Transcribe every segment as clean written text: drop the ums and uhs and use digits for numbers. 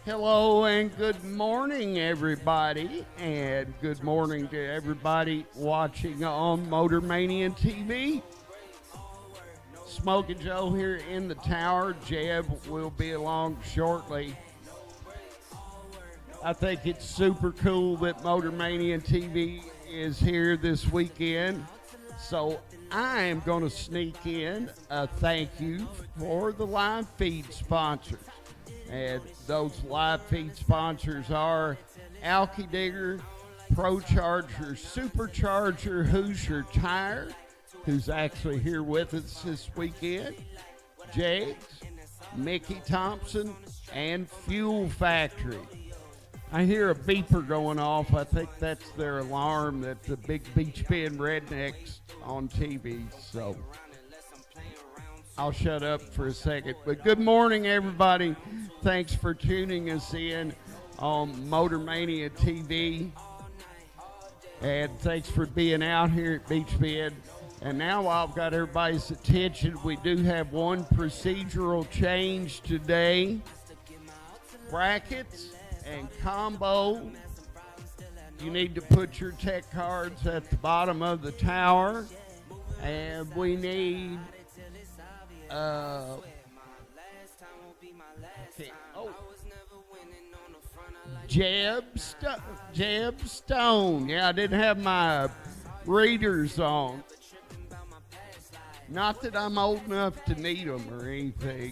Hello and good morning, everybody, and good morning to everybody watching on Motor Mania TV. Smoking Joe here in the tower. Jeb will be along shortly. I think it's super cool that Motor Mania TV is here this weekend. So I am going to sneak in a thank you for the live feed sponsors. And those live feed sponsors are Alky Digger, Pro Charger, Supercharger, Hoosier Tire, who's actually here with us this weekend, Jags, Mickey Thompson, and Fuel Factory. I hear a beeper going off. I think that's their alarm that the big Beech Bend rednecks on TV. So I'll shut up for a second. But good morning, everybody. Thanks for tuning us in on Motor Mania TV. And thanks for being out here at Beech Bend. And now I've got everybody's attention. We do have one procedural change today. Brackets and combo. You need to put your tech cards at the bottom of the tower. And we need Jeb Stone. Yeah, I didn't have my readers on. Not that I'm old enough to need them or anything.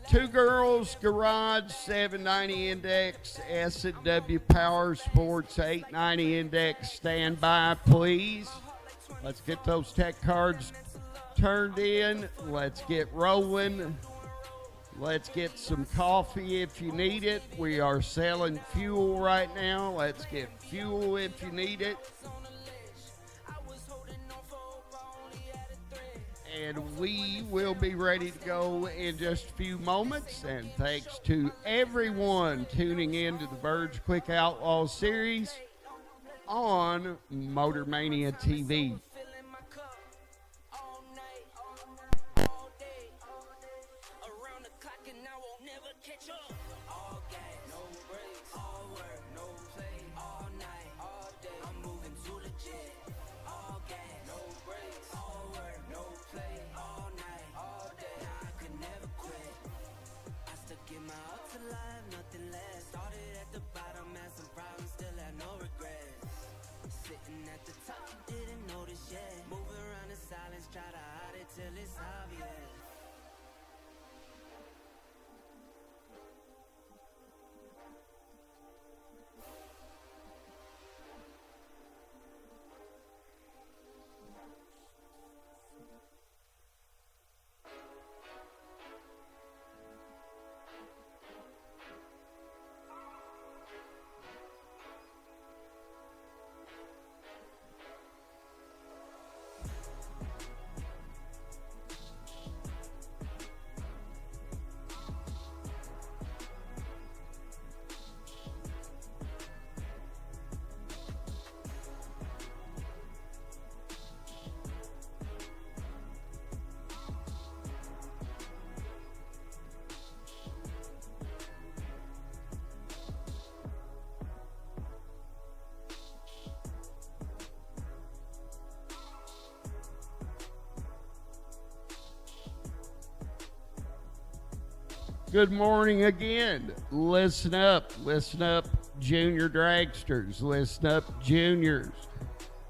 Two Girls Garage 790 Index, S&W Power Sports 890 Index. Stand by, please. Let's get those tech cards turned in. Let's get rolling. Let's get some coffee if you need it. We are selling fuel right now. Let's get fuel if you need it. And we will be ready to go in just a few moments. And thanks to everyone tuning in to the Verge Quick Outlaw Series on Motor Mania TV. Good morning again. Listen up, Junior Dragsters. Listen up, Juniors.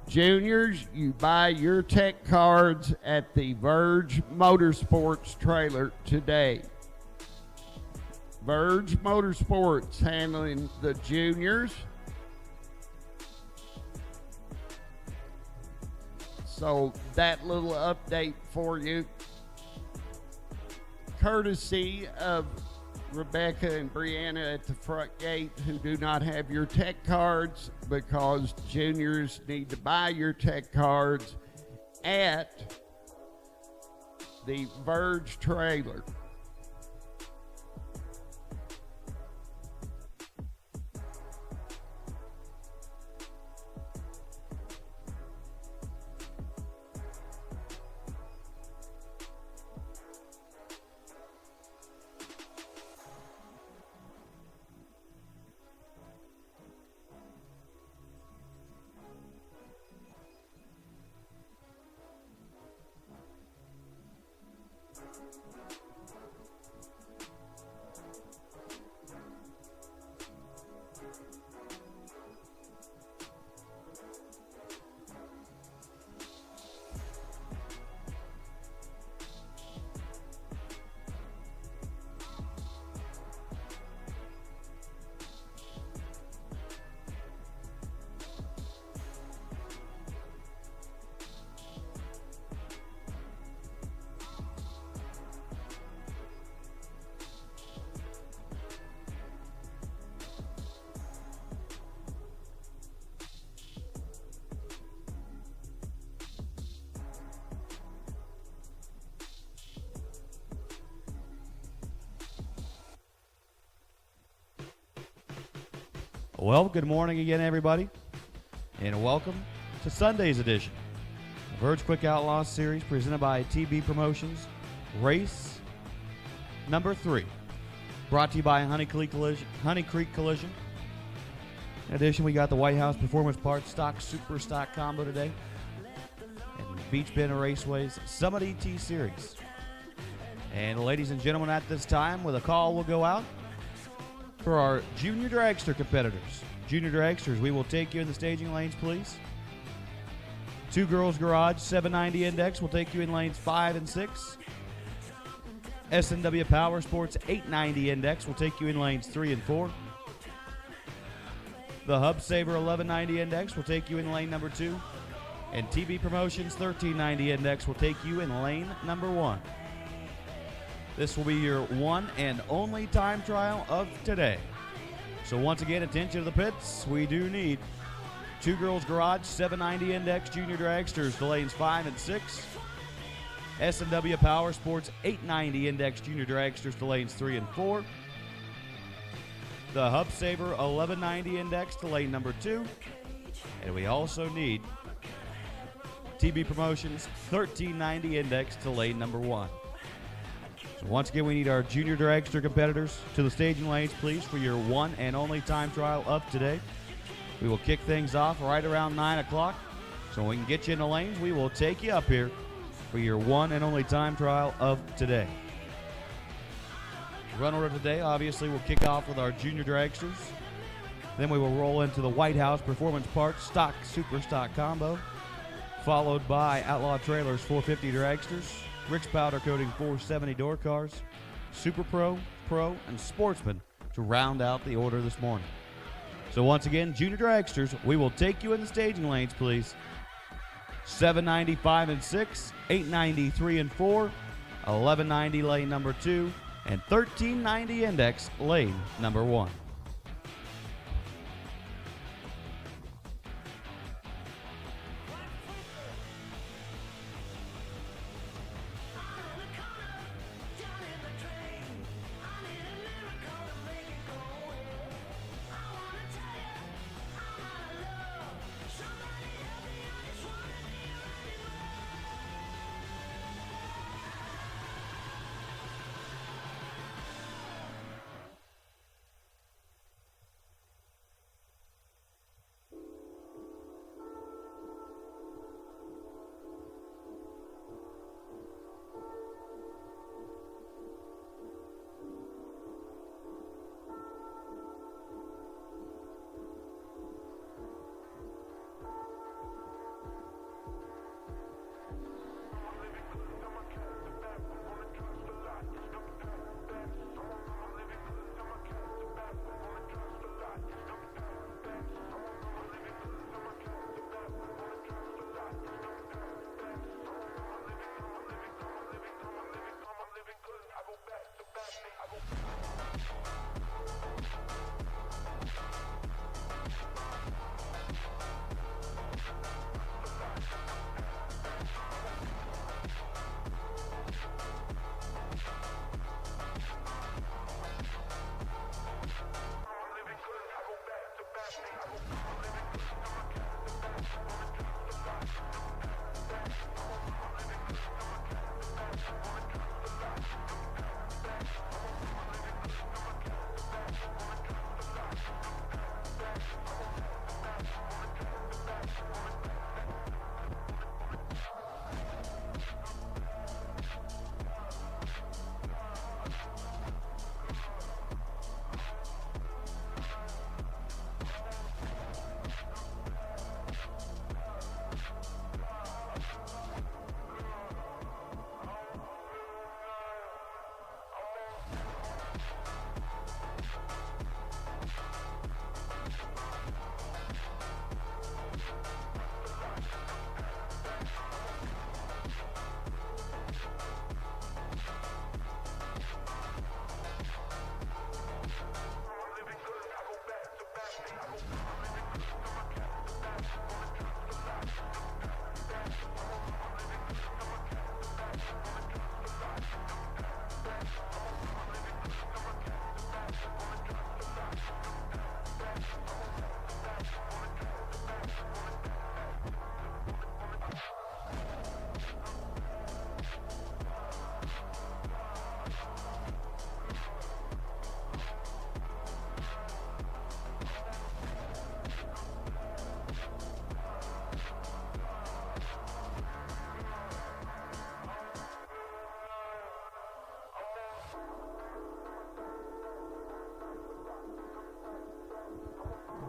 Juniors, you buy your tech cards at the Verge Motorsports trailer today. Verge Motorsports handling the juniors. So that little update for you, courtesy of Rebecca and Brianna at the front gate, who do not have your tech cards, because juniors need to buy your tech cards at the Verge trailer. Well, good morning again, everybody, and welcome to Sunday's edition of Verge Quick Outlaw Series presented by TB Promotions, race number 3, brought to you by Honey Creek Collision. In addition, we got the White House Performance Parts Stock Super Stock Combo today, and Beech Bend Raceway's Summit ET Series. And ladies and gentlemen, at this time, with a call will go out for our Junior Dragster competitors. Junior Dragsters, we will take you in the staging lanes, please. Two Girls Garage 790 Index will take you in lanes 5 and 6. S&W Power Sports 890 Index will take you in lanes 3 and 4. The Hub Saver 1190 Index will take you in lane number 2. And TB Promotions 1390 Index will take you in lane number 1. This will be your one and only time trial of today. So once again, attention to the pits. We do need Two Girls Garage 790 Index Junior Dragsters to lanes 5 and 6. S&W Power Sports 890 Index Junior Dragsters to lanes 3 and 4. The Hub Saver 1190 Index to lane number 2. And we also need TB Promotions 1390 Index to lane number 1. So once again, we need our Junior Dragster competitors to the staging lanes, please, for your one and only time trial of today. We will kick things off right around 9 o'clock. So when we can get you in the lanes, we will take you up here for your one and only time trial of today. Run order today, obviously, we'll kick off with our Junior Dragsters. Then we will roll into the White House Performance Parts Stock Super Stock Combo, followed by Outlaw Trailers 450 Dragsters, Rick's Powder Coating 470 Doorcars, Super Pro, Pro, and Sportsman to round out the order this morning. So once again, Junior Dragsters, we will take you in the staging lanes, please. 795 and 6, 893 and 4, 1190 lane number 2, and 1390 Index lane number 1.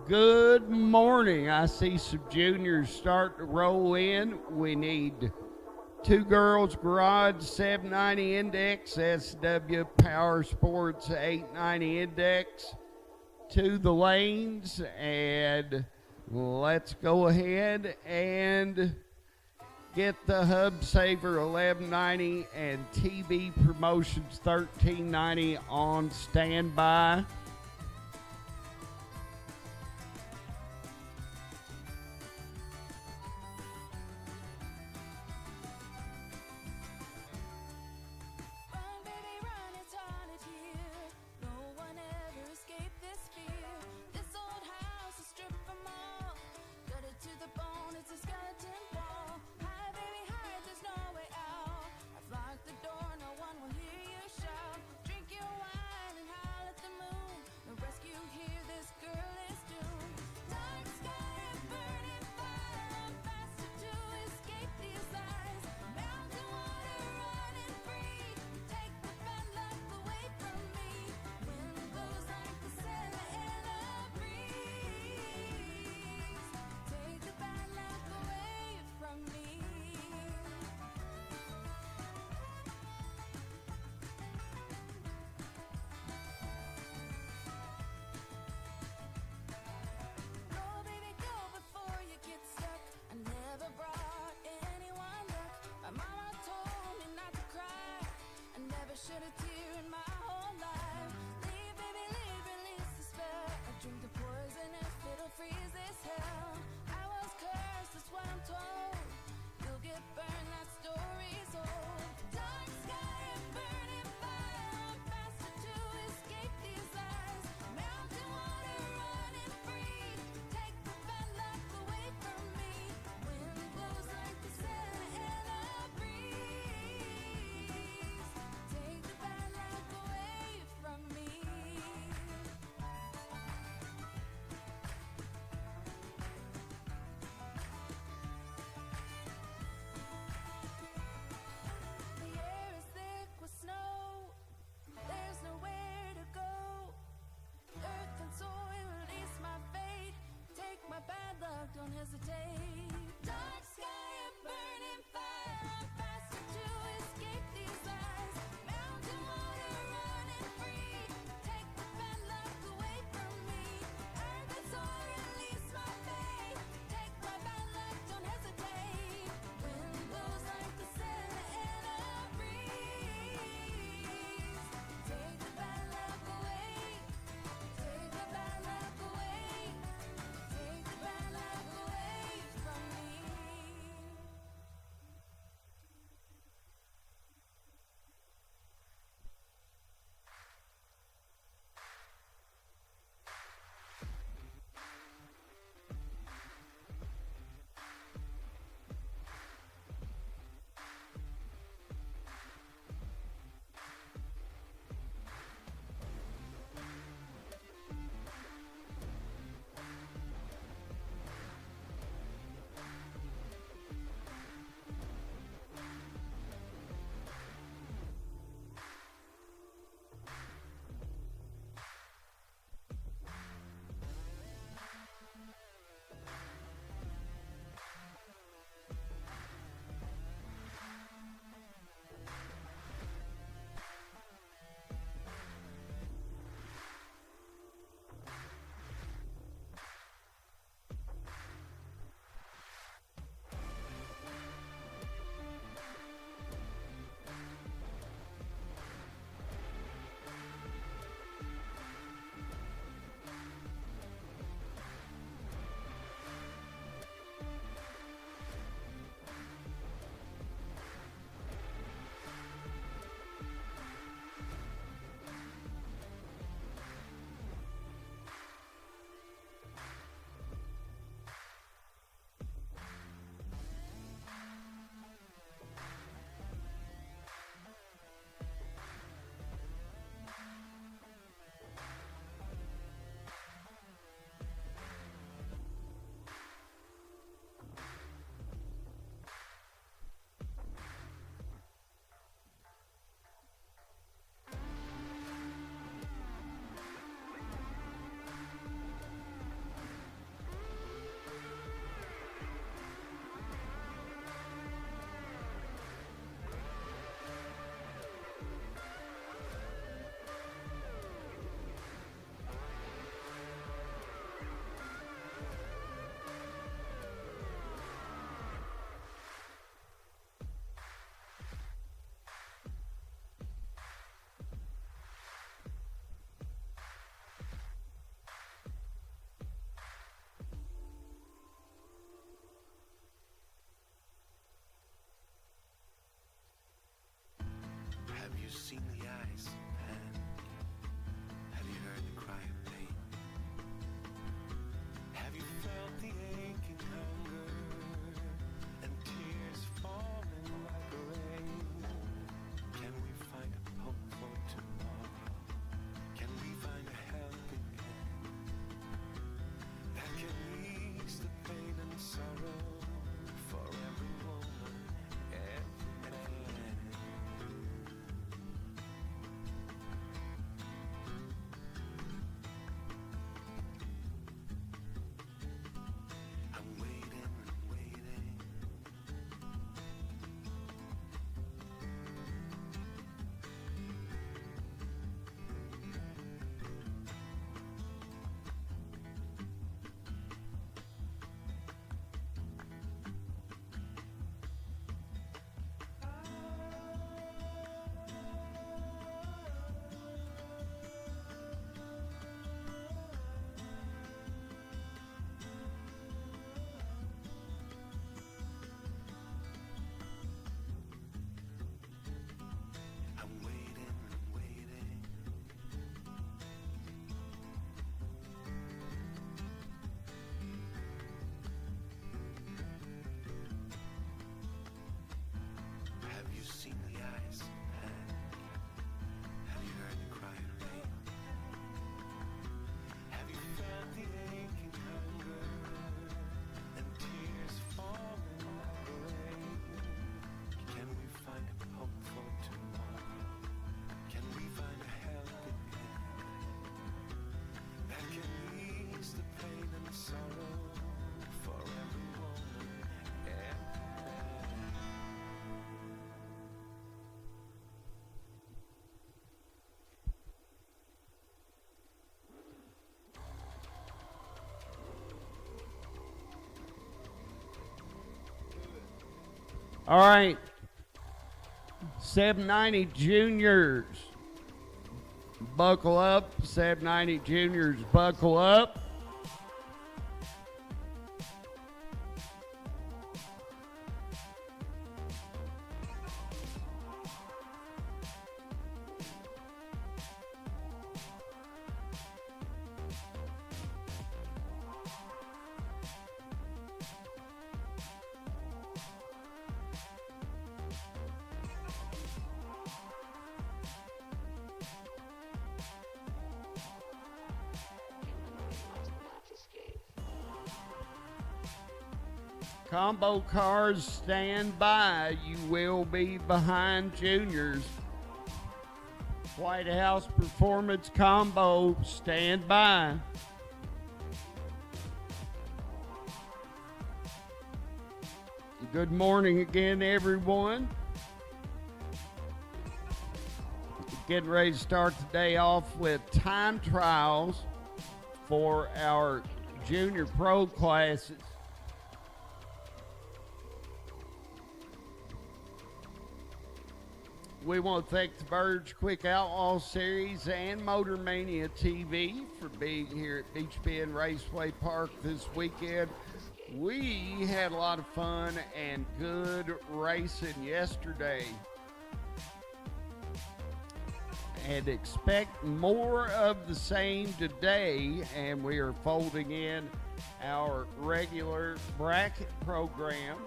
Good morning. I see some juniors starting to roll in. We need Two Girls Garage 790 Index, SW Power Sports 890 Index to the lanes, and let's go ahead and get the Hub Saver 1190 and TB Promotions 1390 on standby. All right. 790 juniors. Buckle up. 790 juniors, buckle up. Combo cars, stand by. You will be behind juniors. White House Performance Combo, stand by. Good morning again, everyone. Getting ready to start the day off with time trials for our junior pro classes. We want to thank the Verge Quick Outlaw Series and Motor Mania TV for being here at Beech Bend Raceway Park this weekend. We had a lot of fun and good racing yesterday. And expect more of the same today, and we are folding in our regular bracket program.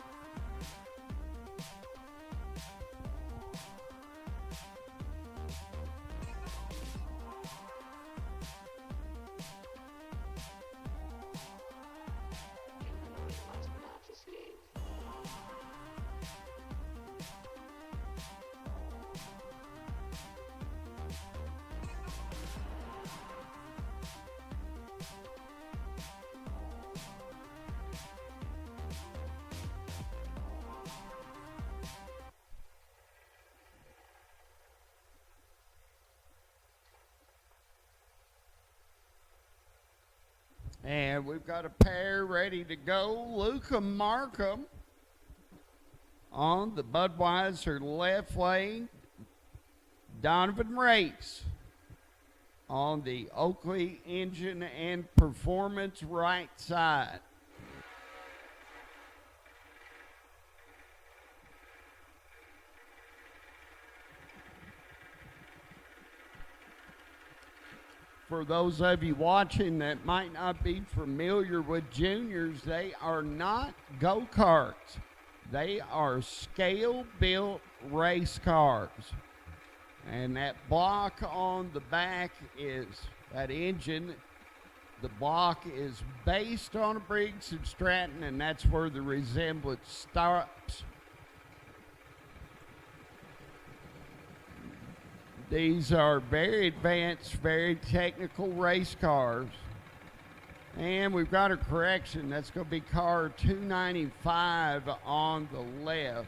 And we've got a pair ready to go. Luca Markham on the Budweiser left lane. Donovan Race on the Oakley Engine and Performance right side. For those of you watching that might not be familiar with juniors, they are not go-karts. They are scale-built race cars. And that block on the back is that engine. The block is based on a Briggs & Stratton, and that's where the resemblance stops. These are very advanced, very technical race cars. And we've got a correction. That's going to be car 295 on the left.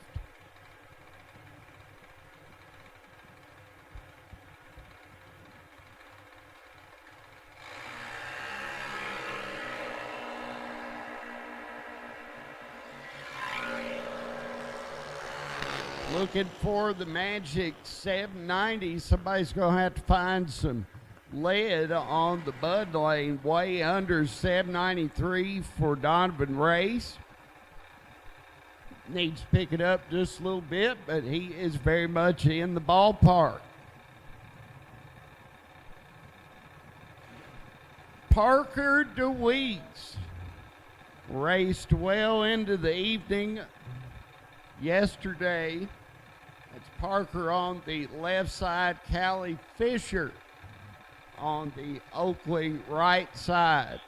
Looking for the magic 790. Somebody's going to have to find some lead on the Bud lane, way under 793 for Donovan Race. Needs to pick it up just a little bit, but he is very much in the ballpark. Parker DeWeese raced well into the evening yesterday. That's Parker on the left side, Callie Fisher on the Oakley right side.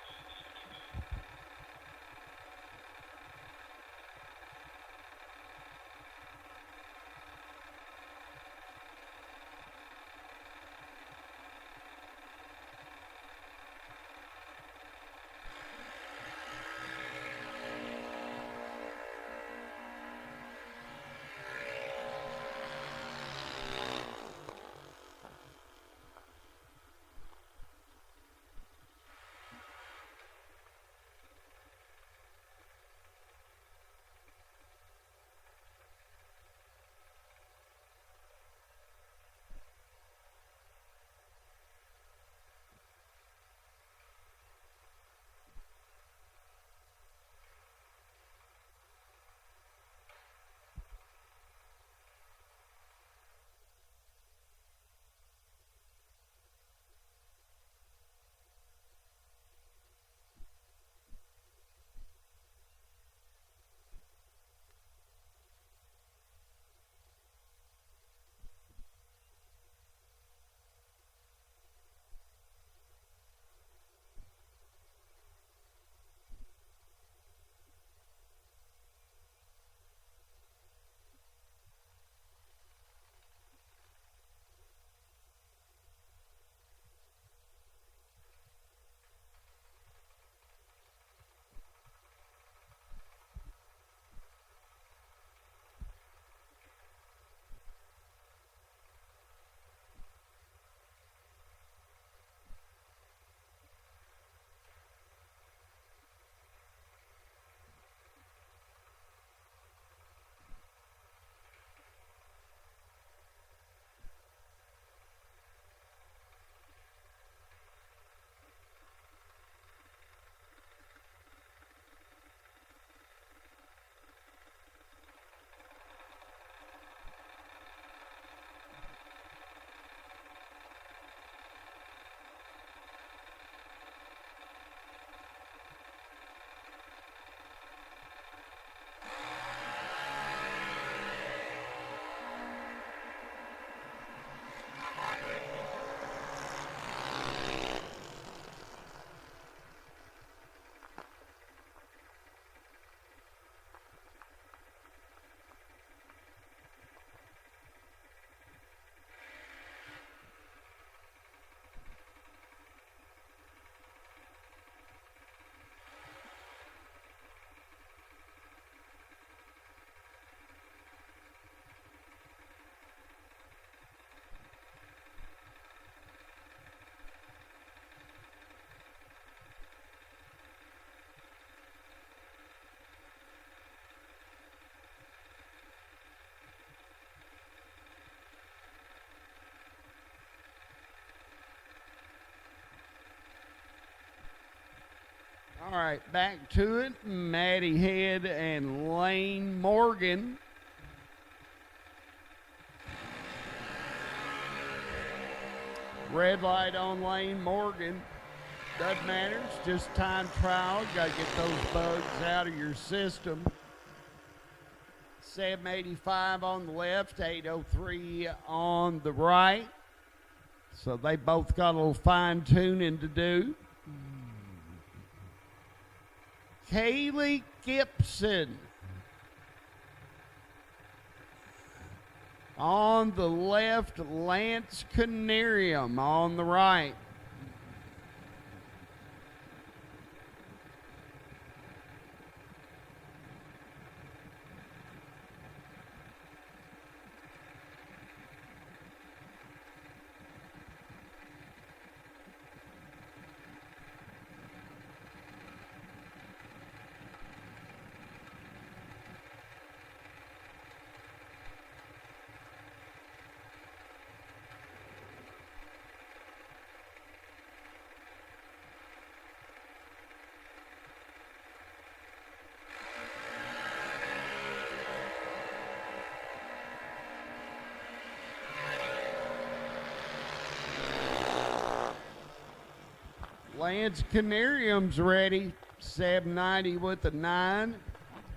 All right, back to it. Maddie Head and Lane Morgan. Red light on Lane Morgan. Doesn't matter, it's just time trial. Got to get those bugs out of your system. 785 on the left, 803 on the right. So they both got a little fine tuning to do. Kaylee Gibson on the left, Lance Canarium on the right. Lance Canarium's ready. 790 with a 9.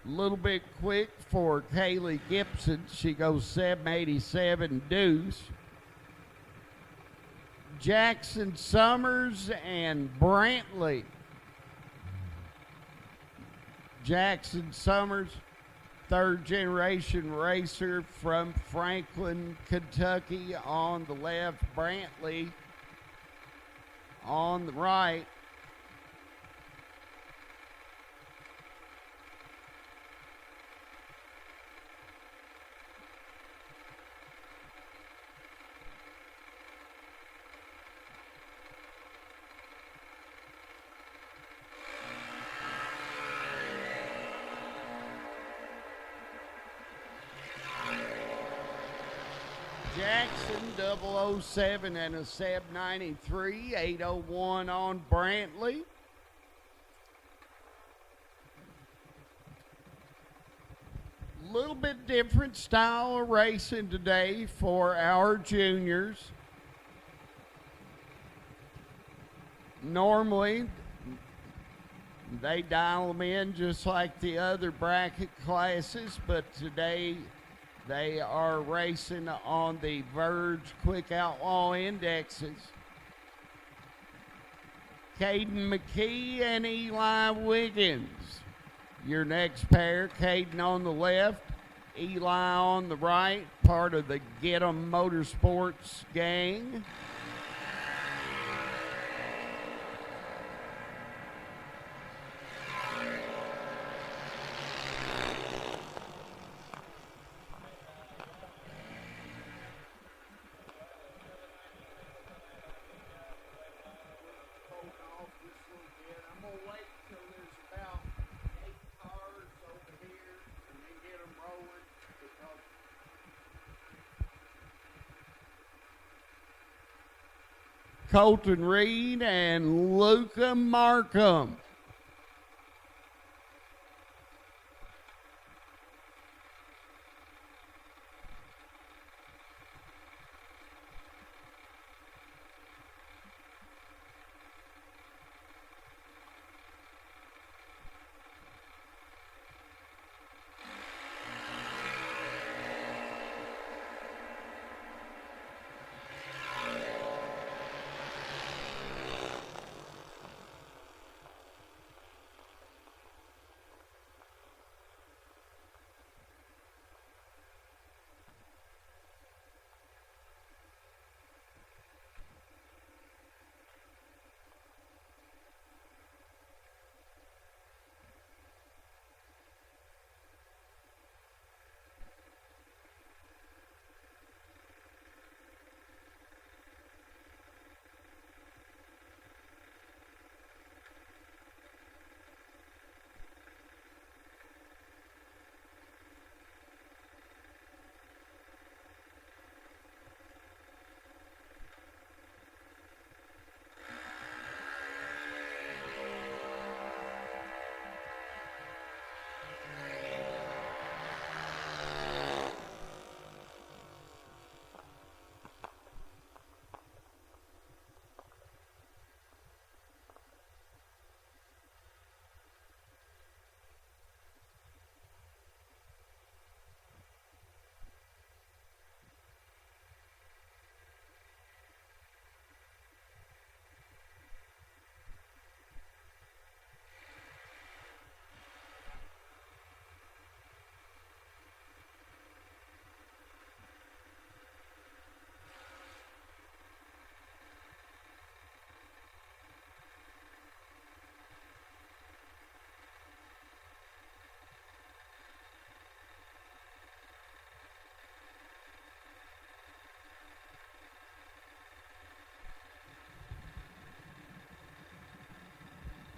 A little bit quick for Kaylee Gibson. She goes 787 deuce. Jackson Summers and Brantley. Jackson Summers, third generation racer from Franklin, Kentucky on the left. Brantley on the right. Jackson 007 and a 793, 801 on Brantley. Little bit different style of racing today for our juniors. Normally, they dial them in just like the other bracket classes, but today they are racing on the Verge Quick Outlaw indexes. Caden McKee and Eli Wiggins. Your next pair, Caden on the left, Eli on the right, part of the Get 'em Motorsports gang. Colton Reed and Luca Markham.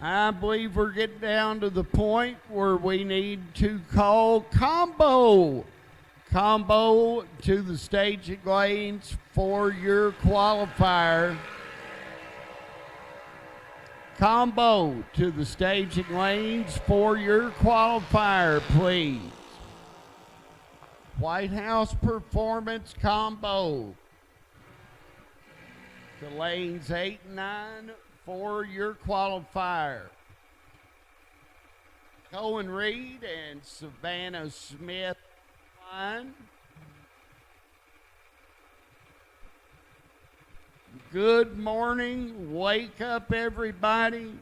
I believe we're getting down to the point where we need to call combo. Combo to the staging lanes for your qualifier. Combo to the staging lanes for your qualifier, please. White House Performance Combo to lanes 8 and 9 for your qualifier. Cohen Reed and Savannah Smith line. Good morning. Wake up, everybody.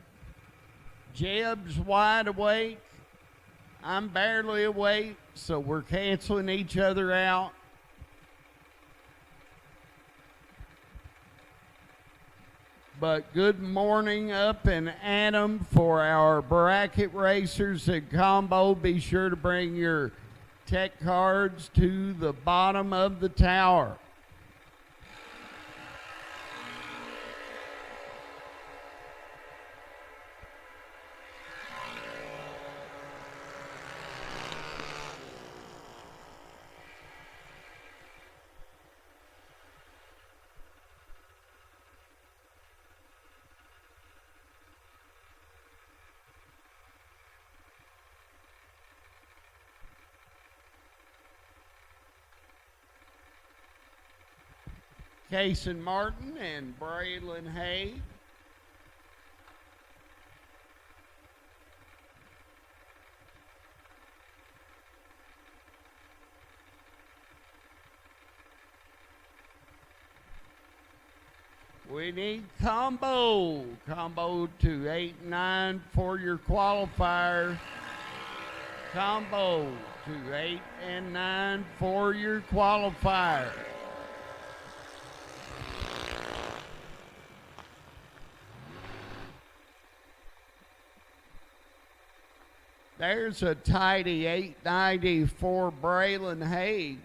Jeb's wide awake. I'm barely awake, so we're canceling each other out. But good morning up and at 'em for our bracket racers at combo. Be sure to bring your tech cards to the bottom of the tower. Cason Martin and Braylon Hay. We need combo. Combo to 8 and 9 for your qualifier. Combo to 8 and 9 for your qualifier. There's a tidy 890 for Braylon Haig.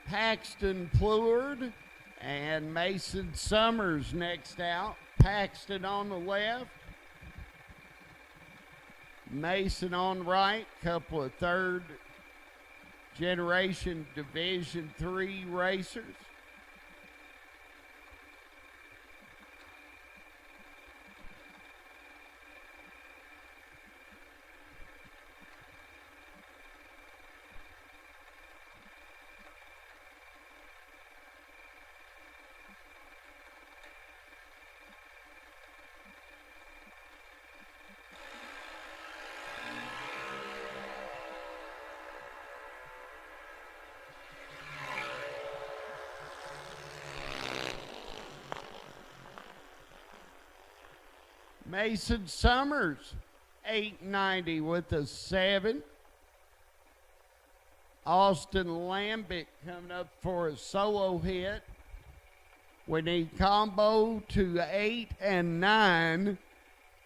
Paxton Pleward and Mason Summers next out. Paxton on the left. Mason on the right. Couple of third generation Division III racers. Mason Summers, 890 with a 7. Austin Lambic coming up for a solo hit. We need combo to 8 and 9.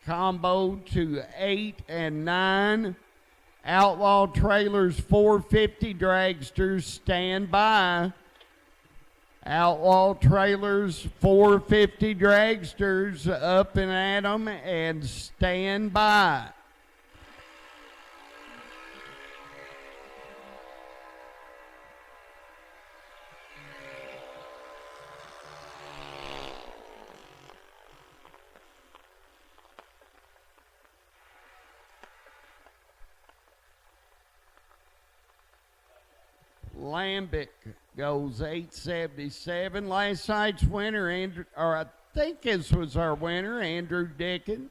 Combo to 8 and 9. Outlaw Trailers 450 dragsters, stand by. Outlaw Trailers 450 dragsters, up and at 'em and stand by. Lambic goes 877. Last night's winner, Andrew, or I think this was our winner, Andrew Dickens.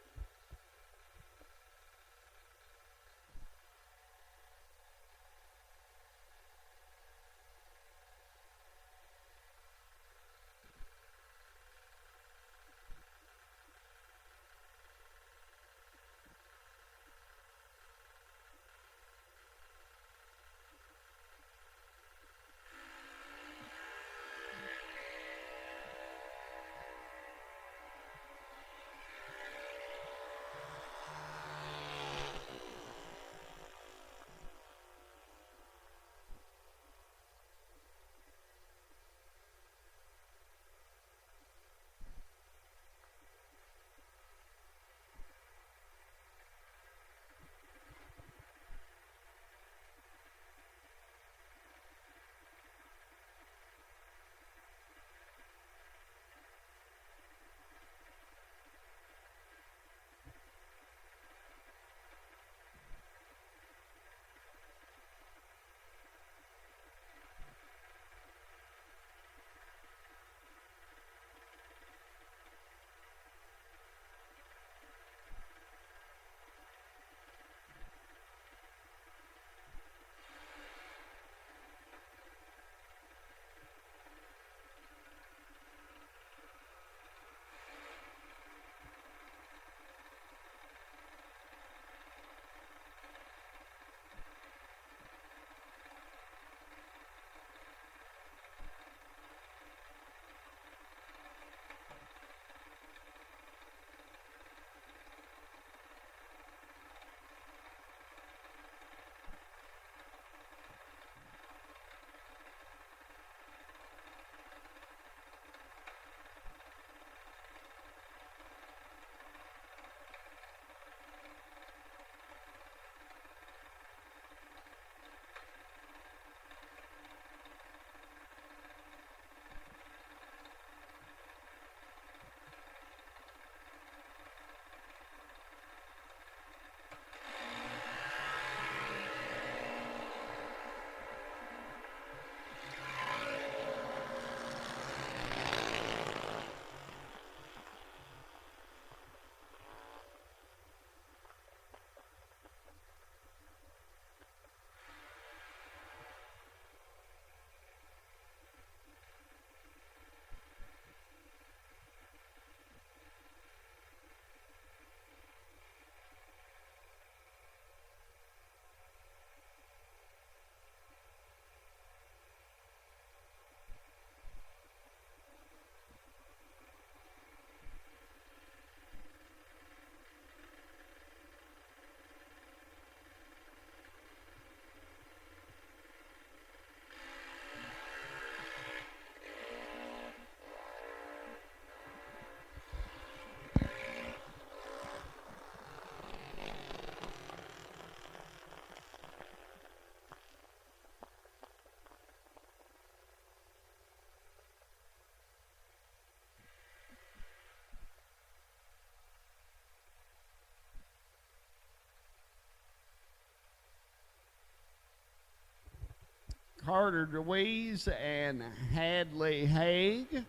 Carter DeWeese and Hadley Haig.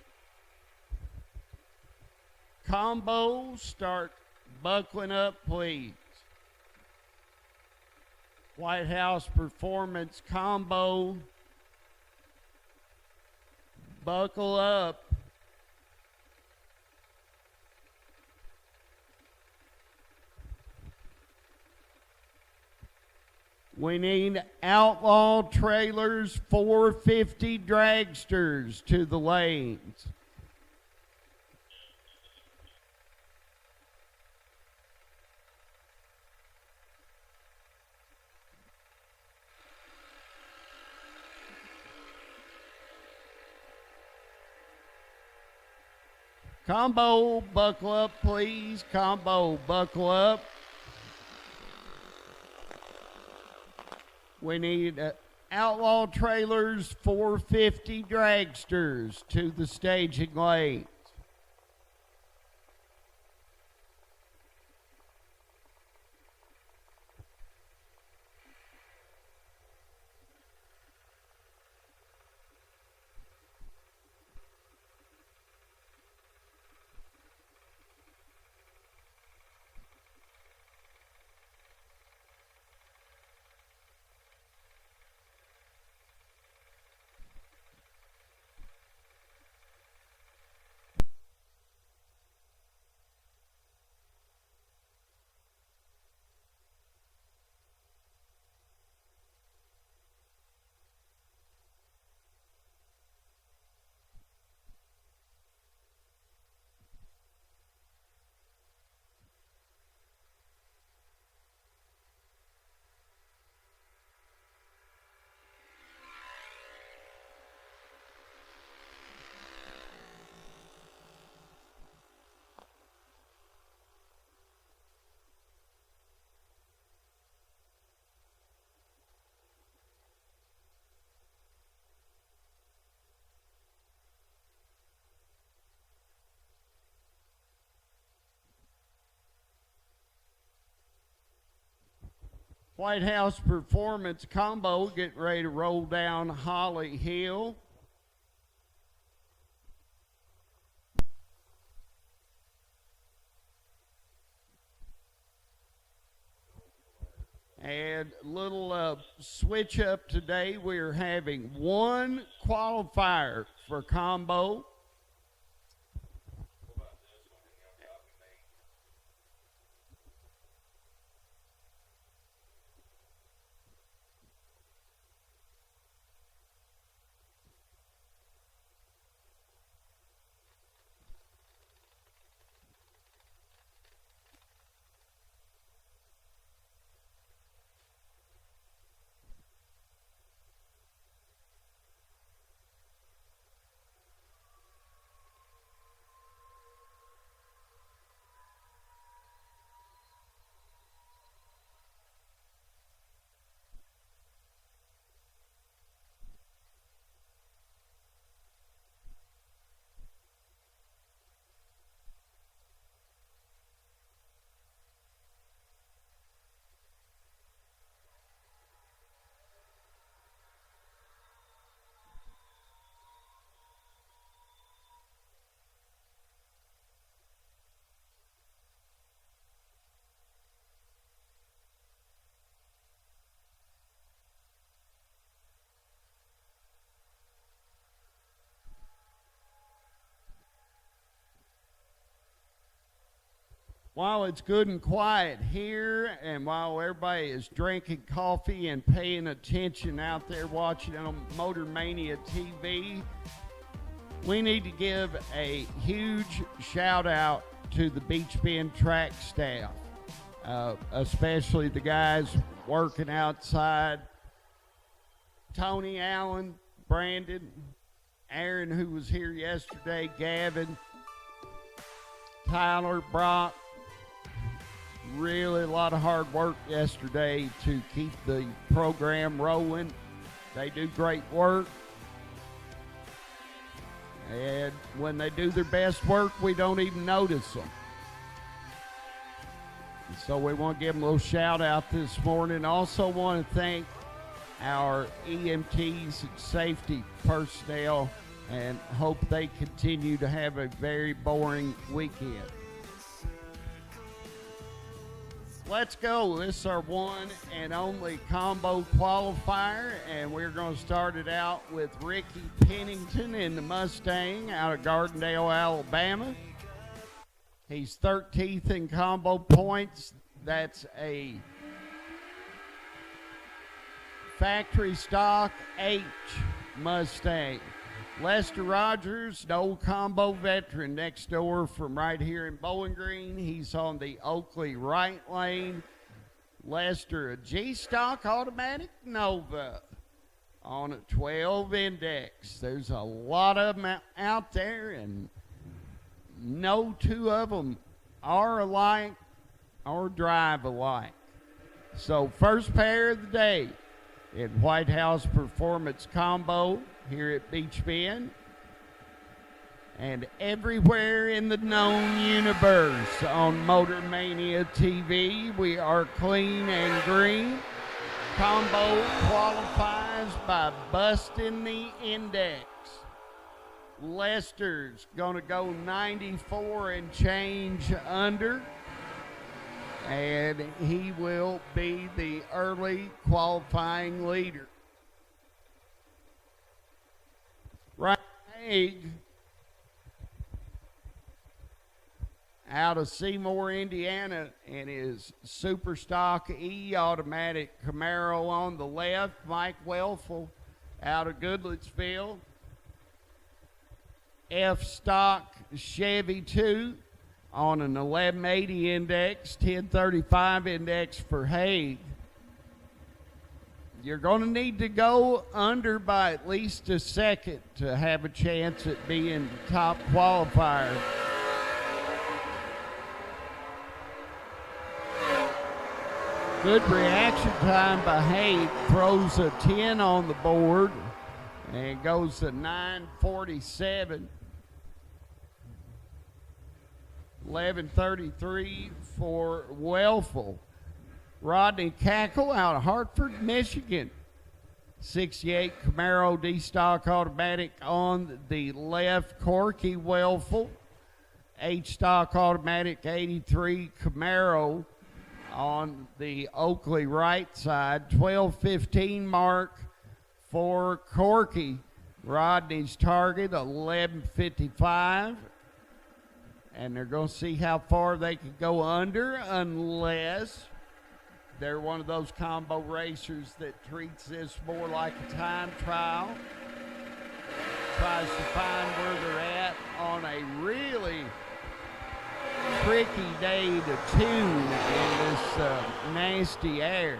Combo, start buckling up, please. White House Performance Combo, buckle up. We need Outlaw Trailers 450 Dragsters to the lanes. Combo, buckle up, please. Combo, buckle up. We need Outlaw Trailers 450 Dragsters to the staging lanes. White House Performance Combo getting ready to roll down Holly Hill. And a little switch up today. We're having one qualifier for combo. While it's good and quiet here, and while everybody is drinking coffee and paying attention out there watching on Motor Mania TV, we need to give a huge shout out to the Beech Bend track staff, especially the guys working outside. Tony Allen, Brandon, Aaron, who was here yesterday, Gavin, Tyler, Brock. Really a lot of hard work yesterday to keep the program rolling. They do great work. And when they do their best work, we don't even notice them. And so we want to give them a little shout out this morning. Also want to thank our EMTs and safety personnel, and hope they continue to have a very boring weekend. Let's go. This is our one and only combo qualifier, and we're going to start it out with Ricky Pennington in the Mustang out of Gardendale, Alabama. He's 13th in combo points. That's a factory stock H Mustang. Lester Rogers, an old combo veteran next door from right here in Bowling Green. He's on the Oakley right lane. Lester, a G-Stock automatic Nova on a 12 index. There's a lot of them out there, and no two of them are alike or drive alike. So first pair of the day in White House Performance Combo here at Beech Bend and everywhere in the known universe on Motor Mania TV. We are clean and green. Combo qualifies by busting the index. Lester's gonna go 94 and change under, and he will be the early qualifying leader. Ryan Haig out of Seymour, Indiana, and his Super Stock E automatic Camaro on the left. Mike Welfel out of Goodlettsville. F Stock Chevy 2 on an 1180 index, 1035 index for Haig. You're going to need to go under by at least a second to have a chance at being top qualifier. Good reaction time by Haig. Throws a 10 on the board and goes to 947. 11:33 for Welfel. Rodney Cackle out of Hartford, Michigan. 68 Camaro D-Stock automatic on the left. Corky Welfel. H-Stock automatic 83 Camaro on the Oakley right side. 12:15 mark for Corky. Rodney's target 11:55. And they're going to see how far they can go under, unless they're one of those combo racers that treats this more like a time trial. Tries to find where they're at on a really tricky day to tune in this nasty air.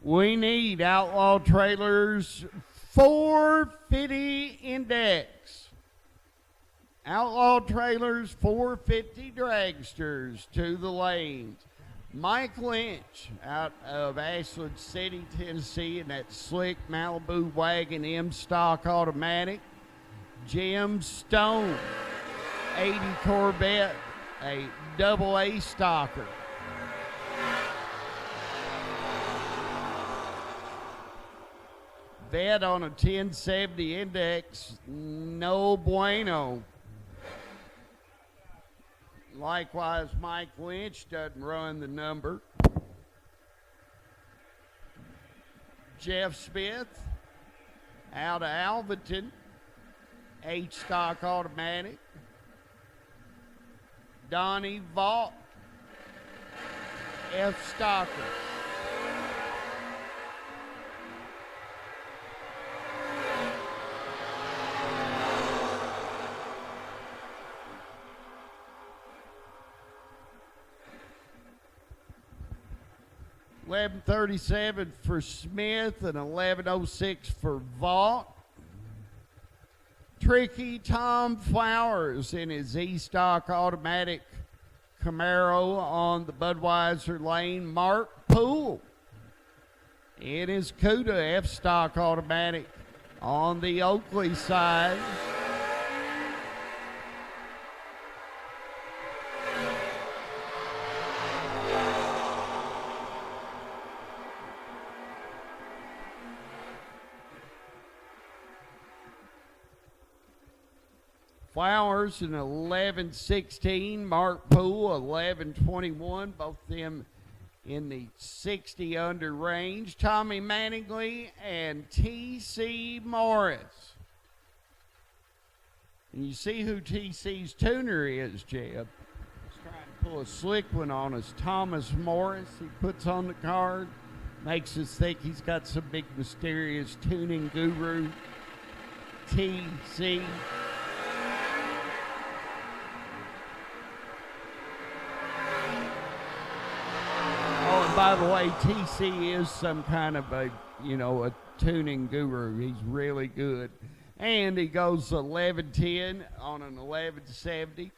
We need Outlaw Trailers 450 index. Outlaw Trailers 450 dragsters to the lanes. Mike Lynch out of Ashland City, Tennessee, in that slick Malibu wagon M-Stock automatic. Jim Stone, 80 Corvette, a double A stocker. Vet on a 1070 index, no bueno. Likewise, Mike Lynch doesn't run the number. Jeff Smith out of Alvaton, H-Stock automatic. Donnie Vaught, F-Stocker. $11.37 for Smith and $11.06 for Vaught. Tricky Tom Flowers in his E-Stock automatic Camaro on the Budweiser lane. Mark Poole in his Cuda F-Stock automatic on the Oakley side. Flowers in 11:16. Mark Poole 11:21. Both them in the 60 under range. Tommy Manningly and T.C. Morris. And you see who T.C.'s tuner is, Jeb. He's trying to pull a slick one on us. Thomas Morris, he puts on the card. Makes us think he's got some big mysterious tuning guru. T.C. Oh, and by the way, TC is some kind of a tuning guru. He's really good. And he goes 11:10 on an 11:70,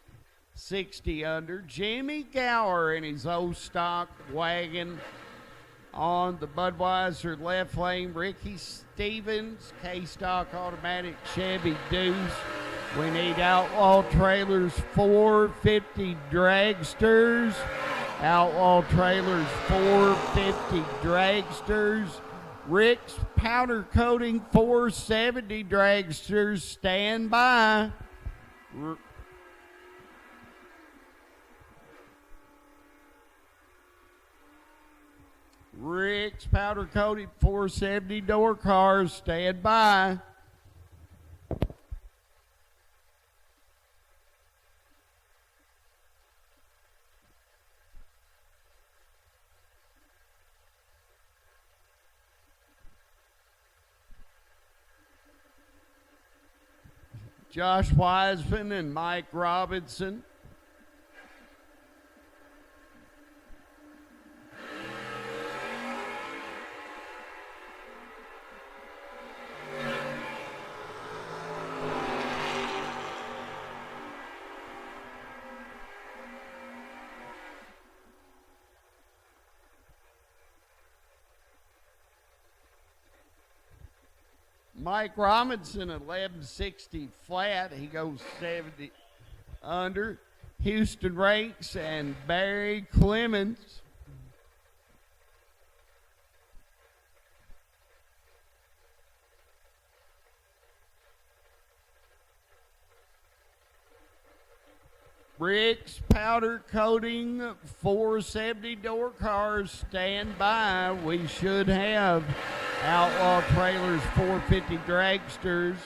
60 under. Jimmy Gower in his old stock wagon on the Budweiser left lane. Ricky Stevens, K-Stock automatic Chevy Deuce. We need Outlaw Trailers 450 Dragsters. Outlaw Trailers 450 Dragsters. Rick's Powder Coating 470 Dragsters. Stand by. Rick's Powder Coating 470 Doorcars. Stand by. Josh Wiseman and Mike Robinson. Mike Robinson, 1160 flat. He goes 70 under. Houston Rakes and Barry Clemens. Rick's Powder Coating 470 Doorcars. Stand by. We should have Outlaw Trailers 450 Dragsters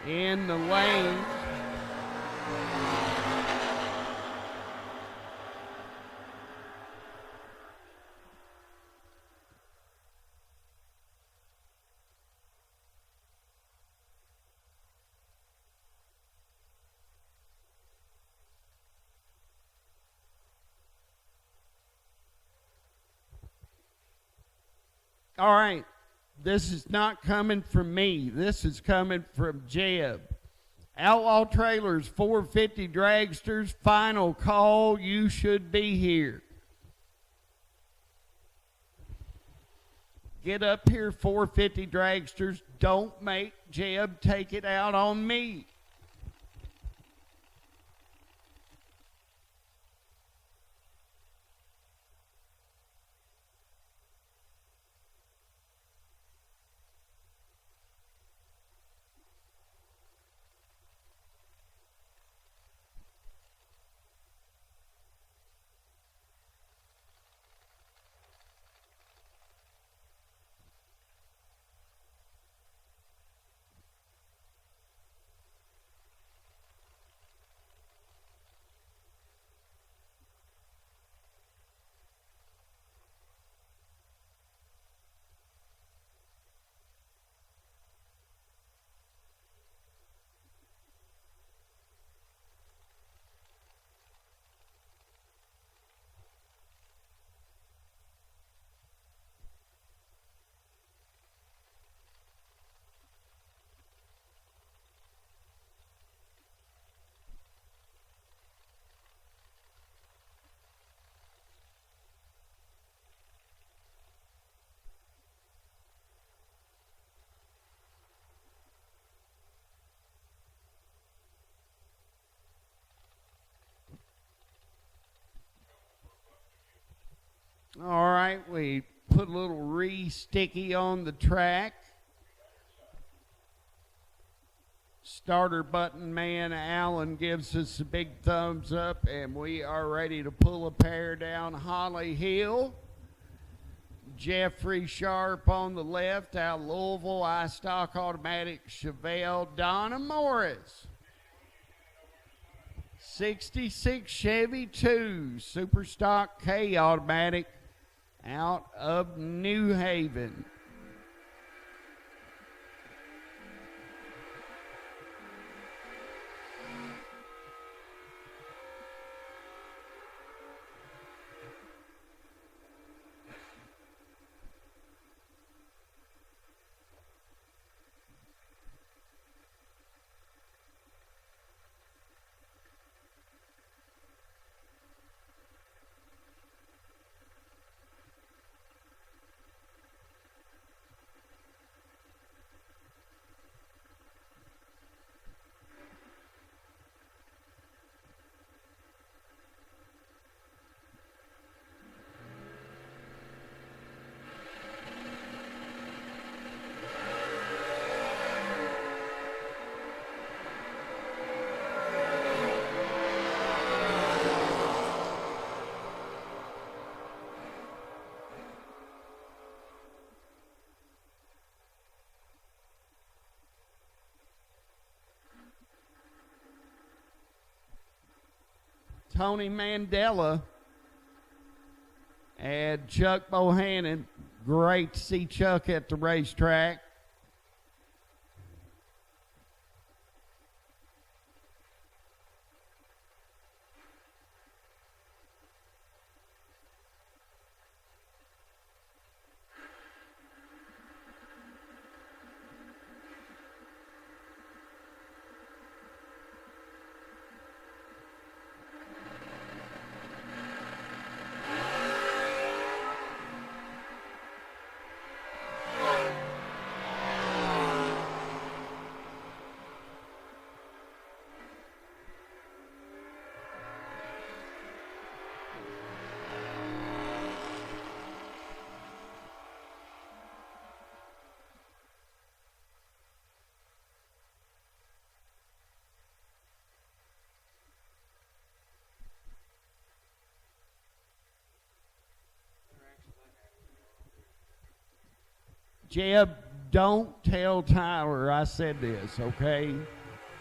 in the lanes. All right. This is not coming from me. This is coming from Jeb. Outlaw Trailers 450 Dragsters. Final call. You should be here. Get up here, 450 Dragsters. Don't make Jeb take it out on me. All right, we put a little re-sticky on the track. Starter button man Alan gives us a big thumbs up, and we are ready to pull a pair down Holly Hill. Jeffrey Sharp on the left out of Louisville, iStock Automatic Chevelle Donna Morris. 66 Chevy 2 Super Stock K Automatic out of New Haven. Tony Mandela and Chuck Bohannon. Great to see Chuck at the racetrack. Jeb, don't tell Tyler I said this, okay?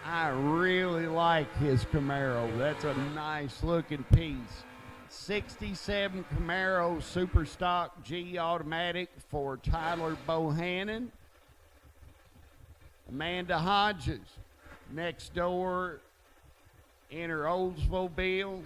I really like his Camaro. That's a nice looking piece. 67 Camaro Super Stock G Automatic for Tyler Bohannon. Amanda Hodges next door in her Oldsmobile.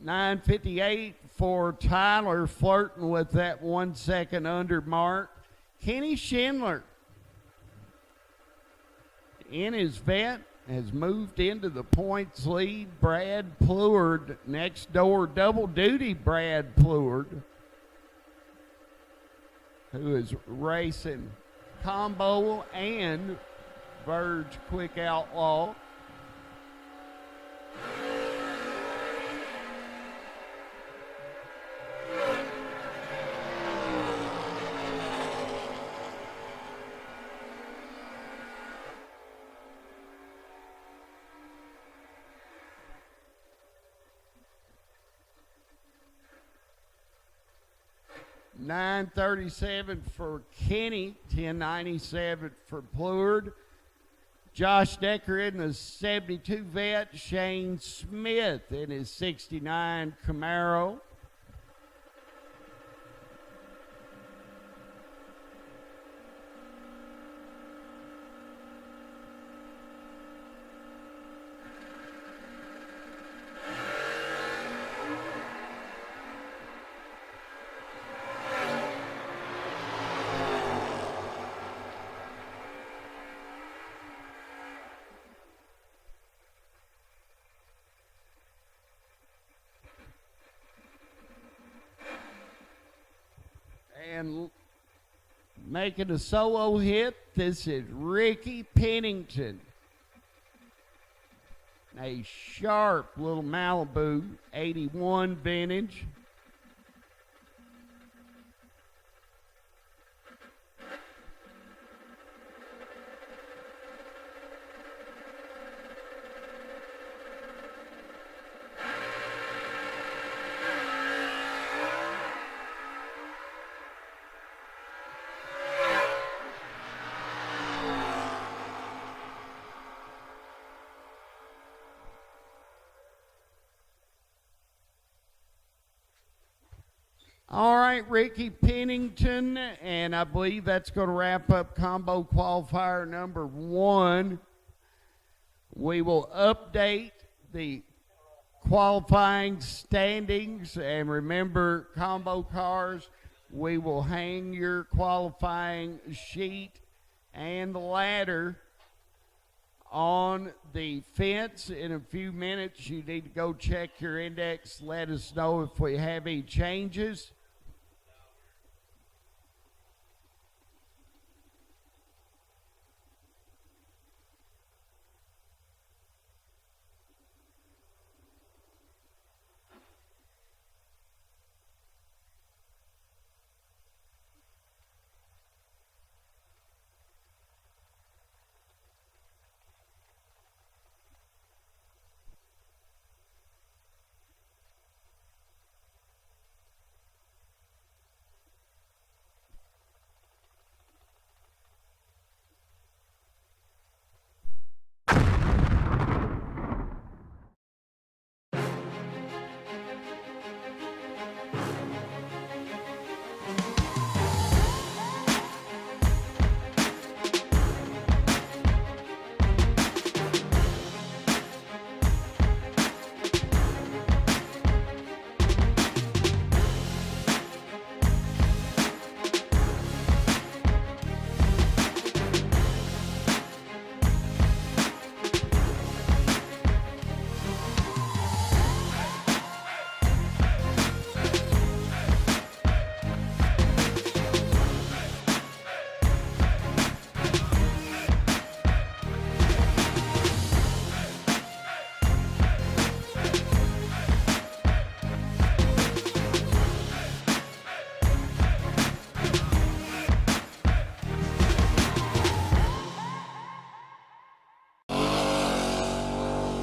$9.58 for Tyler, flirting with that 1 second under mark. Kenny Schindler in his vet has moved into the points lead. Brad Pleward next door, double duty Brad Pleward, who is racing Combo and Verge Quick Outlaw. $9.37 for Kenny, $10.97 for Pleward. Josh Decker in the 72 vet, Shane Smith in his 69 Camaro. And making a solo hit, this is Ricky Pennington. A sharp little Malibu, 81 vintage. All right, Ricky Pennington, and I believe that's going to wrap up combo qualifier number 1. We will update the qualifying standings, and remember, combo cars, we will hang your qualifying sheet and the ladder on the fence in a few minutes. You need to go check your index, let us know if we have any changes.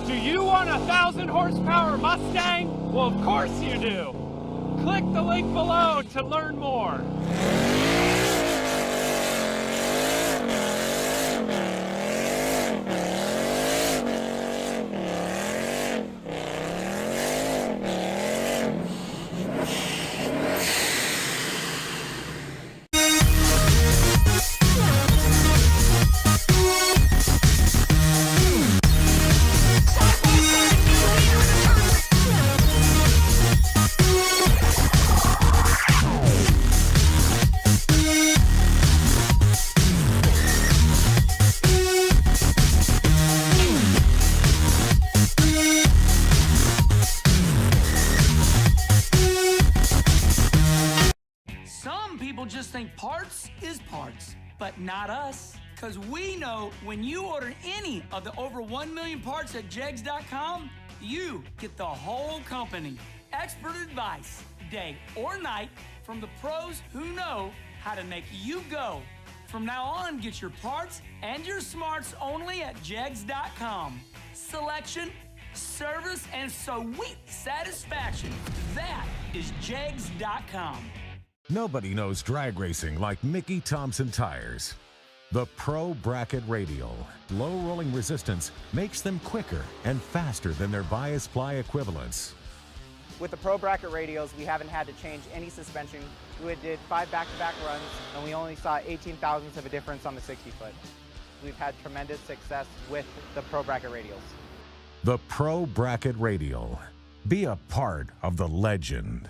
Do you want a 1,000 horsepower Mustang? Well, of course you do. Click the link below to learn more. Just think parts is parts, but not us. Because we know when you order any of the over 1 million parts at jegs.com, you get the whole company. Expert advice, day or night, from the pros who know how to make you go. From now on, get your parts and your smarts only at jegs.com. Selection, service, and sweet satisfaction. That is jegs.com. Nobody knows drag racing like Mickey Thompson Tires. The Pro Bracket Radial. Low rolling resistance makes them quicker and faster than their bias ply equivalents. With the Pro Bracket Radials, we haven't had to change any suspension. We did 5 back-to-back runs, and we only saw 18 thousandths of a difference on the 60-foot. We've had tremendous success with the Pro Bracket Radials. The Pro Bracket Radial. Be a part of the legend.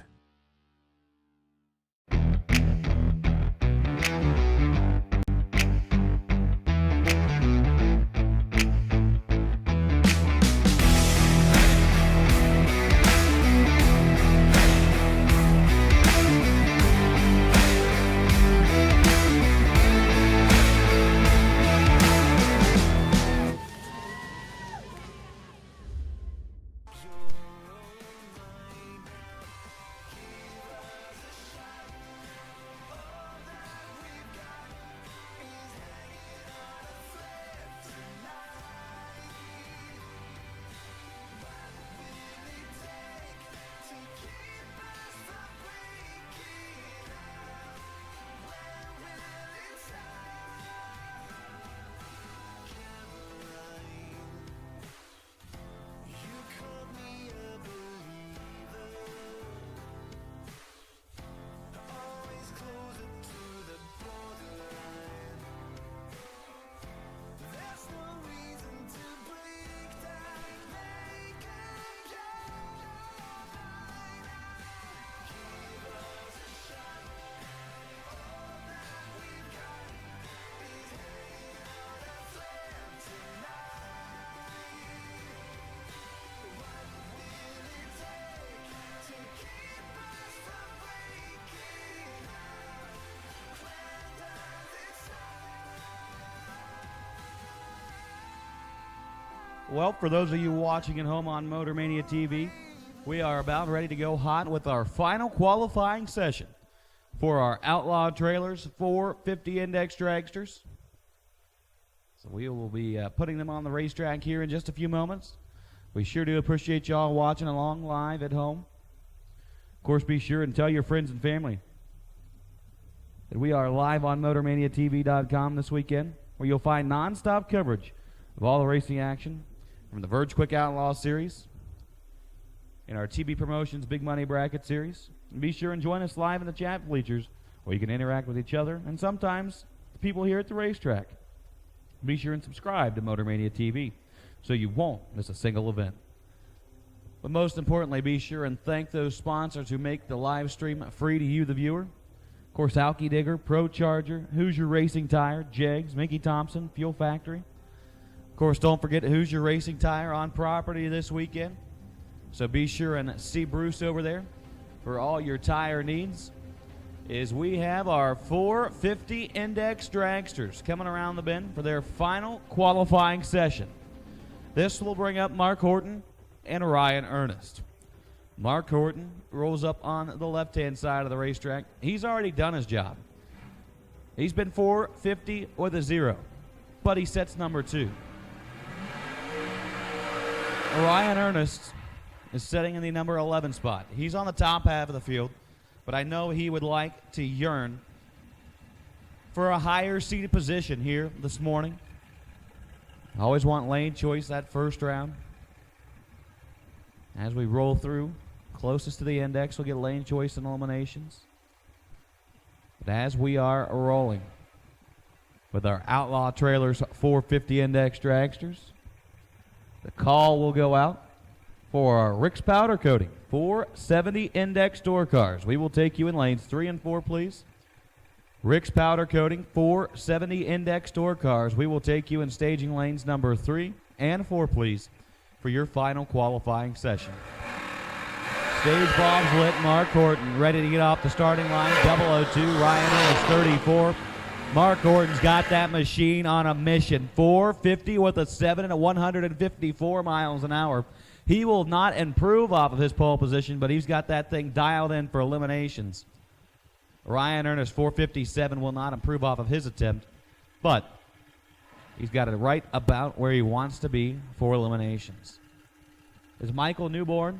Well, for those of you watching at home on Motor Mania TV, we are about ready to go hot with our final qualifying session for our Outlaw Trailers 450 Index Dragsters. So we will be putting them on the racetrack here in just a few moments. We sure do appreciate y'all watching along live at home. Of course, be sure and tell your friends and family that we are live on MotorManiaTV.com this weekend, where you'll find non-stop coverage of all the racing action from the Verge Quick Outlaw Series in our TB Promotions Big Money Bracket Series. And be sure and join us live in the chat bleachers, where you can interact with each other and sometimes the people here at the racetrack. Be sure and subscribe to Motor Mania TV so you won't miss a single event. But most importantly, be sure and thank those sponsors who make the live stream free to you, the viewer. Of course, Alky Digger, Pro Charger, Hoosier Racing Tire, Jegs, Mickey Thompson, Fuel Factory. Of course, don't forget Hoosier Racing Tire on property this weekend. So be sure and see Bruce over there for all your tire needs. Is we have our 450 Index Dragsters coming around the bend for their final qualifying session. This will bring up Mark Horton and Ryan Ernest. Mark Horton rolls up on the left-hand side of the racetrack. He's already done his job. He's been 450 with a 0, but he sets number 2. Ryan Ernest is sitting in the number 11 spot. He's on the top half of the field, but I know he would like to yearn for a higher seated position here this morning. I always want lane choice that first round. As we roll through, closest to the index will get lane choice and eliminations. But as we are rolling with our Outlaw Trailers 450 Index Dragsters, the call will go out for our Rick's Powder Coating 470 Index Doorcars. We will take you in lanes 3 and 4, please. Rick's Powder Coating 470 Index Doorcars. We will take you in staging lanes number 3 and 4, please, for your final qualifying session. Stage bombs lit. Mark Horton ready to get off the starting line. 002. Ryan Ernest 34. Mark Horton's got that machine on a mission. 450 with a 7 and a 154 miles an hour. He will not improve off of his pole position, but he's got that thing dialed in for eliminations. Ryan Ernest 457 will not improve off of his attempt, but he's got it right about where he wants to be for eliminations. As Michael Newborn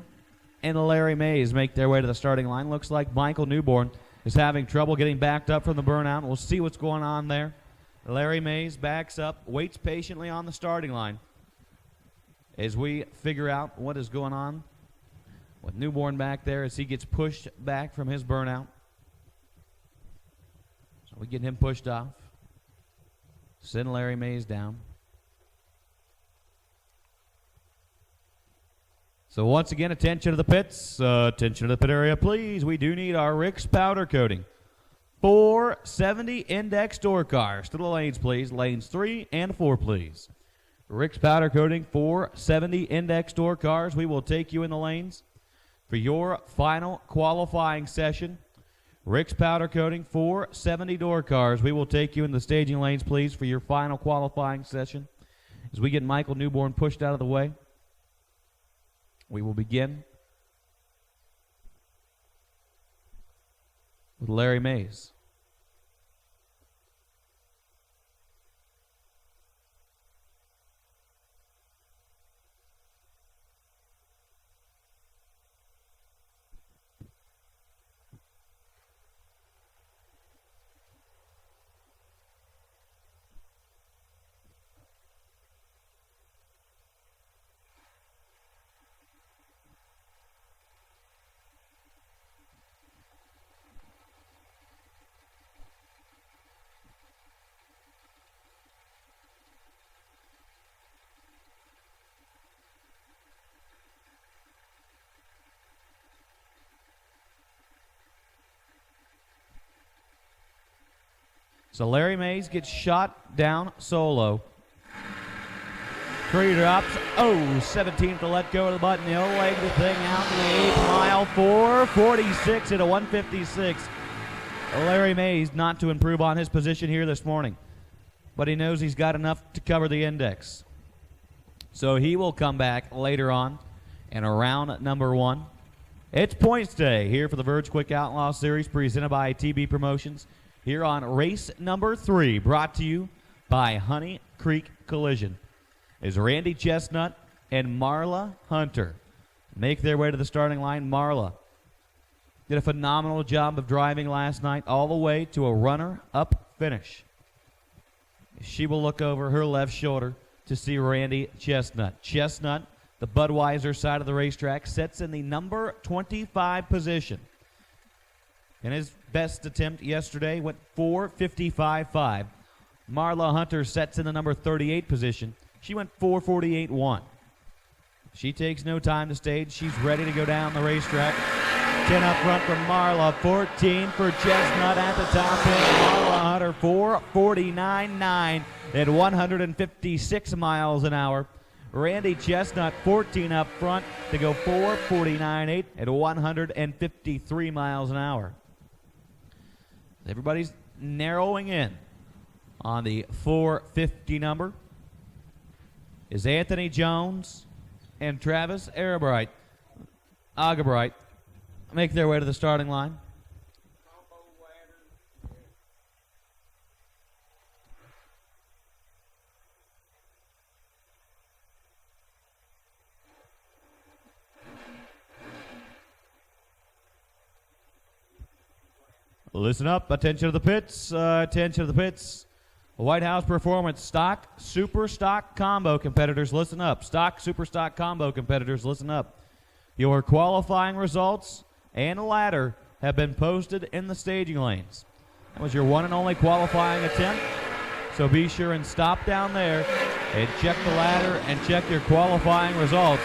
and Larry Mays make their way to the starting line, looks like Michael Newborn is having trouble getting backed up from the burnout. We'll see what's going on there. Larry Mays backs up, waits patiently on the starting line as we figure out what is going on with Newborn back there as he gets pushed back from his burnout. So we get him pushed off. Send Larry Mays down. So once again, attention to the pits. Attention to the pit area, please. We do need our Rick's Powder Coating 470 Index Doorcars. To the lanes, please. Lanes 3 and 4, please. Rick's Powder Coating 470 Index Doorcars. We will take you in the lanes for your final qualifying session. Rick's Powder Coating 470 Doorcars. We will take you in the staging lanes, please, for your final qualifying session. As we get Michael Newborn pushed out of the way, we will begin with Larry Mays. So Larry Mays gets shot down solo. Tree drops. 17th to let go of the button. He'll leg the thing out in the 8th mile. 4:46 at a 156. Larry Mays not to improve on his position here this morning, but he knows he's got enough to cover the index. So he will come back later on in round number 1. It's points day here for the Verge Quick Outlaw Series presented by TB Promotions here on race number 3, brought to you by Honey Creek Collision. Is Randy Chestnut and Marla Hunter make their way to the starting line. Marla did a phenomenal job of driving last night all the way to a runner-up finish. She will look over her left shoulder to see Randy Chestnut. Chestnut, the Budweiser side of the racetrack, sets in the number 25 position. In his best attempt yesterday, went 4:55.5. Marla Hunter sets in the number 38 position. She went 4:48.1. She takes no time to stage. She's ready to go down the racetrack. 10 up front for Marla, 14 for Chestnut at the top end. Marla Hunter 4:49.9 at 156 miles an hour. Randy Chestnut 14 up front to go 4:49.8 at 153 miles an hour. Everybody's narrowing in on the 450 number. Is Anthony Jones and Travis Agabright make their way to the starting line. Listen up, attention to the pits, attention to the pits. White House Performance Stock, Super Stock Combo competitors, listen up. Stock, Super Stock Combo competitors, listen up. Your qualifying results and ladder have been posted in the staging lanes. That was your one and only qualifying attempt, so be sure and stop down there and check the ladder and check your qualifying results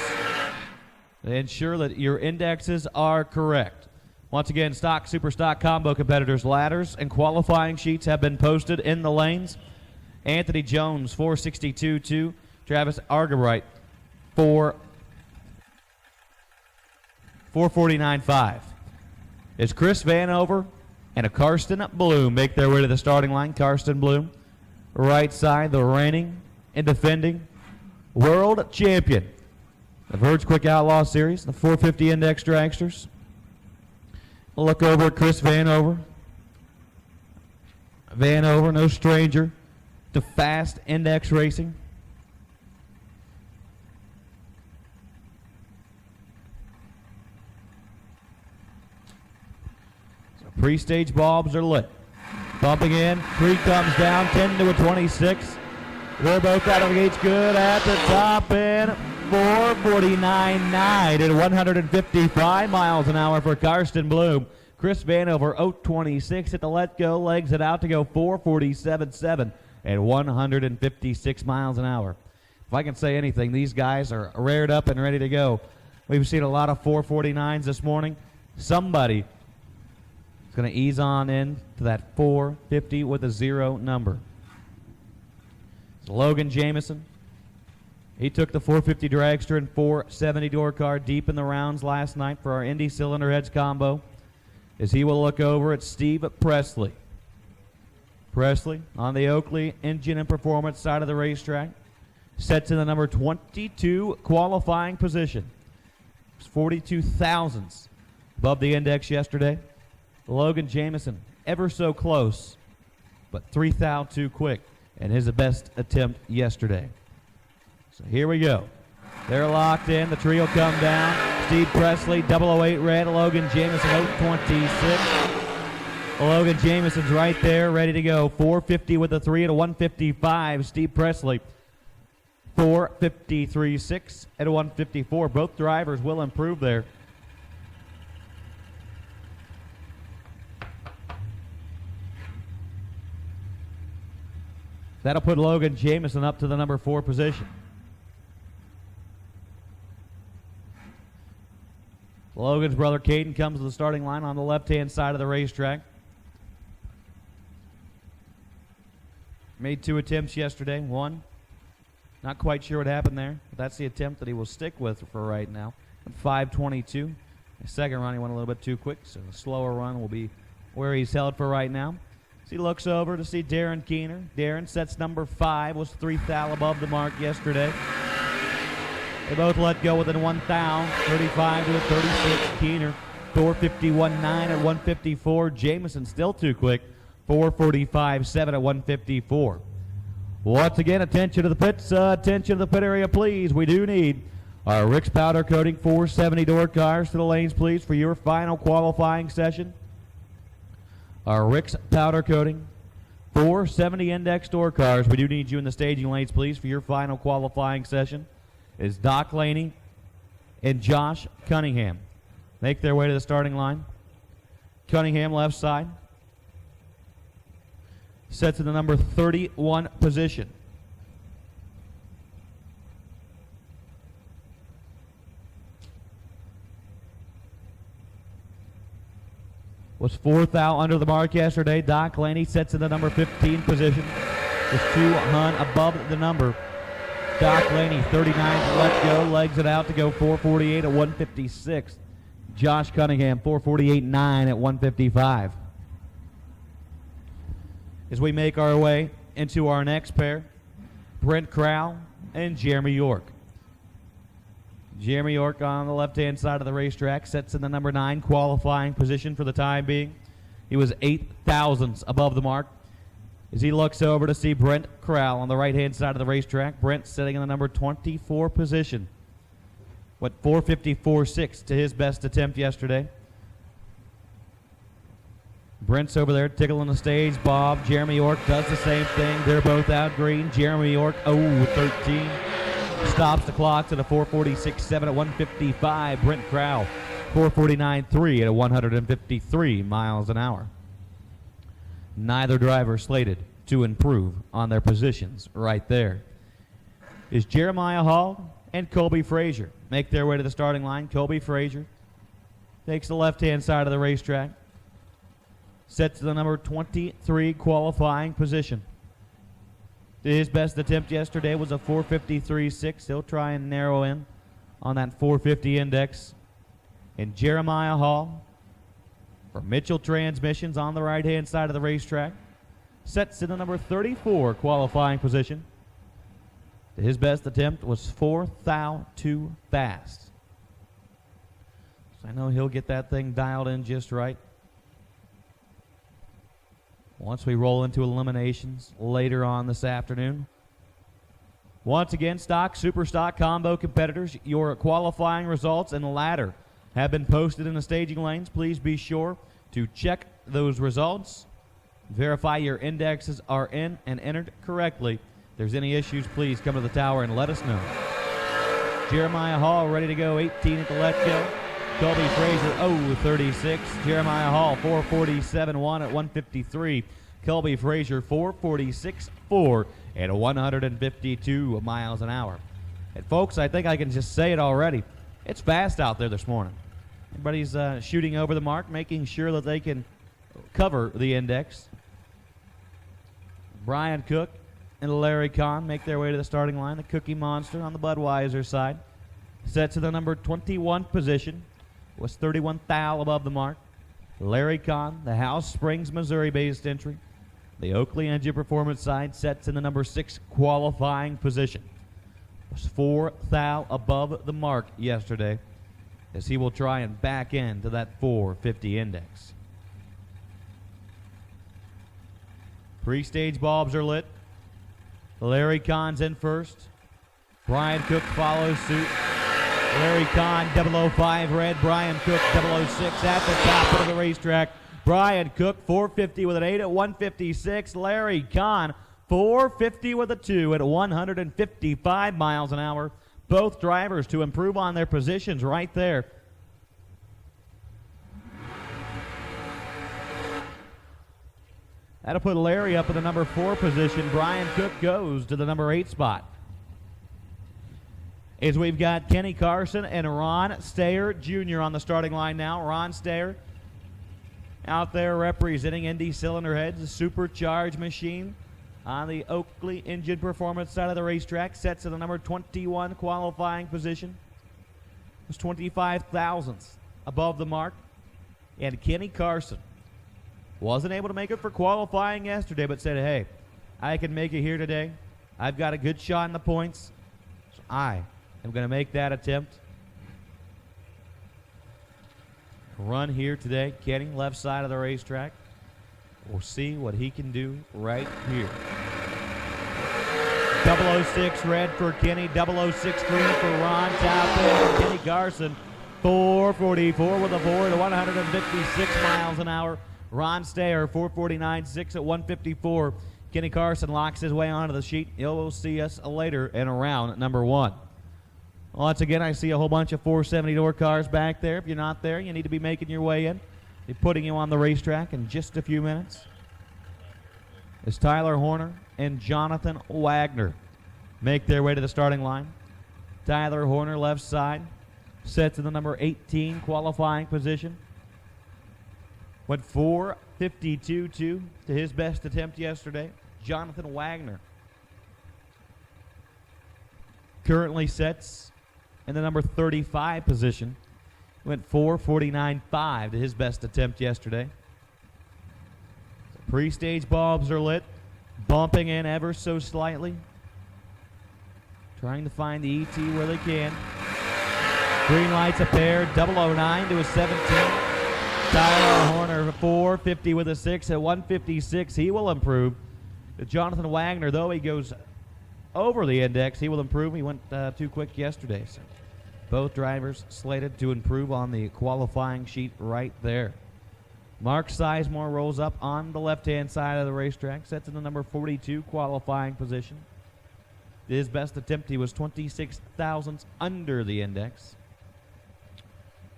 to ensure that your indexes are correct. Once again, Stock, Super Stock Combo competitors' ladders and qualifying sheets have been posted in the lanes. Anthony Jones, 462.2. Travis Agabright, 449.5. As Chris Vanover and a Karsten Bloom make their way to the starting line. Karsten Bloom, right side, the reigning and defending world champion. The Verge Quick Outlaw Series, the 450 Index Dragsters. Look over at Chris Vanover. Vanover, no stranger to fast index racing. So pre-stage bulbs are lit. Bumping in, 3 comes down, 10 to a 26. They're both out of the gates good at the top end. 449.9 at 155 miles an hour for Karsten Bloom. Chris Vanover, 026 at the let-go, legs it out to go 447.7 at 156 miles an hour. If I can say anything, these guys are rared up and ready to go. We've seen a lot of 449s this morning. Somebody is going to ease on in to that 450 with a 0 number. It's Logan Jamieson. He took the 450 Dragster and 470 Doorcar deep in the rounds last night for our Indy Cylinder Heads combo, as he will look over at Steve Presley. Presley on the Oakley engine and performance side of the racetrack sets in the number 22 qualifying position. It's 42 thousandths above the index yesterday. Logan Jamieson ever so close, but 3 thou too quick in his best attempt yesterday. So here we go. They're locked in. The tree will come down. Steve Presley, 008 red. Logan Jamieson, 026. Logan Jamieson's right there, ready to go. 450 with a 3 at a 155. Steve Presley, 453.6 at a 154. Both drivers will improve there. That'll put Logan Jamieson up to the number 4 position. Logan's brother Caden comes to the starting line on the left-hand side of the racetrack. Made 2 attempts yesterday. 1, not quite sure what happened there, but that's the attempt that he will stick with for right now. 5:22. The second run, he went a little bit too quick, so the slower run will be where he's held for right now. So he looks over to see Darren Keener. Darren sets number 5, was 3 thou above the mark yesterday. They both let go within 1 thou, 35 to a 36. Keener, 451.9 at 154. Jameson still too quick, 445.7 at 154. Once again, attention to the pits, attention to the pit area, please. We do need our Rick's Powder Coating 470 door cars to the lanes, please, for your final qualifying session. Our Rick's Powder Coating 470 index door cars. We do need you in the staging lanes, please, for your final qualifying session. Is Doc Laney and Josh Cunningham. Make their way to the starting line. Cunningham left side. Sets in the number 31 position. Was 4th out under the mark yesterday. Doc Laney sets in the number 15 position. Is 2 hun above the number. Doc Laney, 39 to let go, legs it out to go 448 at 156. Josh Cunningham, 448.9 at 155. As we make our way into our next pair, Brent Crowell and Jeremy York. Jeremy York on the left-hand side of the racetrack sets in the number 9 qualifying position for the time being. He was 8 thousandths above the mark. As he looks over to see Brent Crowell on the right-hand side of the racetrack, Brent sitting in the number 24 position. What, 454.6 to his best attempt yesterday. Brent's over there tickling the stage. Bob, Jeremy York does the same thing. They're both out green. Jeremy York, 13. Stops the clock at a 446.7 at 155. Brent Crowell, 449.3 at 153 miles an hour. Neither driver slated to improve on their positions right there. Is Jeremiah Hall and Colby Frazier make their way to the starting line. Colby Frazier takes the left-hand side of the racetrack. Sets the number 23 qualifying position. His best attempt yesterday was a 453.6. He'll try and narrow in on that 450 index. And Jeremiah Hall for Mitchell Transmissions on the right-hand side of the racetrack sets in the number 34 qualifying position. His best attempt was 4 thou too fast. So I know he'll get that thing dialed in just right. Once we roll into eliminations later on this afternoon. Once again, stock, super stock, combo competitors, your qualifying results and ladder have been posted in the staging lanes. Please be sure to check those results. Verify your indexes are in and entered correctly. If there's any issues, please come to the tower and let us know. Jeremiah Hall ready to go, 18 at the let-go. Colby Frazier, 36. Jeremiah Hall, 447.1 at 153. Colby Frazier, 446.4 at 152 miles an hour. And folks, I think I can just say it already. It's fast out there this morning. Everybody's shooting over the mark, making sure that they can cover the index. Brian Cook and Larry Kahn make their way to the starting line. The Cookie Monster on the Budweiser side sets to the number 21 position. Was 31 thou above the mark. Larry Kahn, the House Springs, Missouri-based entry. The Oakley Engine Performance side sets in the number 6 qualifying position. Was 4 thou above the mark yesterday, as he will try and back into that 450 index. Pre-stage bulbs are lit. Larry Kahn's in first. Brian Cook follows suit. Larry Kahn, 005 red. Brian Cook, 006 at the top of the racetrack. Brian Cook, 450 with an 8 at 156. Larry Kahn, 450 with a 2 at 155 miles an hour. Both drivers to improve on their positions right there. That'll put Larry up in the number 4 position. Brian Cook goes to the number 8 spot. As we've got Kenny Carson and Ron Stayer Jr. on the starting line now. Ron Stayer out there representing Indy Cylinder Heads, the supercharged machine on the Oakley Engine Performance side of the racetrack. Sets to the number 21 qualifying position. Was 25 thousandths above the mark. And Kenny Carson wasn't able to make it for qualifying yesterday, but said, hey, I can make it here today. I've got a good shot in the points. So I I'm going to make that attempt. Run here today. Kenny, left side of the racetrack. We'll see what he can do right here. 006 red for Kenny, 006 green for Ron Taupin. Kenny Garson, 444 with a 4 to 156 miles an hour. Ron Stayer, 449.6 at 154. Kenny Carson locks his way onto the sheet. You'll see us later in round number 1. Once again, I see a whole bunch of 470 door cars back there. If you're not there, you need to be making your way in. They're putting you on the racetrack in just a few minutes. As Tyler Horner and Jonathan Wagner make their way to the starting line. Tyler Horner, left side, sets in the number 18 qualifying position. Went 4:52.2 to his best attempt yesterday. Jonathan Wagner currently sets in the number 35 position. Went 4:49.5 to his best attempt yesterday. Pre-stage bulbs are lit, bumping in ever so slightly. Trying to find the ET where they can. Green lights a pair, 009 to a 17. Tyler Horner, 450 with a 6 at 156. He will improve. Jonathan Wagner, though he goes over the index, he will improve. He went too quick yesterday. So both drivers slated to improve on the qualifying sheet right there. Mark Sizemore rolls up on the left-hand side of the racetrack, sets in the number 42 qualifying position. His best attempt, he was 26 thousandths under the index.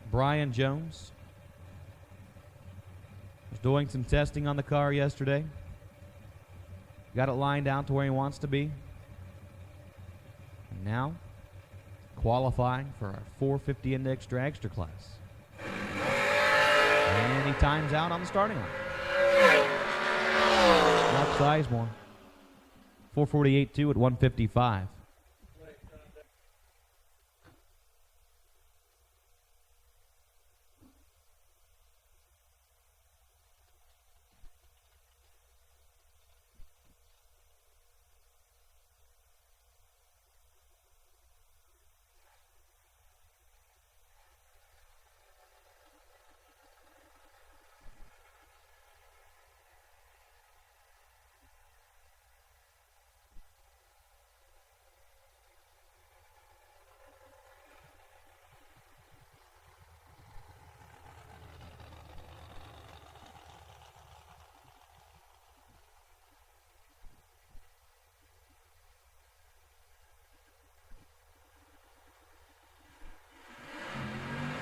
Brian Jones was doing some testing on the car yesterday. Got it lined out to where he wants to be. And now, qualifying for our 450 index dragster class. And he times out on the starting line. Mark Sizemore, 448.2 at 155.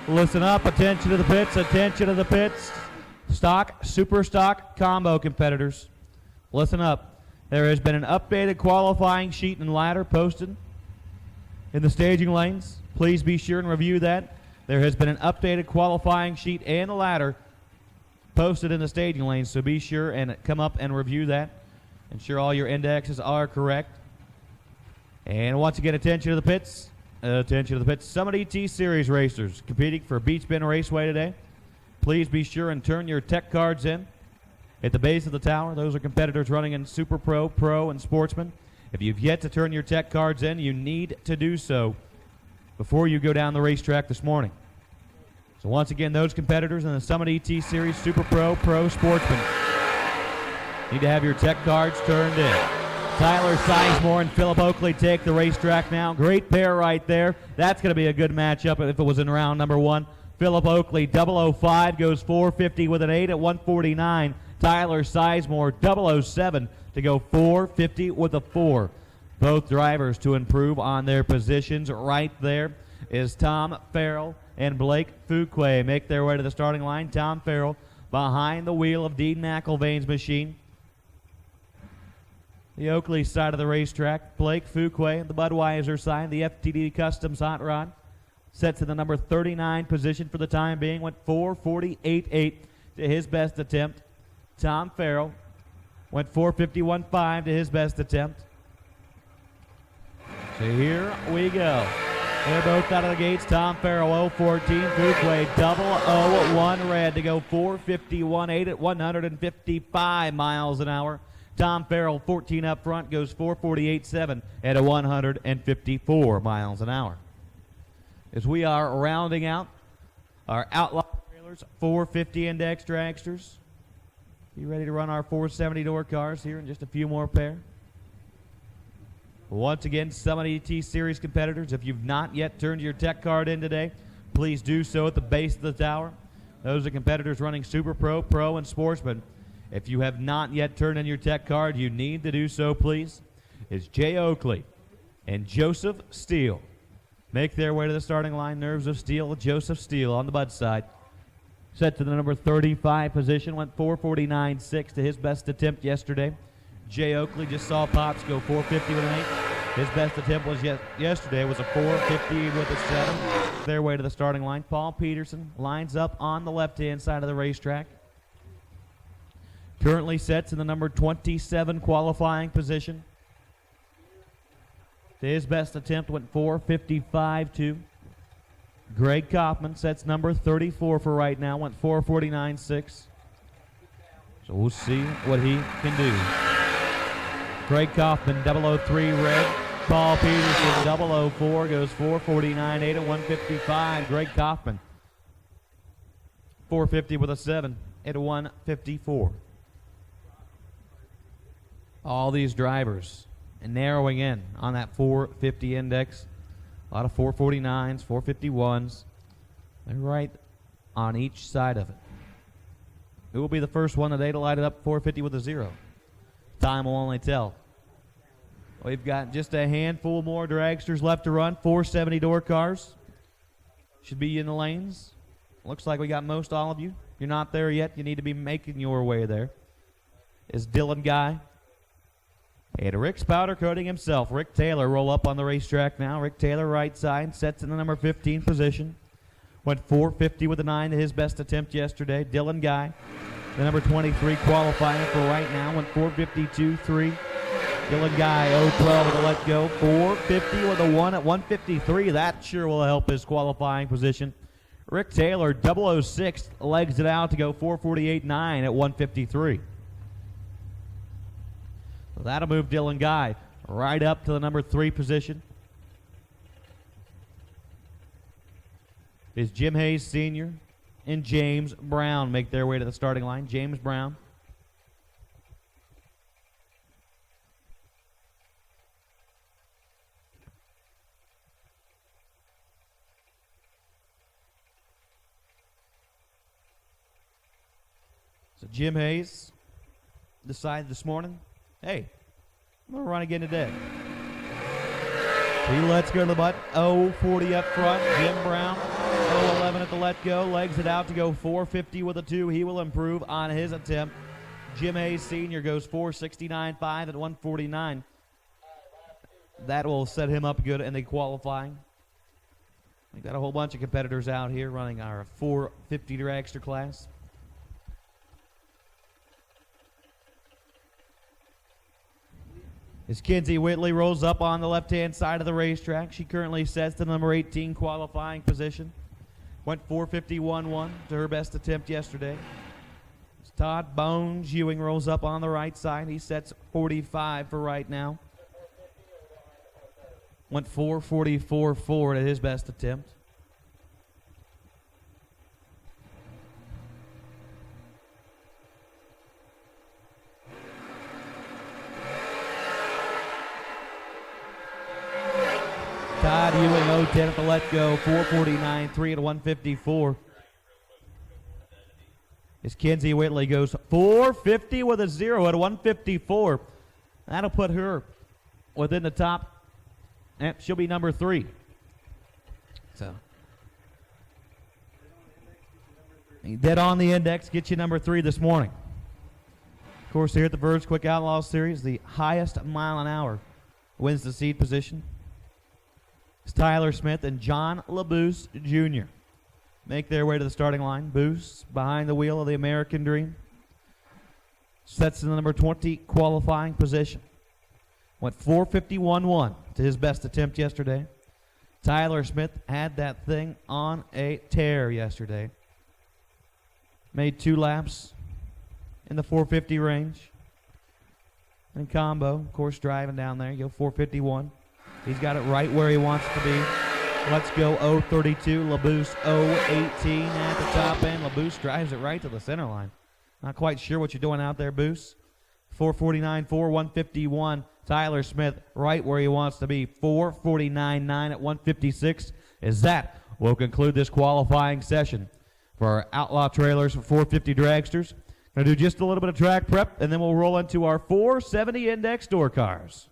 Listen up, attention to the pits, attention to the pits. Stock, super stock, combo competitors. Listen up. There has been an updated qualifying sheet and ladder posted in the staging lanes. Please be sure and review that. There has been an updated qualifying sheet and ladder posted in the staging lanes, so be sure and come up and review that. Ensure all your indexes are correct. And once again, attention to the pits. Attention to the pits. Summit ET Series racers competing for Beech Bend Raceway today. Please be sure and turn your tech cards in at the base of the tower. Those are competitors running in Super Pro, Pro, and Sportsman. If you've yet to turn your tech cards in, you need to do so before you go down the racetrack this morning. So once again, those competitors in the Summit ET Series, Super Pro, Pro, Sportsman, need to have your tech cards turned in. Tyler Sizemore and Philip Oakley take the racetrack now. Great pair right there. That's going to be a good matchup if it was in round number 1. Philip Oakley, 005, goes 450 with an 8 at 149. Tyler Sizemore, 007 to go 450 with a 4. Both drivers to improve on their positions. Right there is Tom Farrell and Blake Fuquay make their way to the starting line. Tom Farrell behind the wheel of Dean McIlvain's machine. The Oakley side of the racetrack, Blake Fuquay, the Budweiser side, the FTD Customs Hot Rod, sets in the number 39 position for the time being, went 4:48.8 to his best attempt. Tom Farrell went 4:51.5 to his best attempt. So here we go. They're both out of the gates. Tom Farrell 014, Fuquay 001 red to go 4:51.8 at 155 miles an hour. Tom Farrell, 14 up front, goes 4:48.7 at 154 miles an hour. as we are rounding out our Outlaw trailers, 450 index dragsters. Be ready to run our 470 door cars here in just a few more pair. Once again, Summit ET Series competitors, if you've not yet turned your tech card in today, please do so at the base of the tower. Those are competitors running Super Pro, Pro, and Sportsman. If you have not yet turned in your tech card, you need to do so, please. It's Jay Oakley and Joseph Steele make their way to the starting line. Nerves of Steel, Joseph Steele on the Bud side. Set to the number 35 position, went 449.6 to his best attempt yesterday. Jay Oakley just saw Pops go 450 with an 8. His best attempt was yesterday was a 450 with a 7. Their way to the starting line. Paul Peterson lines up on the left-hand side of the racetrack. Currently sets in the number 27 qualifying position. His best attempt went 455.2. Greg Kaufman sets number 34 for right now, went 449.6. So we'll see what he can do. Greg Kaufman, 003 red. Paul Peterson, 004, goes 449.8 at 155. Greg Kaufman, 450 with a 7 at 154. All these drivers and narrowing in on that 450 index. A lot of 449s, 451s. They're right on each side of it. Who will be the first one today to light it up 450 with a 0? Time will only tell. We've got just a handful more dragsters left to run. 470 door cars. Should be in the lanes. Looks like we got most all of you. If you're not there yet, you need to be making your way there. Is Dylan Guy. And Rick's powder coating himself. Rick Taylor roll up on the racetrack now. Rick Taylor right side, sets in the number 15 position. Went 450 with a 9 to his best attempt yesterday. Dylan Guy, the number 23 qualifying for right now, went 452.3. Dylan Guy, 012 with a let go. 450 with a 1 at 153. That sure will help his qualifying position. Rick Taylor, 006, legs it out to go 448.9 at 153. So that'll move Dylan Guy right up to the number 3 position. Is Jim Hayes Sr. and James Brown make their way to the starting line. James Brown. So Jim Hayes decided this morning, hey, I'm going to run again today. He lets go to the butt. 040 up front. Jim Brown, 011 at the let go. Legs it out to go 450 with a 2. He will improve on his attempt. Jim Hayes Sr. goes 469.5 at 149. That will set him up good in the qualifying. We've got a whole bunch of competitors out here running our 450 dragster class. As Kinsey Whitley rolls up on the left-hand side of the racetrack, she currently sets the number 18 qualifying position. Went 451.1 to her best attempt yesterday. As Todd Bones Ewing rolls up on the right side. He sets 45 for right now. Went 444.4 at his best attempt. Todd Ewing 010 at the let go, 449.3 at 154. As Kinsey Whitley goes 450 with a 0 at 154. That'll put her within the top. She'll be number 3. So dead on the index, get you number 3 this morning. Of course, here at the Verge Quick Outlaw Series, the highest mile an hour wins the seed position. Tyler Smith and John LaBoose Jr. make their way to the starting line. Boose behind the wheel of the American Dream. Sets in the number 20 qualifying position. Went 451.1 to his best attempt yesterday. Tyler Smith had that thing on a tear yesterday. Made 2 laps in the 450 range. And combo, of course, driving down there. You go 451. He's got it right where he wants it to be. Let's Go 032, LaBoost 018 at the top end. LaBoost drives it right to the center line. Not quite sure what you're doing out there, Boost. 449, 151. Tyler Smith right where he wants to be. 449.9 at 156. Is that will conclude this qualifying session for our Outlaw trailers for 450 dragsters. Going to do just a little bit of track prep, and then we'll roll into our 470 index door cars.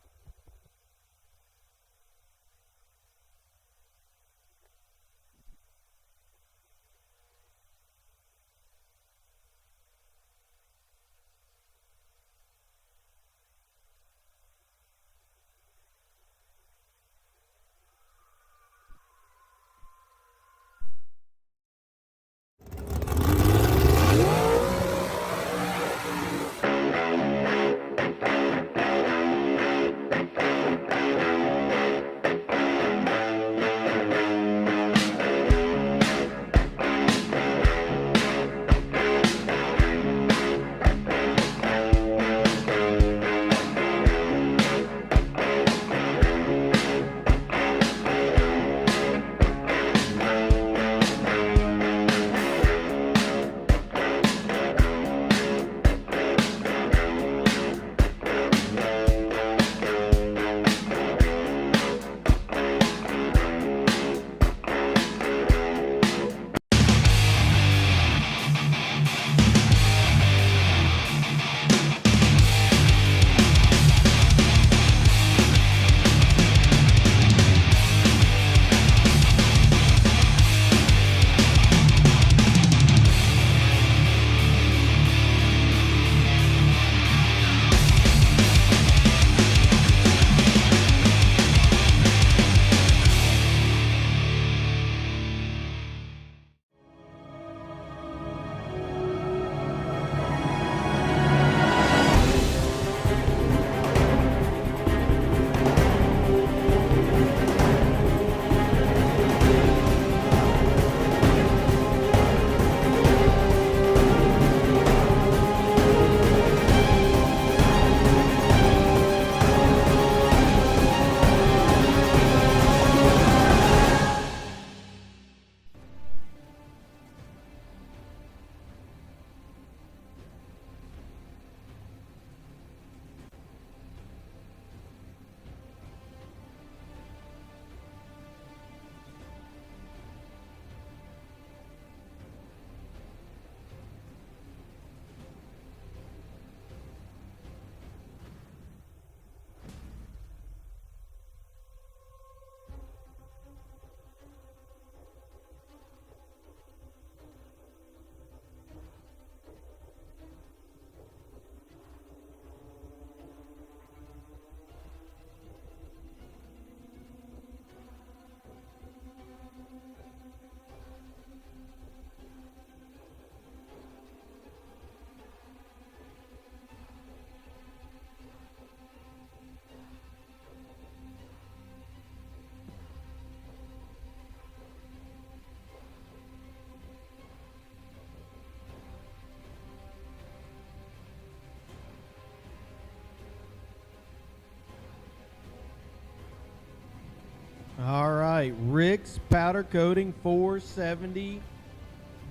All right, Rick's Powder Coating 470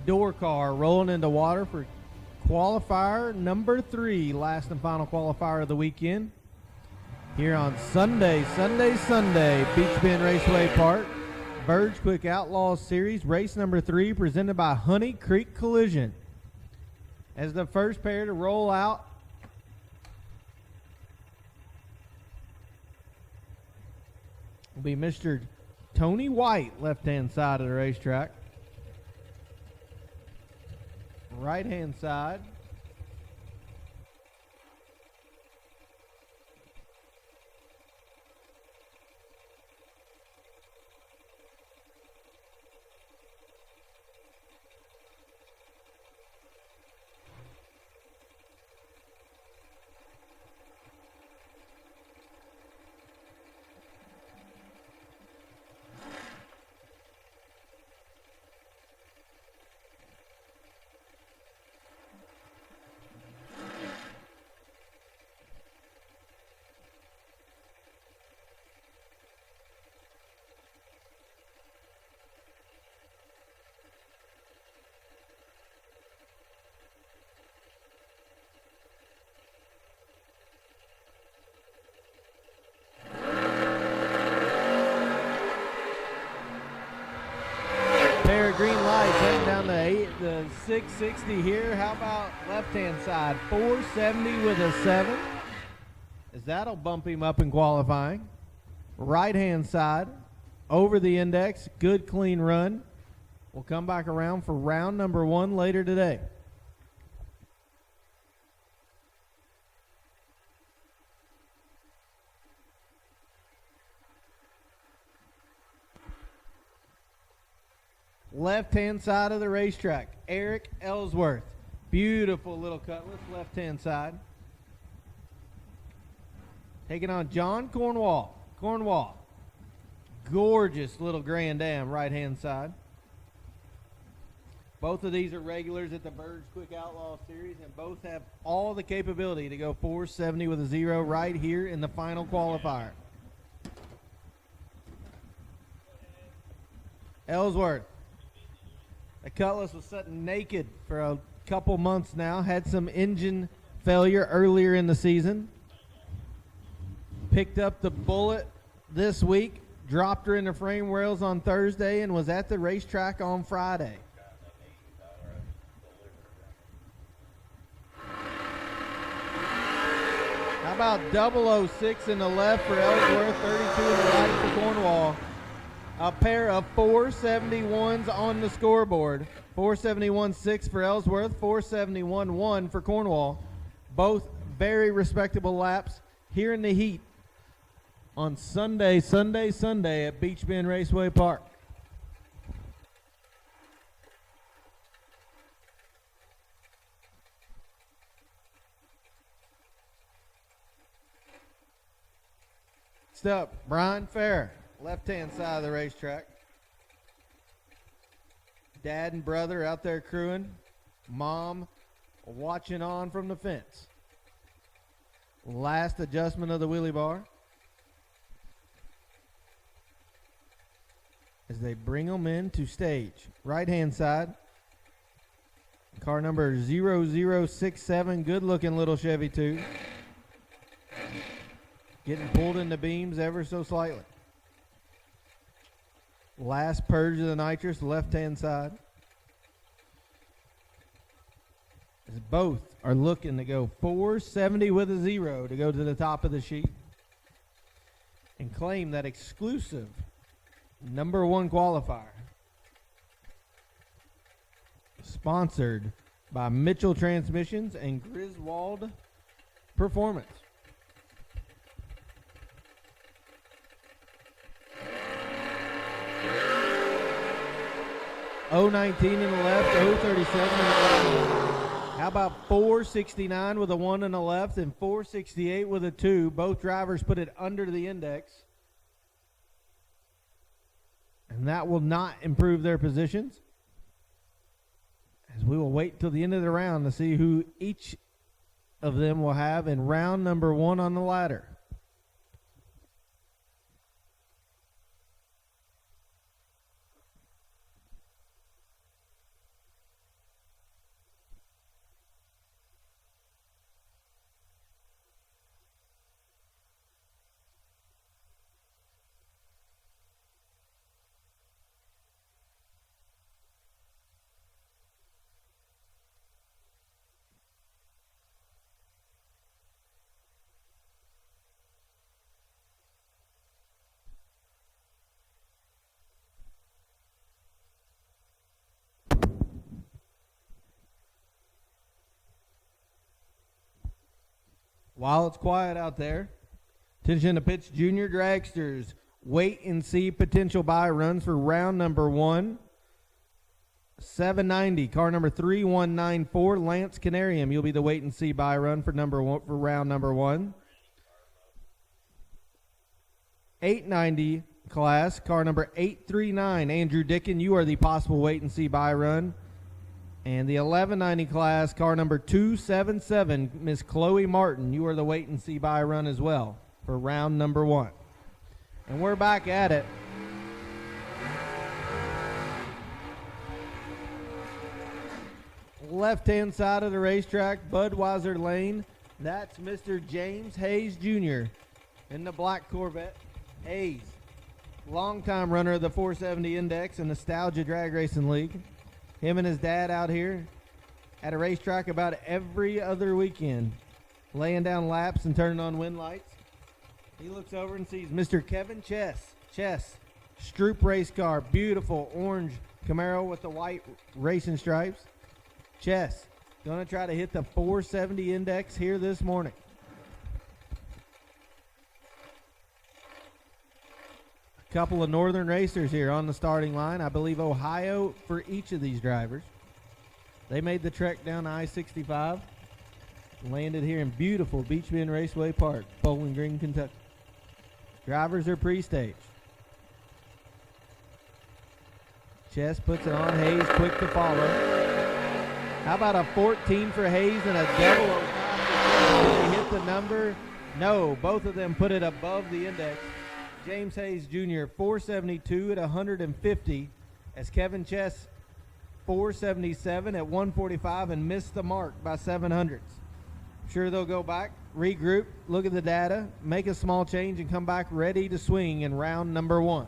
door car rolling into water for qualifier number 3, last and final qualifier of the weekend. Here on Sunday, Beech Bend Raceway Park, Verge Quick Outlaw Series, race number 3, presented by Honey Creek Collision. As the first pair to roll out, will be Mr. Tony White, left-hand side of the racetrack. Right-hand side, the 660 here. How about left-hand side? 470 with a 7, as that'll bump him up in qualifying. Right-hand side, over the index, good clean run. We'll come back around for round number 1 later today. Left-hand side of the racetrack, Eric Ellsworth. Beautiful little cutlass, left-hand side. Taking on John Cornwall. Cornwall. Gorgeous little Grand Am, right-hand side. Both of these are regulars at the Verge Quick Outlaw Series, and both have all the capability to go 470 with a 0 right here in the final qualifier. Ellsworth. The Cutlass was sitting naked for a couple months now. Had some engine failure earlier in the season. Picked up the Bullet this week. Dropped her into frame rails on Thursday and was at the racetrack on Friday. How about 006 in the left for Ellsworth, 32 in the right for Cornwall. A pair of 471s on the scoreboard. 471.6 for Ellsworth, 471.1 for Cornwall. Both very respectable laps here in the heat on Sunday at Beech Bend Raceway Park. Next up, Brian Fair. Left-hand side of the racetrack. Dad and brother out there crewing. Mom watching on from the fence. Last adjustment of the wheelie bar. As they bring them into stage. Right-hand side. Car number 0067. Good-looking little Chevy 2. Getting pulled in the beams ever so slightly. Last purge of the nitrous, left-hand side. As both are looking to go 470 with a 0 to go to the top of the sheet and claim that exclusive number 1 qualifier. Sponsored by Mitchell Transmissions and Griswold Performance. 019 in the left, 037 in the right. How about 469 with a 1 in the left and 468 with a 2? Both drivers put it under the index. And that will not improve their positions, as we will wait till the end of the round to see who each of them will have in round number 1 on the ladder. While it's quiet out there, attention to pitch Jr Dragsters. Wait and see potential buy runs for round number 1. 790, car number 3194, Lance Canarium. You'll be the wait and see buy run for round number 1. 890 class, car number 839, Andrew Dickin. You are the possible wait and see buy run. And the 1190 class, car number 277, Miss Chloe Martin. You are the wait and see buy run as well for round number 1. And we're back at it. Left-hand side of the racetrack, Budweiser Lane. That's Mr. James Hayes Jr. in the black Corvette. Hayes, longtime runner of the 470 Index and Nostalgia Drag Racing League. Him and his dad out here at a racetrack about every other weekend, laying down laps and turning on wind lights. He looks over and sees Mr. Kevin Chess, Stroop race car, beautiful orange Camaro with the white racing stripes. Chess, gonna try to hit the 470 index here this morning. A couple of northern racers here on the starting line. I believe Ohio for each of these drivers. They made the trek down I-65, landed here in beautiful Beech Bend Raceway Park, Bowling Green, Kentucky. Drivers are pre-staged. Chess puts it on Hayes, quick to follow. How about a 14 for Hayes and a double 05 for Chess? Did he hit the number? No, both of them put it above the index. James Hayes Jr. 472 at 150 as Kevin Chess 477 at 145 and missed the mark by 700ths. Sure, they'll go back, regroup, look at the data, make a small change, and come back ready to swing in round number 1.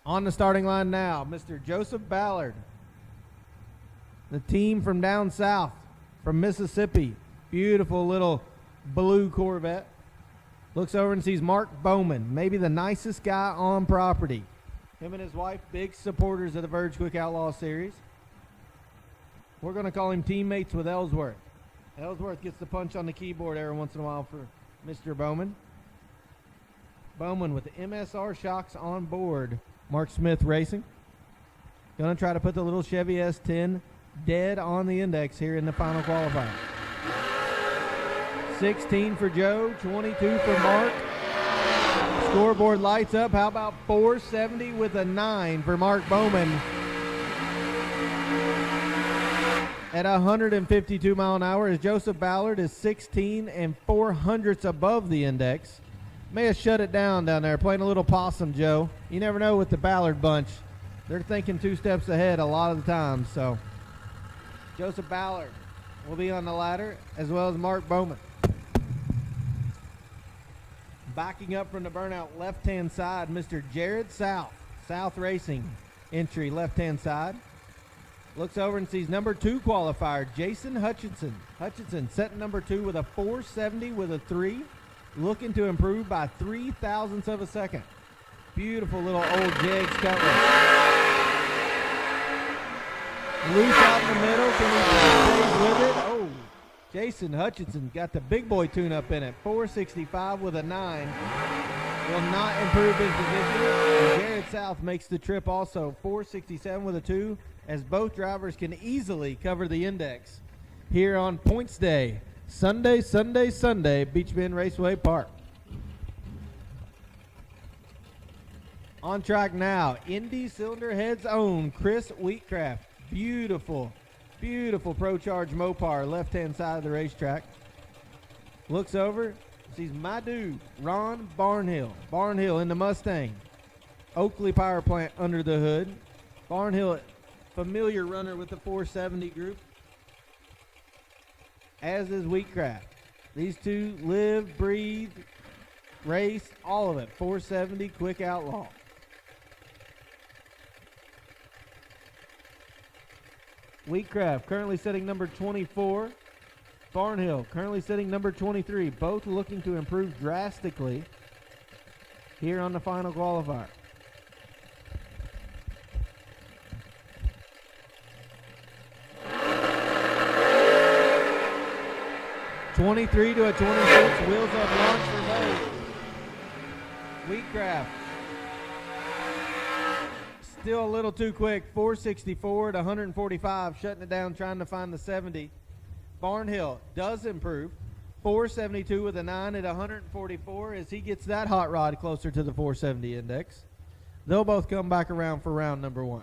On the starting line now, Mr. Joseph Ballard, the team from down south, from Mississippi. Beautiful little blue Corvette. Looks over and sees Mark Bowman, maybe the nicest guy on property. Him and his wife, big supporters of the Verge Quick Outlaw Series. We're going to call him teammates with Ellsworth. Ellsworth gets the punch on the keyboard every once in a while for Mr. Bowman. Bowman with the MSR shocks on board. Mark Smith Racing. Going to try to put the little Chevy S10 dead on the index here in the final qualifier. 16 for Joe, 22 for Mark. Scoreboard lights up. How about 470 with a 9 for Mark Bowman at 152 mile an hour as Joseph Ballard is 16 and 400ths above the index. May have shut it down there, playing a little possum, Joe. You never know with the Ballard bunch. They're thinking 2 steps ahead a lot of the time. So Joseph Ballard will be on the ladder as well as Mark Bowman. Backing up from the burnout left-hand side, Mr. Jared South Racing entry left-hand side. Looks over and sees number 2 qualifier, Jason Hutchinson. Hutchinson setting number 2 with a 470 with a 3. Looking to improve by 0.003 of a second. Beautiful little old Jegs Cutlass. Loose out in the middle. Can he stay with it? Oh, Jason Hutchinson got the big boy tune-up in it. 465 with a 9. Will not improve his position. And Jared South makes the trip also. 467 with a 2, as both drivers can easily cover the index here on Points Day. Sunday, Beech Bend Raceway Park. On track now, Indy Cylinder Head's own Chris Wheatcraft. Beautiful Pro Charge Mopar, left-hand side of the racetrack. Looks over, sees my dude, Ron Barnhill. Barnhill in the Mustang. Oakley Power Plant under the hood. Barnhill, familiar runner with the 470 group, as is Wheatcraft. These two live, breathe, race, all of it. 470 Quick Outlaw. Wheatcraft currently sitting number 24. Barnhill currently sitting number 23. Both looking to improve drastically here on the final qualifier. (23 to a 26), wheels up launch for both. Wheatcraft still a little too quick. 464 to 145, shutting it down, trying to find the 70. Barnhill does improve. 472 with a 9 at 144 as he gets that hot rod closer to the 470 index. They'll both come back around for round number 1.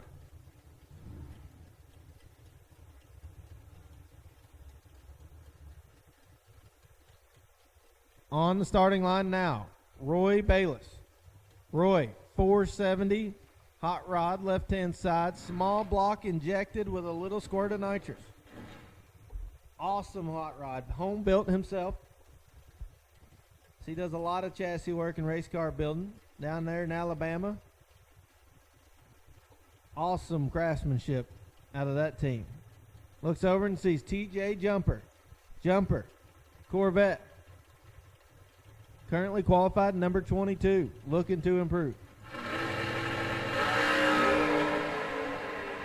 On the starting line now, Roy Bayless. Roy, 470, hot rod, left-hand side, small block injected with a little squirt of nitrous. Awesome hot rod, home built himself. So he does a lot of chassis work and race car building down there in Alabama. Awesome craftsmanship out of that team. Looks over and sees TJ Jumper, Corvette. Currently qualified number 22, looking to improve.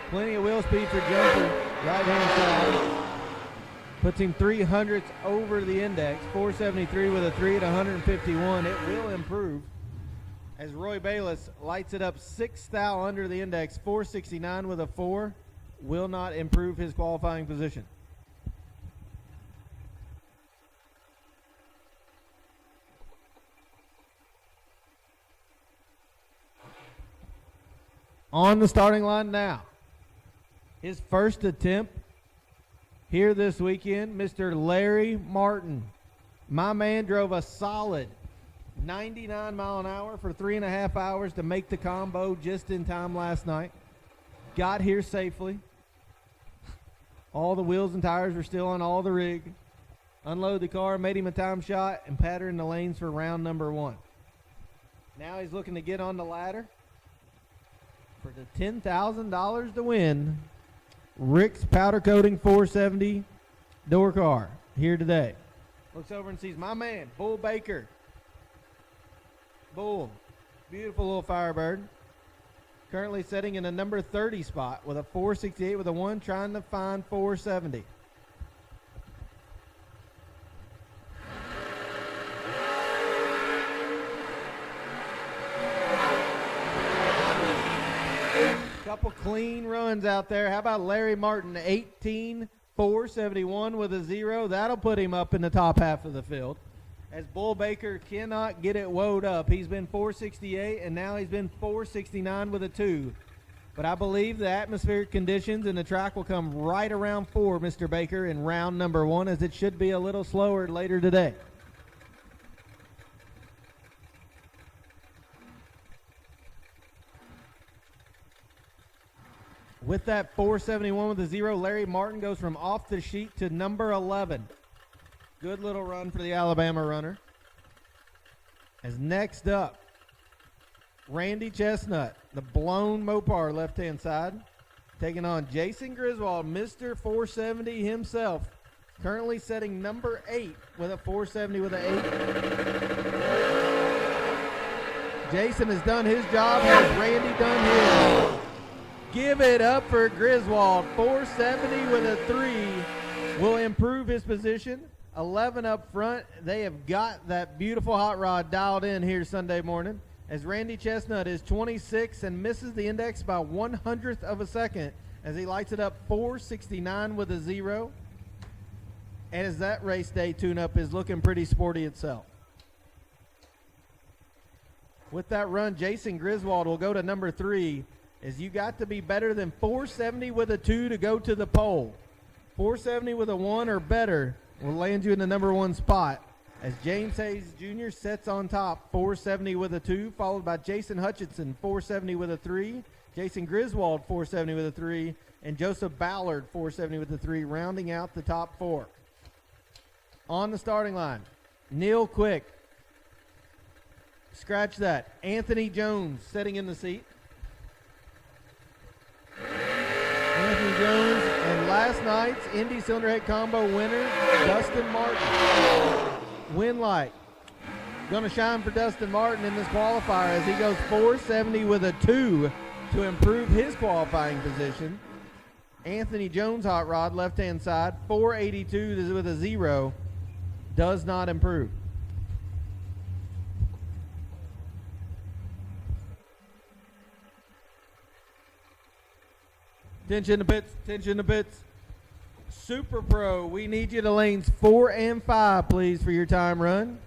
Plenty of wheel speed for Jumper, right-hand side. Puts him 300ths over the index, 473 with a 3 at 151. It will improve as Roy Bayless lights it up 6 thou under the index, 469 with a 4. Will not improve his qualifying position. On the starting line now, his first attempt here this weekend, Mr. Larry Martin. My man drove a solid 99 mile an hour for 3.5 hours to make the combo just in time last night. Got here safely. All the wheels and tires were still on all the rig. Unloaded the car, made him a time shot, and patterned the lanes for round number 1. Now he's looking to get on the ladder for the $10,000 to win. Rick's Powder Coating 470 door car here today. Looks over and sees my man, Bull Baker. Bull, beautiful little Firebird. Currently sitting in a number 30 spot with a 468 with a 1, trying to find 470. Couple clean runs out there. How about Larry Martin, 18, 471 with a 0. That'll put him up in the top half of the field. As Bull Baker cannot get it woed up. He's been 468, and now he's been 469 with a 2. But I believe the atmospheric conditions and the track will come right around 4, Mr. Baker, in round number 1, as it should be a little slower later today. With that 471 with a 0, Larry Martin goes from off the sheet to number 11. Good little run for the Alabama runner. As next up, Randy Chestnut, the blown Mopar left-hand side, taking on Jason Griswold, Mr. 470 himself, currently setting number 8 with a 470 with an 8. Jason has done his job. Has Randy done his? Give it up for Griswold. 470 with a 3 will improve his position. 11 up front. They have got that beautiful hot rod dialed in here Sunday morning, as Randy Chestnut is 26 and misses the index by 1/100th of a second as he lights it up 469 with a 0. And as that race day tune-up is looking pretty sporty itself. With that run, Jason Griswold will go to number 3, as you got to be better than 470 with a 2 to go to the pole. 470 with a 1 or better will land you in the number 1 spot, as James Hayes Jr. sets on top, 470 with a 2, followed by Jason Hutchinson, 470 with a 3, Jason Griswold, 470 with a 3, and Joseph Ballard, 470 with a 3, rounding out the top 4. On the starting line, Neil Quick. Scratch that. Anthony Jones sitting in the seat. Anthony Jones and last night's Indy Cylinder Head Combo winner, Dustin Martin. Win light. Going to shine for Dustin Martin in this qualifier as he goes 470 with a 2 to improve his qualifying position. Anthony Jones hot rod, left-hand side, 482 with a 0, does not improve. Tension to pits. Super Pro, we need you to lanes 4 and 5, please, for your time run.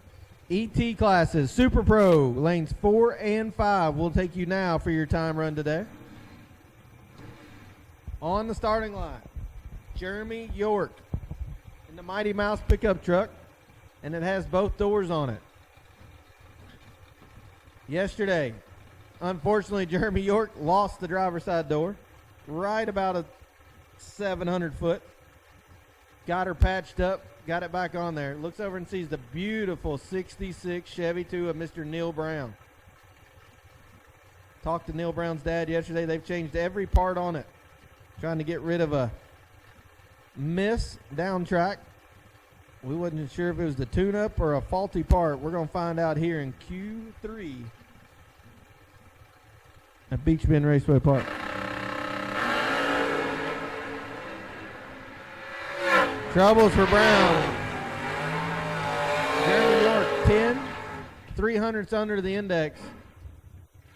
ET classes, Super Pro, lanes 4 and 5 will take you now for your time run today. On the starting line, Jeremy York in the Mighty Mouse pickup truck, and it has both doors on it. Yesterday, unfortunately, Jeremy York lost the driver's side door. Right about a 700 foot. Got her patched up, got it back on there. Looks over and sees the beautiful 66 Chevy 2 of Mr. Neil Brown. Talked to Neil Brown's dad yesterday. They've changed every part on it, trying to get rid of a miss down track. We wasn't sure if it was the tune-up or a faulty part. We're going to find out here in Q3 at Beech Bend Raceway Park. Troubles for Brown. Jeremy York, 10, 300ths under the index.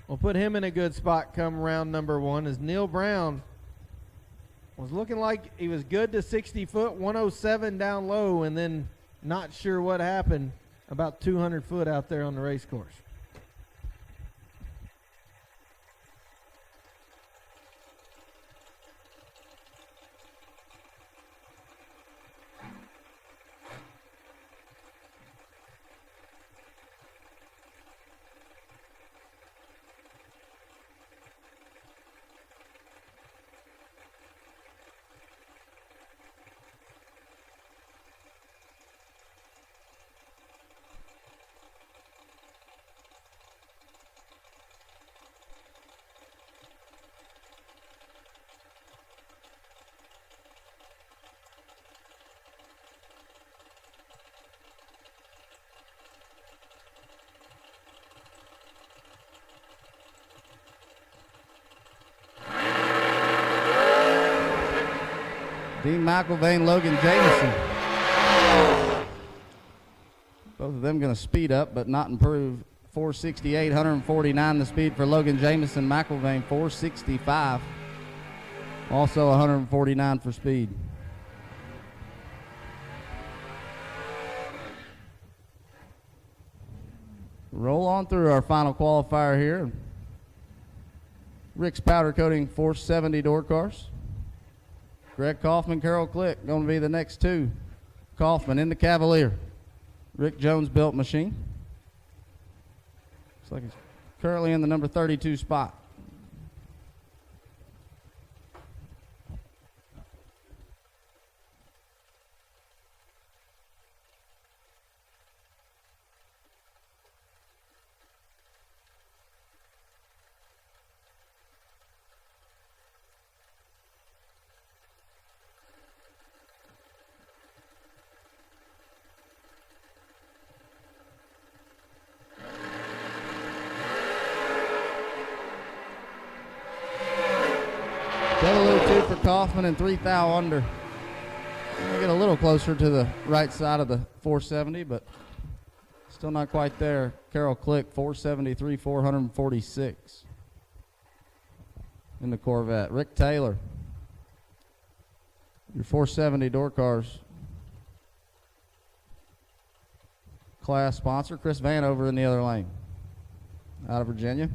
We'll put him in a good spot come round number 1 as Neil Brown was looking like he was good to 60 foot, 107 down low, and then not sure what happened about 200 foot out there on the race course. Dean McElvain, Logan Jamison. Both of them going to speed up but not improve. 468, 149 the speed for Logan Jamison. McElvain, 465. Also 149 for speed. Roll on through our final qualifier here. Rick's powder coating 470 door cars. Greg Kaufman, Carol Click, going to be the next two. Kaufman in the Cavalier. Rick Jones built machine. Looks like he's currently in the number 32 spot. Kaufman and 3 thou under. We'll get a little closer to the right side of the 470, but still not quite there. Carol Click, 473, 446 in the Corvette. Rick Taylor, your 470 door cars class sponsor. Chris Van over in the other lane out of Virginia.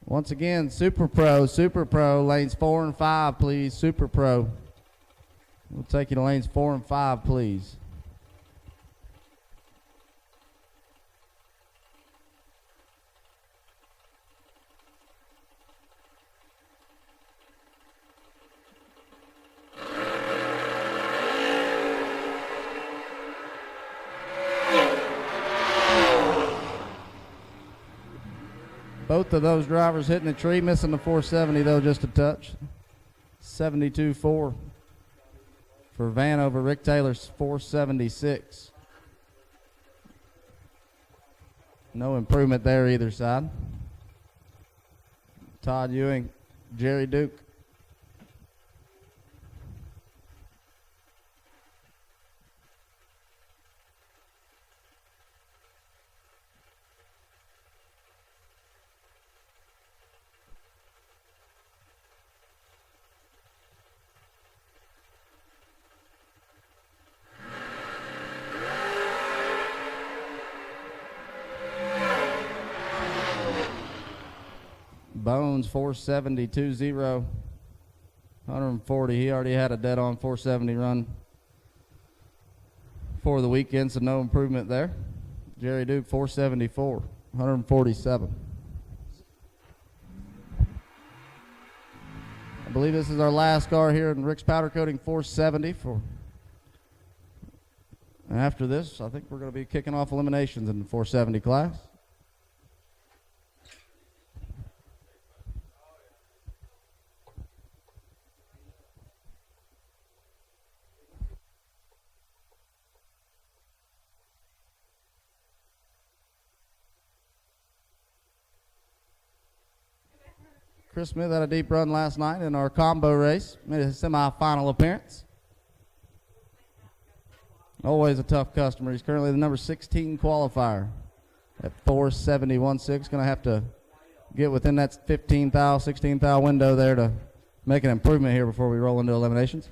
Once again, Super Pro, lanes 4 and 5, please. Super Pro. We'll take you to lanes 4 and 5, please. Both of those drivers hitting the tree, missing the 470 though, just a touch. 72-4 for Vanover. Rick Taylor's 476. No improvement there either side. Todd Ewing, Jerry Duke. Bones 472-0, 140. He already had a dead-on 470 run for the weekend, so no improvement there. Jerry Duke 474, 147. I believe this is our last car here in Rick's Powder Coating 470 for. And after this, I think we're going to be kicking off eliminations in the 470 class. Chris Smith had a deep run last night in our combo race, made a semi-final appearance. Always a tough customer. He's currently the number 16 qualifier at 471.6. Going to have to get within that 15 thou, 16 thou window there to make an improvement here before we roll into eliminations.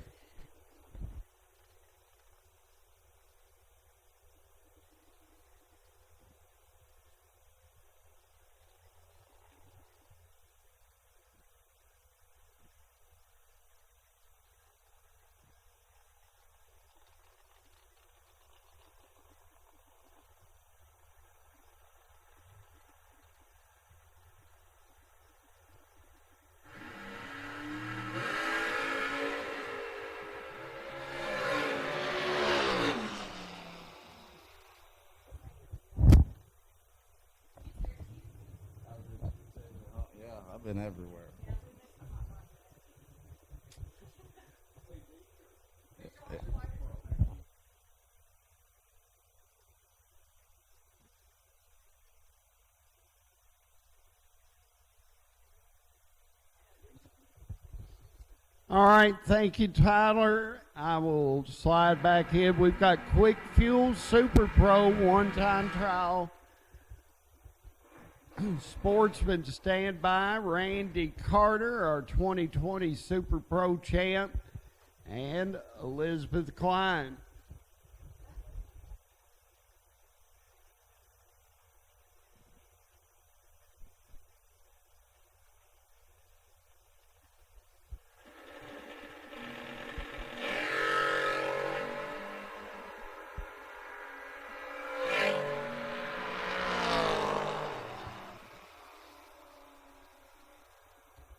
Been everywhere. All right, thank you, Tyler. I will slide back in. We've got Quick Fuel Super Pro one-time trial. Sportsman standby, Randy Carter, our 2020 Super Pro champ, and Elizabeth Klein.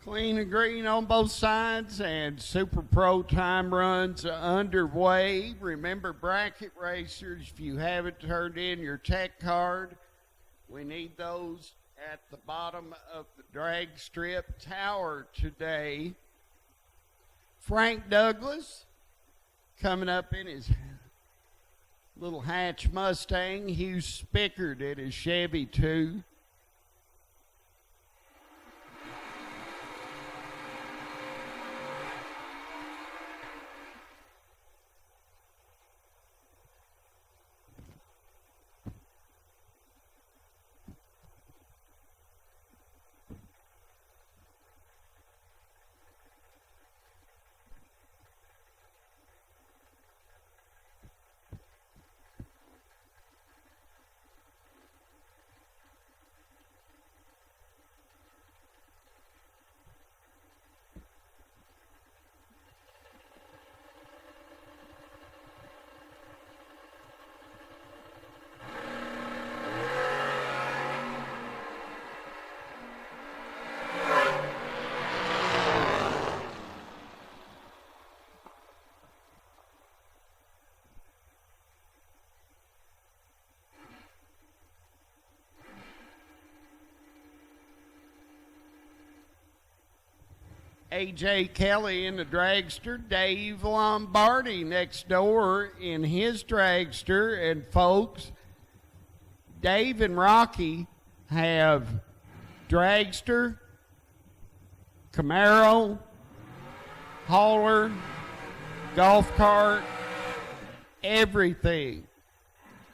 Clean and green on both sides, and Super Pro time runs underway. Remember, bracket racers, if you haven't turned in your tech card, we need those at the bottom of the drag strip tower today. Frank Douglas coming up in his little hatch Mustang. Hugh Spickard in his Chevy 2. A.J. Kelly in the dragster, Dave Lombardi next door in his dragster. And folks, Dave and Rocky have dragster, Camaro, hauler, golf cart, everything.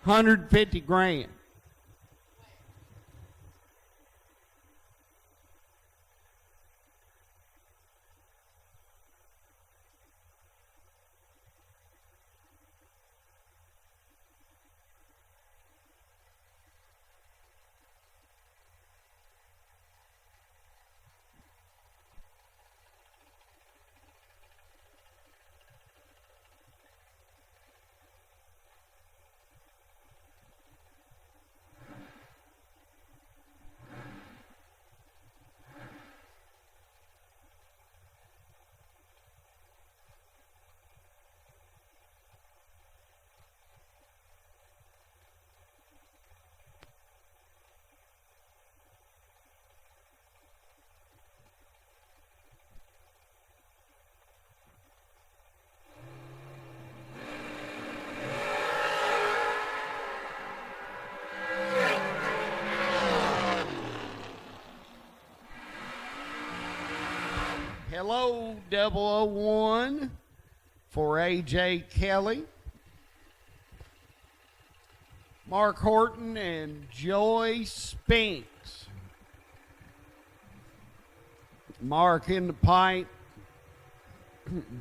150 grand. Hello, 001 for AJ Kelly. Mark Horton and Joy Spinks. Mark in the pipe.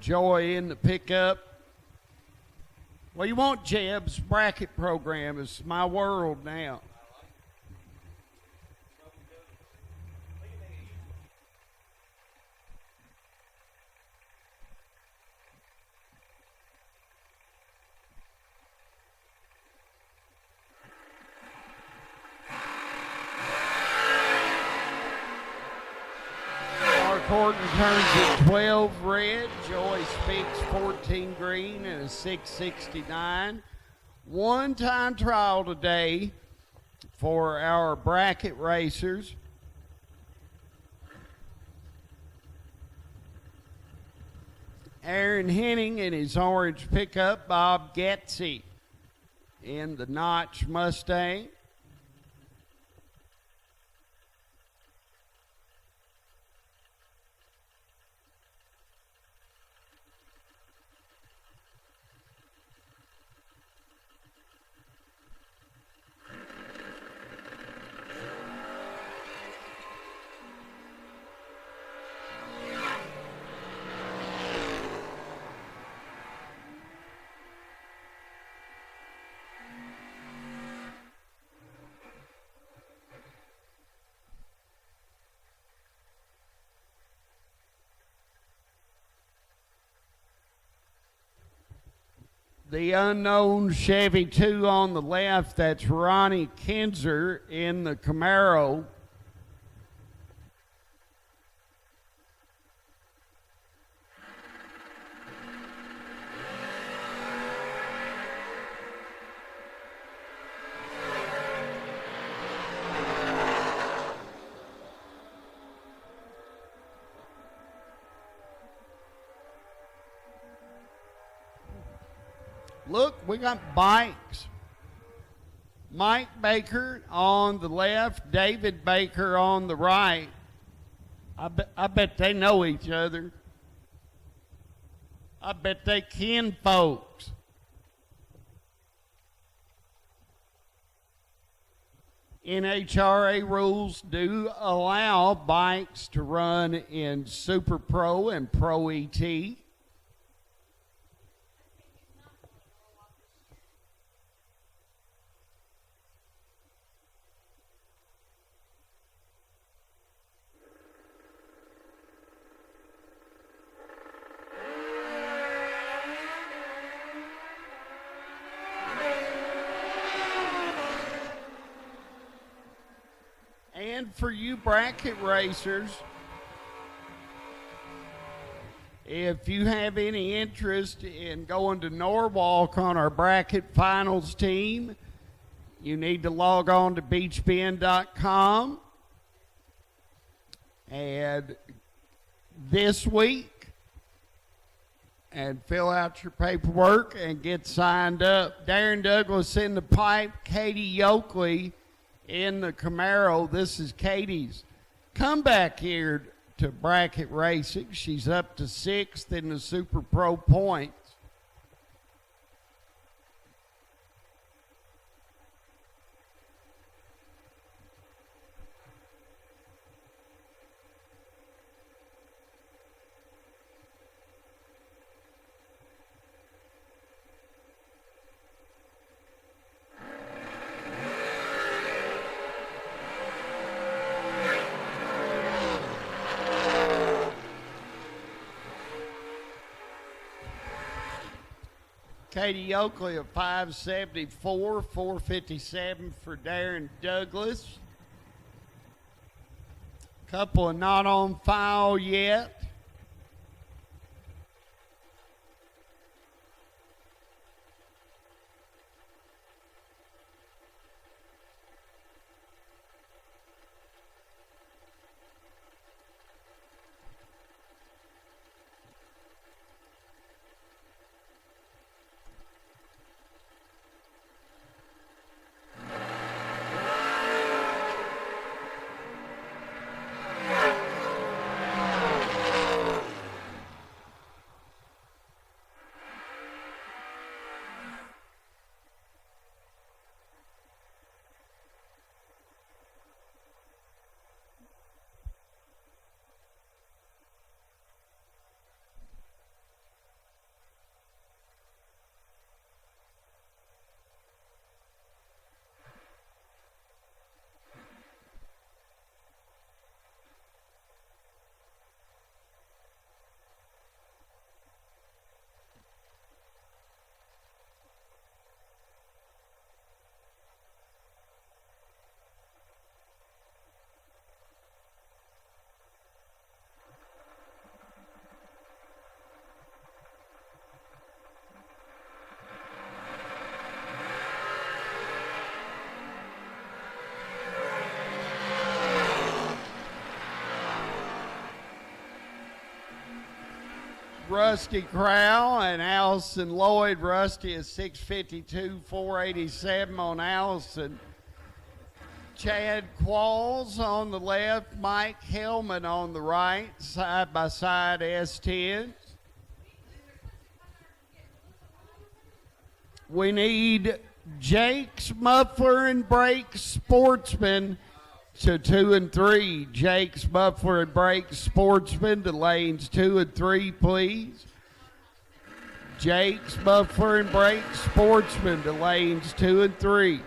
Joy in the pickup. Well, you want Jeb's bracket program. It's my world now. Horton turns it 12 red. Joy Speaks 14 green and a 669. One-time trial today for our bracket racers. Aaron Henning in his orange pickup. Bob Getze in the Notch Mustang. The unknown Chevy 2 on the left, that's Ronnie Kinzer in the Camaro. Look, we got bikes. Mike Baker on the left, David Baker on the right. I bet they know each other. I bet they kin folks. NHRA rules do allow bikes to run in Super Pro and Pro ET. And for you bracket racers, if you have any interest in going to Norwalk on our bracket finals team, you need to log on to beechbend.com. And this week, and fill out your paperwork and get signed up. Darren Douglas in the pipe, Katie Yoakley in the Camaro. This is Katie's comeback here to bracket racing. She's up to 6th in the Super Pro points. Katie Oakley of 574, 457 for Darren Douglas. Couple are not on file yet. Rusty Crowell and Allison Lloyd. Rusty is 652, 487 on Allison. Chad Qualls on the left, Mike Hellman on the right, side by side S10. We need Jake's Muffler and Brakes Sportsman to 2 and 3. Jake's Muffler and Brakes Sportsman to lanes 2 and 3, please. Jake's Muffler and Brakes Sportsman to lanes 2 and 3.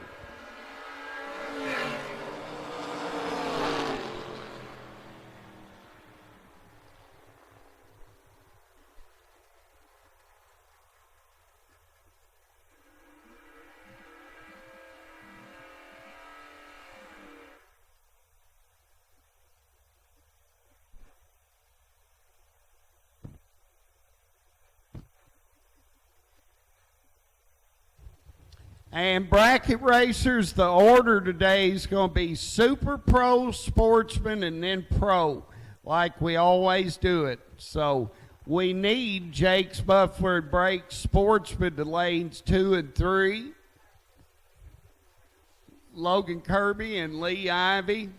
And bracket racers, the order today is going to be Super Pro, Sportsman, and then Pro, like we always do it. So we need Jake's Muffler and Brakes Sportsman to lanes 2 and 3. Logan Kirby and Lee Ivy.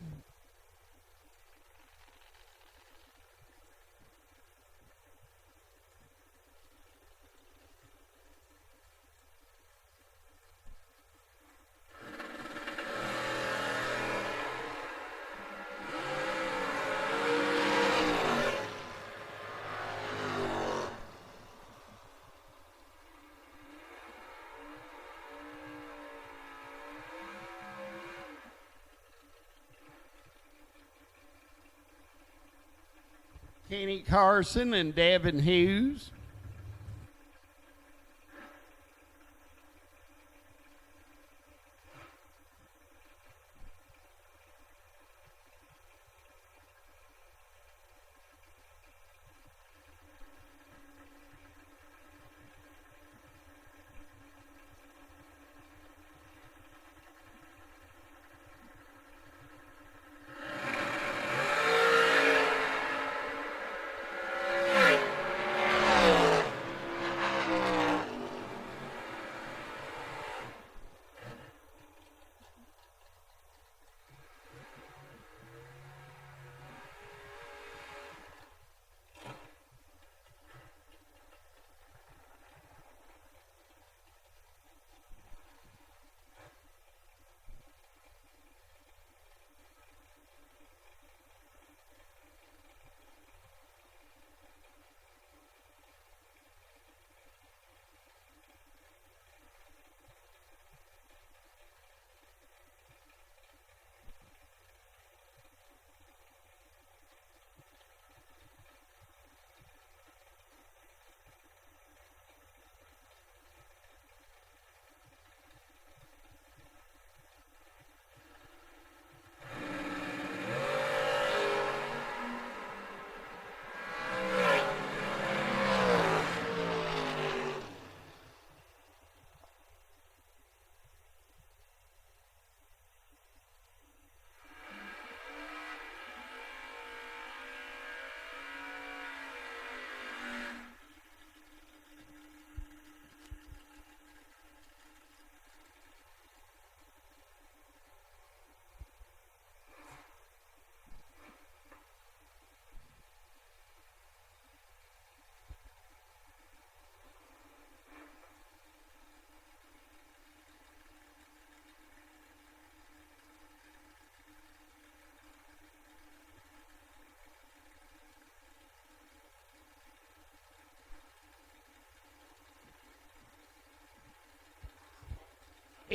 Kenny Carson and Devin Hughes.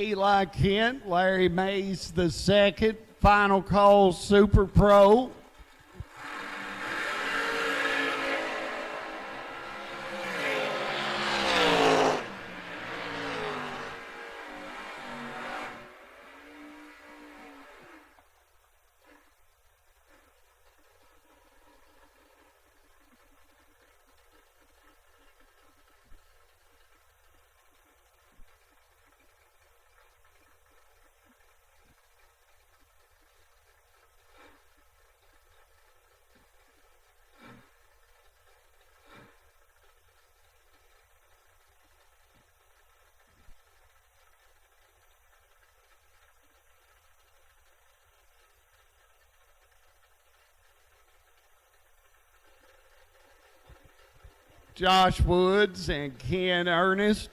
Eli Kent, Larry Mays the second, Final Call Super Pro. Josh Woods and Ken Ernest.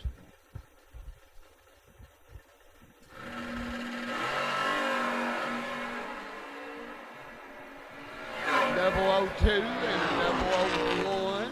Double 02 and a double 01.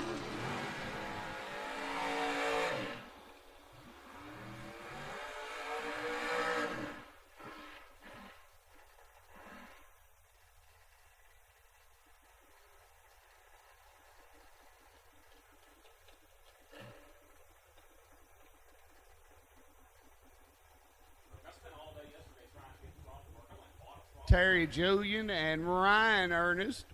Terry Julian and Ryan Ernest.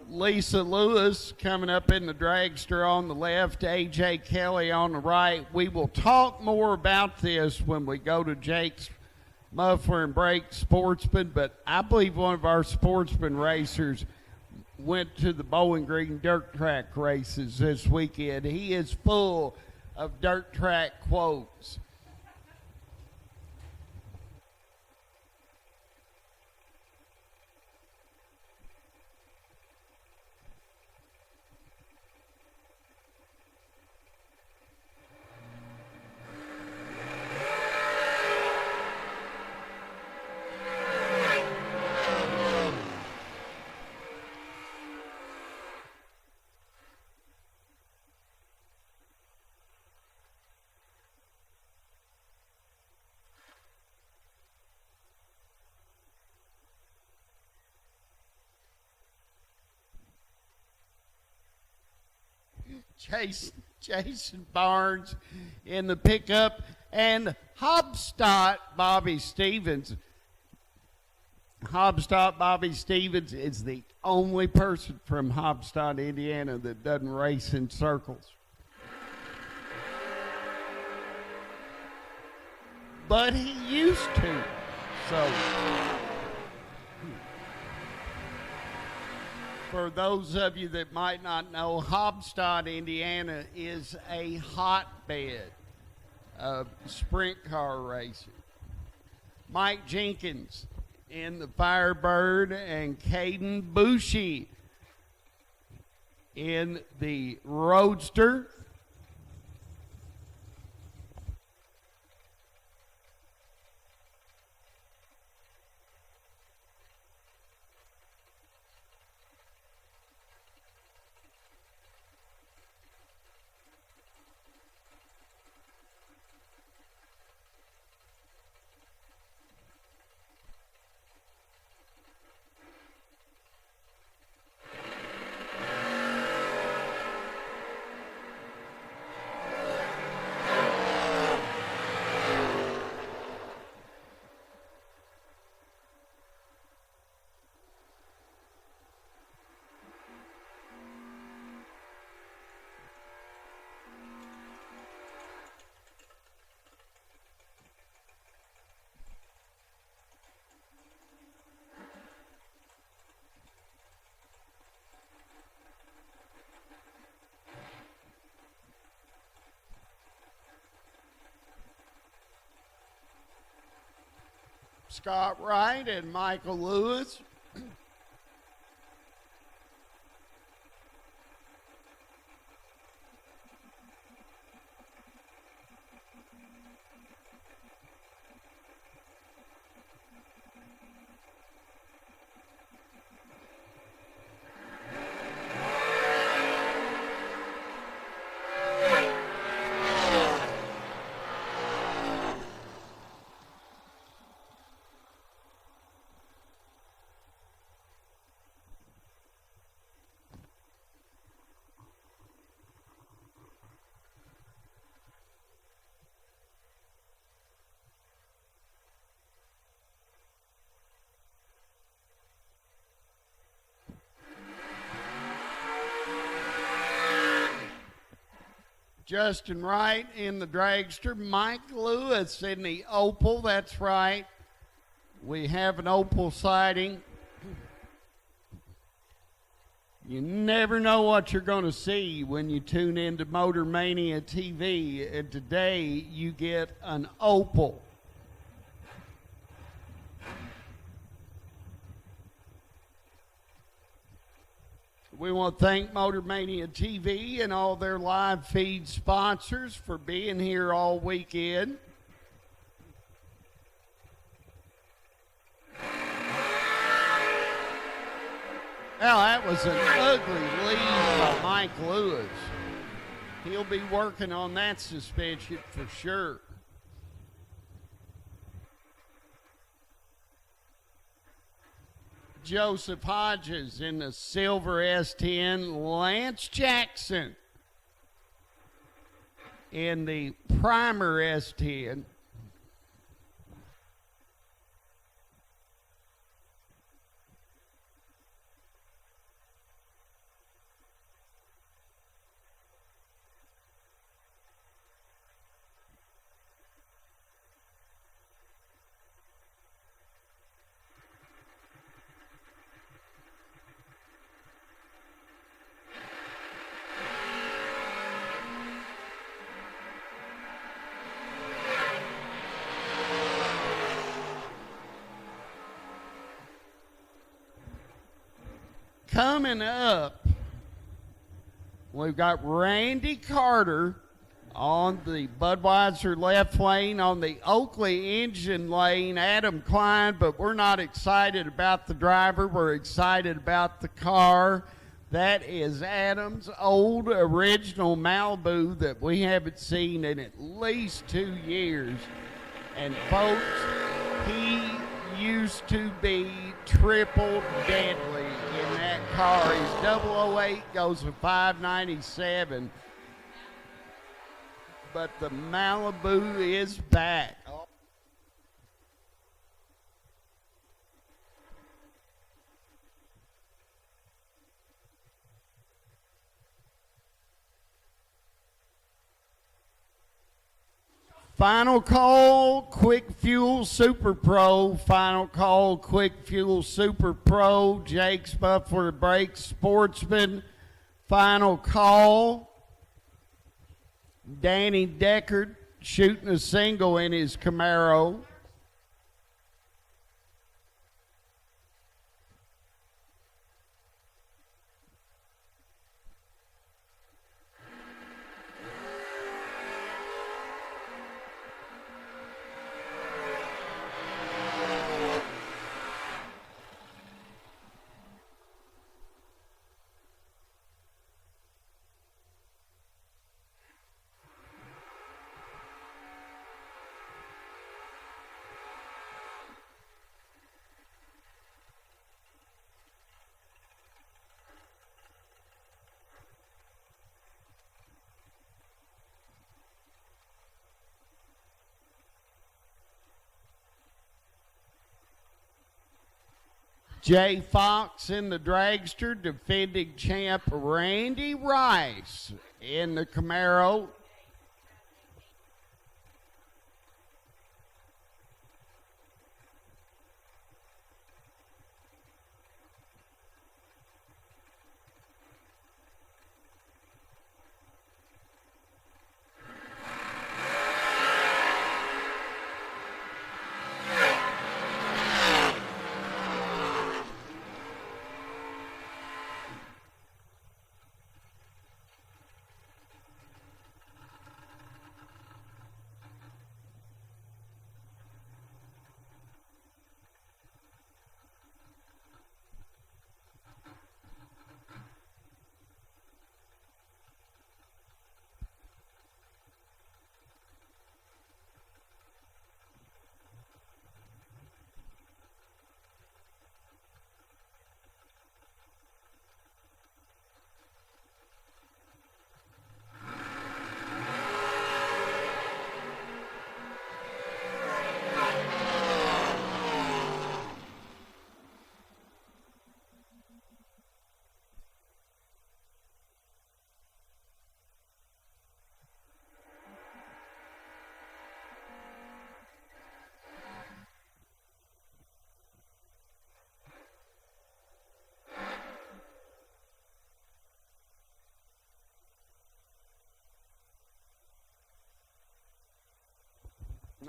Lisa Lewis coming up in the dragster on the left, AJ Kelly on the right. We will talk more about this when we go to Jake's Muffler and Brake Sportsman, but I believe one of our sportsman racers went to the Bowling Green dirt track races this weekend. He is full of dirt track quotes. Jason Barnes in the pickup, and Hobstadt Bobby Stevens. Hobstadt Bobby Stevens is the only person from Hobstadt, Indiana that doesn't race in circles. But he used to, so... For those of you that might not know, Hobstadt, Indiana is a hotbed of sprint car racing. Mike Jenkins in the Firebird and Caden Bushy in the Roadster. Scott Wright and Michael Lewis. Justin Wright in the Dragster. Mike Lewis in the Opal. That's right. We have an Opal sighting. You never know what you're going to see when you tune into Motor Mania TV. And today you get an Opal. We want to thank Motor Mania TV and all their live feed sponsors for being here all weekend. Well, that was an ugly lead by Mike Lewis. He'll be working on that suspension for sure. Joseph Hodges in the silver S10. Lance Jackson in the primer S10. Coming up, we've got Randy Carter on the Budweiser left lane, on the Oakley engine lane, Adam Klein, but we're not excited about the driver. We're excited about the car. That is Adam's old original Malibu that we haven't seen in at least 2 years. And folks, he used to be triple deadly in that car. His 008 goes to 597. But the Malibu is back. Final call, Quick Fuel Super Pro. Final call, Quick Fuel Super Pro. Jake's Muffler Brakes Sportsman. Final call. Danny Deckard shooting a single in his Camaro. Jay Fox in the Dragster, defending champ Randy Rice in the Camaro.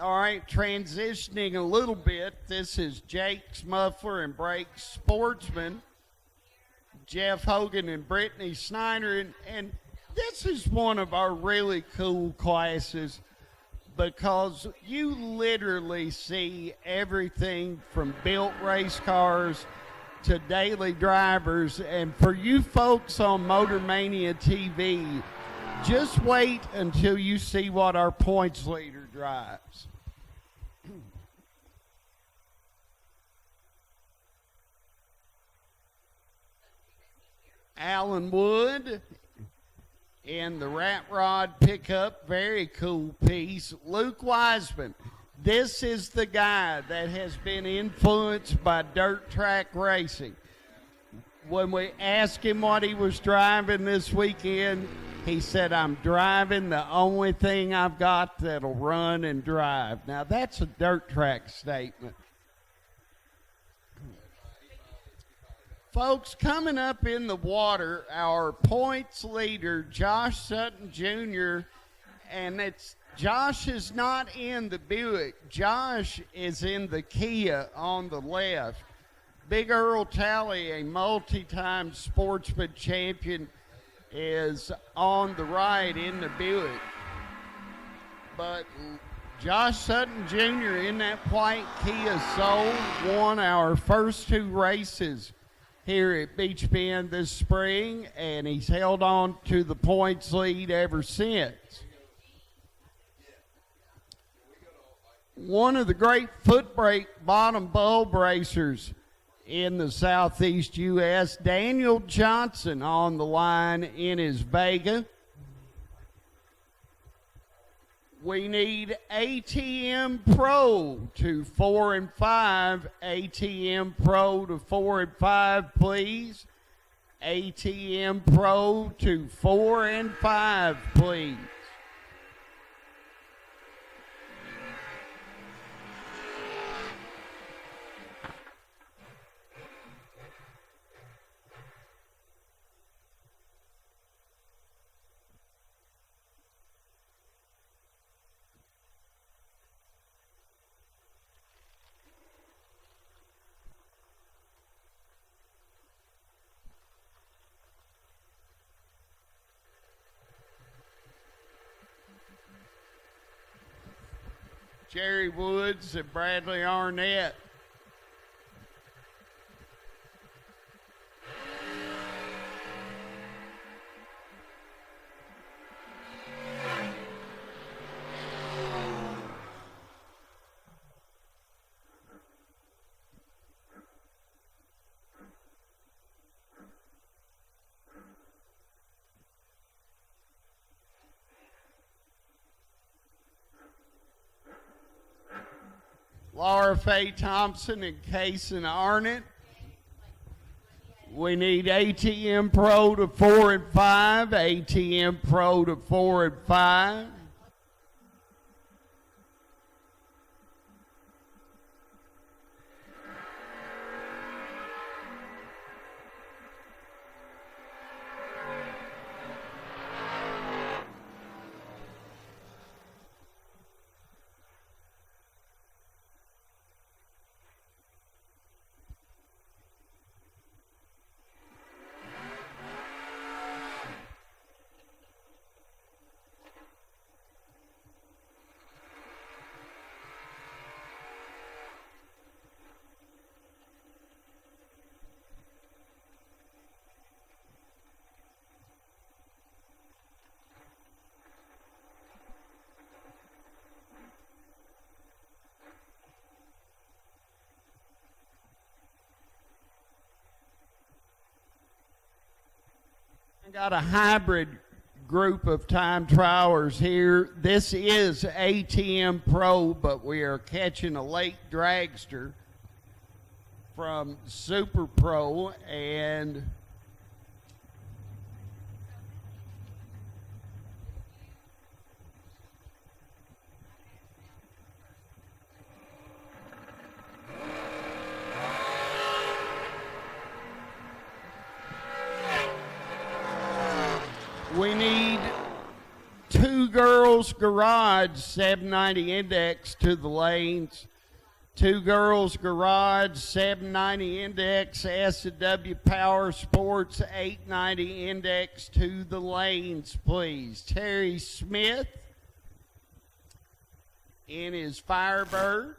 All right, transitioning a little bit, this is Jake's Muffler and Brakes Sportsman, Jeff Hogan and Brittany Snyder, and this is one of our really cool classes because you literally see everything from built race cars to daily drivers, and for you folks on Motor Mania TV, just wait until you see what our points leader drives. Alan Wood in the Rat Rod pickup, very cool piece. Luke Wiseman, this is the guy that has been influenced by dirt track racing. When we asked him what he was driving this weekend, he said, I'm driving the only thing I've got that'll run and drive. Now, that's a dirt track statement. Folks, coming up in the water, our points leader, Josh Sutton Jr., and Josh is not in the Buick. Josh is in the Kia on the left. Big Earl Talley, a multi-time sportsman champion, is on the right in the Buick. But Josh Sutton Jr. in that white Kia Soul won our first two races here at Beech Bend this spring, and he's held on to the points lead ever since. One of the great foot brake bottom bulb racers in the Southeast U.S., Daniel Johnson on the line in his Vega. We need ATM Pro to 4 and 5. ATM Pro to 4 and 5, please. ATM Pro to 4 and 5, please. Jerry Woods and Bradley Arnett. Laura Faye Thompson and Kaysen Arnett. We need ATM Pro to 4 and 5. ATM Pro to 4 and 5. Got a hybrid group of time trialers here. This is ATM Pro, but we are catching a late dragster from Super Pro, and we need two Girls Garage 790 index to the lanes. Two Girls Garage 790 index. S&W Power Sports 890 index to the lanes, please. Terry Smith in his Firebird.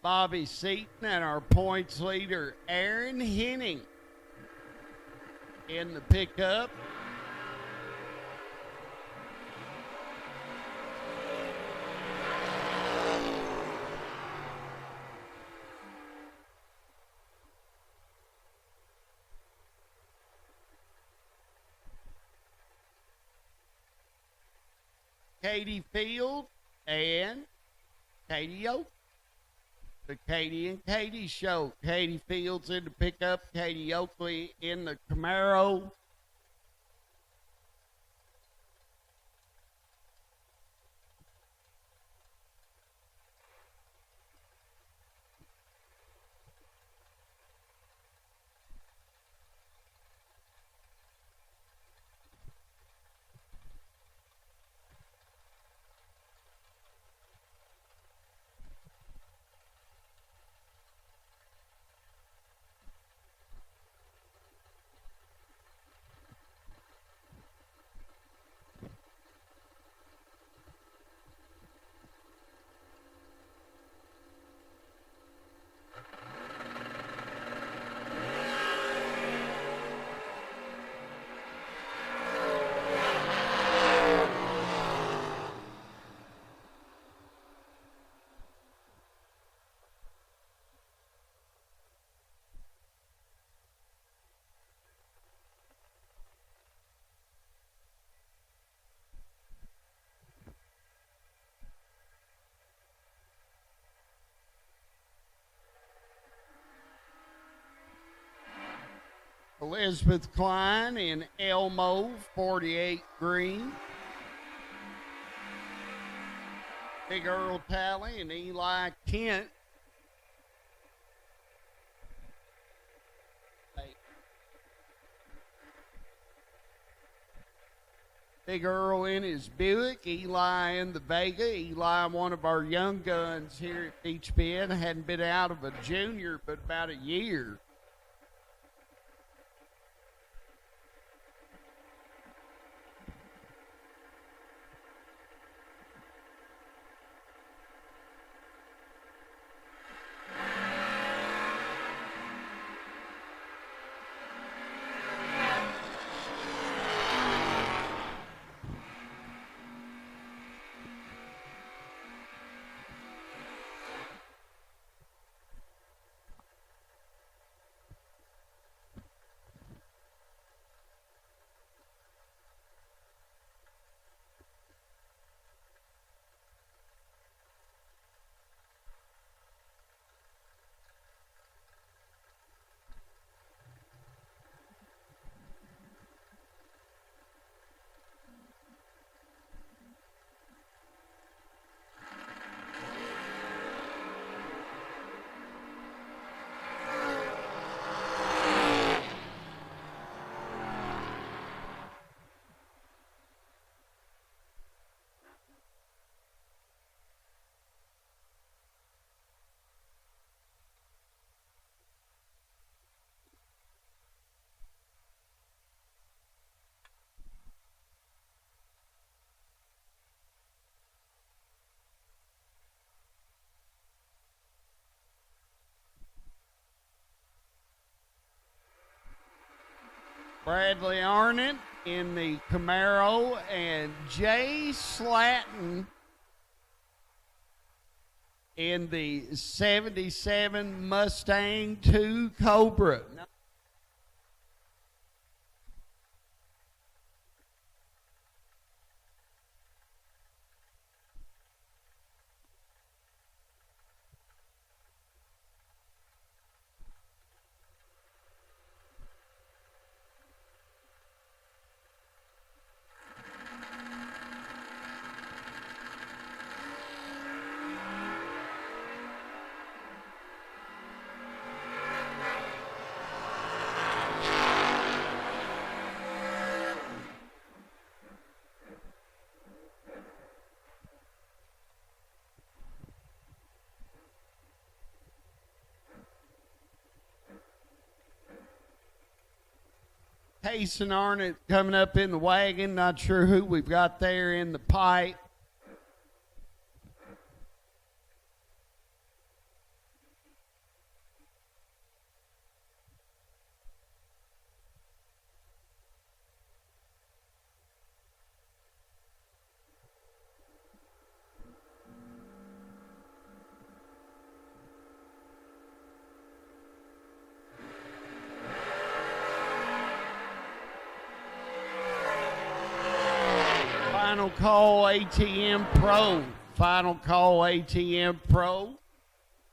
Bobby Seaton and our points leader, Aaron Henning, in the pickup. Katie Field and Katie Oak. The Katie and Katie show. Katie Fields in the pickup. Katie Oakley in the Camaro. Elizabeth Klein in Elmo 48 green. Big Earl Talley and Eli Kent. Big Earl in his Buick, Eli in the Vega. Eli, one of our young guns here at Beech Bend, hadn't been out of a junior but about a year. Bradley Arnott in the Camaro, and Jay Slatton in the 77 Mustang 2 Cobra. Case and Arnott coming up in the wagon. Not sure who we've got there in the pipe. Final call ATM Pro. Final call ATM Pro.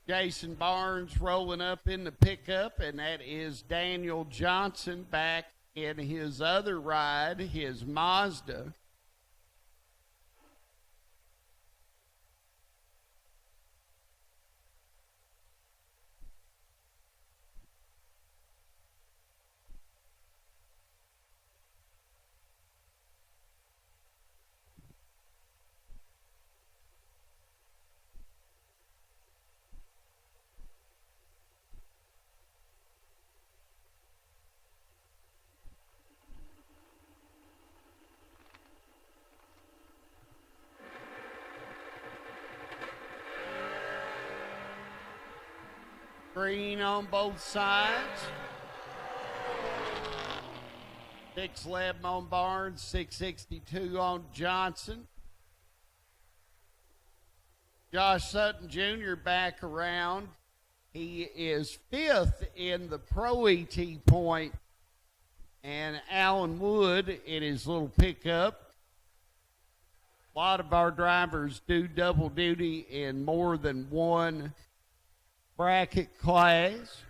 Jason Barnes rolling up in the pickup, and that is Daniel Johnson back in his other ride, his Mazda. Green on both sides. 611 on Barnes, 662 on Johnson. Josh Sutton Jr. back around. He is 5th in the Pro ET point. And Alan Wood in his little pickup. A lot of our drivers do double duty in more than one bracket class.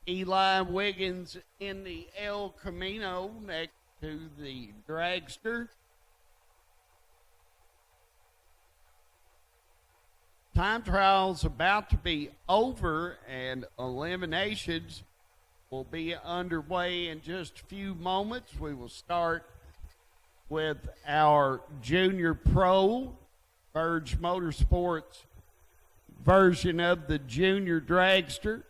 Eli Wiggins in the El Camino next to the Dragster. Time trials about to be over, and eliminations will be underway in just a few moments. We will start with our Junior Pro Verge Motorsports version of the Junior Dragster,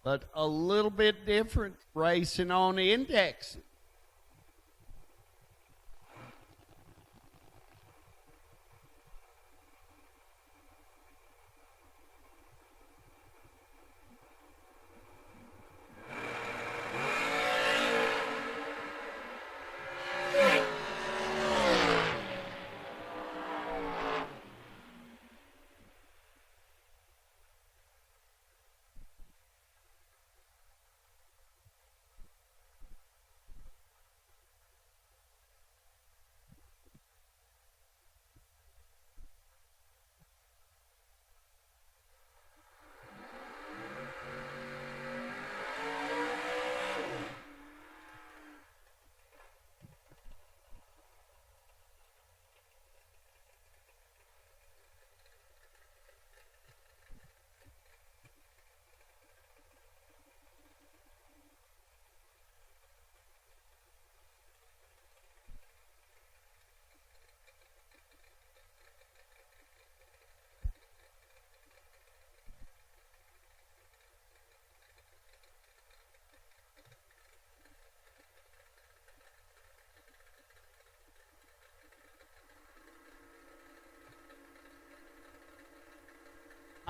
but a little bit different, racing on index.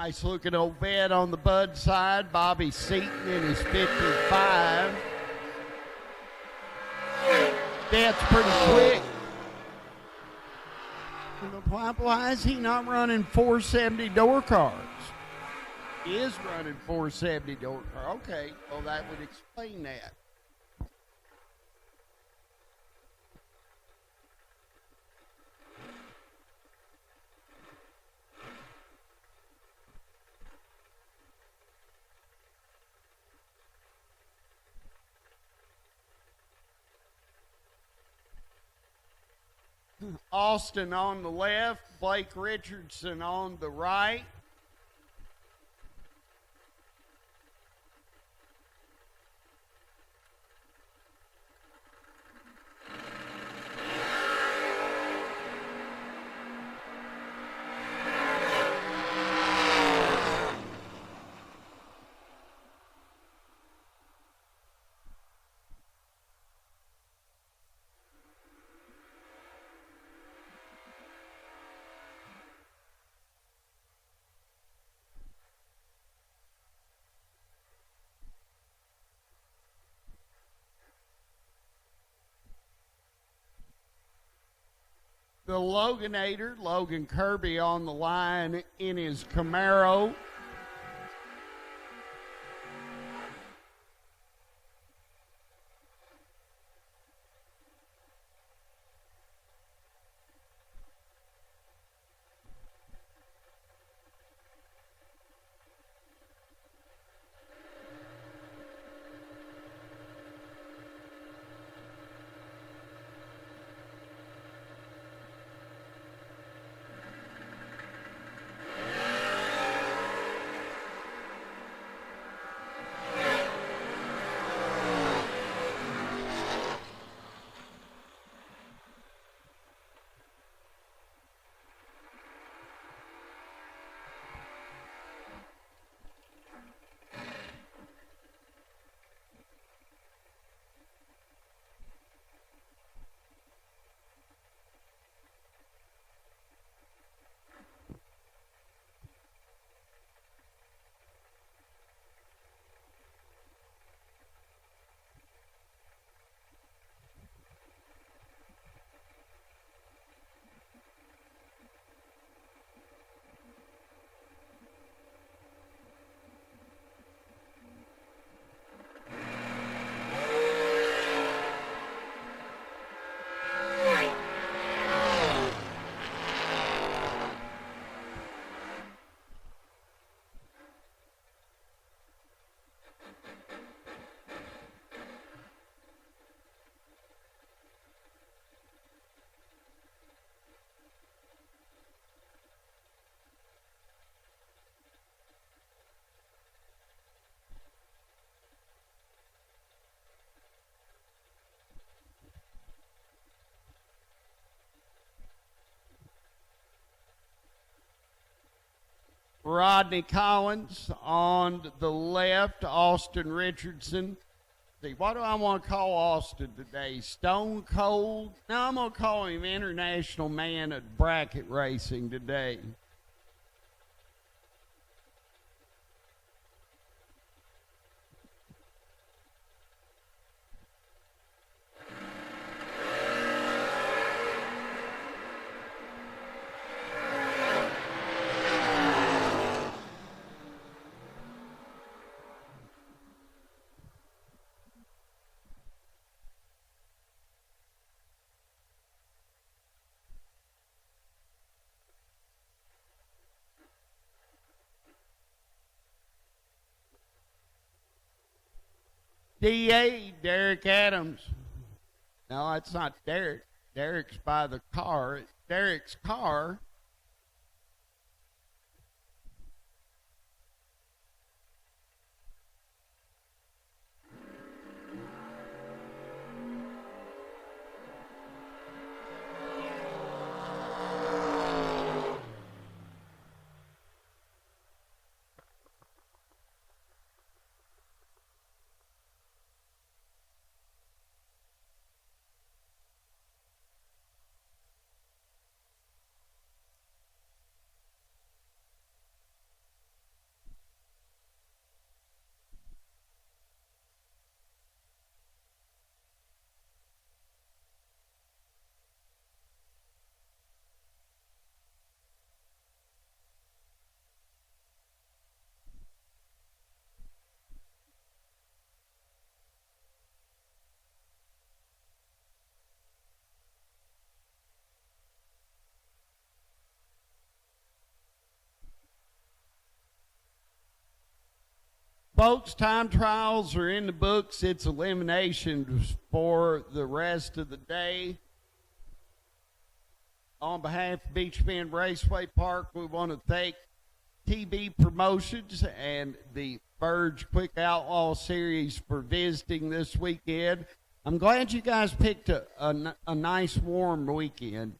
Nice looking old vet on the Bud side. Bobby Seaton in his 55. Vet's pretty quick. Why is he not running 470 door cars? He is running 470 door car. Okay, well that would explain that. Austin on the left, Blake Richardson on the right. The Loganator, Logan Kirby on the line in his Camaro. Rodney Collins on the left, Austin Richardson. See, what do I want to call Austin today? Stone Cold? No, I'm going to call him International Man at Bracket Racing today. DA, Derek Adams. No, it's not Derek. Derek's by the car. It's Derek's car. folks, time trials are in the books. It's eliminations for the rest of the day. On behalf of Beech Bend Raceway Park, we want to thank TB Promotions and the Verge Quick Outlaw Series for visiting this weekend. I'm glad you guys picked a nice warm weekend.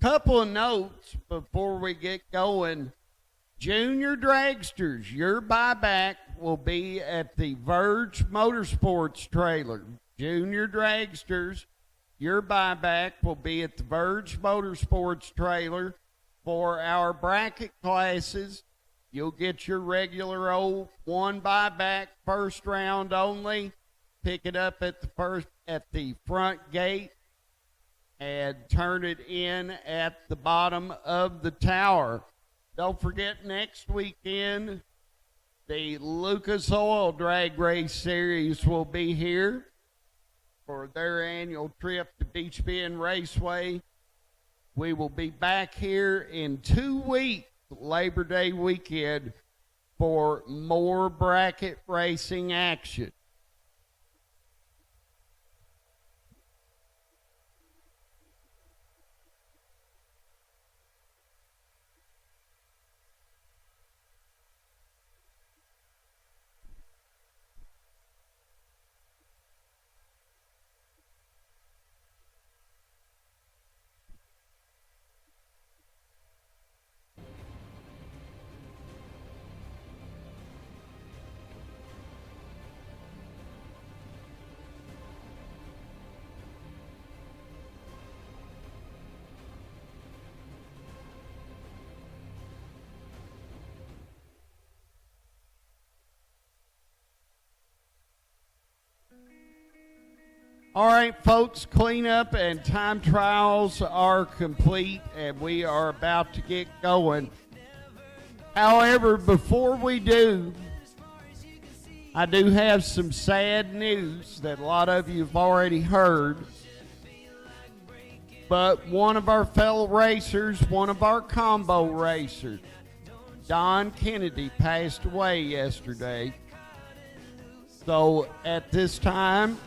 Couple of notes before we get going. Junior Dragsters, your buyback will be at the Verge Motorsports trailer. Junior Dragsters, your buyback will be at the Verge Motorsports trailer. For our bracket classes, you'll get your regular old one buyback, first round only. Pick it up at the front gate and turn it in at the bottom of the tower. Don't forget, next weekend, the Lucas Oil Drag Race Series will be here for their annual trip to Beech Bend Raceway. We will be back here in 2 weeks, Labor Day weekend, for more bracket racing action. All right, folks, cleanup and time trials are complete, and we are about to get going. However, before we do, I do have some sad news that a lot of you have already heard. But one of our fellow racers, one of our combo racers, Don Kennedy, passed away yesterday. So at this time,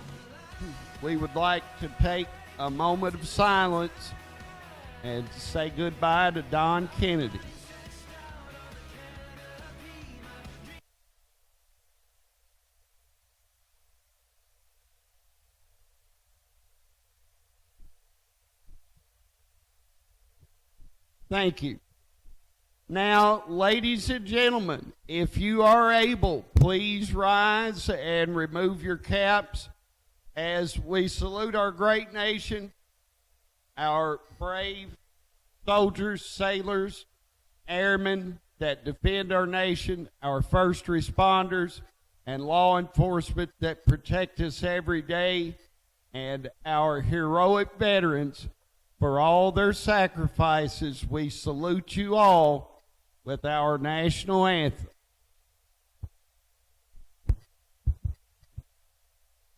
we would like to take a moment of silence and say goodbye to Don Kennedy. Thank you. Now, ladies and gentlemen, if you are able, please rise and remove your caps as we salute our great nation, our brave soldiers, sailors, airmen that defend our nation, our first responders, and law enforcement that protect us every day, and our heroic veterans for all their sacrifices. We salute you all with our national anthem.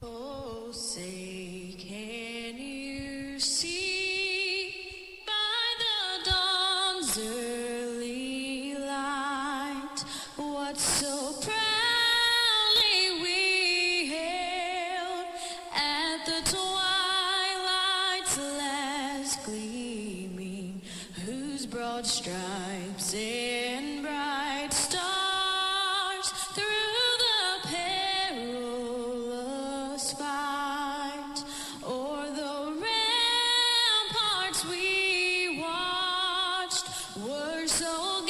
Oh, say, can you see by the dawn's early light what so proudly we hailed at the twilight's last gleaming, whose broad stripes and bright stars through the perilous fight o'er the ramparts we watched were so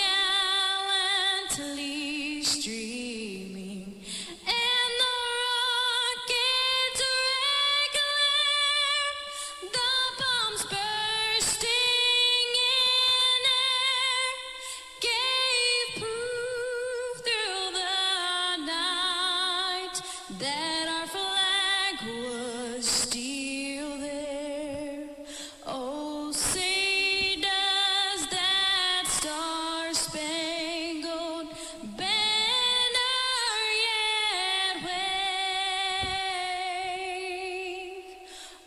gallantly streaming, and the rockets regular, the bombs bursting in air, gave proof through the night that our flag was still there. Oh, say does that star-spangled banner yet wave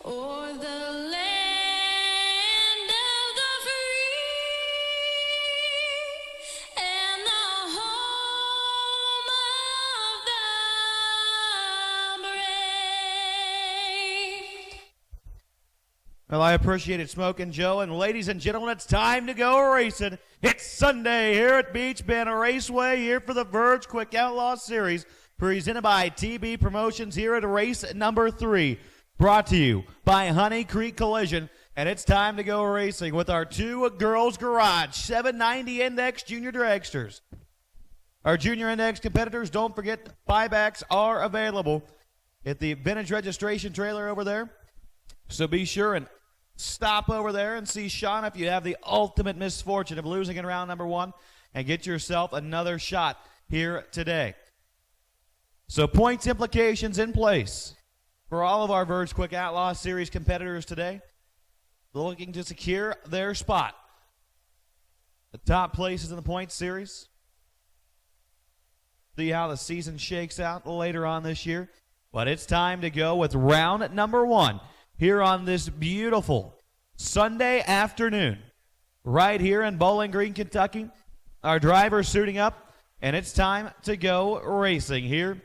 o'er the land of the free? Well, I appreciate it, Smokin' Joe. And ladies and gentlemen, it's time to go racing. It's Sunday here at Beech Bend Raceway, here for the Verge Quick Outlaw Series, presented by TB Promotions here at race number 3, brought to you by Honey Creek Collision. And it's time to go racing with our 2 girls' garage 790 Index Junior Dragsters. Our Junior Index competitors, don't forget, buybacks are available at the vintage registration trailer over there. So be sure and stop over there and see Sean if you have the ultimate misfortune of losing in round number 1 and get yourself another shot here today. So points implications in place for all of our Verge Quick Outlaw Series competitors today, looking to secure their spot. The top places in the points series. See how the season shakes out later on this year. But it's time to go with round number 1 here on this beautiful Sunday afternoon right here in Bowling Green, Kentucky. Our drivers suiting up, and it's time to go racing here.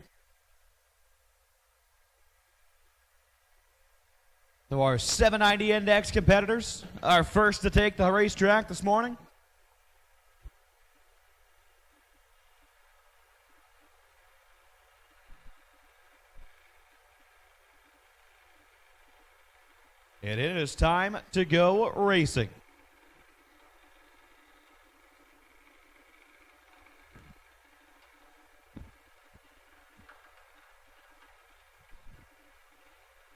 So our 790 Index competitors are first to take the racetrack this morning. And it is time to go racing.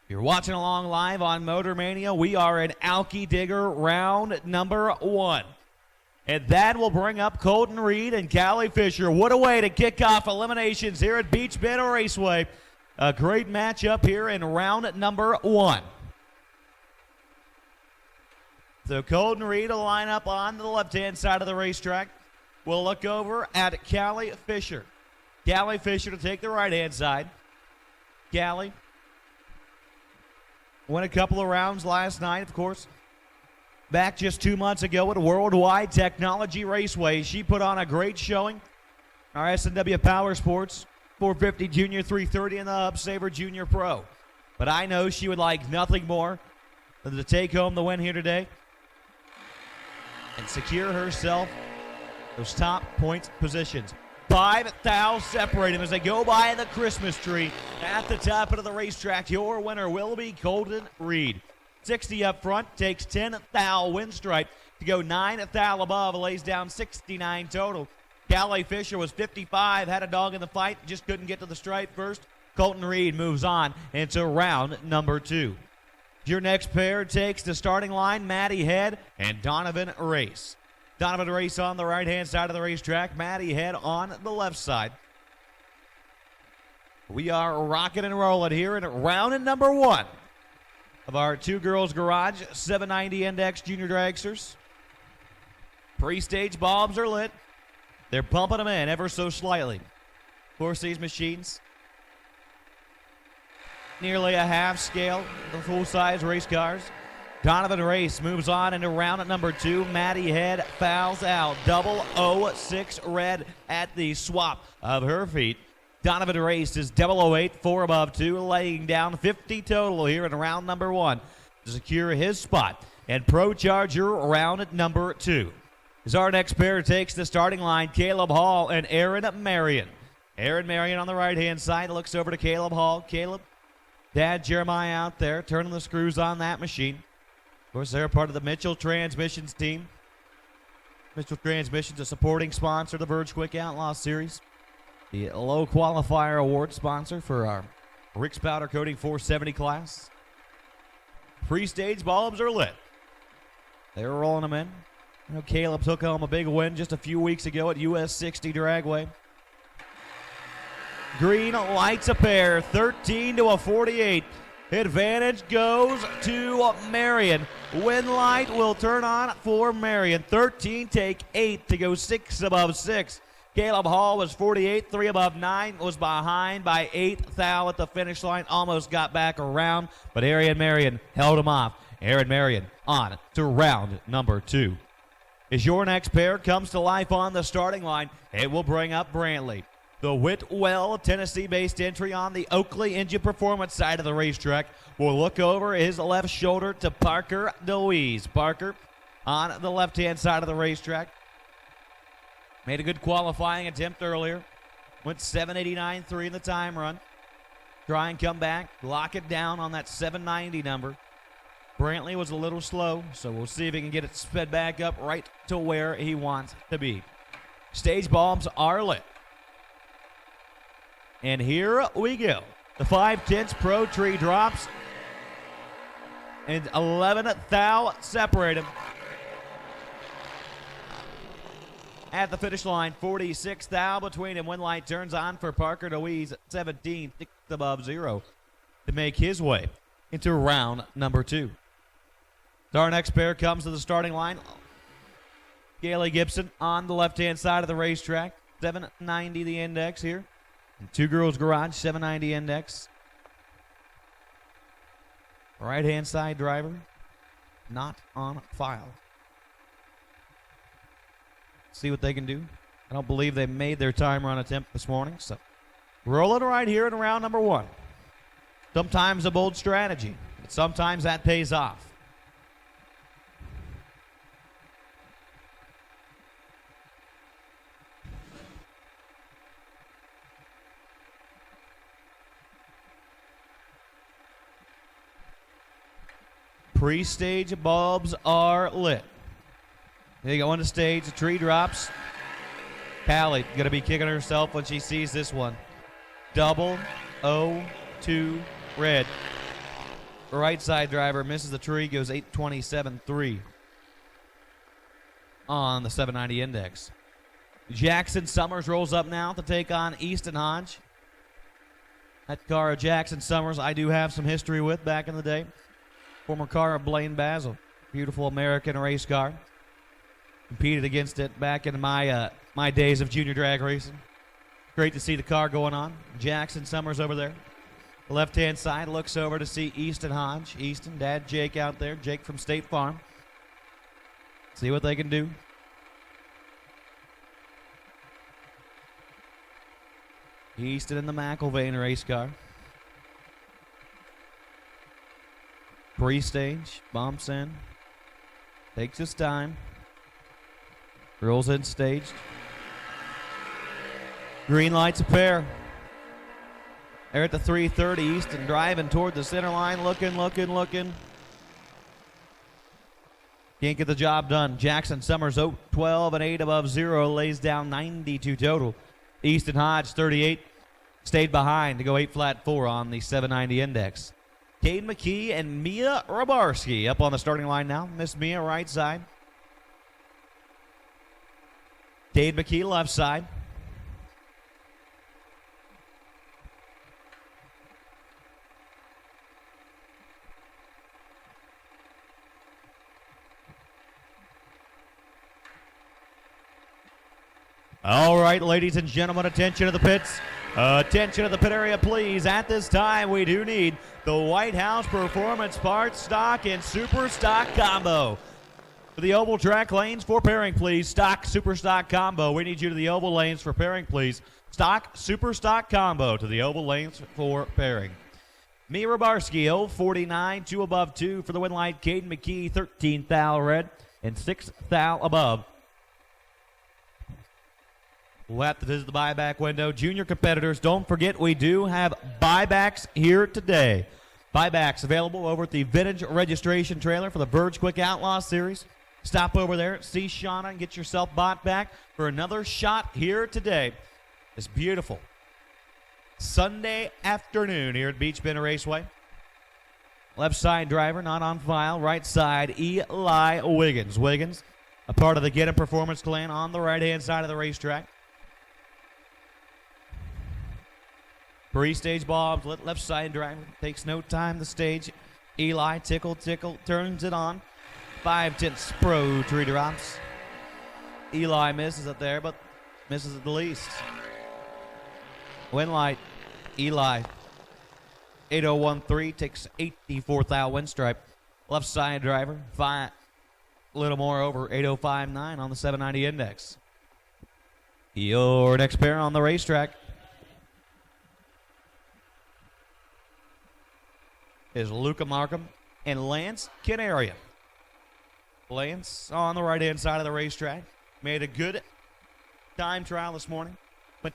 You're watching along live on Motor Mania. We are in Alky Digger round number 1. And that will bring up Colton Reed and Callie Fisher. What a way to kick off eliminations here at Beech Bend Raceway. A great matchup here in round number 1. So Colton Reed will line up on the left-hand side of the racetrack. We'll look over at Callie Fisher. Callie Fisher to take the right-hand side. Callie won a couple of rounds last night, of course. Back just 2 months ago at Worldwide Technology Raceway, she put on a great showing. Our S&W Power Sports 450 Junior 330 and the Hub Saver Junior Pro. But I know she would like nothing more than to take home the win here today and secure herself those top point positions. 5 thou separate them as they go by the Christmas tree at the top of the racetrack. Your winner will be Colton Reed. 60 up front, takes 10 thou win stripe to go 9 thou above, lays down 69 total. Callie Fisher was 55, had a dog in the fight, just couldn't get to the stripe first. Colton Reed moves on into round number 2. Your next pair takes the starting line, Maddie Head and Donovan Race. Donovan Race on the right-hand side of the racetrack, Maddie Head on the left side. We are rocking and rolling here in round number 1 of our 2 girls garage 790 Index Junior Dragsters. Pre-stage bulbs are lit. They're pumping them in ever so slightly. Of course, these machines, nearly a half scale, the full-size race cars. Donovan Race moves on into round number 2. Maddie Head fouls out. 006 red at the swap of her feet. Donovan Race is 008, 4 above 2, laying down 50 total here in round number 1 to secure his spot. And Pro Charger round number 2. As our next pair takes the starting line, Caleb Hall and Aaron Marion. Aaron Marion on the right-hand side looks over to Caleb Hall. Caleb, Dad Jeremiah out there turning the screws on that machine. Of course, they're part of the Mitchell Transmissions team. Mitchell Transmissions, a supporting sponsor of the Verge Quick Outlaw Series. The low qualifier award sponsor for our Rick's Powder Coating 470 class. Pre-stage bulbs are lit. They're rolling them in. You know, Caleb took home a big win just a few weeks ago at US 60 Dragway. Green lights a pair, 13 to a 48. Advantage goes to Marion. Win light will turn on for Marion. 13 take 8 to go 6 above 6. Caleb Hall was 48, 3 above 9, was behind by 8 thou at the finish line, almost got back around, but Aaron Marion held him off. Aaron Marion on to round number 2. As your next pair comes to life on the starting line, it will bring up Brantley. The Whitwell, Tennessee-based entry on the Oakley Engine Performance side of the racetrack will look over his left shoulder to Parker DeWeese. Parker on the left-hand side of the racetrack. Made a good qualifying attempt earlier. Went 7:89.3 in the time run. Try and come back, lock it down on that 790 number. Brantley was a little slow, so we'll see if he can get it sped back up right to where he wants to be. Stage bulbs are lit. And here we go. The 5/10 Pro Tree drops. And 11 thou separate him. At the finish line, 46 thou between him when light turns on for Parker DeWeese at 17, 6 above 0 to make his way into round number 2. Our next pair comes to the starting line. Gailey Gibson on the left-hand side of the racetrack. 790 the index here. And Two Girls Garage, 790 index. Right-hand side driver, not on file. See what they can do. I don't believe they made their time run attempt this morning. So rolling right here in round number 1. Sometimes a bold strategy, but sometimes that pays off. Pre-stage bulbs are lit. They go into stage, the tree drops. Callie gonna be kicking herself when she sees this one. 002 red. Right side driver misses the tree, goes 827.3 on the 790 index. Jackson Summers rolls up now to take on Easton Hodge. That car of Jackson Summers I do have some history with back in the day. Former car of Blaine Basil. Beautiful American race car. Competed against it back in my days of junior drag racing. Great to see the car going on. Jackson Summers over there. The left-hand side looks over to see Easton Hodge. Easton, Dad Jake out there. Jake from State Farm. See what they can do. Easton in the McIlvain race car. Pre-stage, bumps in, takes his time, rolls in staged. Green lights a pair. They're at the 330 Easton, driving toward the center line, looking. Can't get the job done. Jackson Summers 12 and 8 above 0, lays down 92 total. Easton Hodge 38, stayed behind to go 8 flat 4 on the 790 index. Cade McKee and Mia Robarski up on the starting line now. Miss Mia right side. Cade McKee left side. All right, ladies and gentlemen, attention to the pits. Attention to the pit area, please. At this time, we do need the White House Performance Parts Stock and Super Stock Combo. To the oval track lanes for pairing, please. Stock, Super Stock Combo. We need you to the oval lanes for pairing, please. Stock, Super Stock Combo to the oval lanes for pairing. Mia Robarski, 049, 2 above 2 for the win light. Caden McKee, 13 thou red and 6 thou above. We'll have to visit the buyback window. Junior competitors, don't forget we do have buybacks here today. Buybacks available over at the Vintage Registration Trailer for the Verge Quick Outlaw Series. Stop over there, see Shauna, and get yourself bought back for another shot here today. It's beautiful Sunday afternoon here at Beech Bend Raceway. Left side driver, not on file. Right side, Eli Wiggins. Wiggins, a part of the Get Him Performance clan on the right-hand side of the racetrack. Pre-stage bulbs, left side driver. Takes no time to stage. Eli, tickle, turns it on. 5/10 Pro Tree drops. Eli misses it there, but misses at the least. Win light, Eli. 8013 takes 84 thou win stripe. Left side driver, a little more over 8059 on the 790 index. Your next pair on the racetrack. is Luca Markham and Lance Canaria. Lance on the right-hand side of the racetrack. Made a good time trial this morning. But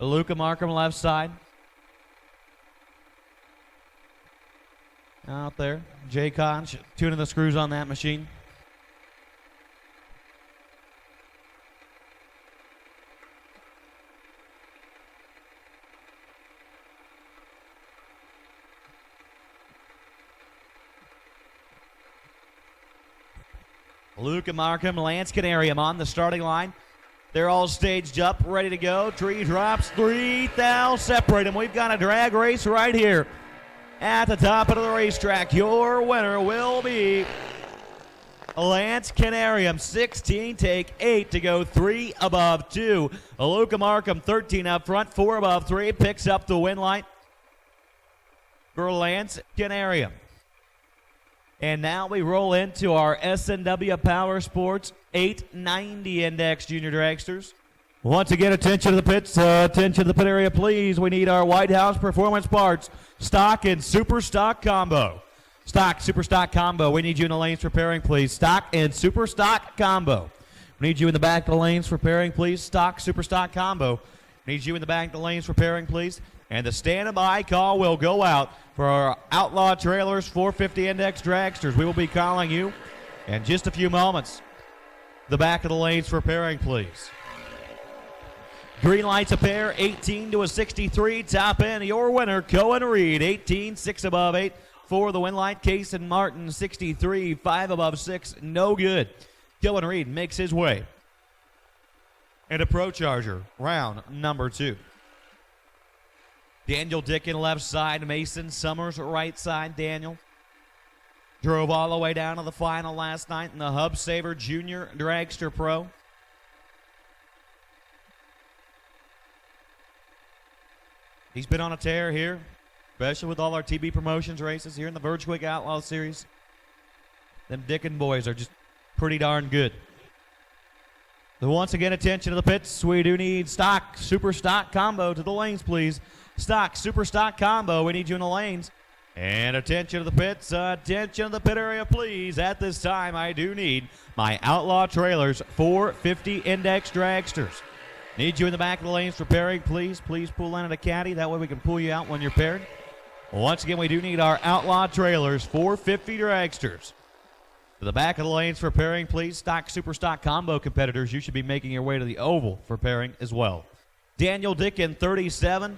Luca Markham left side. Out there. Jay Conch tuning the screws on that machine. Luca Markham, Lance Canarium on the starting line. They're all staged up, ready to go. Tree drops, 3 thou separate them. We've got a drag race right here at the top of the racetrack. Your winner will be Lance Canarium, 16, take 8 to go 3 above 2. Luca Markham, 13 up front, 4 above 3, picks up the win light for Lance Canarium. And now we roll into our S&W Power Sports 890 Index Junior Dragsters. Once again, attention to the pits, attention to the pit area, please. We need our White House Performance Parts, stock and super stock combo. Stock, super stock combo. We need you in the lanes preparing, please. Stock and super stock combo. We need you in the back of the lanes preparing, please. Stock, super stock combo. We need you in the back of the lanes preparing, please. And the standby call will go out for our Outlaw Trailers 450 Index Dragsters. We will be calling you in just a few moments. The back of the lanes preparing, please. Green lights a pair, 18 to a 63. Top end, your winner, Cohen Reed, 18, 6 above 8. For the win light, Case and Martin, 63, 5 above 6. No good. Cohen Reed makes his way. And a Pro Charger, round number 2. Daniel Dickin left side, Mason Summers right side. Daniel drove all the way down to the final last night in the Hub Saver Junior Dragster Pro. He's been on a tear here, especially with all our TB Promotions races here in the Verge Quick Outlaw Series. Them Dickin boys are just pretty darn good. So once again, attention to the pits. We do need stock, super stock combo to the lanes, please. Stock, super stock combo. We need you in the lanes. And attention to the pits. Attention to the pit area, please. At this time, I do need my Outlaw Trailers 450 Index Dragsters. Need you in the back of the lanes preparing, please. Please pull in at a caddy. That way we can pull you out when you're paired. Once again, we do need our Outlaw Trailers 450 Dragsters. To the back of the lanes for pairing, please. Stock, super stock combo competitors, you should be making your way to the oval for pairing as well. Daniel Dickin, 37,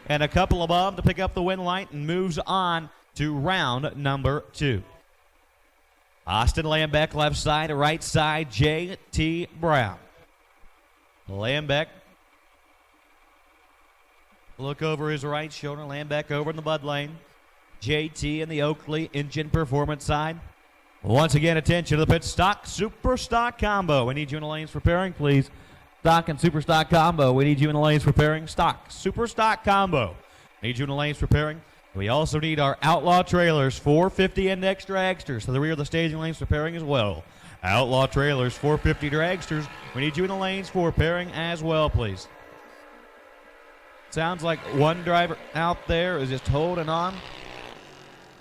and a couple above to pick up the win light and moves on to round number 2. Austin Lambeck, left side, right side, J.T. Brown. Lambeck, look over his right shoulder. Lambeck over in the Bud lane. J.T. in the Oakley Engine Performance side. Once again, attention to the pit. Stock, super stock combo. We need you in the lanes preparing, please. Stock and super stock combo. We need you in the lanes preparing. Stock, super stock combo. Need you in the lanes preparing. We also need our Outlaw Trailers 450 Index Dragsters to the rear of the staging lanes preparing as well. Outlaw Trailers 450 Dragsters. We need you in the lanes for pairing as well, please. Sounds like one driver out there is just holding on.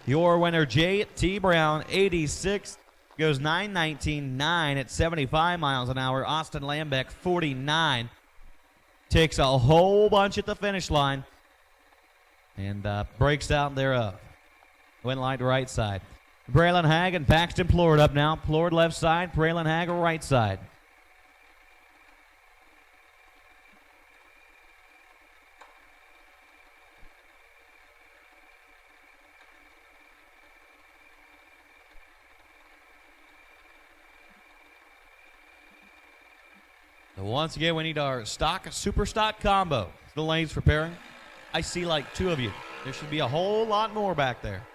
Your winner, J.T. Brown, 86, goes 9:19.9 at 75 miles an hour. Austin Lambeck, 49, takes a whole bunch at the finish line and breaks out thereof. Win light right side. Braylon Hagg and Paxton Plord up now. Plord left side, Braylon Hagg right side. So once again, we need our stock, super stock combo. The lanes for pairing. I see like 2 of you. There should be a whole lot more back there.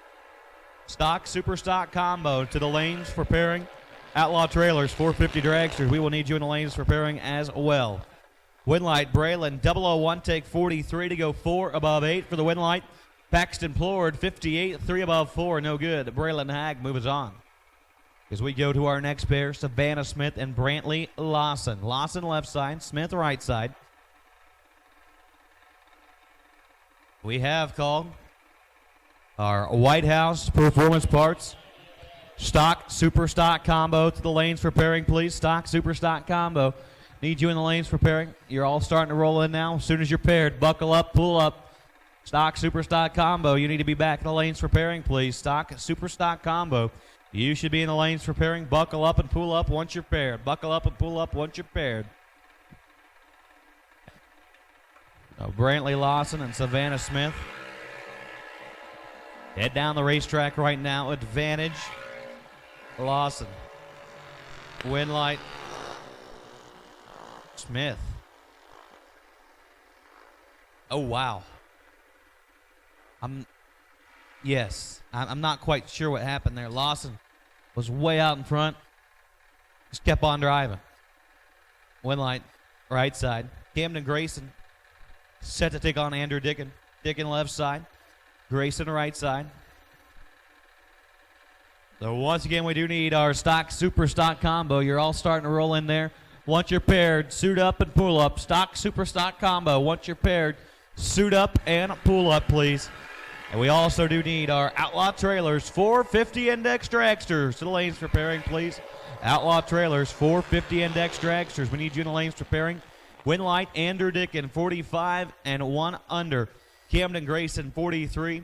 Stock, super stock combo to the lanes for pairing. Outlaw Trailers, 450 Dragsters. We will need you in the lanes for pairing as well. Win light, Braylon, 001, take 43 to go 4 above 8 for the win light. Paxton Plord, 58, 3 above 4, no good. Braylon Hagg moves on. As we go to our next pair, Savannah Smith and Brantley Lawson. Lawson left side, Smith right side. We have called our White House Performance Parts stock, super stock combo to the lanes for pairing, please. Stock, super stock combo. Need you in the lanes for pairing. You're all starting to roll in now. As soon as you're paired, buckle up, pull up. Stock, super stock combo. You need to be back in the lanes for pairing, please. Stock, super stock combo. You should be in the lanes for pairing. Buckle up and pull up once you're paired. Buckle up and pull up once you're paired. Brantley Lawson and Savannah Smith head down the racetrack right now. Advantage. Lawson. Winlight. Smith. Oh, wow. I'm not quite sure what happened there. Lawson was way out in front. Just kept on driving. Winlight, right side. Camden Grayson set to take on Andrew Dickin. Dickin left side. Grayson right side. So once again, we do need our stock, super stock combo. You're all starting to roll in there. Once you're paired, suit up and pull up. Stock, super stock combo. Once you're paired, suit up and pull up, please. And we also do need our Outlaw Trailers 450 Index Dragsters to the lanes for pairing, please. Outlaw Trailers 450 Index Dragsters. We need you in the lanes for pairing. Winlight, Andrew Dickin, 45 and 1 under. Camden Grayson, 43.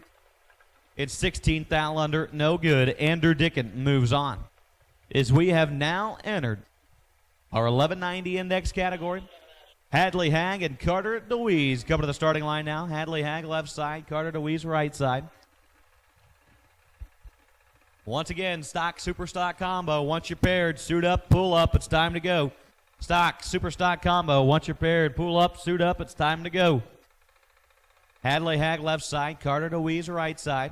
It's 16th thou under, no good. Andrew Dickin moves on. As we have now entered our 1190 index category, Hadley Hag and Carter DeWeese come to the starting line now. Hadley Hag left side, Carter DeWeese right side. Once again, stock, super stock combo. Once you're paired, suit up, pull up, it's time to go. Stock, super stock combo. Once you're paired, pull up, suit up, it's time to go. Hadley Hag left side, Carter DeWeese right side.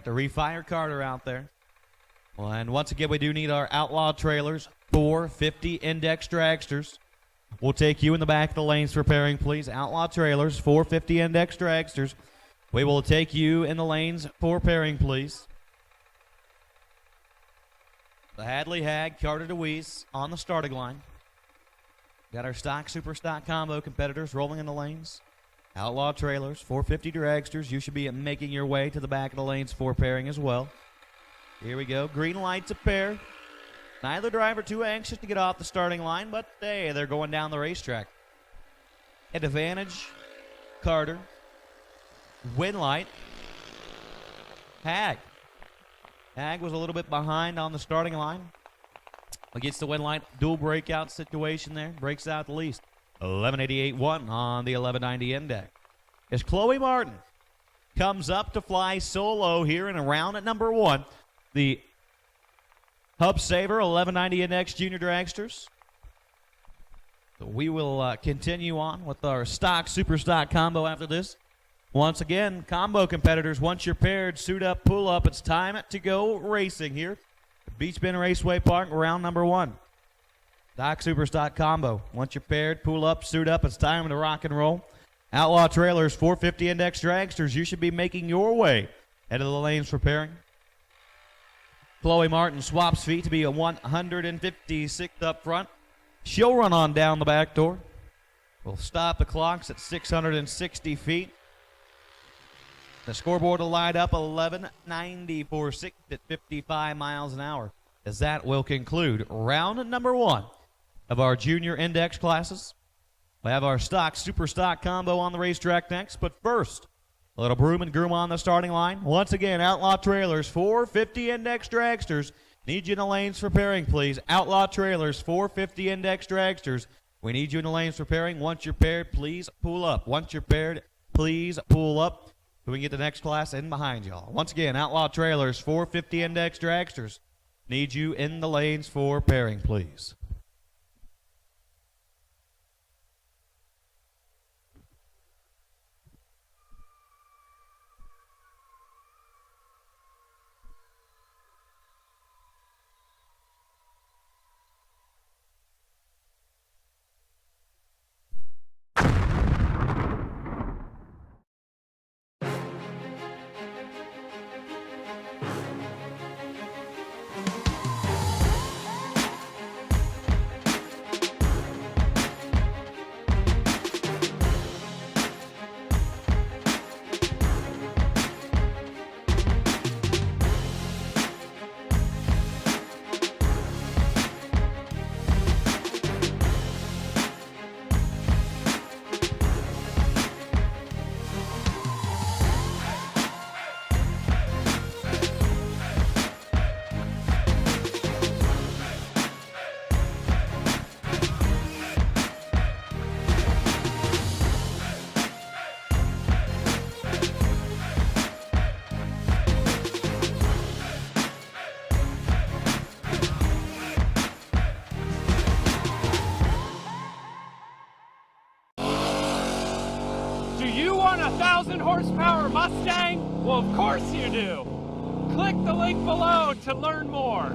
To refire Carter out there. Well, and once again, we do need our Outlaw Trailers 450 Index Dragsters. We'll take you in the back of the lanes for pairing, please. Outlaw Trailers 450 Index Dragsters. We will take you in the lanes for pairing, please. The Hadley Hag, Carter DeWeese on the starting line. Got our stock, super stock combo competitors rolling in the lanes. Outlaw Trailers, 450 Dragsters. You should be making your way to the back of the lanes for pairing as well. Here we go. Green lights a pair. Neither driver too anxious to get off the starting line, but hey, they're going down the racetrack. At advantage, Carter. Winlight. Hag. Hag was a little bit behind on the starting line. Against the Winlight dual breakout situation there. Breaks out the least. 1188-1 on the 1190 index. As Chloe Martin comes up to fly solo here in a round at number 1. The Hub Saver 1190 index Junior Dragsters. So we will continue on with our stock, super stock combo after this. Once again, combo competitors, once you're paired, suit up, pull up. It's time to go racing here at Beech Bend Raceway Park, round number 1. Stock, super stock combo. Once you're paired, pull up, suit up. It's time to rock and roll. Outlaw Trailers, 450 Index Dragsters. You should be making your way out of the lanes for pairing. Chloe Martin swaps feet to be a 156th up front. She'll run on down the back door. We'll stop the clocks at 660 feet. The scoreboard will light up 11:94.6 at 55 miles an hour. As that will conclude round number 1 of our junior index classes. We have our stock, super stock combo on the racetrack next. But first, a little broom and groom on the starting line. Once again, Outlaw Trailers, 450 Index Dragsters. Need you in the lanes for pairing, please. Outlaw Trailers, 450 Index Dragsters. We need you in the lanes for pairing. Once you're paired, please pull up. Once you're paired, please pull up. So we can get the next class in behind y'all. Once again, Outlaw Trailers, 450 Index Dragsters. Need you in the lanes for pairing, please. want a 1,000 horsepower Mustang? Well, of course you do. Click the link below to learn more.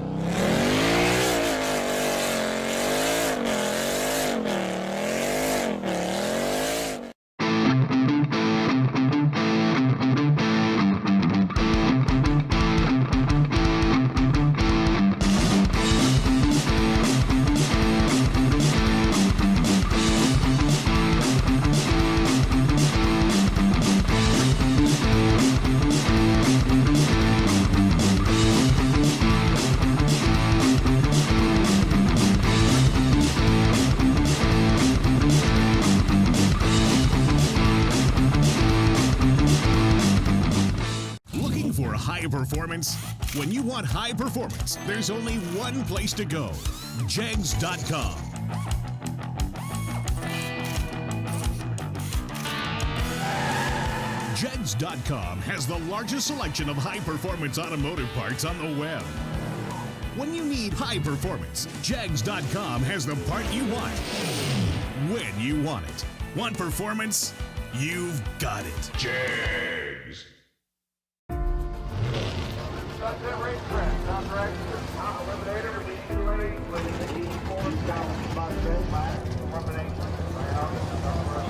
Looking for high performance? When you want high performance, there's only one place to go: jegs.com. Jegs.com has the largest selection of high-performance automotive parts on the web. When you need high performance, Jegs.com has the part you want, when you want it. Want performance? You've got it. Jegs. Sunset Racetrack, Tom Dragster, Tom Eliminator, with the 84 down by 10 by elimination by August and Tom Rush.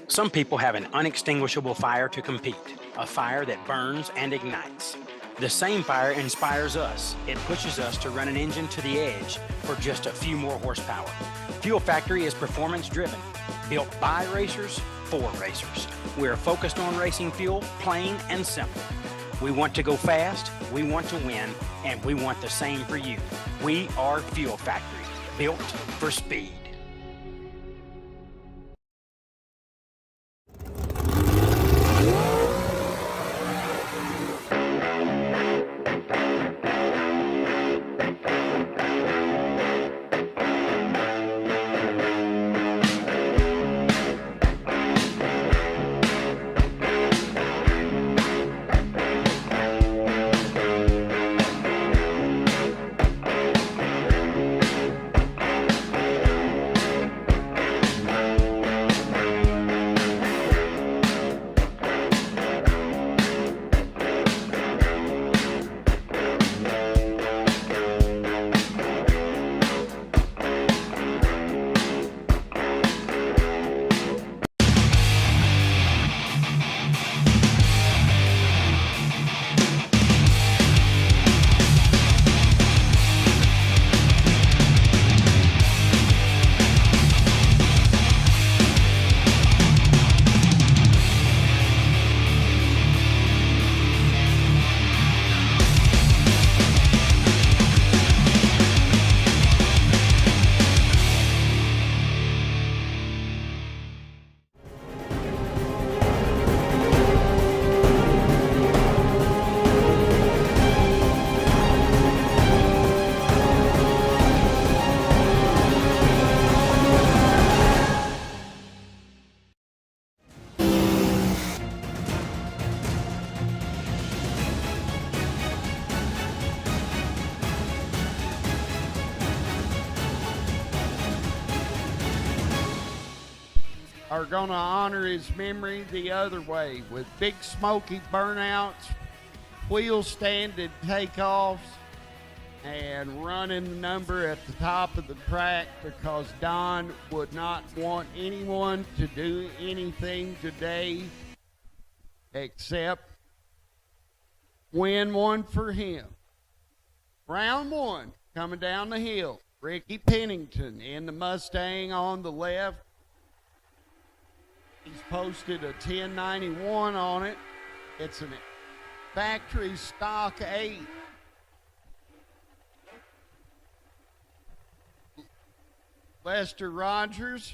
Some people have an unextinguishable fire to compete, a fire that burns and ignites. The same fire inspires us. It pushes us to run an engine to the edge for just a few more horsepower. Fuel Factory is performance driven, built by racers for racers. We're focused on racing fuel, plain and simple. We want to go fast, we want to win, and we want the same for you. We are Fuel Factory, built for speed. Are going to honor his memory the other way with big smoky burnouts, wheel standing takeoffs, and running the number at the top of the track because Don would not want anyone to do anything today except win one for him. Round one, coming down the hill, Ricky Pennington in the Mustang on the left. He's posted a 1091 on it. It's a factory stock 8. Lester Rogers.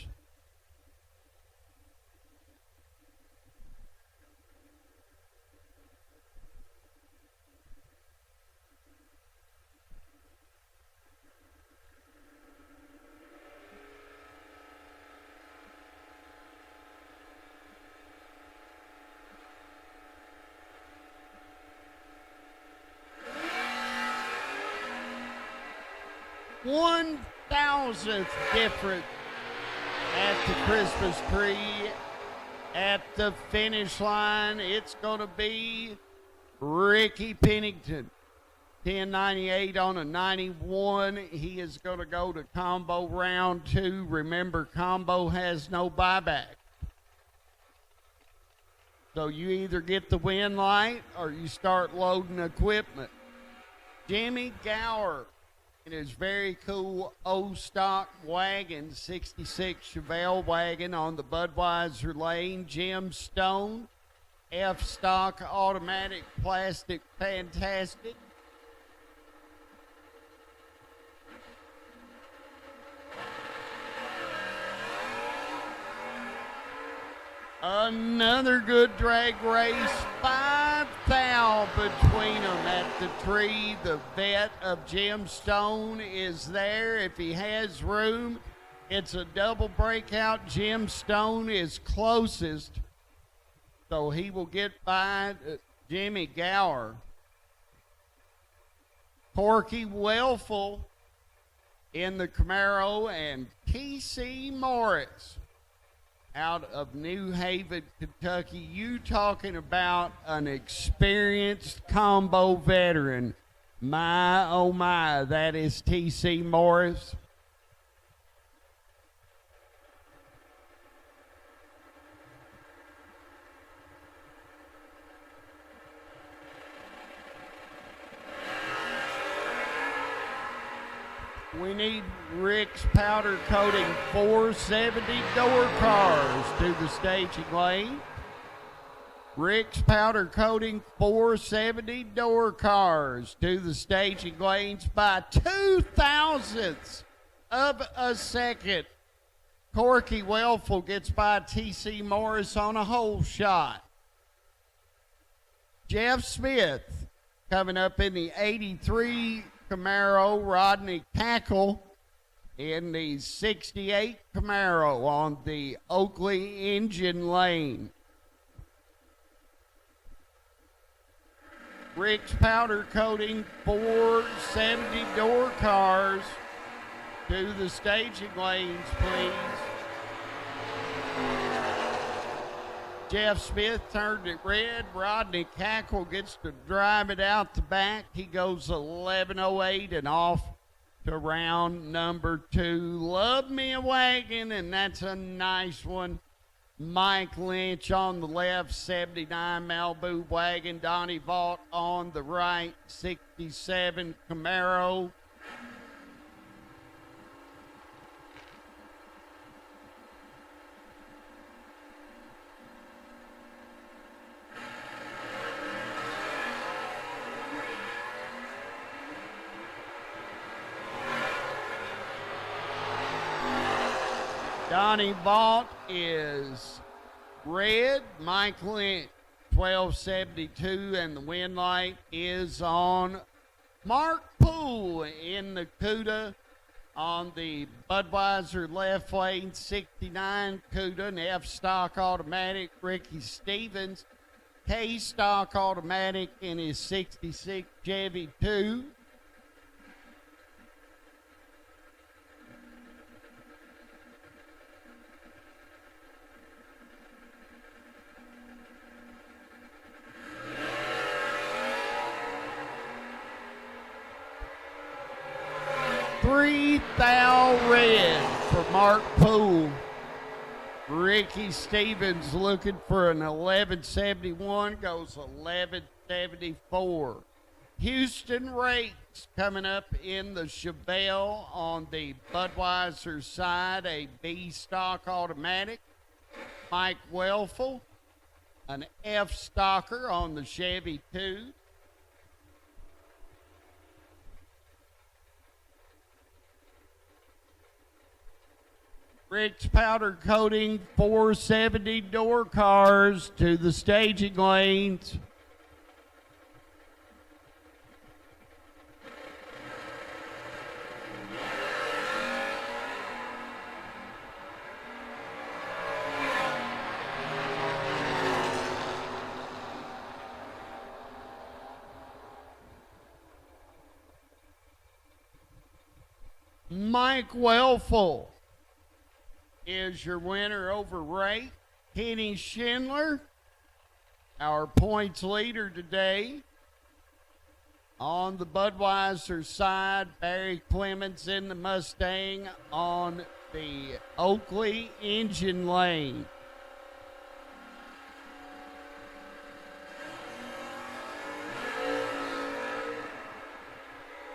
1,000th difference at the Christmas tree. At the finish line, it's going to be Ricky Pennington. 1098 on a 91. He is going to go to combo round 2. Remember, combo has no buyback. So you either get the win light or you start loading equipment. Jimmy Gower in his very cool O-Stock wagon, 66 Chevelle wagon on the Budweiser lane. Jim Stone, F-Stock automatic plastic fantastic. Another good drag race, 5 thou between them at the tree. The vet of Jim Stone is there if he has room. It's a double breakout. Jim Stone is closest, so he will get by Jimmy Gower. Corky Wellful in the Camaro, and T.C. Morris out of New Haven, Kentucky. You talking about an experienced combo veteran. My, oh my, that is T.C. Morris. We need Rick's powder coating 470 door cars to the staging lane. Rick's powder coating 470 door cars to the staging lanes by 0.02 of a second. Corky Wellful gets by T.C. Morris on a hole shot. Jeff Smith coming up in the 83 Camaro. Rodney Cackle in the 68 Camaro on the Oakley engine lane. Rick's powder coating 470 door cars to the staging lanes, please. Jeff Smith turned it red. Rodney Cackle gets to drive it out the back. He goes 11:08 and off to round number 2. Love me a wagon, and that's a nice one. Mike Lynch on the left, 79 Malibu wagon. Donnie Vaught on the right, 67 Camaro. Donnie Vaught is red. Mike Lynch, 1272, and the win light is on Mark Poole in the CUDA on the Budweiser left lane, 69 CUDA, and F-Stock automatic. Ricky Stevens, K-Stock automatic in his 66 Chevy 2. Red for Mark Poole. Ricky Stevens looking for an 1171, goes 1174. Houston Rakes coming up in the Chevelle on the Budweiser side, a B-Stock automatic. Mike Wellful, an F-Stocker on the Chevy 2. Rick's powder coating 470 door cars to the staging lanes. Mike Wellful is your winner over Ray. Kenny Schindler, our points leader today. On the Budweiser side, Barry Clements in the Mustang on the Oakley engine lane.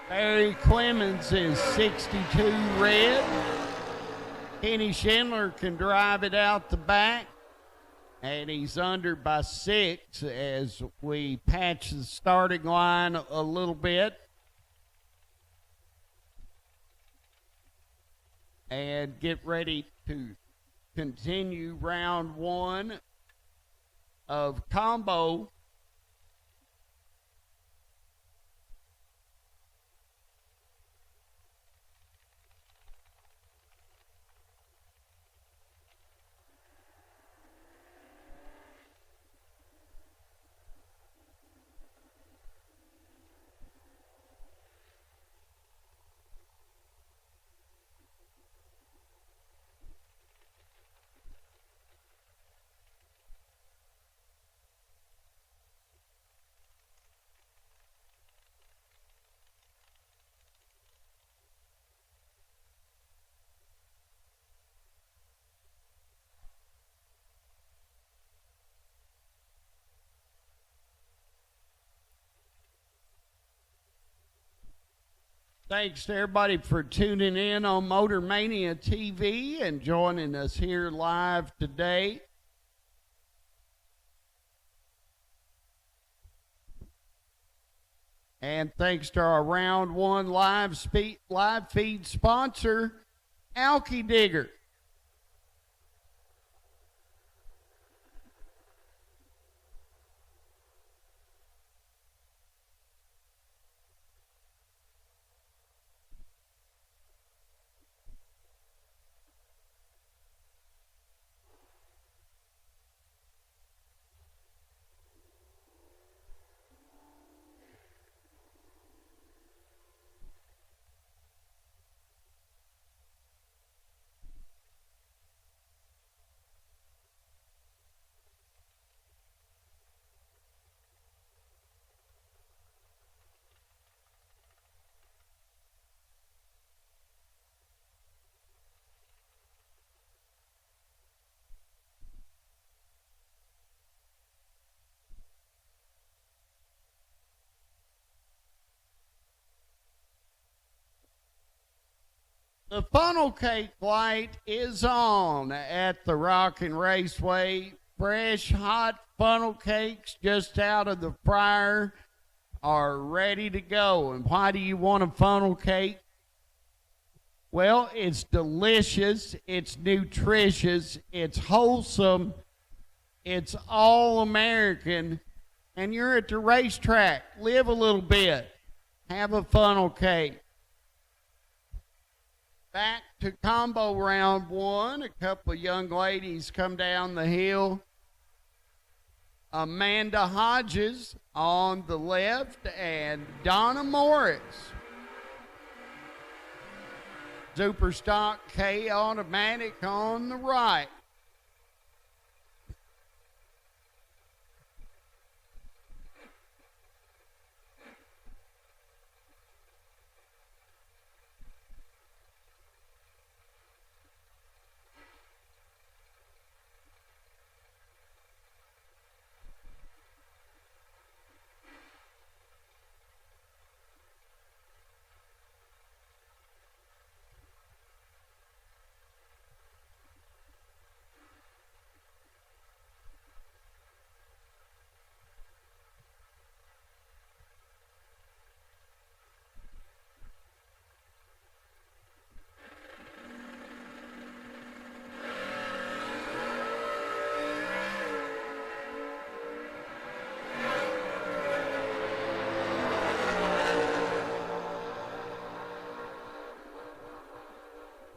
Barry Clemens is 62 red. Kenny Schindler can drive it out the back, and he's under by 6 as we patch the starting line a little bit. And get ready to continue round 1 of combo. Thanks to everybody for tuning in on Motor Mania TV and joining us here live today. And thanks to our round 1 live feed sponsor, Alky Digger. The funnel cake light is on at the Rockin' Raceway. Fresh, hot funnel cakes just out of the fryer are ready to go. And why do you want a funnel cake? Well, it's delicious, it's nutritious, it's wholesome, it's all American, and you're at the racetrack. Live a little bit. Have a funnel cake. Back to combo round 1. A couple of young ladies come down the hill. Amanda Hodges on the left and Donna Morris. Superstock K Automatic on the right.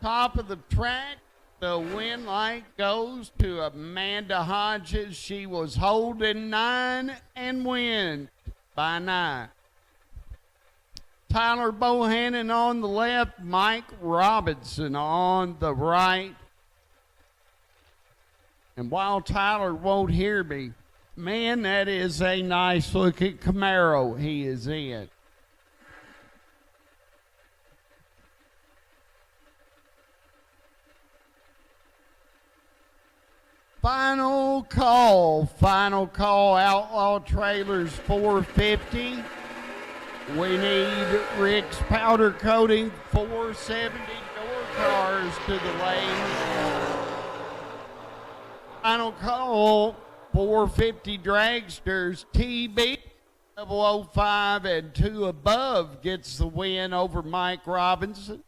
Top of the track, the win light goes to Amanda Hodges. She was holding 9 and wins by 9. Tyler Bohannon on the left, Mike Robinson on the right. And while Tyler won't hear me, man, that is a nice looking Camaro he is in. Final call Outlaw Trailers 450. We need Rick's Powder Coating 470 Doorcars to the lane. Final call 450 Dragsters TB 005 and 2 above gets the win over Mike Robinson.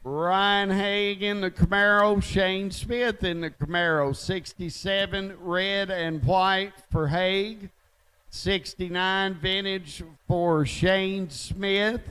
Ryan Haig in the Camaro, Shane Smith in the Camaro. 67 red and white for Haig, 69 vintage for Shane Smith.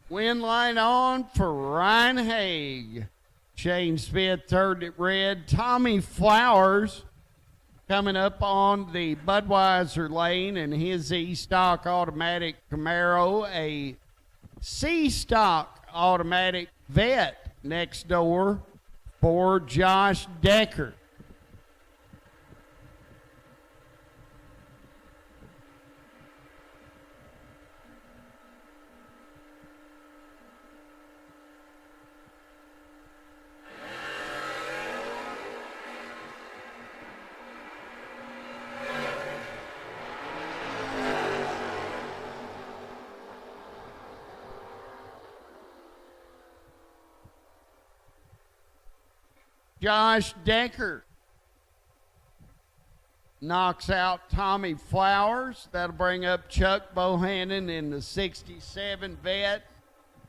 Win line on for Ryan Haig. Shane Smith turned it red. Tommy Flowers coming up on the Budweiser lane in his E-Stock automatic Camaro. A C-Stock automatic Vet next door for Josh Decker. Josh Decker knocks out Tommy Flowers. That'll bring up Chuck Bohannon in the 67 Vet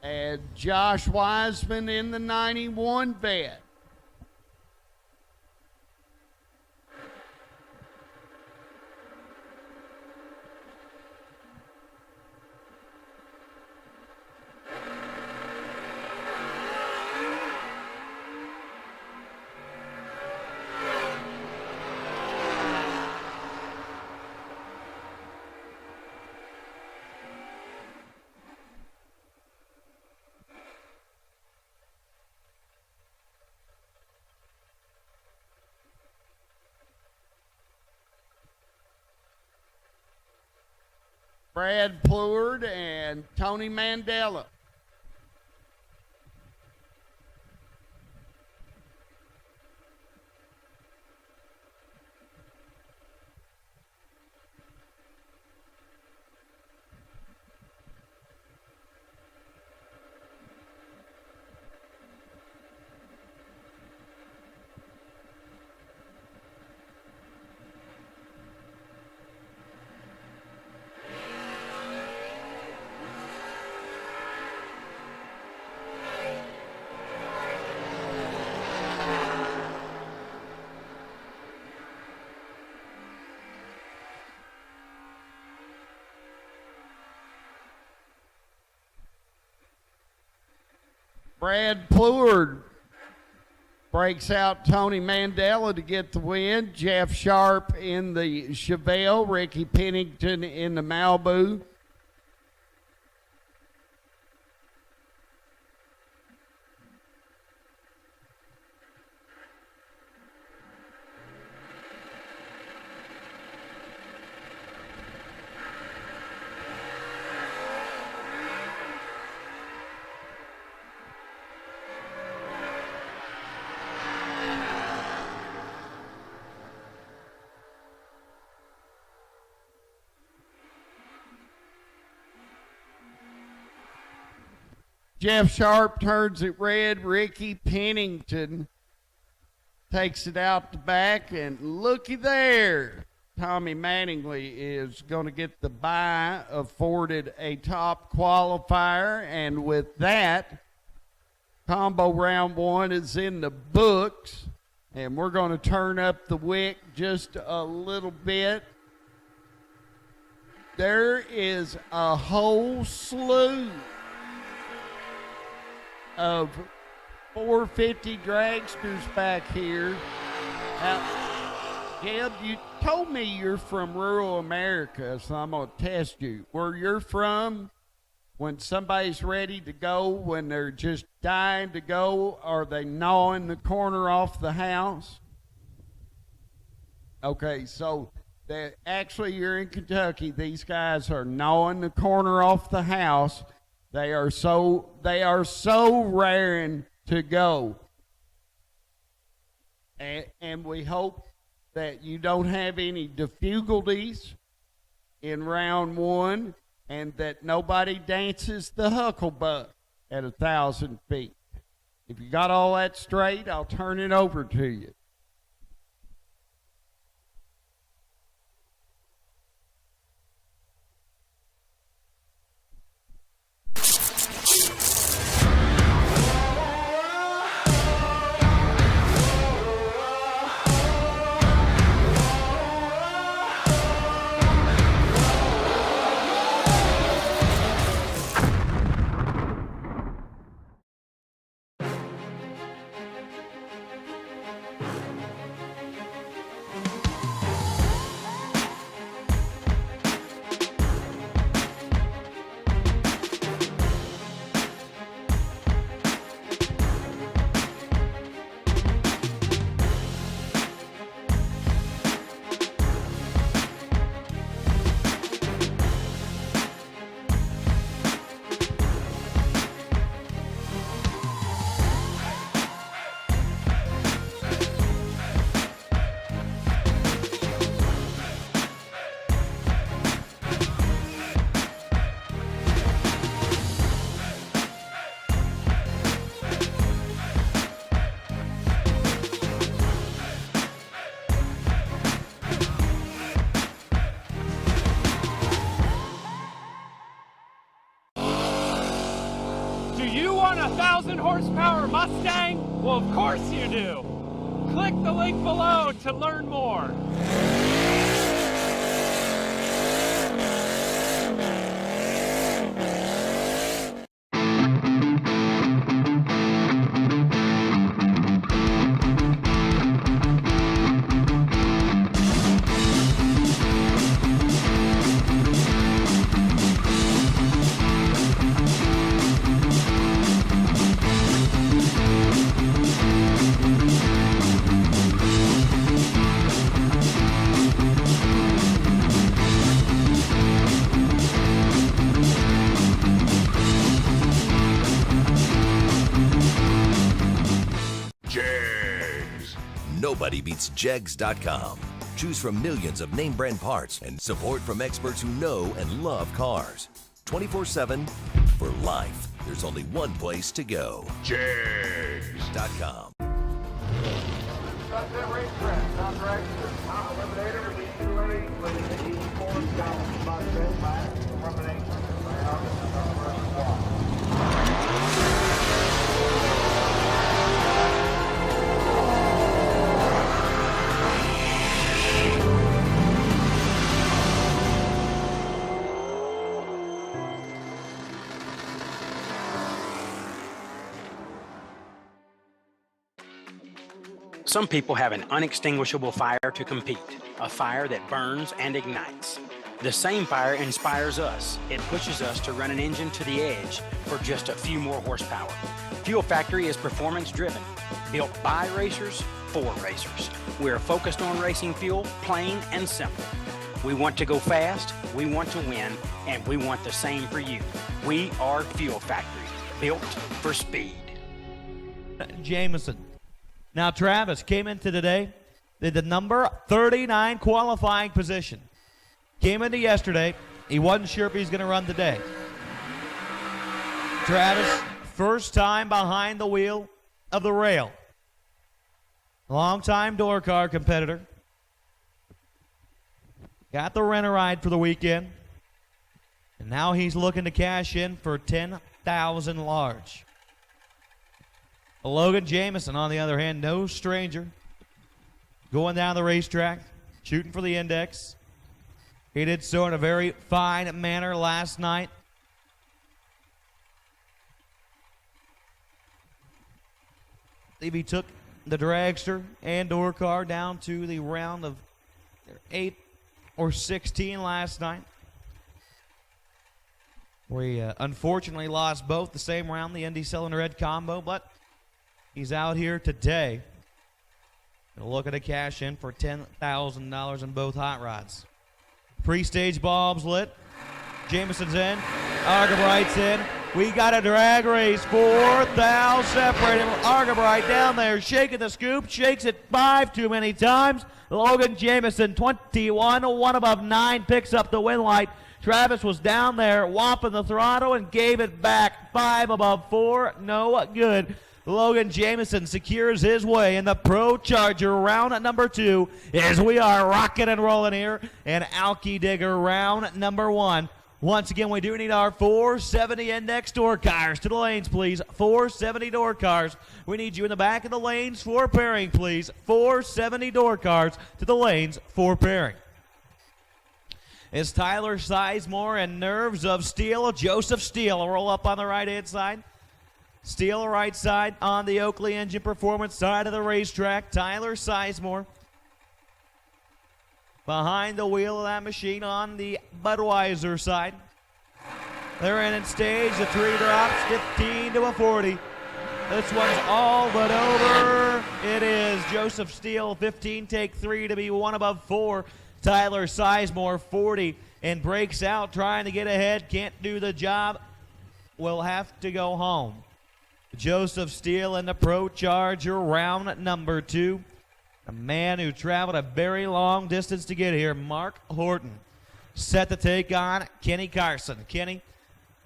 and Josh Wiseman in the 91 Vet. Brad Pleward and Tony Mandela. Brad Pleward breaks out Tony Mandela to get the win. Jeff Sharp in the Chevelle. Ricky Pennington in the Malibu. Jeff Sharp turns it red. Ricky Pennington takes it out the back, and looky there. Tommy Manningly is going to get the bye, afforded a top qualifier, and with that, combo round 1 is in the books, and we're going to turn up the wick just a little bit. There is a whole slew of 450 dragsters back here. Now, Jeb, you told me you're from rural America, so I'm going to test you. Where you're from, when somebody's ready to go, when they're just dying to go, are they gnawing the corner off the house? Okay, so actually you're in Kentucky. These guys are gnawing the corner off the house. They are so raring to go. And we hope that you don't have any difficulties in round 1 and that nobody dances the hucklebuck at 1,000 feet. If you got all that straight, I'll turn it over to you. Do you want a 1,000 horsepower Mustang? Well, of course you do. Click the link below to learn more. Nobody beats Jegs.com. Choose from millions of name brand parts and support from experts who know and love cars. 24/7 for life. There's only one place to go. Jegs.com. Sunset Racetrack, John Dragster, on Eliminator, release 280, with the 84 gallons by the by termination by August of the reservoir. Some people have an unextinguishable fire to compete, a fire that burns and ignites. The same fire inspires us. It pushes us to run an engine to the edge for just a few more horsepower. Fuel Factory is performance driven, built by racers for racers. We're focused on racing fuel, plain and simple. We want to go fast, we want to win, and we want the same for you. We are Fuel Factory, built for speed. Jameson. Now, Travis came into today, did the number 39 qualifying position. Came into yesterday, he wasn't sure if he's going to run today. Travis first time behind the wheel of the rail. Longtime door car competitor. Got the rent-a-ride for the weekend. And now he's looking to cash in for $10,000 large. Logan Jamison, on the other hand, no stranger. Going down the racetrack, shooting for the index. He did so in a very fine manner last night. I believe he took the dragster and door car down to the round of 8 or 16 last night. We unfortunately lost both the same round, the Indy Cylinder Red combo, but he's out here today looking to cash in for $10,000 in both hot rods. Pre-stage bulbs lit. Jamison's in. Argabright's in. We got a drag race. 4,000 separating. Argabright down there shaking the scoop. Shakes it 5 too many times. Logan Jamison, 21, one above 9, picks up the win light. Travis was down there whopping the throttle and gave it back. 5 above 4, no good. Logan Jamison secures his way in the Pro Charger round at number 2 as we are rocking and rolling here in Alki Digger round number 1. Once again, we do need our 470 index door cars to the lanes, please. 470 door cars. We need you in the back of the lanes for pairing, please. 470 door cars to the lanes for pairing. As Tyler Sizemore and Nerves of Steel, Joseph Steele will roll up on the right-hand side. Steele right side on the Oakley Engine Performance side of the racetrack. Tyler Sizemore behind the wheel of that machine on the Budweiser side. They're in stage. The tree drops 15 to a 40. This one's all but over. It is Joseph Steele, 15, take 3 to be 1 above 4. Tyler Sizemore, 40, and breaks out trying to get ahead. Can't do the job. Will have to go home. Joseph Steele in the Pro Charger round number 2. A man who traveled a very long distance to get here, Mark Horton, set to take on Kenny Carson. Kenny,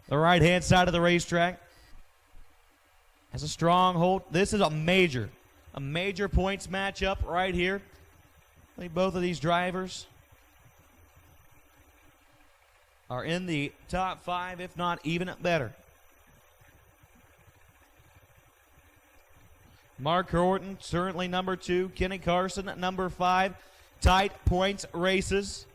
the right-hand side of the racetrack, has a strong hold. This is a major points matchup right here. I think both of these drivers are in the top 5, if not even better. Mark Horton, certainly number 2. Kenny Carson, number 5. Tight points races.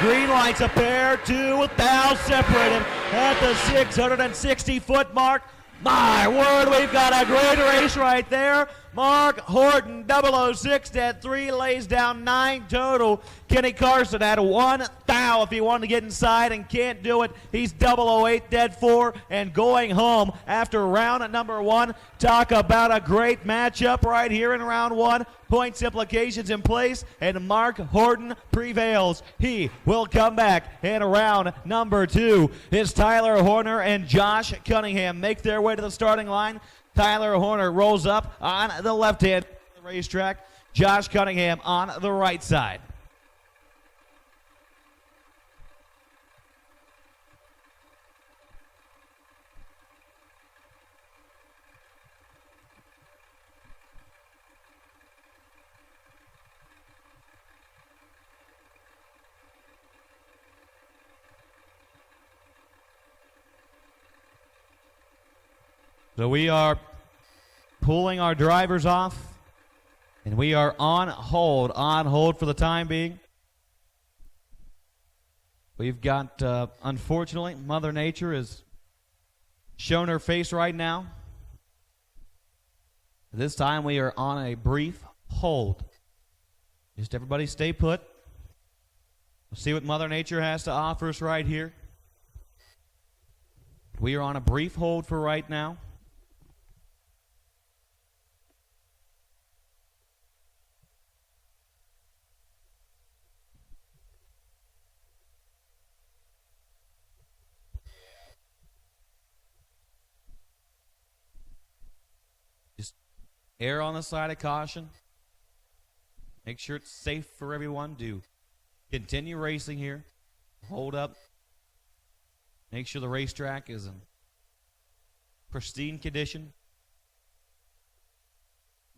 Green lights a pair, 2,000 separated at the 660-foot mark. My word, we've got a great race right there. Mark Horton, 006, dead 3, lays down 9 total. Kenny Carson had 1 thou if he wanted to get inside and can't do it. He's 008, dead 4, and going home after round at number 1. Talk about a great matchup right here in round 1. Points implications in place, and Mark Horton prevails. He will come back in round number 2. As Tyler Horner and Josh Cunningham make their way to the starting line. Tyler Horner rolls up on the left hand of the racetrack. Josh Cunningham on the right side. So we are pulling our drivers off, and we are on hold for the time being. We've got, unfortunately, Mother Nature has shown her face right now. This time we are on a brief hold. Just everybody stay put. We'll see what Mother Nature has to offer us right here. We are on a brief hold for right now. Err on the side of caution. Make sure it's safe for everyone to continue racing here. Hold up. Make sure the racetrack is in pristine condition.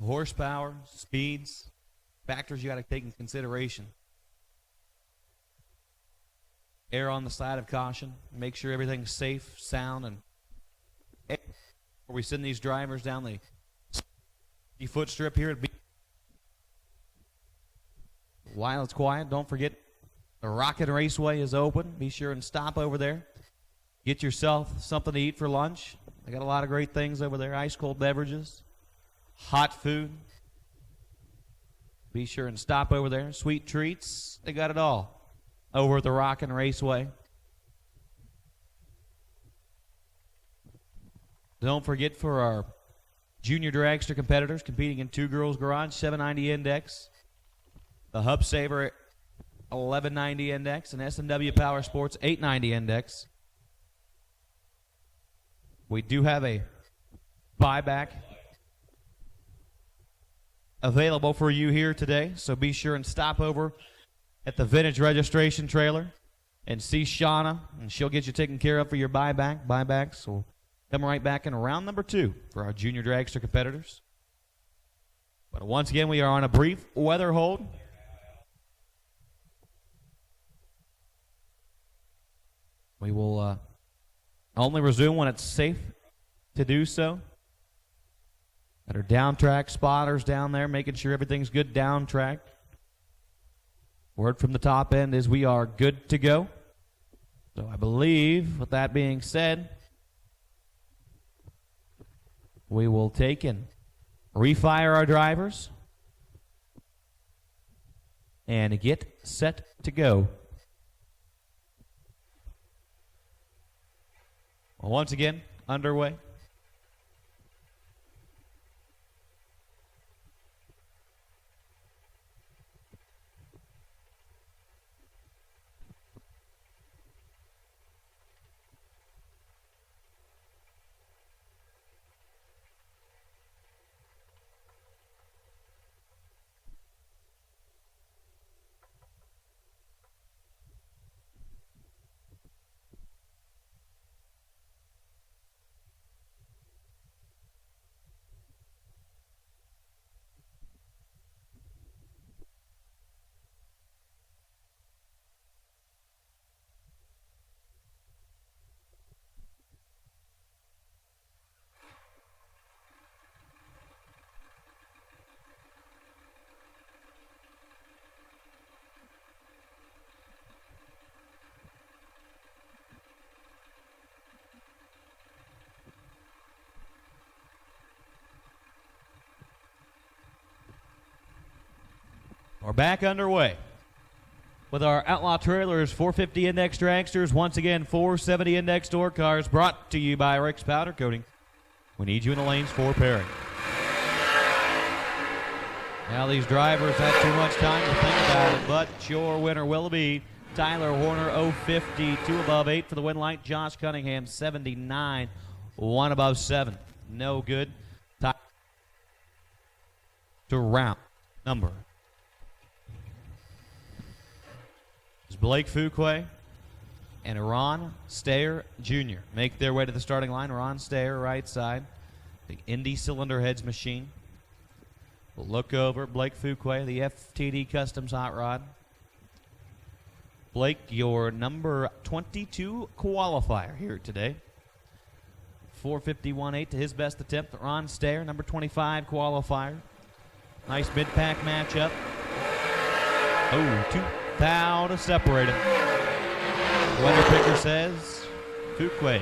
Horsepower, speeds, factors you got to take into consideration. Err on the side of caution. Make sure everything's safe, sound, and before we send these drivers down the 50-foot strip here at Beech. While it's quiet, don't forget the Rocket Raceway is open. Be sure and stop over there. Get yourself something to eat for lunch. They got a lot of great things over there. Ice cold beverages, hot food. Be sure and stop over there. Sweet treats. They got it all over at the Rocket Raceway. Don't forget for our junior dragster competitors competing in Two Girls Garage, 790 index. The Hub Saver 1190 index, and S&W Power Sports 890 index. We do have a buyback available for you here today, so be sure and stop over at the Vintage Registration Trailer and see Shauna, and she'll get you taken care of for your buyback. Buybacks will come right back in round number 2 for our junior dragster competitors. But once again, we are on a brief weather hold. We will only resume when it's safe to do so. Got our down track spotters down there, making sure everything's good down track. Word from the top end is we are good to go. So I believe, with that being said, we will take and refire our drivers and get set to go. Well, once again, underway. We're back underway with our Outlaw Trailers 450 Index Dragsters. Once again, 470 Index Doorcars brought to you by Rick's Powder Coating. We need you in the lanes for pairing. Now these drivers had too much time to think about it, but your winner will be Tyler Horner, 050, 2 above 8 for the win light. Josh Cunningham, 79, 1 above 7. No good. To round number. Blake Fuquay and Ron Stayer Jr. make their way to the starting line. Ron Stayer, right side. The Indy cylinder heads machine. We'll look over Blake Fuquay, the FTD Customs hot rod. Blake, your number 22 qualifier here today. 451.8 to his best attempt. Ron Stayer, number 25 qualifier. Nice mid-pack matchup. Oh, 2 foul to separate him. Weather picker says Fuquay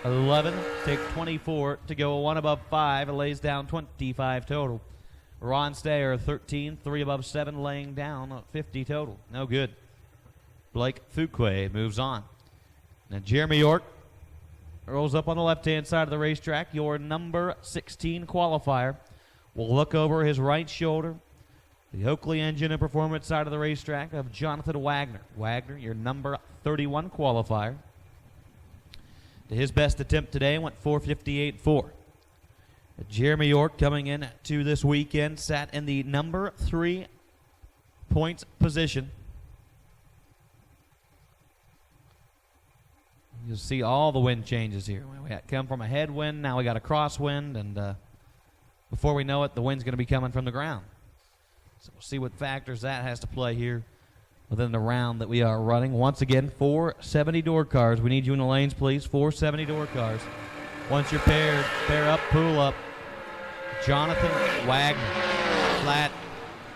11, take 24 to go 1 above 5. It lays down 25 total. Ron Stayer 13, 3 above 7, laying down 50 total. No good. Blake Fuquay moves on. Now Jeremy York rolls up on the left-hand side of the racetrack. Your number 16 qualifier will look over his right shoulder. The Oakley Engine and Performance side of the racetrack of Jonathan Wagner. Wagner, your number 31 qualifier. To his best attempt today, went 458.4. Jeremy York coming in to this weekend sat in the number 3 points position. You'll see all the wind changes here. We come from a headwind, now we got a crosswind, and before we know it, the wind's going to be coming from the ground. So we'll see what factors that has to play here within the round that we are running. Once again, 470 door cars. We need you in the lanes, please. 470 door cars. Once you're paired, pair up, pull up. Jonathan Wagner, flat,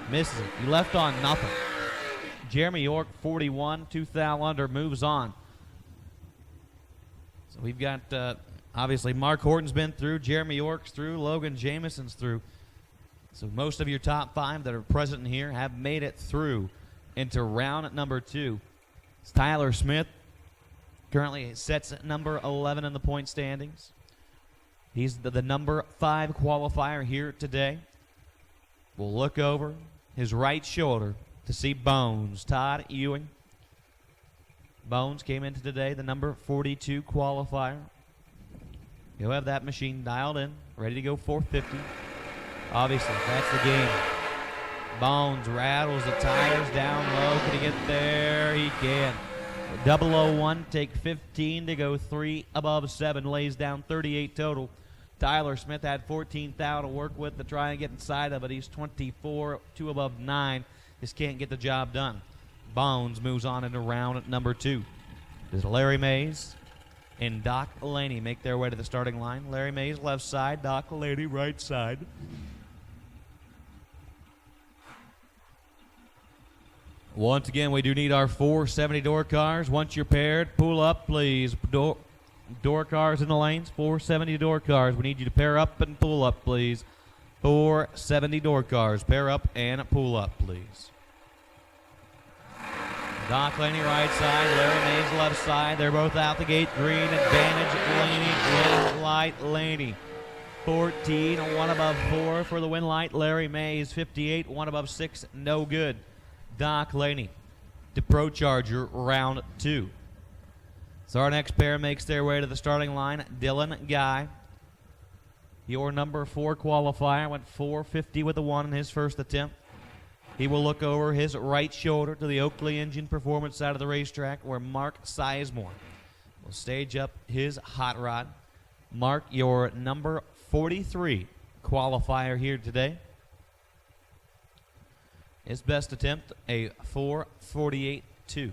misses it. You left on nothing. Jeremy York, 41, 2 thou under, moves on. So we've got, obviously, Mark Horton's been through, Jeremy York's through, Logan Jameson's through. So most of your top 5 that are present here have made it through into round number 2. It's Tyler Smith. Currently sets at number 11 in the point standings. He's the number 5 qualifier here today. We'll look over his right shoulder to see Bones, Todd Ewing. Bones came into today, the number 42 qualifier. He'll have that machine dialed in, ready to go 450. Obviously, that's the game. Bones rattles the tires down low. Can he get there? He can. 001, take 15 to go 3 above 7, lays down 38 total. Tyler Smith had 14 thou to work with to try and get inside of it. He's 24, 2 above 9. Just can't get the job done. Bones moves on into round number 2. Does Larry Mays and Doc Laney make their way to the starting line? Larry Mays left side, Doc Laney right side. Once again, we do need our 470 door cars. Once you're paired, pull up, please. Door cars in the lanes, 470 door cars. We need you to pair up and pull up, please. 470 door cars. Pair up and pull up, please. Doc Laney right side, Larry Mays left side. They're both out the gate. Green advantage, Laney, win light, Laney. 14, 1 above 4 for the win light. Larry Mays, 58, 1 above 6, no good. Doc Laney to Pro Charger round 2. So our next pair makes their way to the starting line. Dylan Guy, your number 4 qualifier, went 450 with a 1 in his first attempt. He will look over his right shoulder to the Oakley Engine Performance side of the racetrack where Mark Sizemore will stage up his hot rod. Mark, your number 43 qualifier here today. His best attempt, a 448.2.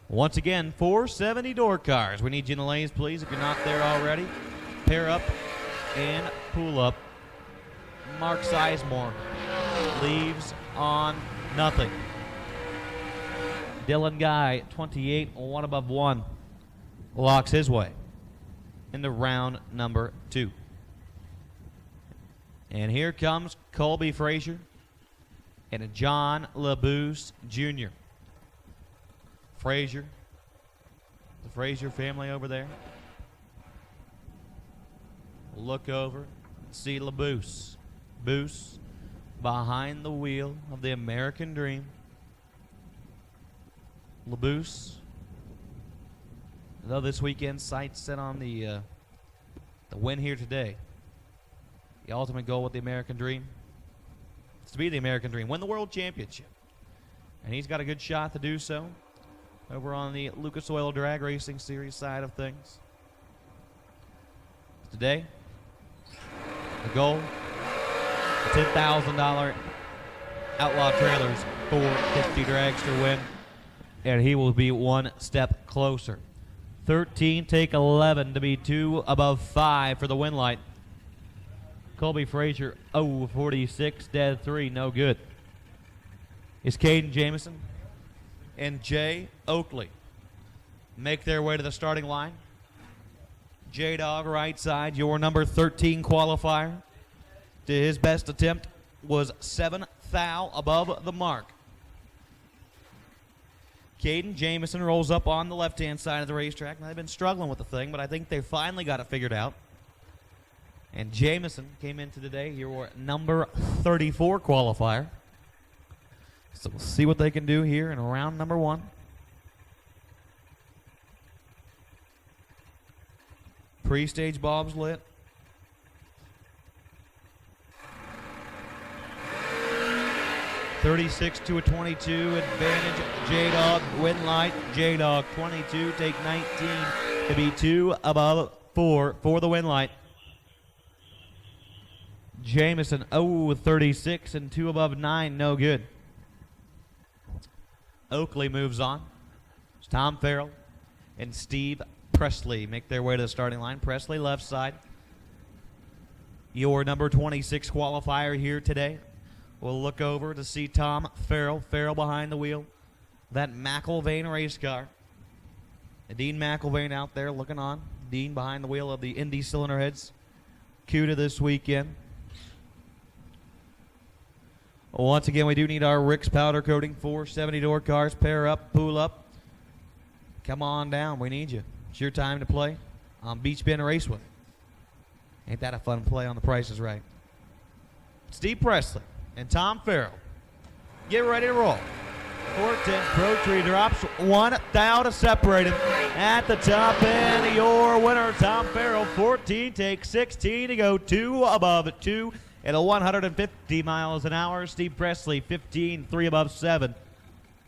Once again, 470 door cars. We need you in the lanes, please, if you're not there already. Pair up and pull up. Mark Sizemore leaves on nothing. Dylan Guy, 28, 1 above 1, locks his way into round number 2. And here comes Colby Frazier and a John LaBouse Jr. Frazier, the Frazier family over there. We'll look over and see LaBouse. Boose behind the wheel of the American Dream. LaBouse, though this weekend's sights set on the win here today. The ultimate goal with the American Dream is to be the American Dream, win the World Championship. And he's got a good shot to do so over on the Lucas Oil Drag Racing Series side of things. Today, the goal, $10,000 Outlaw Trailers 450 Dragster win, and he will be 1 step closer. 13, take 11 to be 2 above 5 for the win light. Colby Frazier, 46, dead 3, no good. Is Caden Jamison and Jay Oakley make their way to the starting line. J-Dog right side, your number 13 qualifier. His best attempt was 7 thou above the mark. Caden Jamison rolls up on the left-hand side of the racetrack. Now, they've been struggling with the thing, but I think they finally got it figured out. And Jamison came into today, your number 34 qualifier. So we'll see what they can do here in round number 1. Pre-stage bulbs lit. 36 to a 22, advantage J-Dog, win light, J-Dog 22, take 19 to be 2 above 4 for the win light. Jameson 36 and 2 above 9, no good. Oakley moves on. It's Tom Farrell and Steve Presley make their way to the starting line. Presley left side. Your number 26 qualifier here today. We'll look over to see Tom Farrell. Farrell behind the wheel. That McIlvain race car. Dean McIlvain out there looking on. Dean behind the wheel of the Indy Cylinder Heads. CUDA this weekend. Once again, we do need our Rick's powder coating. 470 door cars. Pair up, pull up. Come on down. We need you. It's your time to play on Beech Bend Raceway. Ain't that a fun play on The Price is Right? Steve Presley and Tom Farrell. Get ready to roll. 410 Pro Tree drops 1 thou to separate him. At the top end, your winner, Tom Farrell, 14, takes 16 to go 2 above 2 at a 150 miles an hour. Steve Presley, 15, 3 above 7,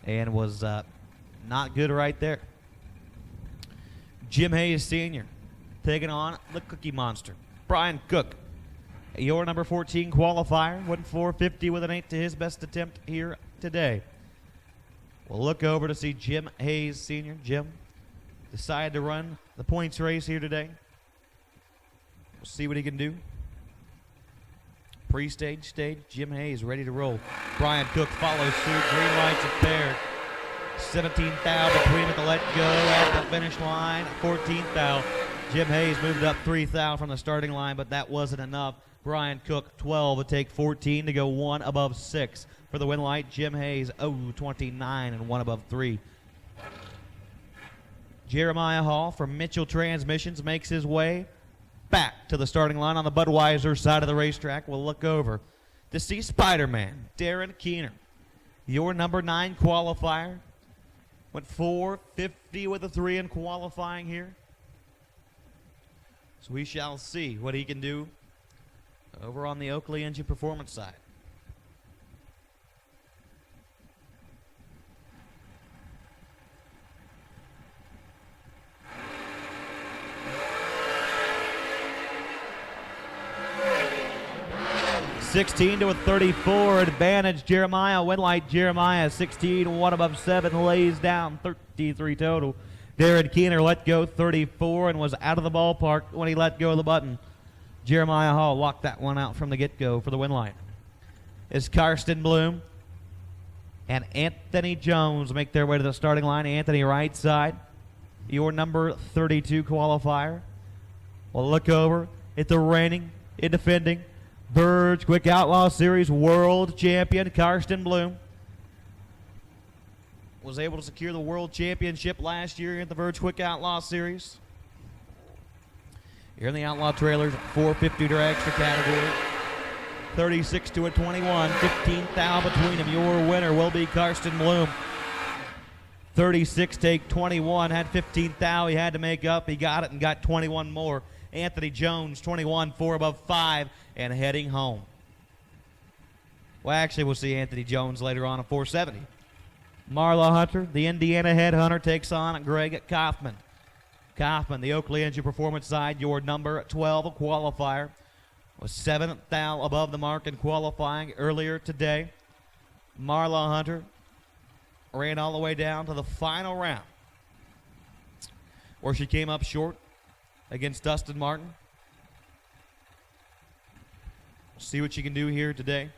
and was not good right there. Jim Hayes Sr. taking on the Cookie Monster. Brian Cook, your number 14 qualifier, went 450 with an 8 to his best attempt here today. We'll look over to see Jim Hayes Sr. Jim decided to run the points race here today. We'll see what he can do. Pre-stage stage, Jim Hayes ready to roll. Brian Cook follows suit, green lights at pair. 17th thou between at the let-go at the finish line. 14th thou. Jim Hayes moved up 3 thou from the starting line, but that wasn't enough. Brian Cook, 12 to take 14 to go 1 above 6. For the win light, Jim Hayes, 29 and 1 above 3. Jeremiah Hall from Mitchell Transmissions makes his way back to the starting line on the Budweiser side of the racetrack. We'll look over to see Spider-Man, Darren Keener. Your number 9 qualifier. Went 450 with a 3 in qualifying here. So we shall see what he can do over on the Oakley Engine Performance side. $16 to a 34 advantage. Jeremiah, win light Jeremiah, 16, 1 above 7, lays down 33 total. Darren Keener let go 34 and was out of the ballpark when he let go of the button. Jeremiah Hall locked that one out from the get-go for the win line. Is Karsten Bloom and Anthony Jones make their way to the starting line. Anthony right side, your number 32 qualifier. We'll look over at the reigning and defending Verge Quick Outlaw Series world champion Karsten Bloom. Was able to secure the world championship last year at the Verge Quick Outlaw Series. Here in the Outlaw Trailers, 450 dragster category. 36 to a 21, 15 thou between them. Your winner will be Karsten Bloom. 36 take 21, had 15 thou he had to make up. He got it and got 21 more. Anthony Jones, 21, 4 above 5, and heading home. Well, actually, we'll see Anthony Jones later on at 470. Marla Hunter, the Indiana headhunter, takes on Greg Kaufman. Kaufman, the Oakley Engine Performance side, your number 12 qualifier, was 7th thou above the mark in qualifying earlier today. Marla Hunter ran all the way down to the final round, where she came up short against Dustin Martin. See what you can do here today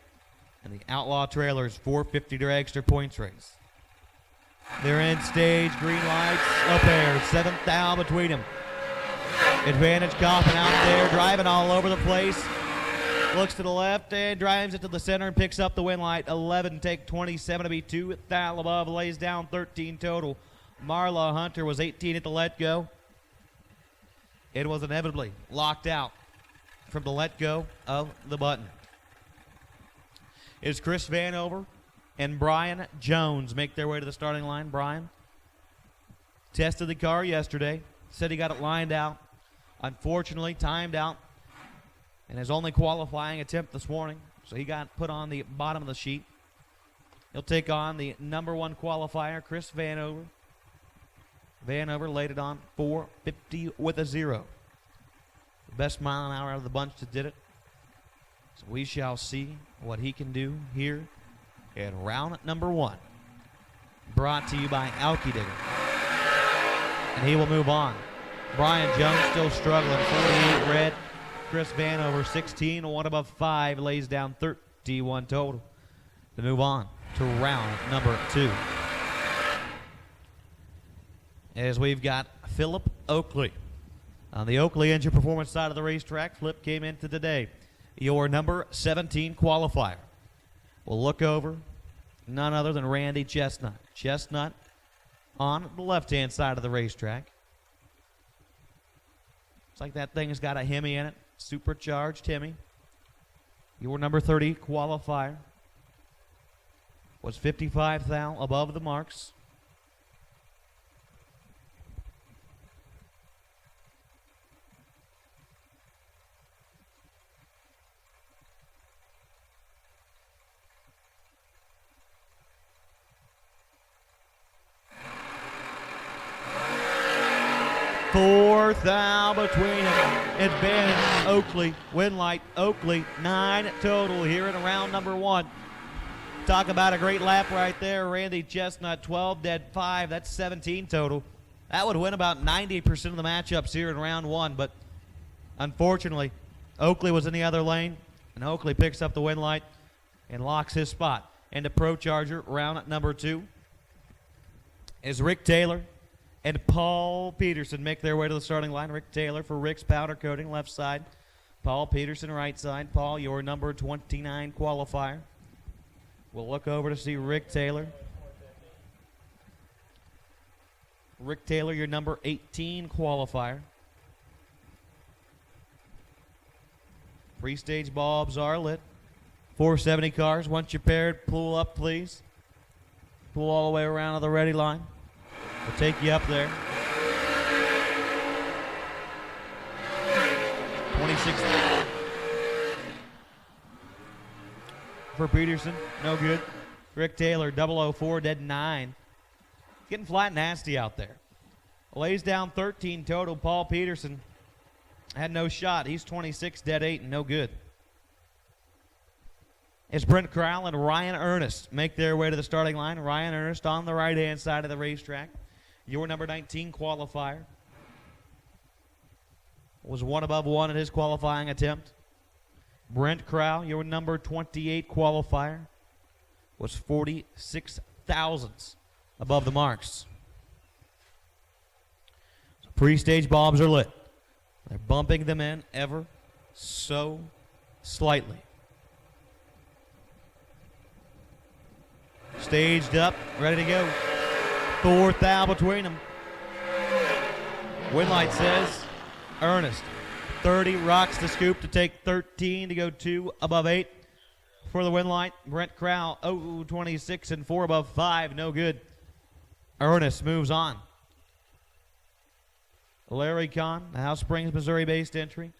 in the Outlaw Trailers 450 dragster points race. They're in stage, green lights, a pair, 7th thou between them. Advantage Kaufman out there, driving all over the place. Looks to the left and drives it to the center and picks up the win light. 11 take 27 to be 2 thou above, lays down 13 total. Marla Hunter was 18 at the let-go. It was inevitably locked out from the let-go of the button. Is Chris Vanover and Brian Jones make their way to the starting line. Brian tested the car yesterday, said he got it lined out. Unfortunately, timed out in his only qualifying attempt this morning, so he got put on the bottom of the sheet. He'll take on the number 1 qualifier, Chris Vanover. Vanover laid it on 450 with a 0. The best mile an hour out of the bunch that did it. So we shall see what he can do here in round number 1. Brought to you by Alky Digger. And he will move on. Brian Jones still struggling, 48 red. Chris Vanover, 16, 1 above 5, lays down 31 total to move on to round number 2. As we've got Philip Oakley. On the Oakley engine performance side of the racetrack, Flip came into today. Your number 17 qualifier. We'll look over none other than Randy Chestnut. Chestnut on the left-hand side of the racetrack. Looks like that thing has got a Hemi in it. Supercharged Hemi. Your number 30 qualifier was 55 thou above the marks. Fourth thou between them. It's been Oakley, Winlight, Oakley, 9 total here in round number 1. Talk about a great lap right there. Randy Chestnut, 12 dead 5. That's 17 total. That would win about 90% of the matchups here in round 1, but unfortunately, Oakley was in the other lane, and Oakley picks up the Winlight and locks his spot. Into Pro Charger, round number 2, is Rick Taylor and Paul Peterson make their way to the starting line. Rick Taylor for Rick's powder coating, left side. Paul Peterson, right side. Paul, your number 29 qualifier. We'll look over to see Rick Taylor. Rick Taylor, your number 18 qualifier. Pre-stage bulbs are lit. 470 cars. Once you're paired, pull up, please. Pull all the way around to the ready line. We'll take you up there. 26 for Peterson, no good. Rick Taylor, 004, dead 9. Getting flat and nasty out there. Lays down 13 total. Paul Peterson had no shot. He's 26, dead 8, and no good. As Brent Crowell and Ryan Ernest make their way to the starting line. Ryan Ernest on the right-hand side of the racetrack. Your number 19 qualifier was 1 above 1 in his qualifying attempt. Brent Crowell, your number 28 qualifier, was 46 thousandths above the marks. So pre-stage bulbs are lit. They're bumping them in ever so slightly. Staged up, ready to go. 4th thou between them. Winlight says Ernest. 30 rocks the scoop to take 13 to go 2 above 8 for the Winlight. Brent Crowell, 26 and 4 above 5, no good. Ernest moves on. Larry Kahn, the House Springs, Missouri-based entry.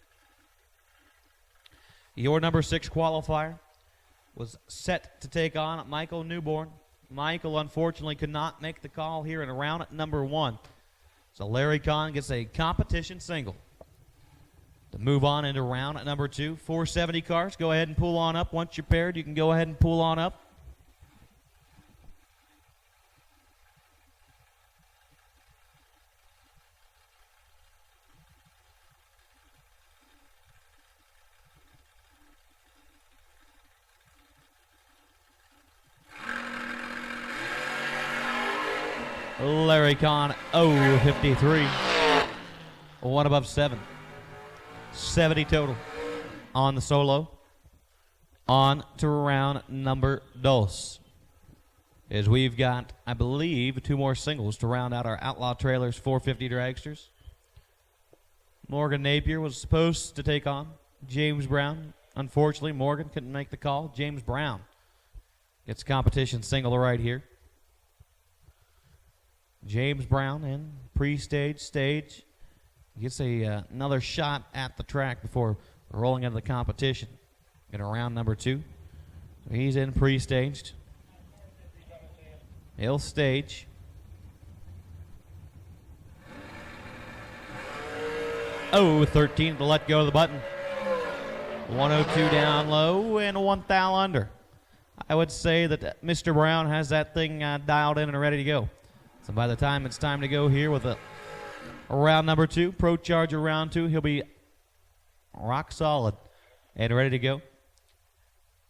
Your number 6 qualifier was set to take on Michael Newborn. Michael, unfortunately, could not make the call here in round number 1. So Larry Kahn gets a competition single to move on into round number 2. 470 cars, go ahead and pull on up. Once you're paired, you can go ahead and pull on up. Larry Kahn, 53. 1 above 7. 70 total on the solo. On to round number 2. As we've got, I believe, 2 more singles to round out our Outlaw Trailers 450 dragsters. Morgan Napier was supposed to take on James Brown. Unfortunately, Morgan couldn't make the call. James Brown gets competition single right here. James Brown in pre-stage stage gets another shot at the track before rolling into the competition in round number 2. He's in pre-staged. He'll stage. Oh, 13 to let go of the button. 102 down low and 1 thou under. I would say that Mr. Brown has that thing dialed in and ready to go. So by the time it's time to go here with a round number 2, Pro Charger round 2, he'll be rock solid and ready to go.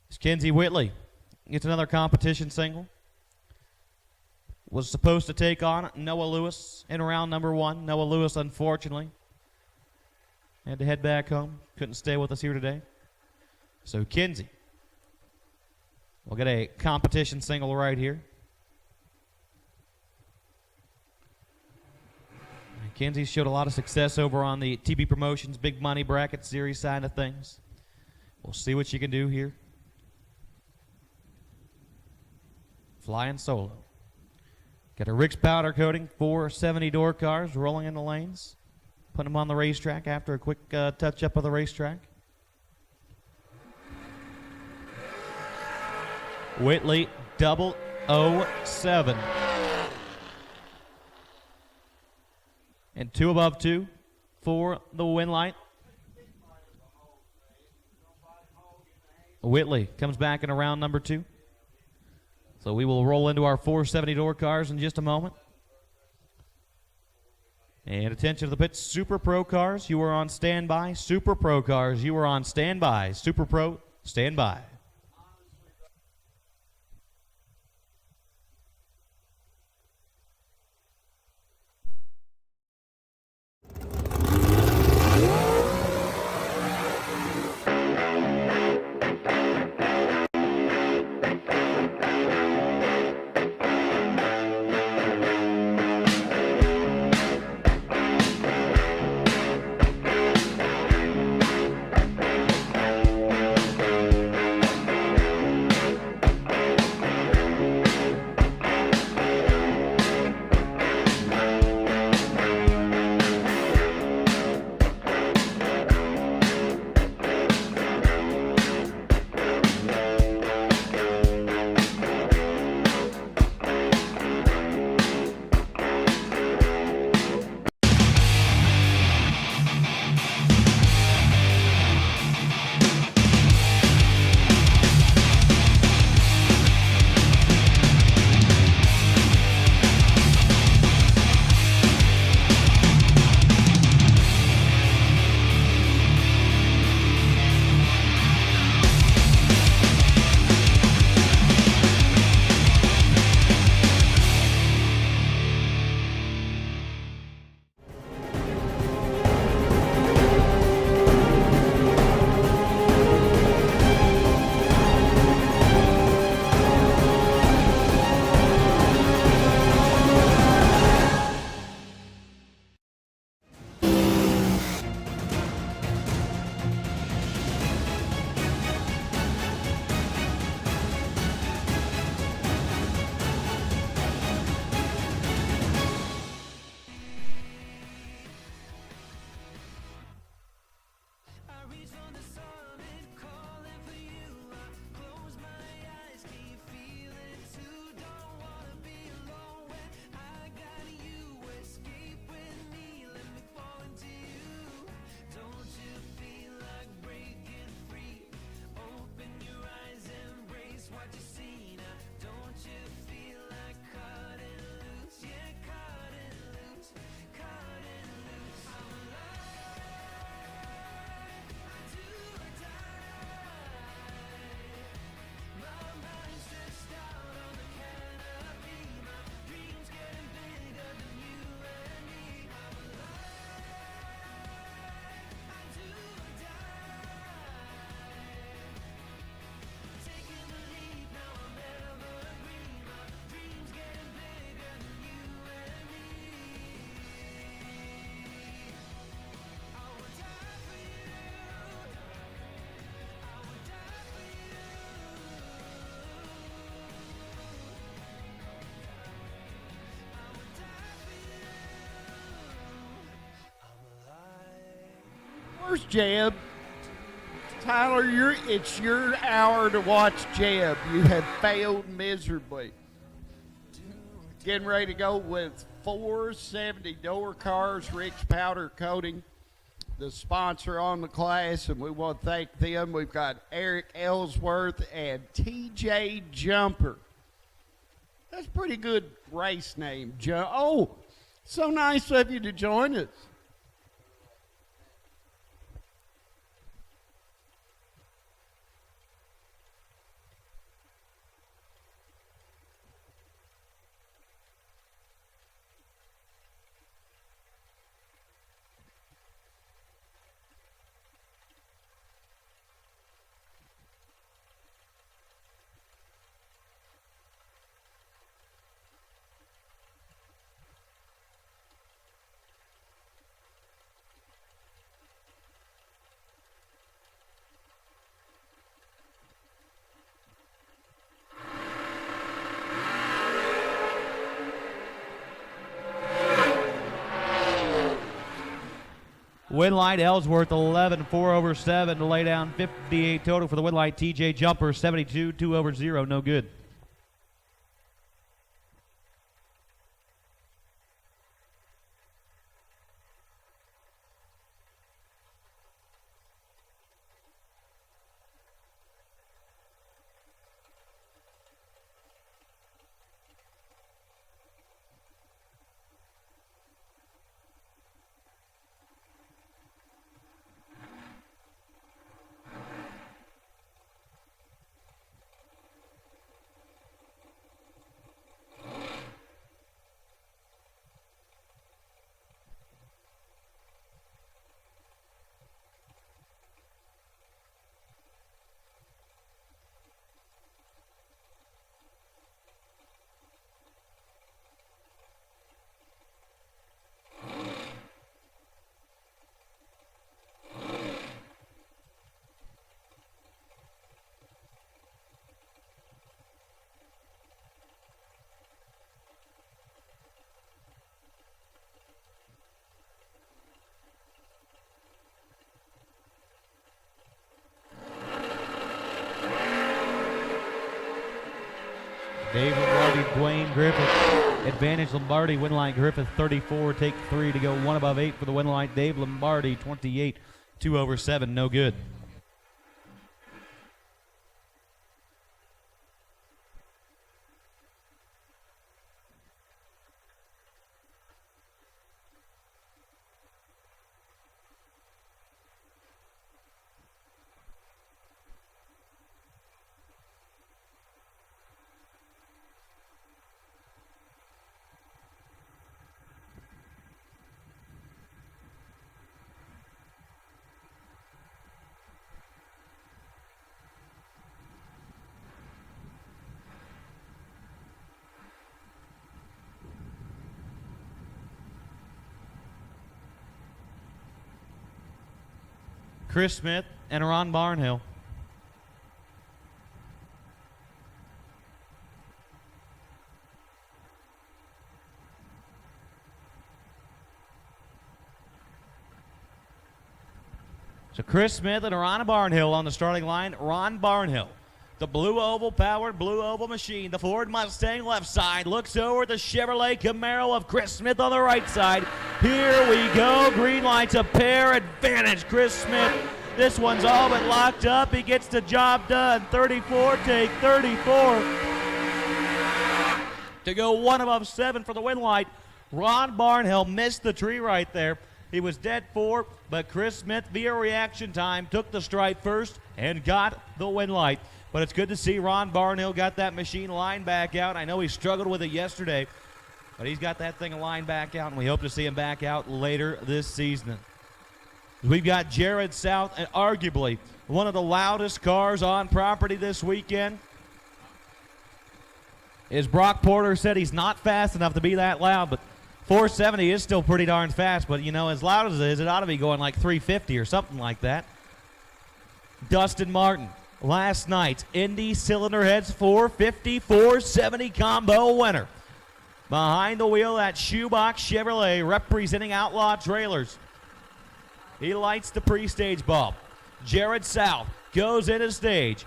It's Kenzie Whitley. Gets another competition single. Was supposed to take on Noah Lewis in round number 1. Noah Lewis, unfortunately, had to head back home. Couldn't stay with us here today. So Kenzie will get a competition single right here. And Kenzie showed a lot of success over on the TB Promotions Big Money Bracket Series side of things. We'll see what she can do here. Flying solo. Got a Rick's powder coating, 470 door cars rolling in the lanes. Put them on the racetrack after a quick touch-up of the racetrack. Whitley 007. And 2 above 2 for the win light. Whitley comes back in round number 2. So we will roll into our 470 door cars in just a moment. And attention to the pits, Super Pro cars, you are on standby. Super Pro cars, you are on standby. Super Pro, standby. Where's Jeb? Tyler, it's your hour to watch Jeb. You have failed miserably. Getting ready to go with 470 Doorcars, Rick's Powder Coating, the sponsor on the class, and we want to thank them. We've got Eric Ellsworth and TJ Jumper. That's a pretty good race name, Joe. Oh, so nice of you to join us. Winlight Ellsworth 11, 4 over 7 to lay down 58 total for the Winlight. TJ Jumper 72, 2 over 0, no good. Dave Lombardi, Dwayne Griffith. Advantage Lombardi, Winlight Griffith 34, take 3 to go 1 above 8 for the Winlight. Dave Lombardi 28, 2 over 7, no good. Chris Smith and Ron Barnhill. So Chris Smith and Ron Barnhill on the starting line. Ron Barnhill, the blue oval powered blue oval machine. The Ford Mustang left side looks over at the Chevrolet Camaro of Chris Smith on the right side. Here we go. Green lights, a pair advantage. Chris Smith. This one's all but locked up. He gets the job done. 34, take 34. To go 1 above 7 for the Winlight. Ron Barnhill missed the tree right there. He was dead 4, but Chris Smith, via reaction time, took the stripe first and got the Winlight. But it's good to see Ron Barnhill got that machine lined back out. I know he struggled with it yesterday, but he's got that thing lined back out, and we hope to see him back out later this season. We've got Jared South, and arguably one of the loudest cars on property this weekend. As Brock Porter said, he's not fast enough to be that loud, but 470 is still pretty darn fast, but, you know, as loud as it is, it ought to be going like 350 or something like that. Dustin Martin, last night's Indy Cylinder Heads 450, 470 combo winner. Behind the wheel, that shoebox Chevrolet representing Outlaw Trailers. He lights the pre-stage bulb. Jared South goes into stage.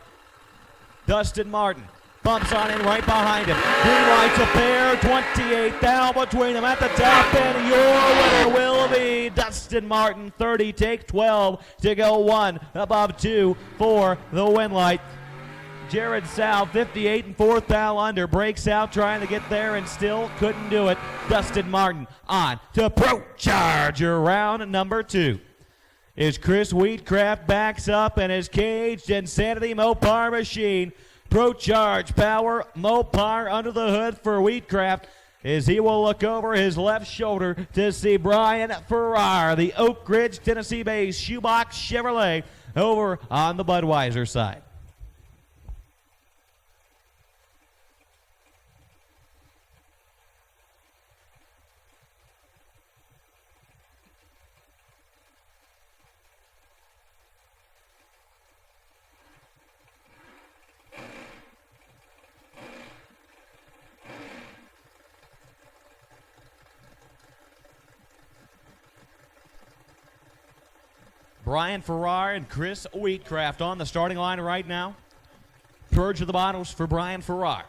Dustin Martin bumps on in right behind him. Green lights a pair, 28 down between them at the top, and your winner will be Dustin Martin. 30, take 12 to go 1 above 2 for the win light. Jared Sal, 58 and 4th thou under, breaks out trying to get there and still couldn't do it. Dustin Martin on to Pro Charger round number 2. Is Chris Wheatcraft backs up and is caged Insanity Mopar machine. Pro Charge Power Mopar under the hood for Wheatcraft as he will look over his left shoulder to see Brian Farrar, the Oak Ridge, Tennessee-based Shoebox Chevrolet, over on the Budweiser side. Brian Farrar and Chris Wheatcraft on the starting line right now. Purge of the bottles for Brian Farrar.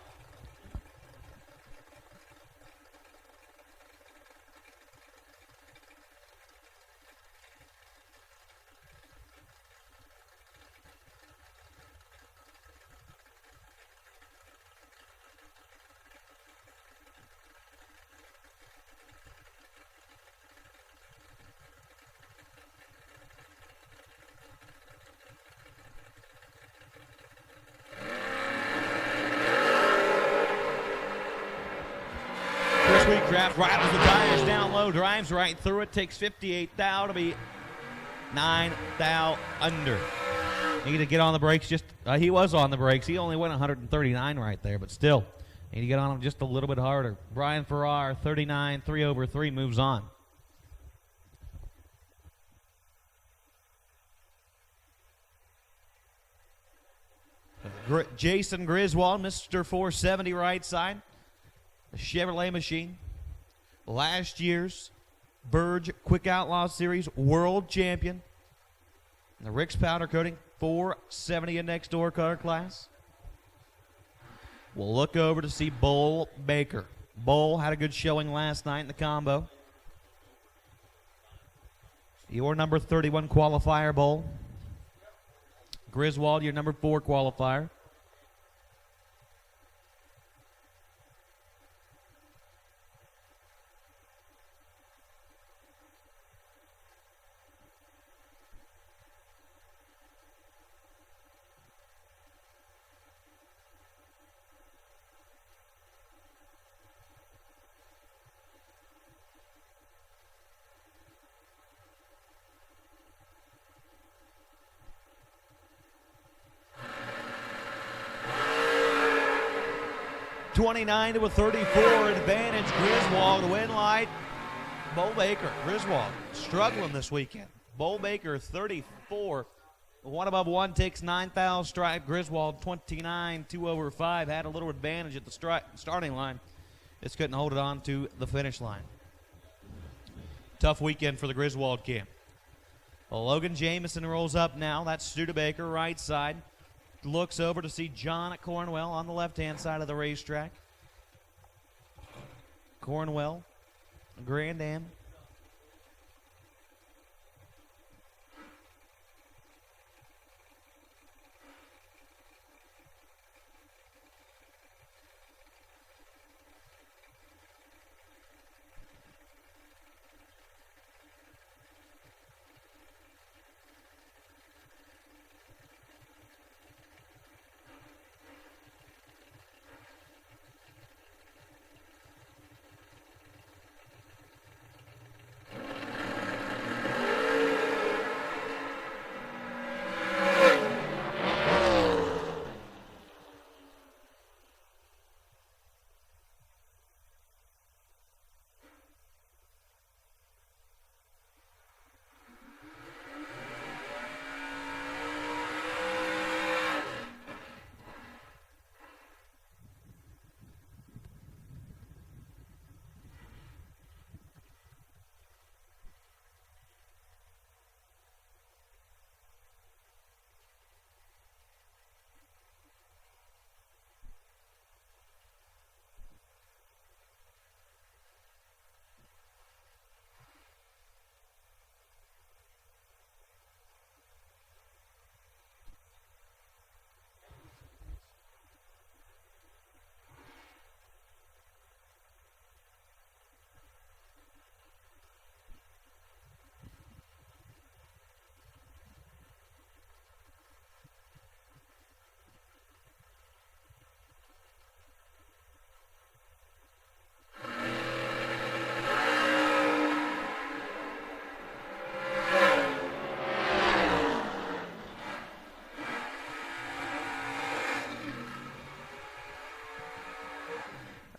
Wheatcraft rattles the tires down low, drives right through it, takes 58 thou to be 9 thou under. Need to get on the brakes. He was on the brakes. He only went 139 right there, but still, need to get on him just a little bit harder. Brian Farrar, 39, 3 over 3, moves on. Jason Griswold, Mr. 470 right side. The Chevrolet machine. Last year's Verge Quick Outlaw Series world champion. The Rick's powder coating 470 index door car class. We'll look over to see Bull Baker. Bull had a good showing last night in the combo. Your number 31 qualifier, Bull. Griswold, your number 4 qualifier. (29 to a 34 advantage. Griswold win light. Bull Baker, Griswold struggling this weekend. Bull Baker 34, 1 above 1 takes 9 thou stripe. Griswold 29, 2 over 5 had a little advantage at the starting line. Just couldn't hold it on to the finish line. Tough weekend for the Griswold camp. Well, Logan Jamison rolls up now. That's Studebaker right side. Looks over to see John Cornwell on the left-hand side of the racetrack. Cornwell, Grand Am.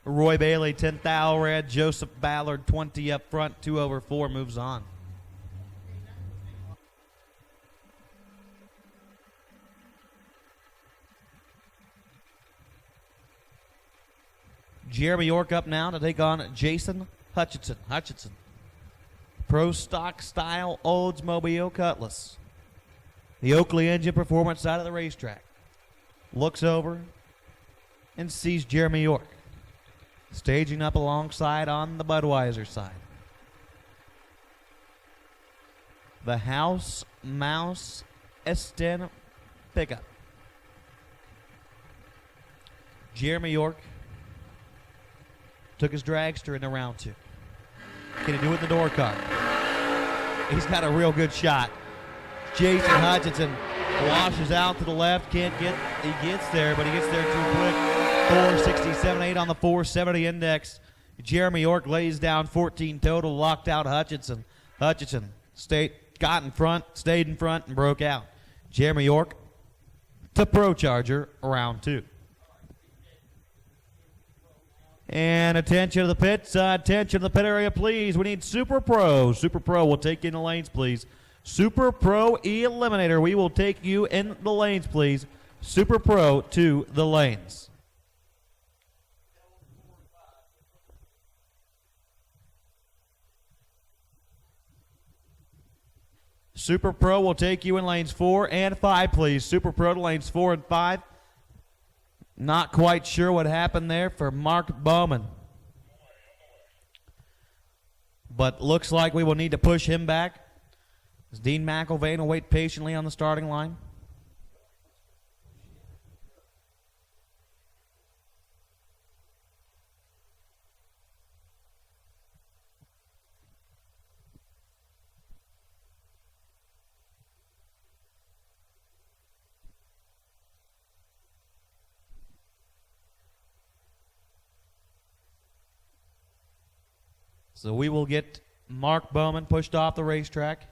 Roy Bailey, 10th thou red. Joseph Ballard, 20 up front. 2 over 4 moves on. Jeremy York up now to take on Jason Hutchinson. Hutchinson, Pro Stock Style Oldsmobile Cutlass. The Oakley engine performance side of the racetrack. Looks over and sees Jeremy York staging up alongside on the Budweiser side. The House Mouse S10 pickup. Jeremy York took his dragster into round 2. Can he do it in the door car? He's got a real good shot. Jason Hutchinson washes out to the left. He gets there, but he gets there too quick. 467.8 on the 470 index. Jeremy York lays down 14 total, locked out Hutchinson. Hutchinson got in front, stayed in front, and broke out. Jeremy York to Pro Charger, round 2. And attention to the pits. Attention to the pit area, please. We need Super Pro. Super Pro will take you in the lanes, please. Super Pro Eliminator. We will take you in the lanes, please. Super Pro to the lanes. Super Pro will take you in lanes 4 and 5, please. Super Pro to lanes 4 and 5. Not quite sure what happened there for Mark Bowman. But looks like we will need to push him back. As Dean McIlvain will wait patiently on the starting line. So we will get Mark Bowman pushed off the racetrack.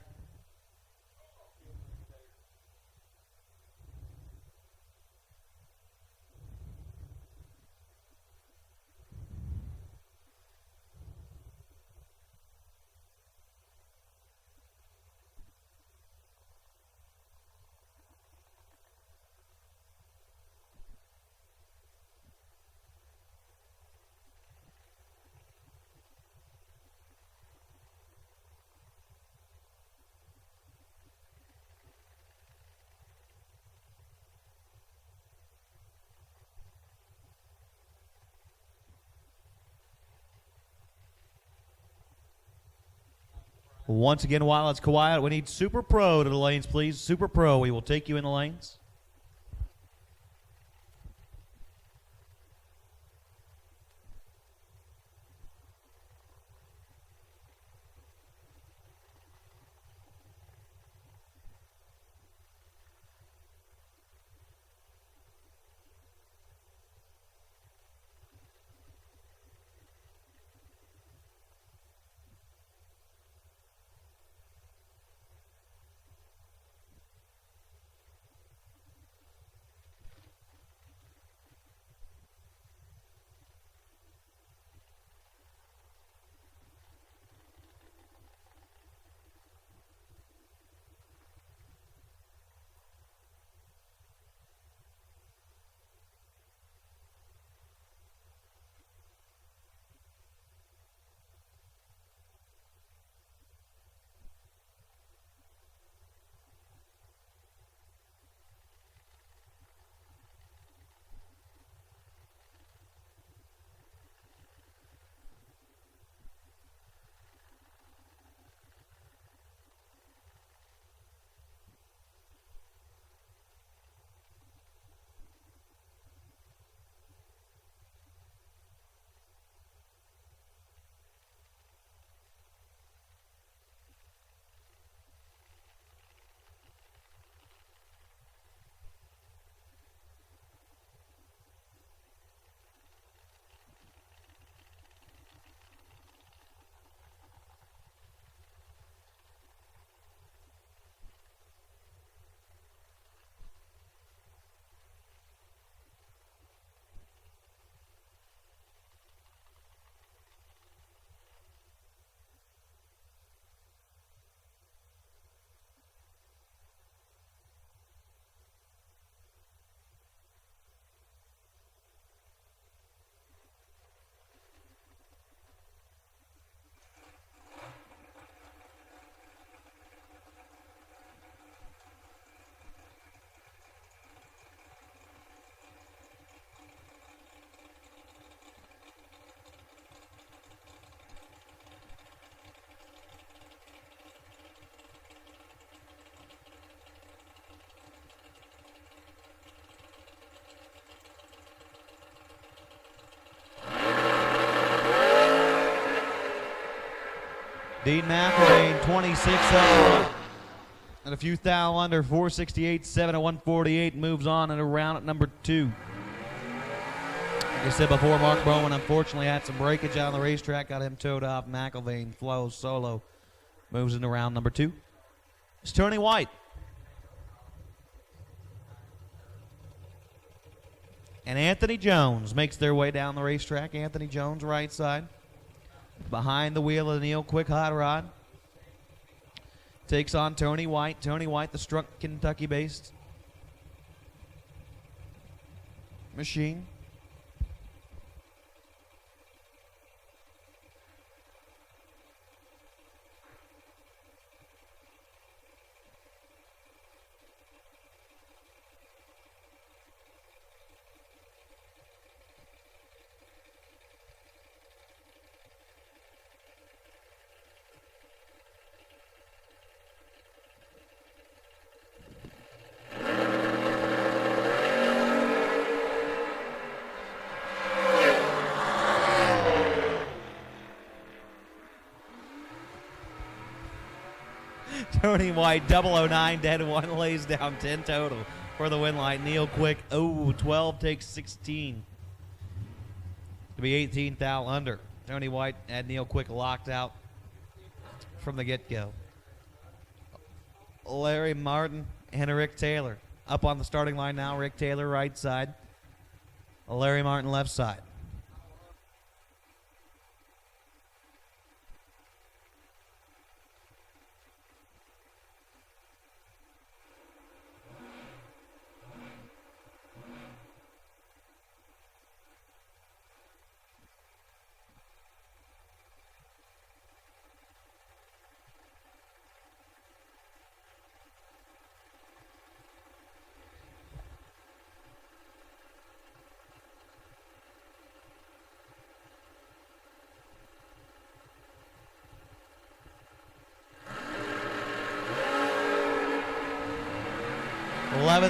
Once again, while it's quiet, we need Super Pro to the lanes, please. Super Pro, we will take you in the lanes. Dean McElvain, 26 up. And a few thou under, 468, 7 at 148, moves on and around at number 2. Like I said before, Mark Bowman unfortunately had some breakage on the racetrack, got him towed off. McElvain flows solo, moves into round number 2. It's Tony White. And Anthony Jones makes their way down the racetrack. Anthony Jones, right side. Behind the wheel of the Neil Quick Hot Rod. Takes on Tony White. Tony White, the Strunk, Kentucky-based machine. Tony White, 009, dead one, lays down 10 total for the win line. Neil Quick, 12, takes 16. To be 18 thou under. Tony White had Neil Quick locked out from the get-go. Larry Martin and Rick Taylor up on the starting line now. Rick Taylor, right side. Larry Martin, left side.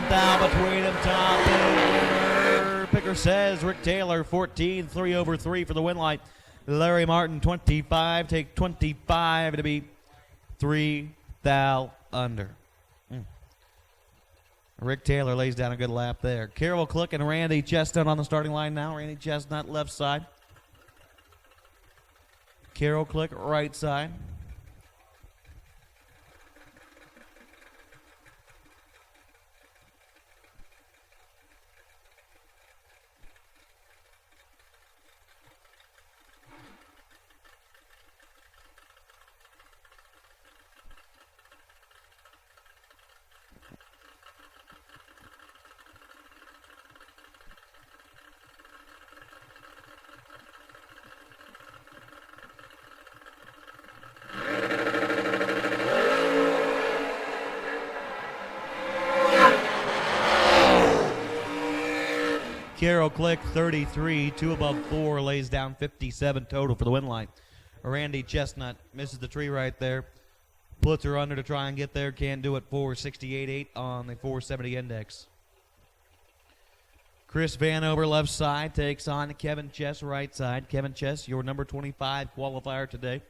Thou between them, top winner. Picker says Rick Taylor, 14, 3 over 3 for the win line. Larry Martin, 25, take 25 to be 3 thou under. Rick Taylor lays down a good lap there. Carol Click and Randy Chestnut on the starting line now. Randy Chestnut, left side. Carol Click, right side. Carol Click, 33, 2 above 4, lays down 57 total for the win line. Randy Chestnut misses the tree right there. Puts her under to try and get there. Can't do it. 468.8 on the 470 index. Chris Vanover, left side, takes on Kevin Chess, right side. Kevin Chess, your number 25 qualifier today.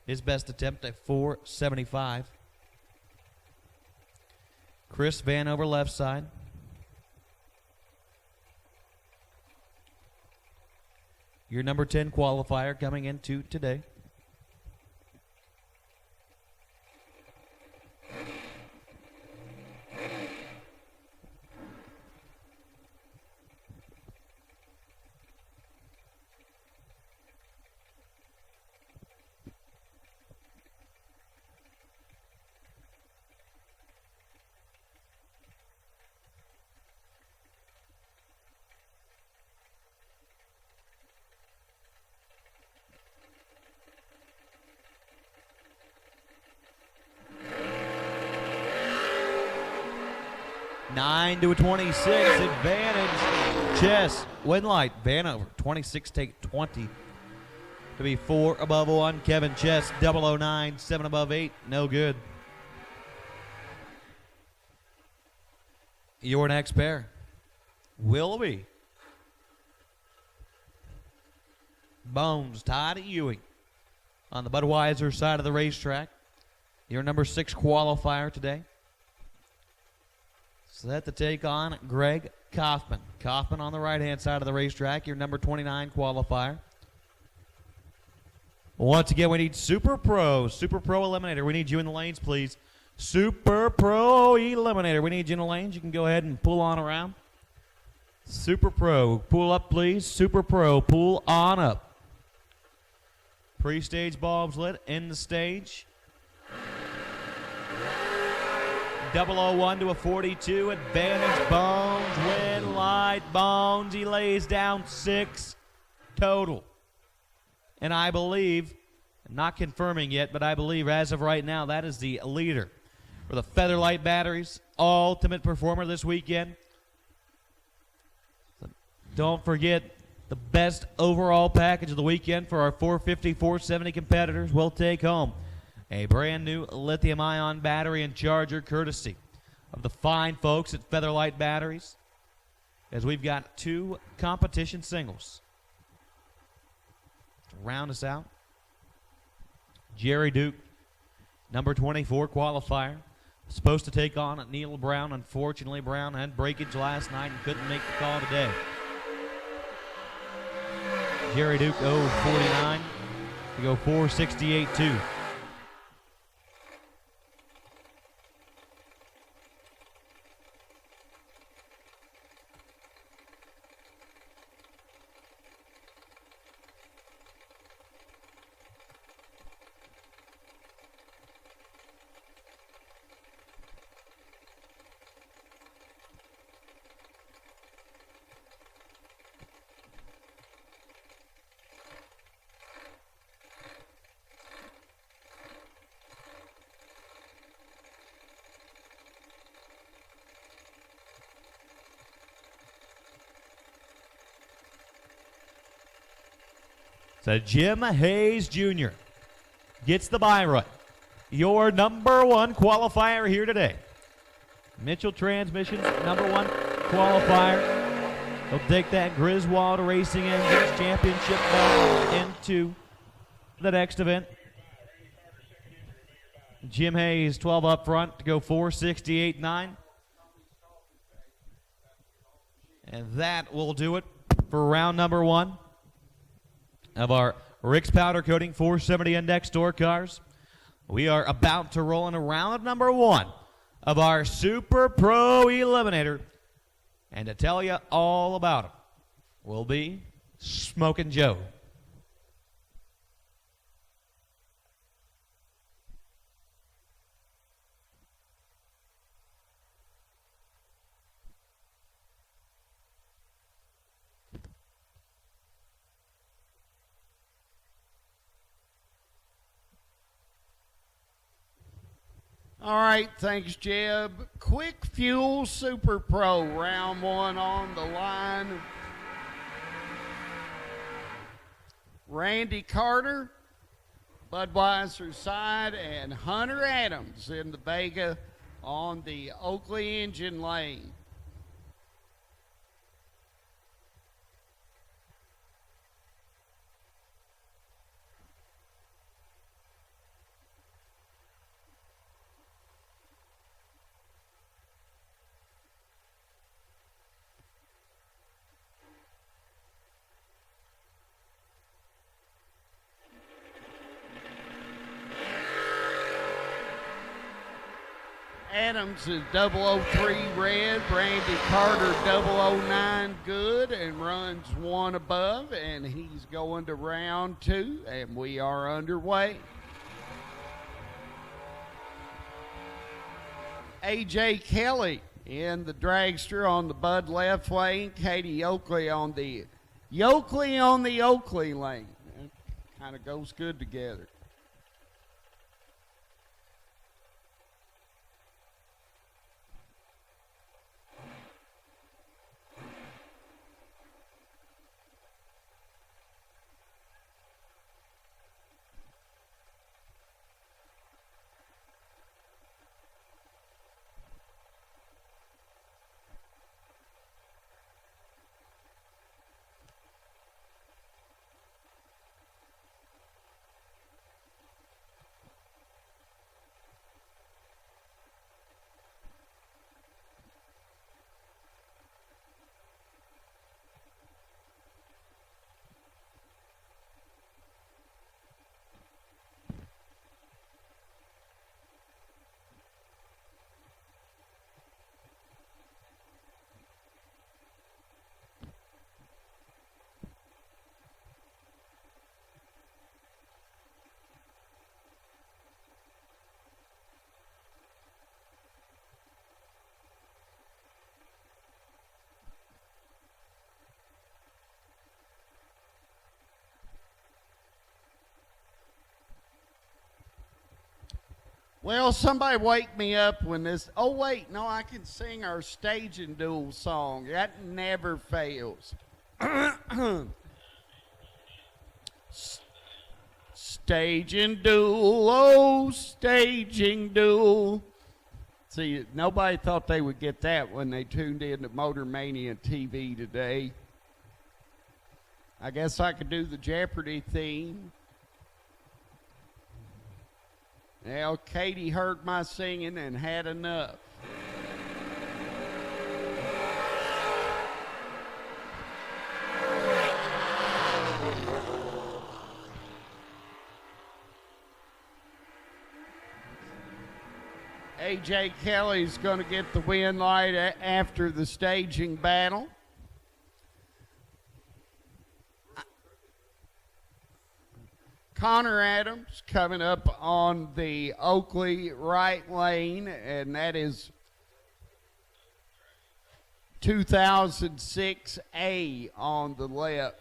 His best attempt at 475. Chris Vanover, left side. Your number 10 qualifier coming into today. Nine to a 26 advantage. Chess, win light, Vanover, 26 take 20 to be 4 above 1. Kevin Chess, 009, 7 above 8, no good. Your next pair will be Bones, Todd Ewing, on the Budweiser side of the racetrack. Your number 6 qualifier today. Set to take on Greg Kaufman. Kaufman on the right-hand side of the racetrack, your number 29 qualifier. Once again, we need Super Pro Eliminator. We need you in the lanes, please. Super Pro Eliminator. We need you in the lanes. You can go ahead and pull on around. Super Pro, pull up, please. Super Pro, pull on up. Pre-stage bulbs lit in the stage. 001 to a 42. Advantage Bones. Win light Bones. He lays down 6 total. And I believe, not confirming yet, but I believe as of right now, that is the leader for the Featherlight Batteries Ultimate Performer this weekend. So don't forget the best overall package of the weekend for our 450, 470 competitors will take home a brand new lithium-ion battery and charger courtesy of the fine folks at Featherlight Batteries, as we've got 2 competition singles. To round us out, Jerry Duke, number 24 qualifier, supposed to take on Neil Brown. Unfortunately, Brown had breakage last night and couldn't make the call today. Jerry Duke 0-49 to go 468-2. So Jim Hayes Jr. gets the bye run. Your number 1 qualifier here today. Mitchell Transmissions, number 1 qualifier. He'll take that Griswold Racing Engines Championship belt into the next event. Jim Hayes, 12 up front to go 468.9. And that will do it for round number 1 of our Rick's Powder Coating 470 Index Door Cars. We are about to roll into round number 1 of our Super Pro Eliminator. And to tell you all about it will be Smokin' Joe. All right, thanks, Jeb. Quick Fuel Super Pro, round 1 on the line. Randy Carter, Budweiser side, and Hunter Adams in the Vega on the Oakley engine lane. Adams is 003 red, Randy Carter 009 good, and runs 1 above, and he's going to round 2, and we are underway. AJ Kelly in the dragster on the Bud left lane, Katie Oakley on the Oakley lane. Kind of goes good together. Well, somebody wake me up when this. Oh, wait, no, I can sing our staging duel song. That never fails. Staging duel, oh, staging duel. See, nobody thought they would get that when they tuned in to Motor Mania TV today. I guess I could do the Jeopardy theme. Well, Katie heard my singing and had enough. AJ Kelly's going to get the win light after the staging battle. Connor Adams coming up on the Oakley right lane, and that is 2006A on the left.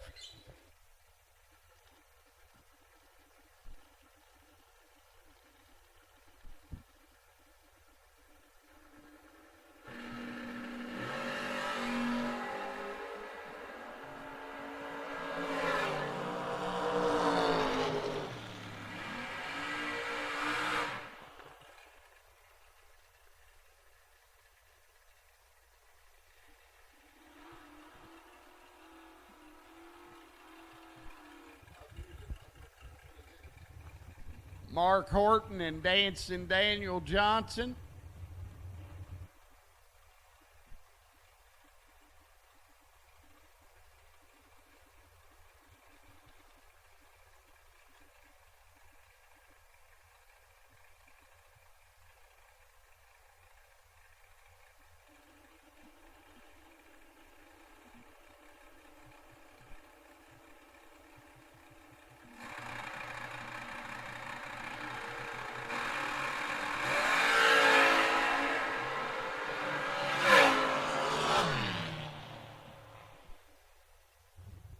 Mark Horton and Dancing Daniel Johnson.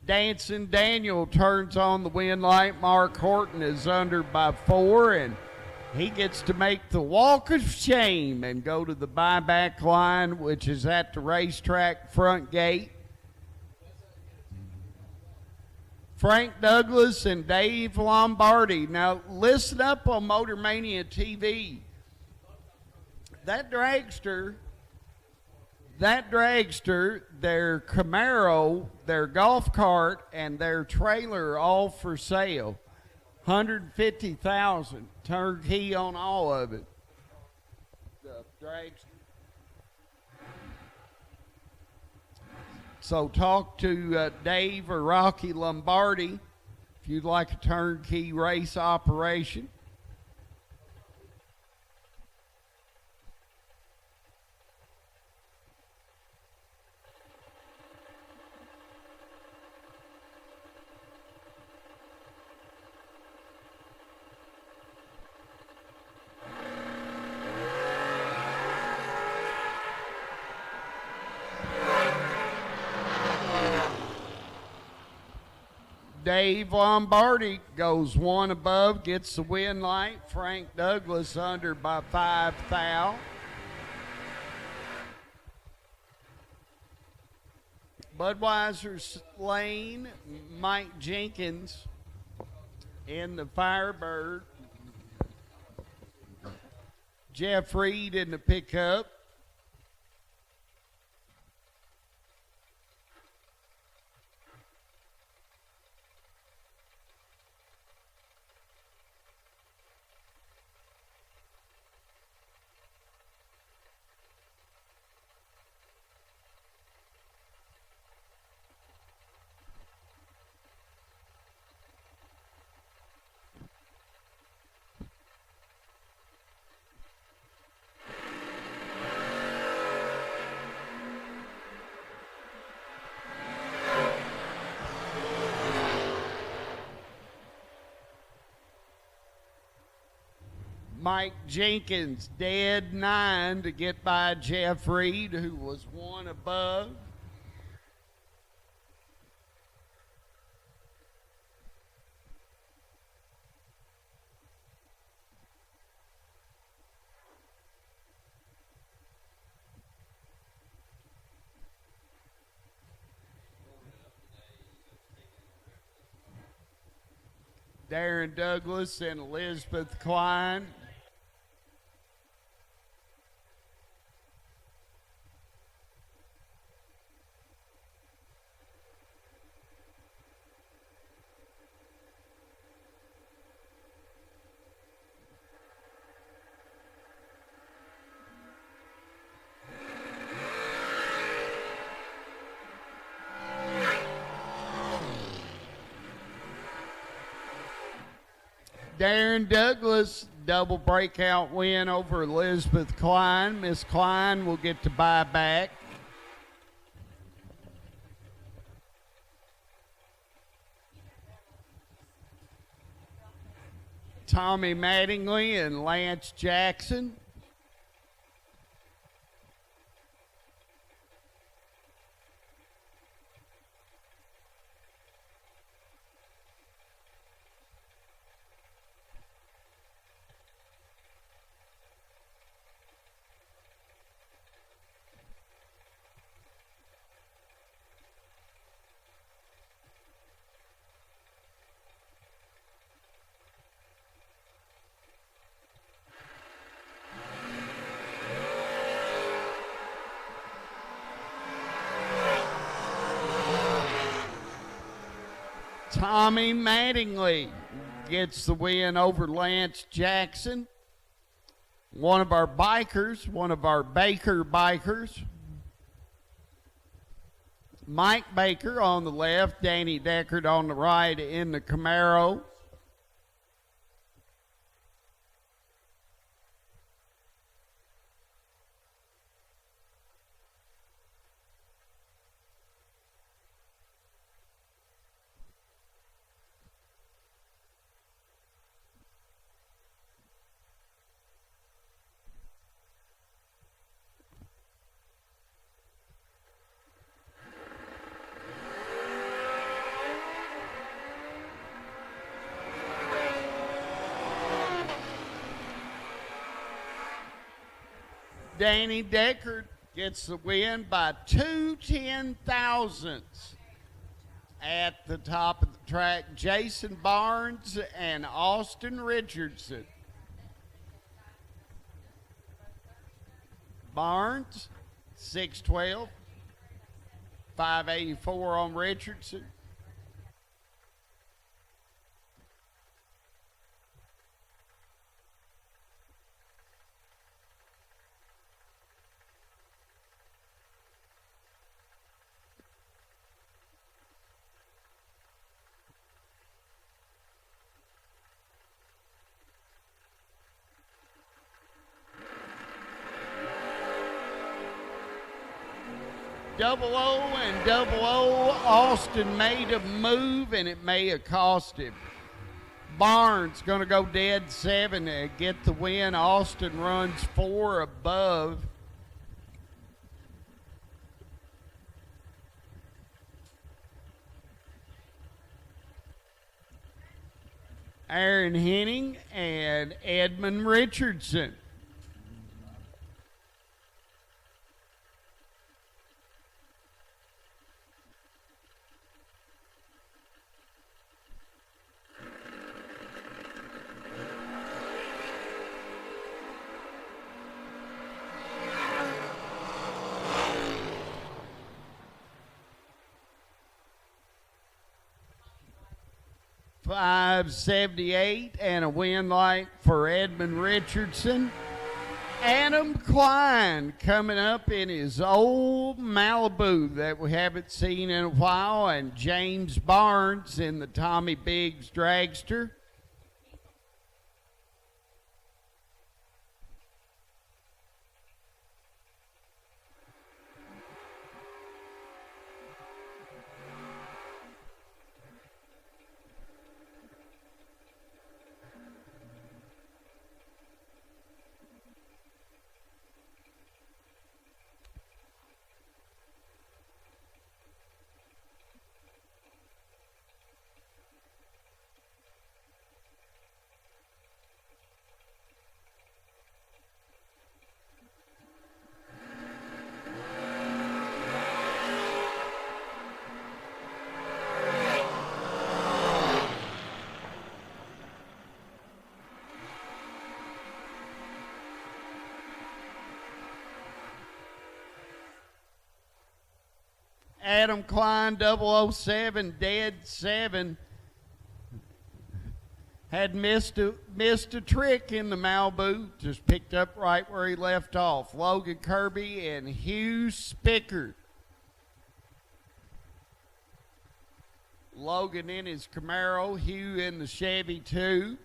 Dancing Daniel turns on the win light. Mark Horton is under by 4, and he gets to make the walk of shame and go to the buyback line, which is at the racetrack front gate. Frank Douglas and Dave Lombardi. Now, listen up on Motor Mania TV. That dragster, their Camaro, their golf cart, and their trailer are all for sale. $150,000. Turnkey on all of it. The dragster. So talk to Dave or Rocky Lombardi if you'd like a turnkey race operation. Dave Lombardi goes one above, gets the win light. Frank Douglas under by 5 thou. Budweiser Lane, Mike Jenkins in the Firebird. Jeff Reed in the pickup. Mike Jenkins dead 9 to get by Jeff Reed, who was one above. Darren Douglas and Elizabeth Klein. Darren Douglas, double breakout win over Elizabeth Klein. Miss Klein will get to buy back. Tommy Mattingly and Lance Jackson. Tommy Mattingly gets the win over Lance Jackson. One of our bikers, one of our Baker bikers. Mike Baker on the left, Danny Deckard on the right in the Camaro. Danny Deckard gets the win by 2/10,000 at the top of the track. Jason Barnes and Austin Richardson. Barnes, 612, 584 on Richardson. Double O and double O. Austin made a move, and it may have cost him. Barnes going to go dead 7 to get the win. Austin runs 4 above. Aaron Henning and Edmund Richardson. .578 and a win light for Edmund Richardson. Adam Klein coming up in his old Malibu that we haven't seen in a while, and James Barnes in the Tommy Biggs Dragster. Adam Klein, 007, dead 7, had missed a trick in the Malibu, just picked up right where he left off. Logan Kirby and Hugh Spickard. Logan in his Camaro, Hugh in the Chevy 2.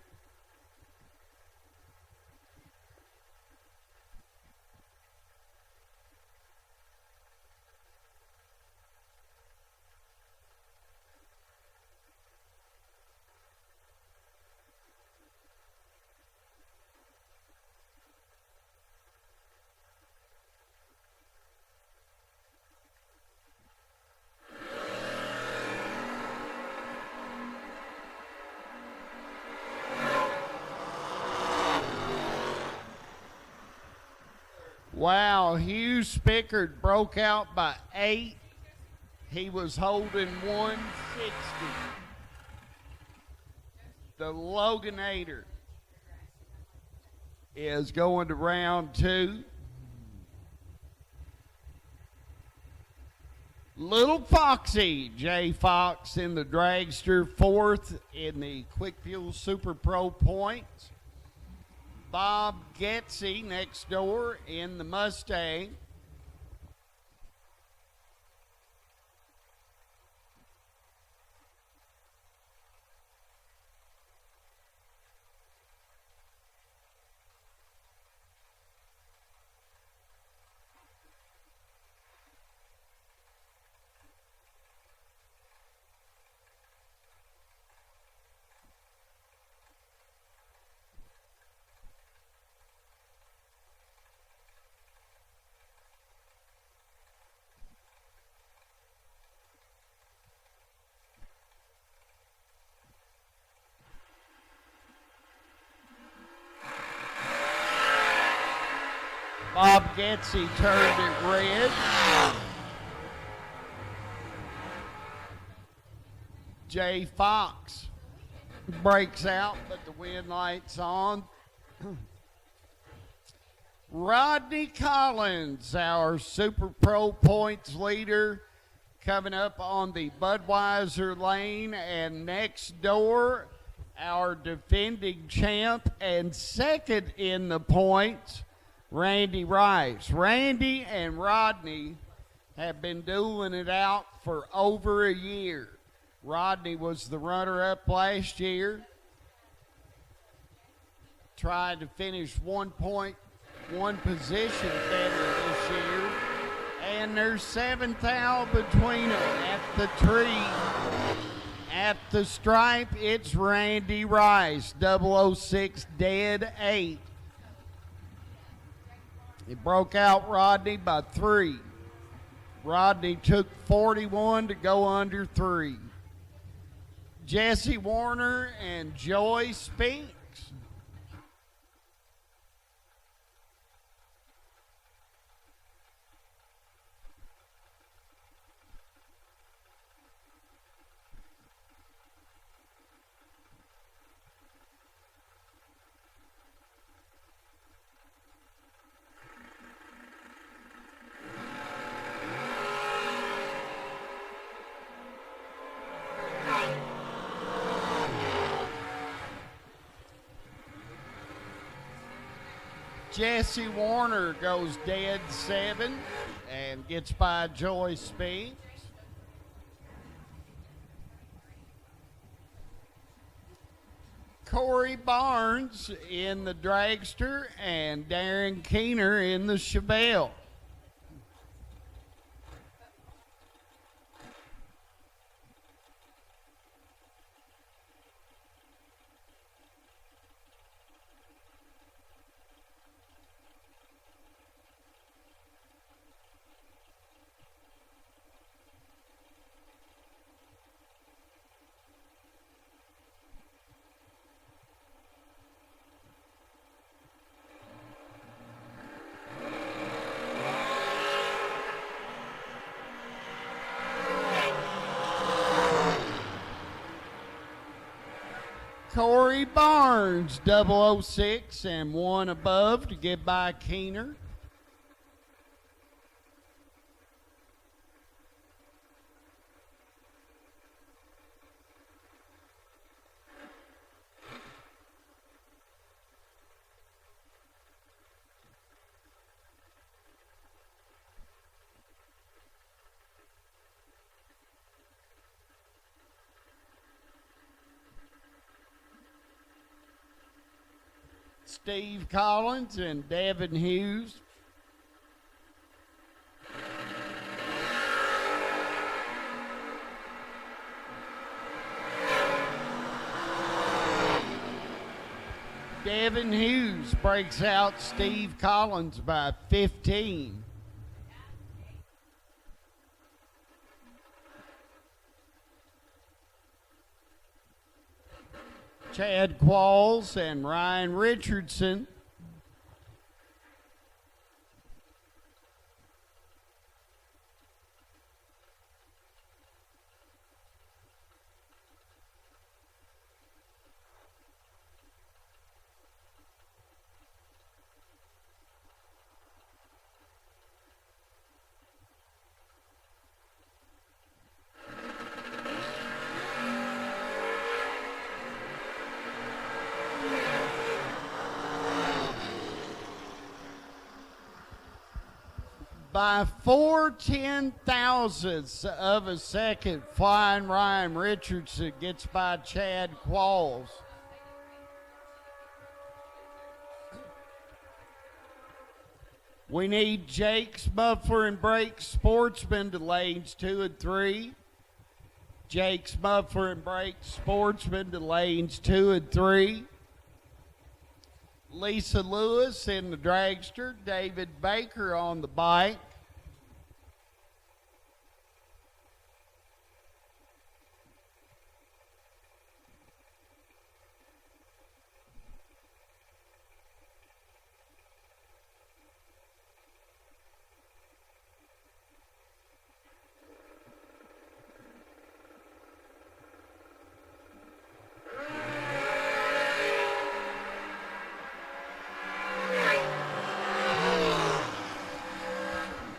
Wow, Hugh Spickard broke out by 8. He was holding 160. The Loganator is going to round 2. Little Foxy, Jay Fox in the Dragster, 4th in the Quick Fuel Super Pro points. Bob Getsy next door in the Mustang. Bob Getsy turned it red. Jay Fox breaks out, but the wind light's on. Rodney Collins, our Super Pro points leader, coming up on the Budweiser lane, and next door, our defending champ and 2nd in the points, Randy Rice. Randy and Rodney have been dueling it out for over a year. Rodney was the runner-up last year. Tried to finish 1 position better this year. And there's 7th out between them at the tree. At the stripe, it's Randy Rice, 006, dead 8. He broke out Rodney by 3. Rodney took 41 to go under 3. Jesse Warner and Joy Spinks. Jesse Warner goes dead 7 and gets by Joy Spinks. Corey Barnes in the Dragster and Darren Keener in the Chevelle. Corey Barnes, 006 and 1 above to get by Keener. Steve Collins and Devin Hughes. Devin Hughes breaks out Steve Collins by 15. Chad Qualls and Ryan Richardson. By 4/10,000ths of a second, flying Ryan Richardson gets by Chad Qualls. We need Jake's Muffler and Brakes Sportsman to lanes 2 and 3. Jake's Muffler and Brakes Sportsman to lanes 2 and 3. Lisa Lewis in the dragster, David Baker on the bike.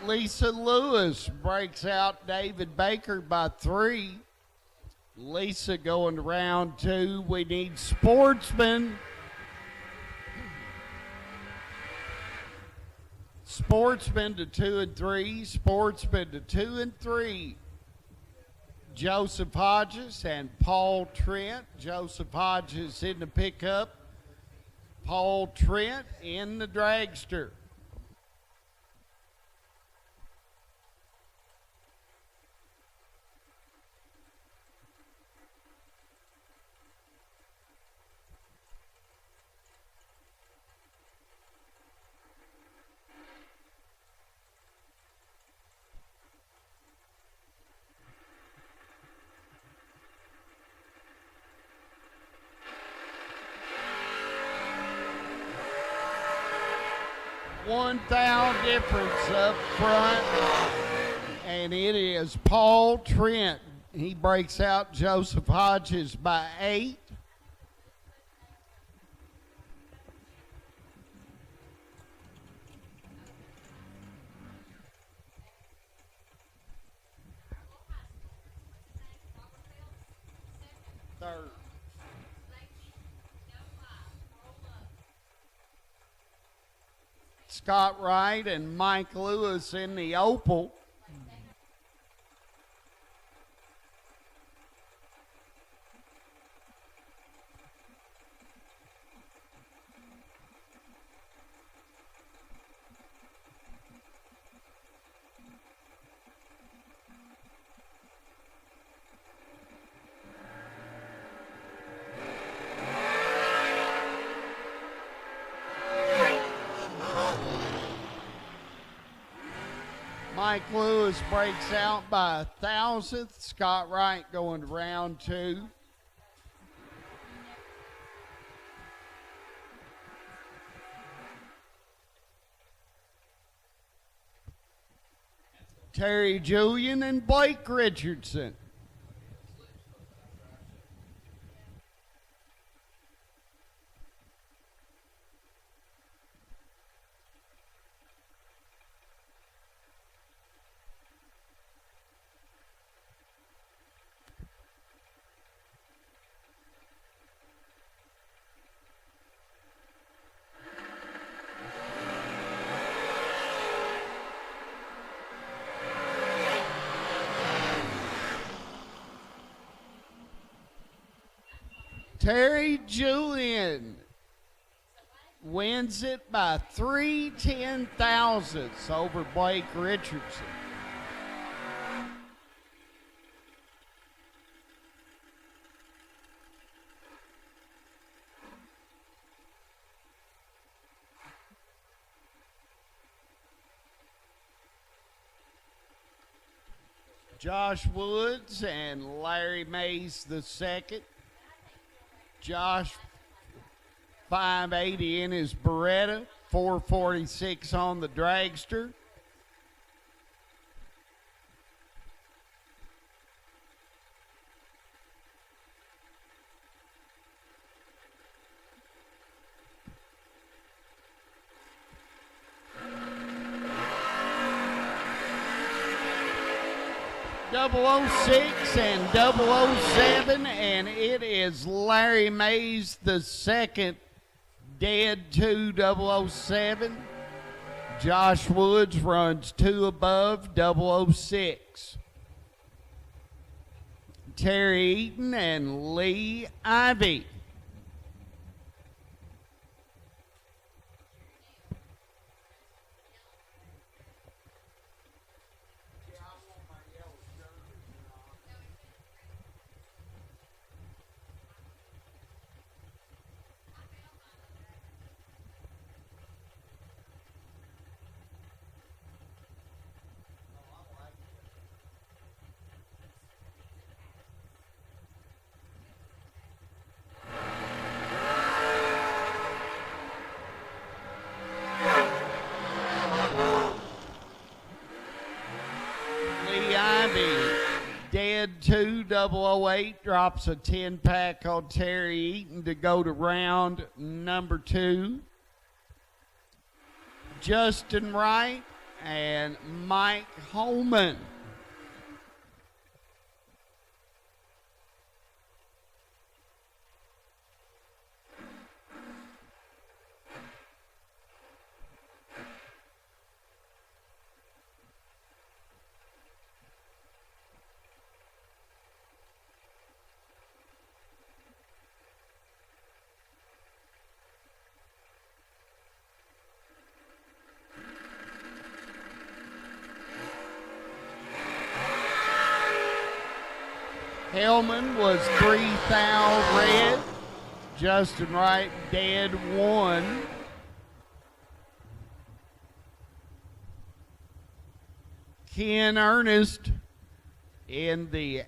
Lisa Lewis breaks out David Baker by 3. Lisa going to round 2. We need Sportsman. Sportsman to 2 and 3. Sportsman to 2 and 3. Joseph Hodges and Paul Trent. Joseph Hodges in the pickup. Paul Trent in the dragster. $1,000 difference up front, and it is Paul Trent. He breaks out Joseph Hodges by 8. Third. Scott Wright and Mike Lewis in the Opal. Mike Lewis breaks out by 1,000th. Scott Wright going to round 2. Terry Julian and Blake Richardson. Terry Julian wins it by 3/10,000ths over Blake Richardson. Josh Woods and Larry Mays the second. Josh 580 in his Beretta, 446 on the Dragster. .006 and .007, and it is Larry Mays the second, dead 2 .007. Josh Woods runs 2 above .006. Terry Eaton and Lee Ivy. Dead 2 .008 drops a 10-pack on Terry Eaton to go to round number 2. Justin Wright and Mike Holman. Hellman was 3 thou red. Justin Wright dead 1. Ken Ernest in the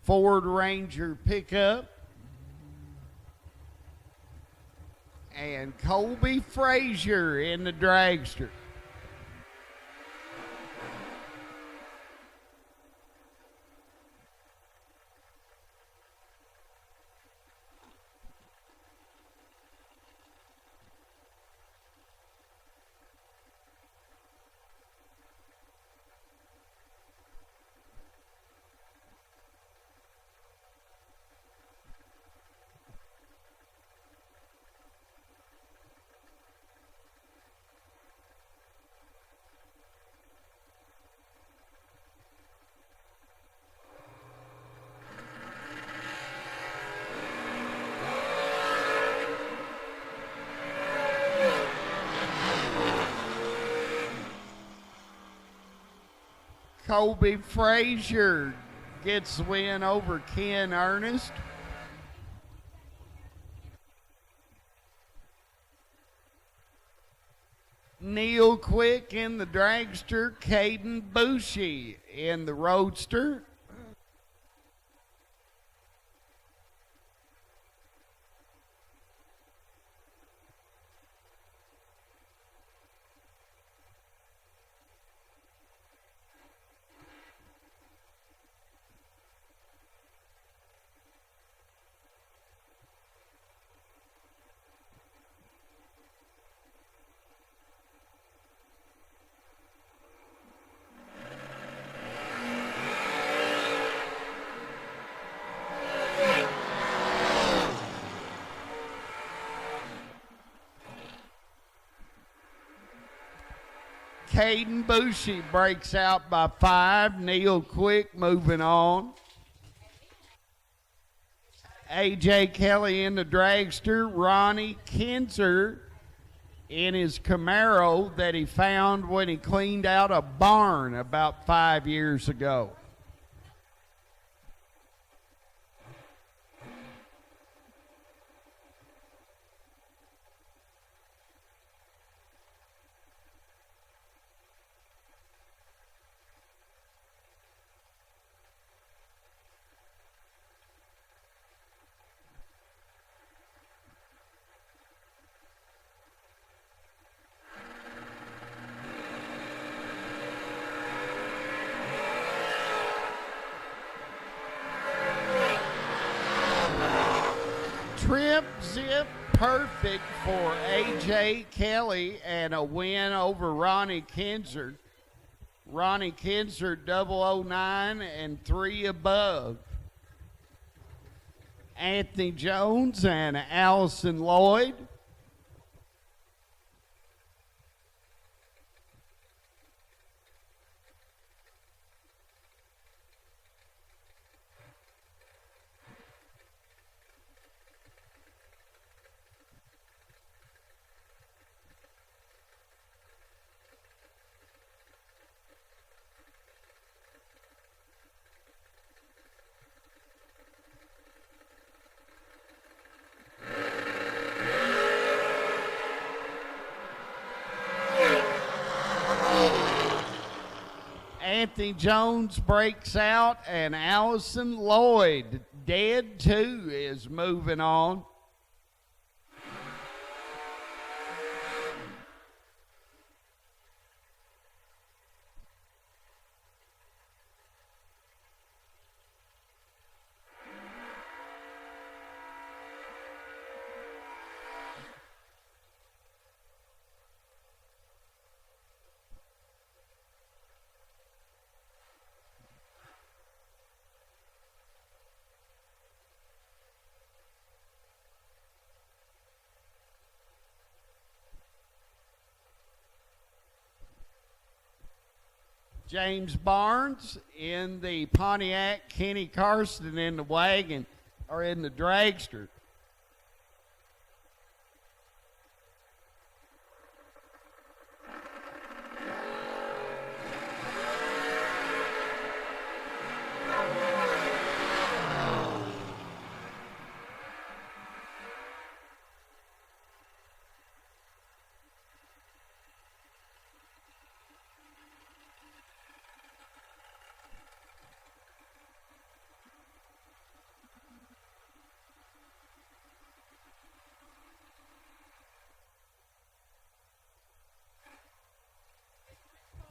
Ford Ranger pickup. And Colby Frazier in the Dragster. Colby Frazier gets the win over Ken Ernest. Neil Quick in the Dragster, Caden Bushy in the Roadster. Caden Bushy breaks out by 5. Neil Quick moving on. A.J. Kelly in the Dragster. Ronnie Kinzer in his Camaro that he found when he cleaned out a barn about 5 years ago. Trip zip perfect for A.J. Kelly and a win over Ronnie Kinzer. Ronnie Kinzer 009 and 3 above. Anthony Jones and Allison Lloyd. Anthony Jones breaks out, and Allison Lloyd, dead 2, is moving on. James Barnes in the Pontiac, Kenny Carson in the wagon, or in the dragster.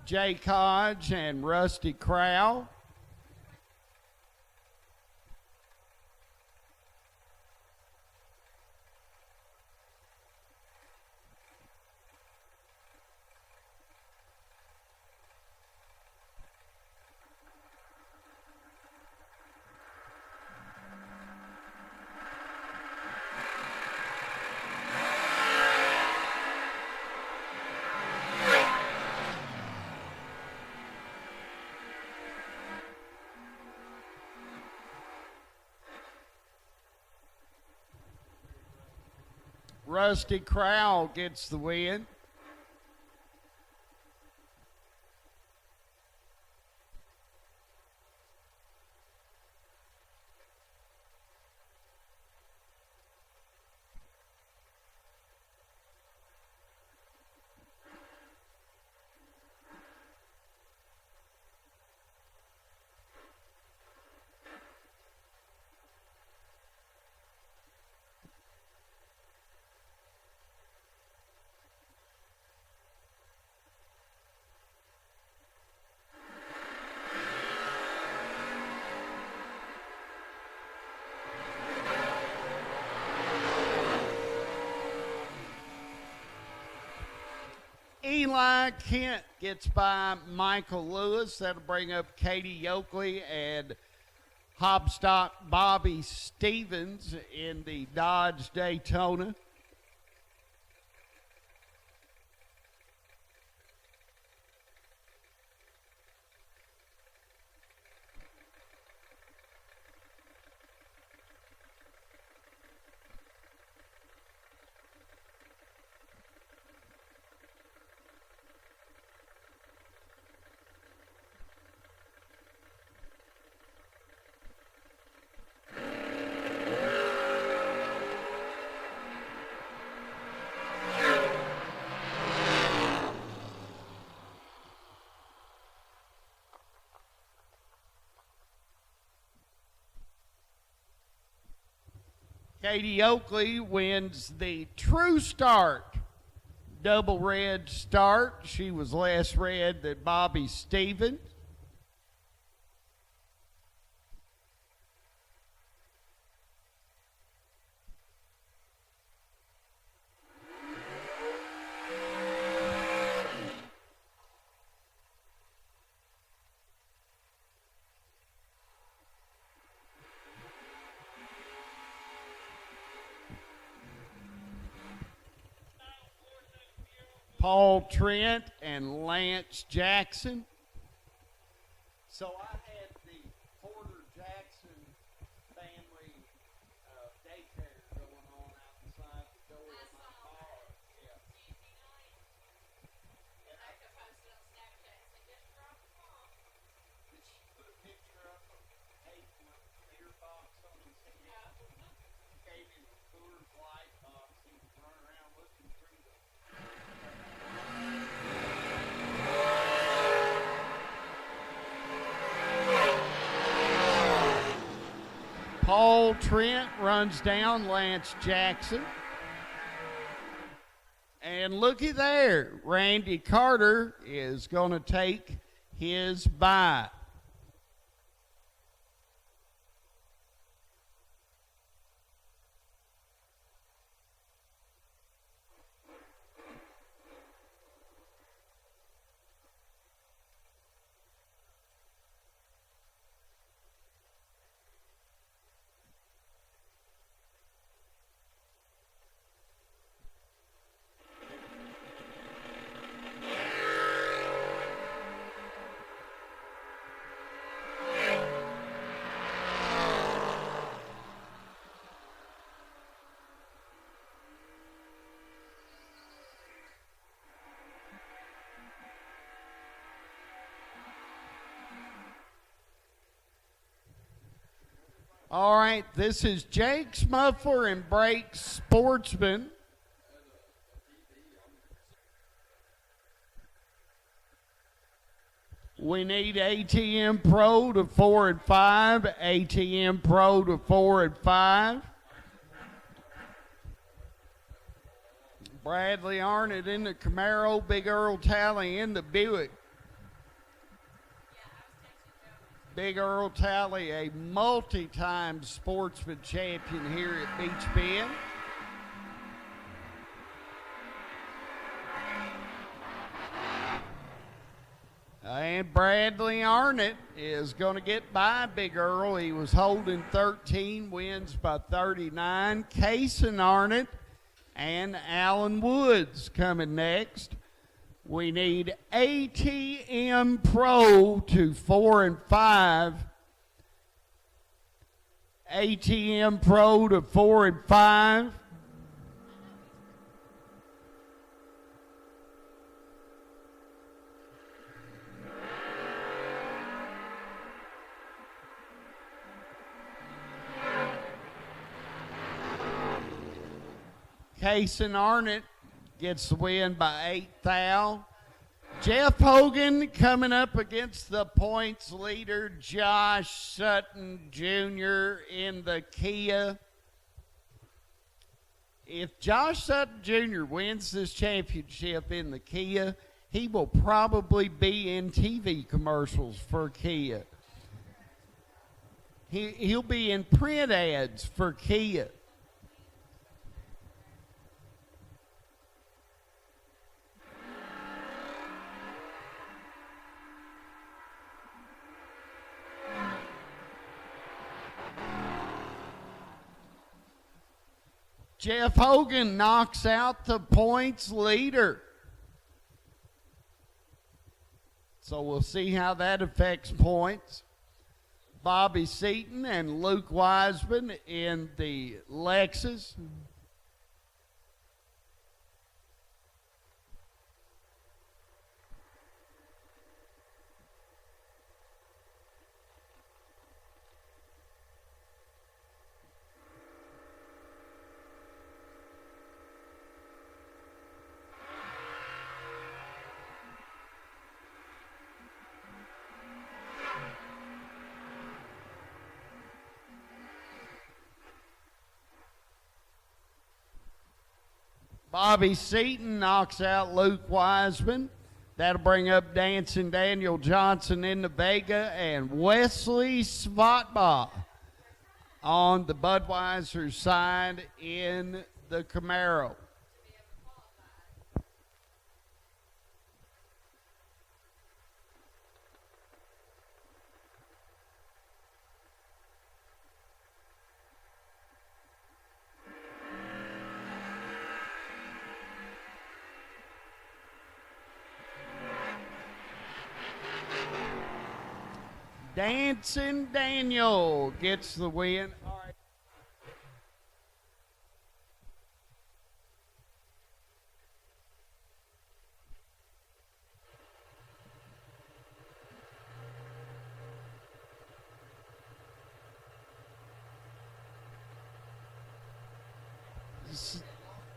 Jay Codge and Rusty Crow. Rusty Crow gets the win. Eli Kent gets by Michael Lewis. That'll bring up Katie Yoakley and Hobstock Bobby Stevens in the Dodge Daytona. Katie Oakley wins the True Start double red start. She was less red than Bobby Stevens. Paul Trent and Lance Jackson. So I had the Porter Jackson family daycare going on outside the door of my car. Yeah. And I could post it on Snapchat. So just drop a bomb. Did she put a picture up of Kate with a beer box on his head? Yeah. Gave him a Coors Light box. He was running around looking through the Paul Trent runs down Lance Jackson. And looky there, Randy Carter is going to take his bye. All right, this is Jake's Muffler and Brakes Sportsman. We need ATM Pro to 4 and 5, ATM Pro to 4 and 5. Bradley Arnott in the Camaro, Big Earl Talley in the Buick. Big Earl Talley, a multi-time sportsman champion here at Beech Bend. And Bradley Arnott is going to get by Big Earl. He was holding 13, wins by 39. Cason Arnott and Alan Woods coming next. We need ATM Pro to 4 and 5. ATM Pro to 4 and 5. Cason Arnott gets the win by 8 thou. Jeff Hogan coming up against the points leader, Josh Sutton Jr. in the Kia. If Josh Sutton Jr. wins this championship in the Kia, he will probably be in TV commercials for Kia. He'll be in print ads for Kia. Jeff Hogan knocks out the points leader. So we'll see how that affects points. Bobby Seaton and Luke Wiseman in the Lexus. Bobby Seaton knocks out Luke Wiseman. That'll bring up Dancing Daniel Johnson in the Vega and Wesley Svatba on the Budweiser side in the Camaro. Dancing Daniel gets the win. All right.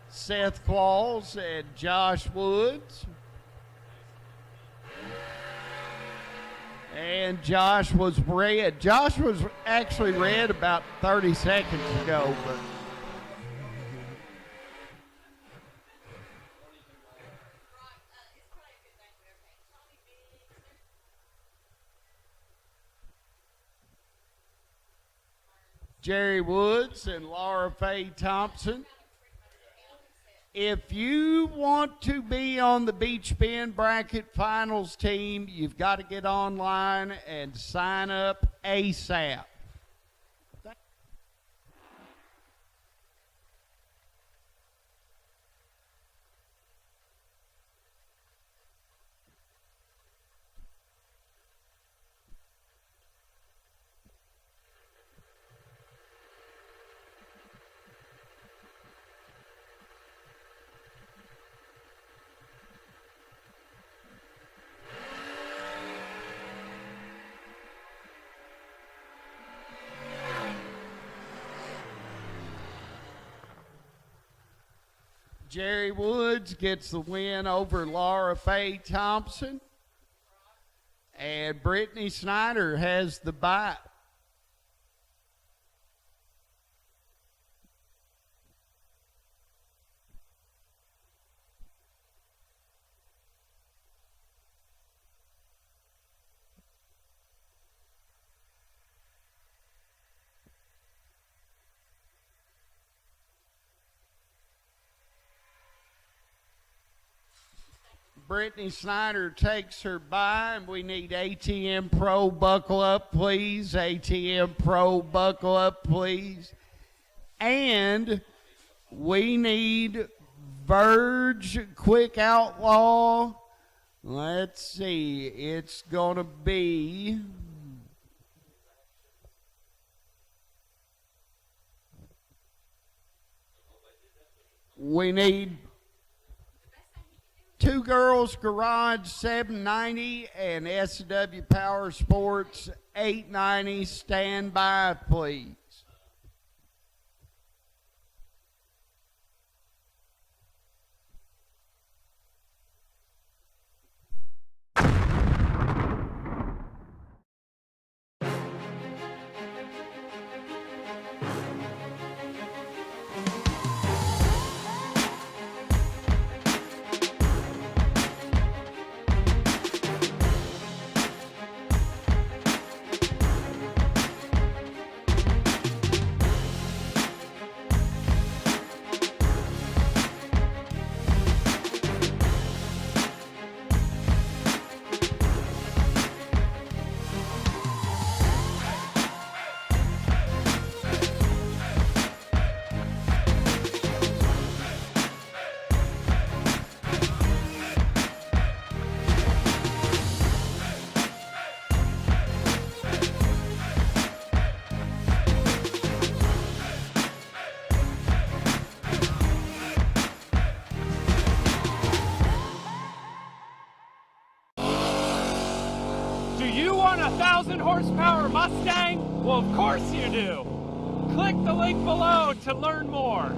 Seth Claus and Josh Woods. And Josh was red. Josh was actually red about 30 seconds ago, but Jerry Woods and Laura Faye Thompson. If you want to be on the Beech Bend Bracket Finals team, you've got to get online and sign up ASAP. Jerry Woods gets the win over Laura Faye Thompson. And Brittany Snyder has the bye. Brittany Snyder takes her bye, and we need ATM Pro buckle up, please. ATM Pro buckle up, please. And we need Verge Quick Outlaw. Let's see. It's going to be... We need... Two Girls Garage 790 and SW Power Sports 890. Stand by, please. Do you want a 1,000 horsepower Mustang? Well, of course you do. Click the link below to learn more.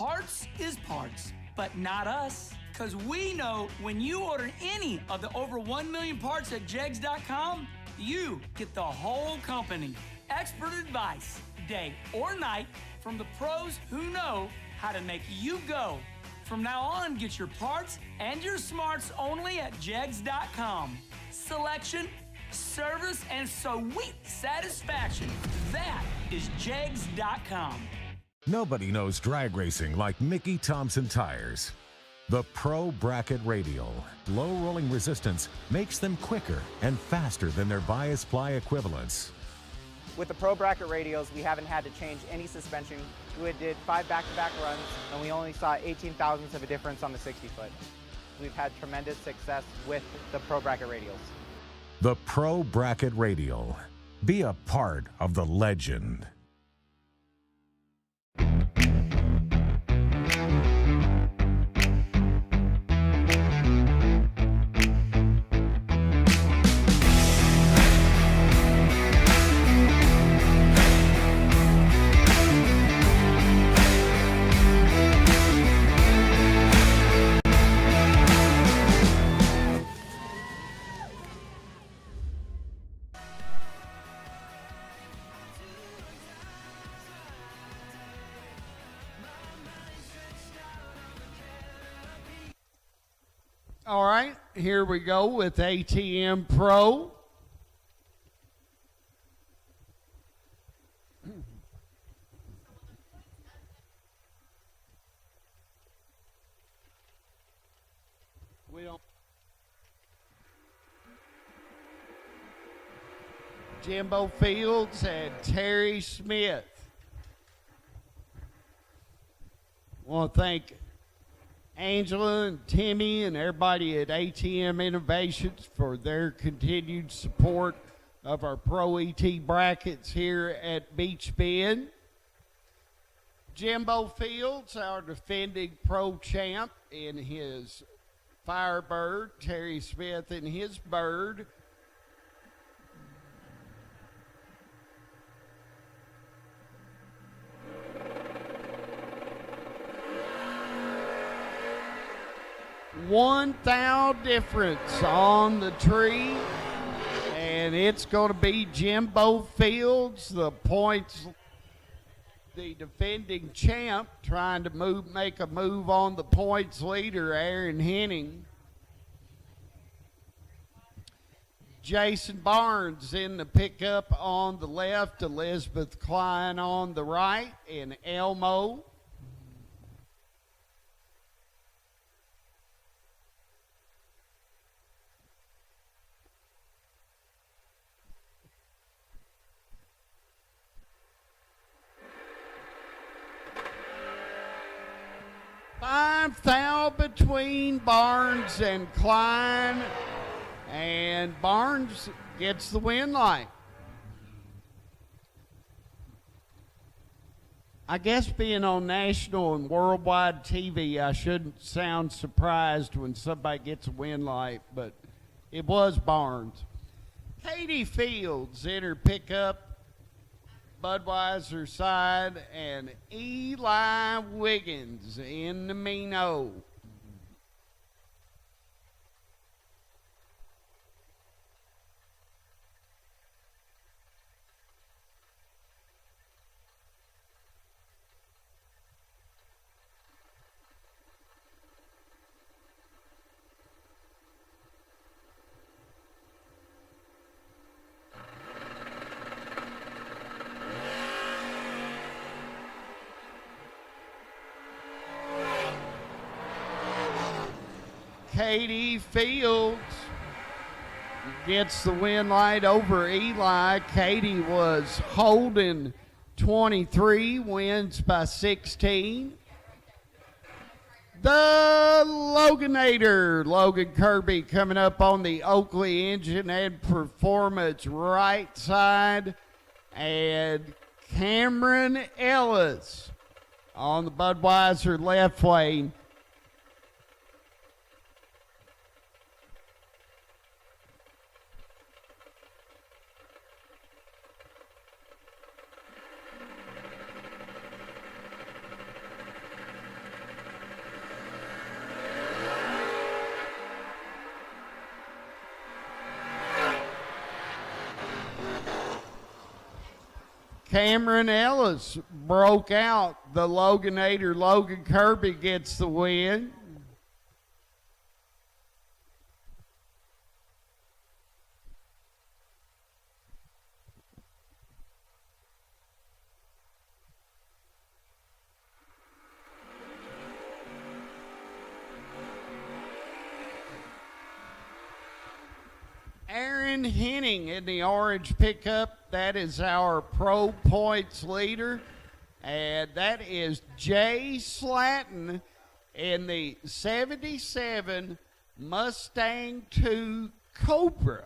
parts is parts, but not us. Because we know when you order any of the over 1 million parts at jegs.com, you get the whole company. Expert advice, day or night, from the pros who know how to make you go. From now on, get your parts and your smarts only at jegs.com. Selection, service, and sweet satisfaction. That is jegs.com. Nobody knows drag racing like Mickey Thompson Tires. The Pro Bracket Radial. Low rolling resistance makes them quicker and faster than their bias ply equivalents. With the Pro Bracket radials, we haven't had to change any suspension. We did 5 back-to-back runs, and we only saw 18 thousandths of a difference on the 60-foot. We've had tremendous success with the Pro Bracket radials. The Pro Bracket Radial. Be a part of the legend. All right, here we go with ATM Pro. Jimbo Fields and Terry Smith. I want to thank Angela and Timmy and everybody at ATM Innovations for their continued support of our Pro ET brackets here at Beech Bend. Jimbo Fields, our defending Pro champ in his Firebird. Terry Smith in his Bird. One thou difference on the tree, and it's going to be Jimbo Fields, the points, the defending champ, trying to make a move on the points leader, Aaron Henning. Jason Barnes in the pickup on the left, Elizabeth Klein on the right, and Elmo. Five thou between Barnes and Klein, and Barnes gets the win light. I guess being on national and worldwide TV, I shouldn't sound surprised when somebody gets a win light, but it was Barnes. Katie Fields in her pickup, Budweiser side, and Eli Wiggins in the Mino. Katie Fields gets the win light over Eli. Katie was holding 23, wins by 16. The Loganator, Logan Kirby, coming up on the Oakley Engine and Performance right side, and Cameron Ellis on the Budweiser left lane. Cameron Ellis broke out. The Loganator Logan Kirby gets the win. Aaron Henning in the orange pickup. That is our pro points leader. And that is Jay Slatton in the 77 Mustang 2 Cobra.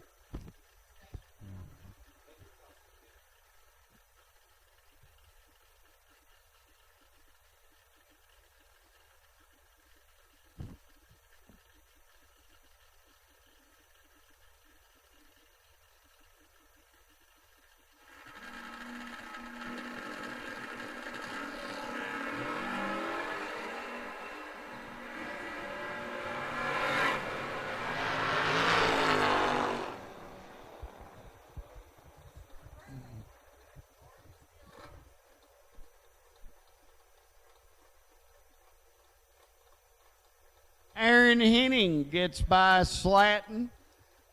Aaron Henning gets by Slatton.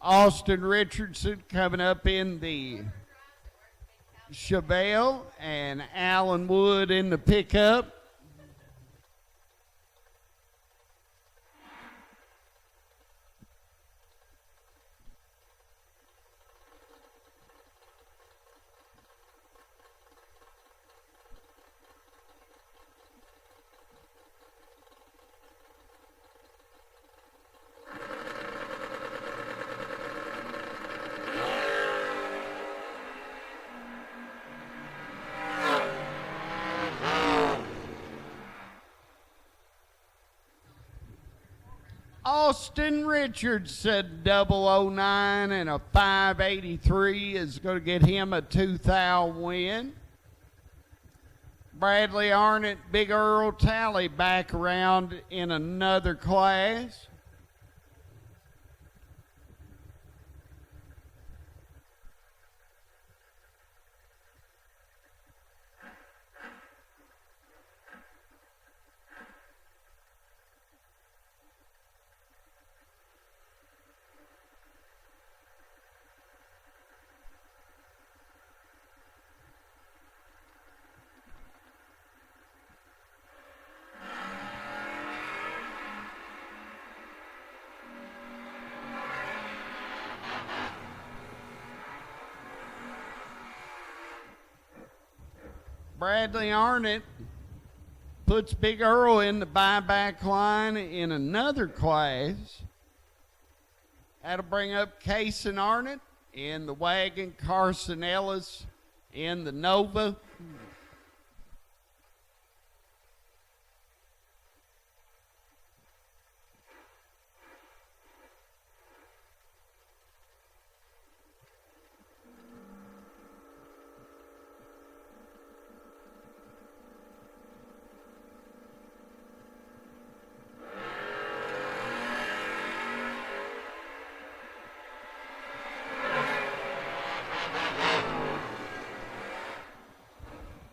Austin Richardson coming up in the Chevelle, and Alan Wood in the pickup. Austin Richardson, 009 and a 583 is going to get him a 2,000 win. Bradley Arnott, Big Earl Talley back around in another class. Bradley Arnott puts Big Earl in the buyback line in another class. That'll bring up Case and Arnott in the wagon, Carson Ellis in the Nova.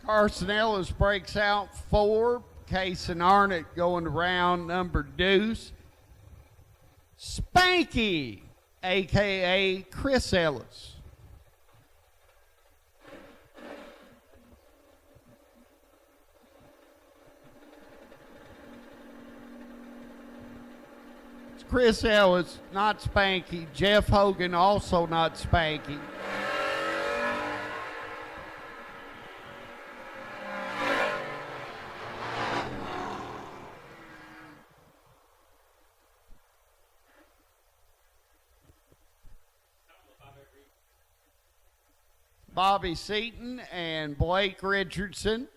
Carson Ellis breaks out 4. Case and Arnott going to round number deuce. Spanky, a.k.a. Chris Ellis. It's Chris Ellis, not Spanky. Jeff Hogan, also not Spanky. Bobby Seaton and Blake Richardson.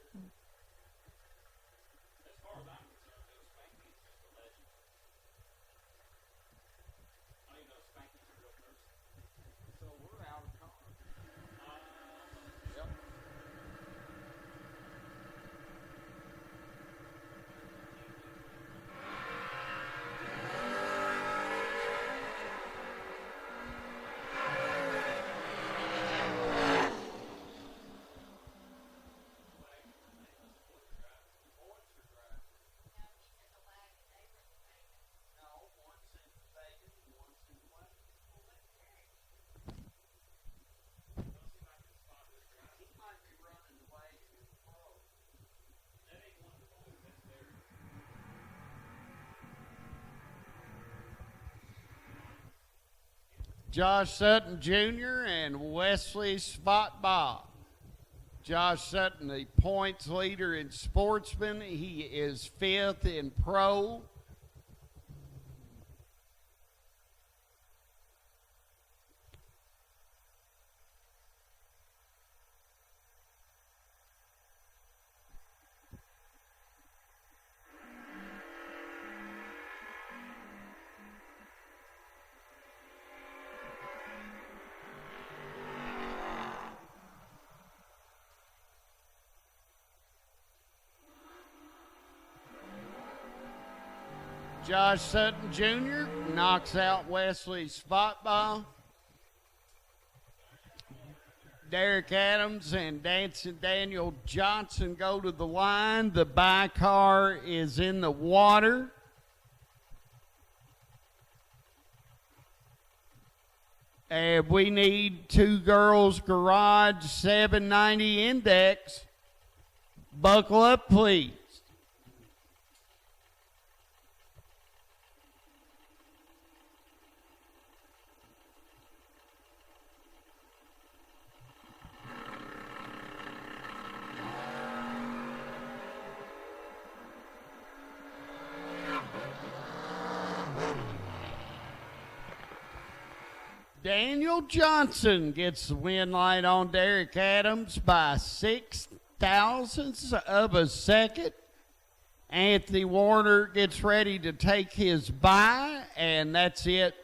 Josh Sutton Jr. and Wesley Spotbaugh. Josh Sutton, the points leader in Sportsman. He is 5th in Pro. Josh Sutton Jr. knocks out Wesley Spotbaugh. Derek Adams and Dancing Daniel Johnson go to the line. The bi-car is in the water. And we need Two Girls Garage 790 Index. Buckle up, please. Daniel Johnson gets the win light on Derek Adams by 6 thousandths of a second. Anthony Warner gets ready to take his bye, and that's it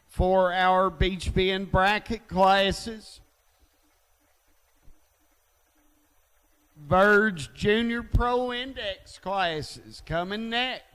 for our Beech Bend bracket classes. Verge Junior Pro Index classes coming next.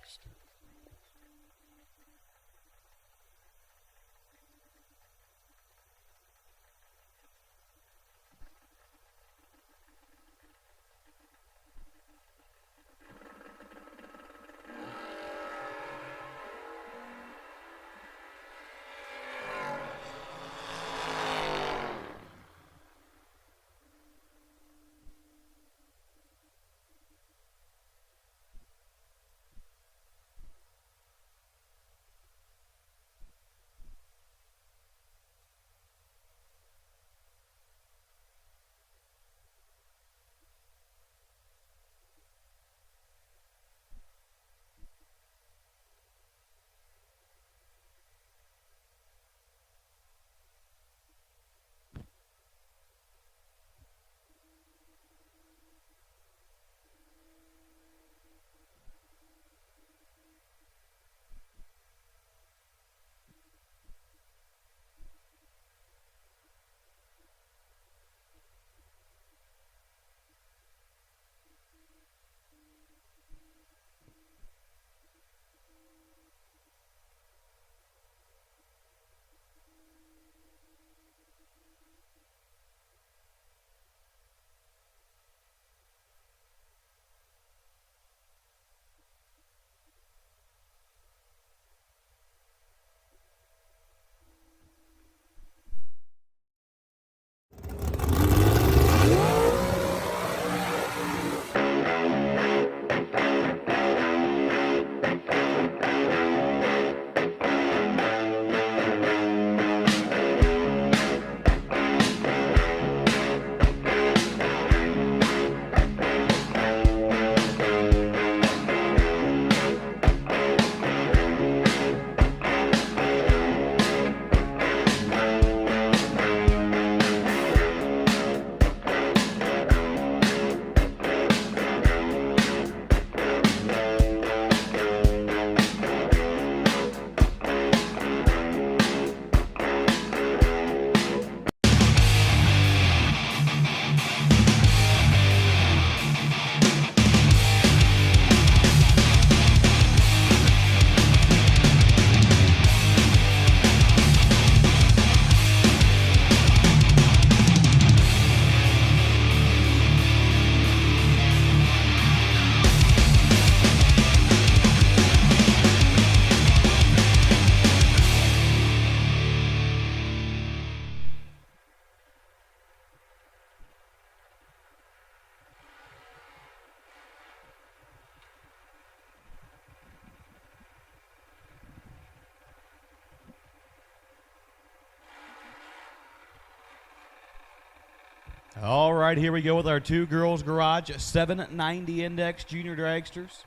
All right, here we go with our two girls garage 790 index junior dragsters.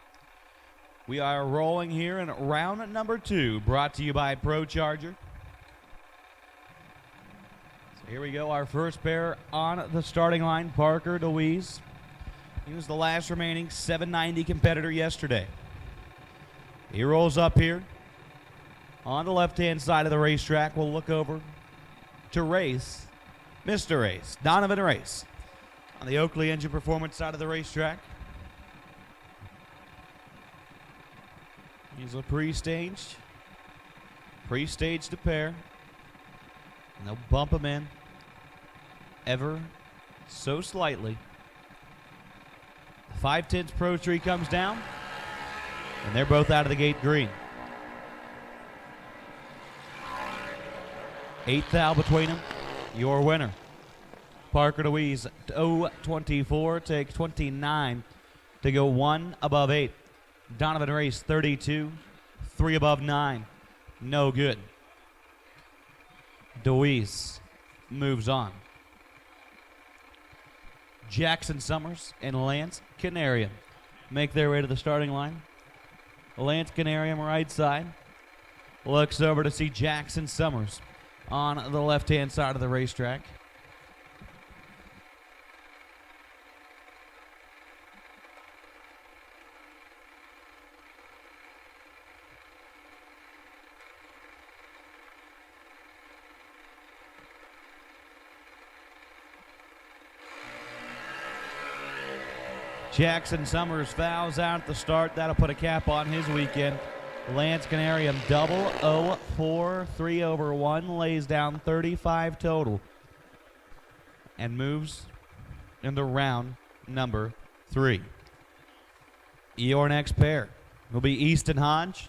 We are rolling here in round number 2, brought to you by Pro Charger. So here we go, our first pair on the starting line, Parker DeWeese. He was the last remaining 790 competitor yesterday. He rolls up here on the left-hand side of the racetrack. We'll look over to race Mr. Race, Donovan Race, on the Oakley Engine Performance side of the racetrack. He's a pre-staged to pair. And they'll bump him in ever so slightly. The 5/10 Pro Tree comes down, and they're both out of the gate green. 8th thou between them. Your winner, Parker DeWeese, 0-24, takes 29 to go 1 above 8. Donovan Race, 32, 3 above 9, no good. DeWeese moves on. Jackson Summers and Lance Canarium make their way to the starting line. Lance Canarium right side looks over to see Jackson Summers on the left-hand side of the racetrack. Jackson Summers fouls out at the start. That'll put a cap on his weekend. Lance Canarium double 0-4, 3 over 1, lays down 35 total and moves into round number 3. Your next pair will be Easton Hodge.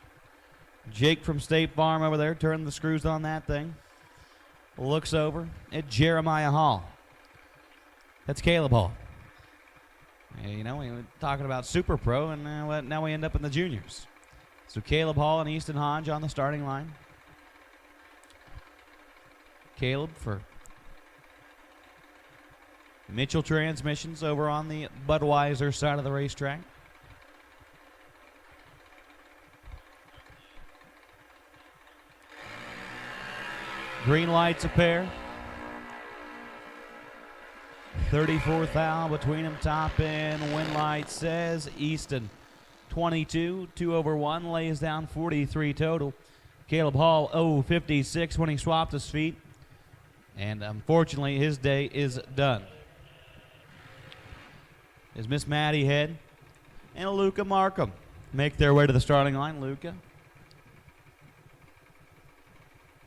Jake from State Farm over there turning the screws on that thing. Looks over at Jeremiah Hall. That's Caleb Hall. You know, we were talking about Super Pro, and now we end up in the juniors. So Caleb Hall and Easton Hodge on the starting line. Caleb for Mitchell Transmissions over on the Budweiser side of the racetrack. Green lights a pair. 34th thou between them, top end. Wind light says Easton. 22, 2 over 1, lays down 43 total. Caleb Hall, 0-56 when he swapped his feet. And unfortunately, his day is done. Is Miss Maddie Head and Luca Markham make their way to the starting line. Luca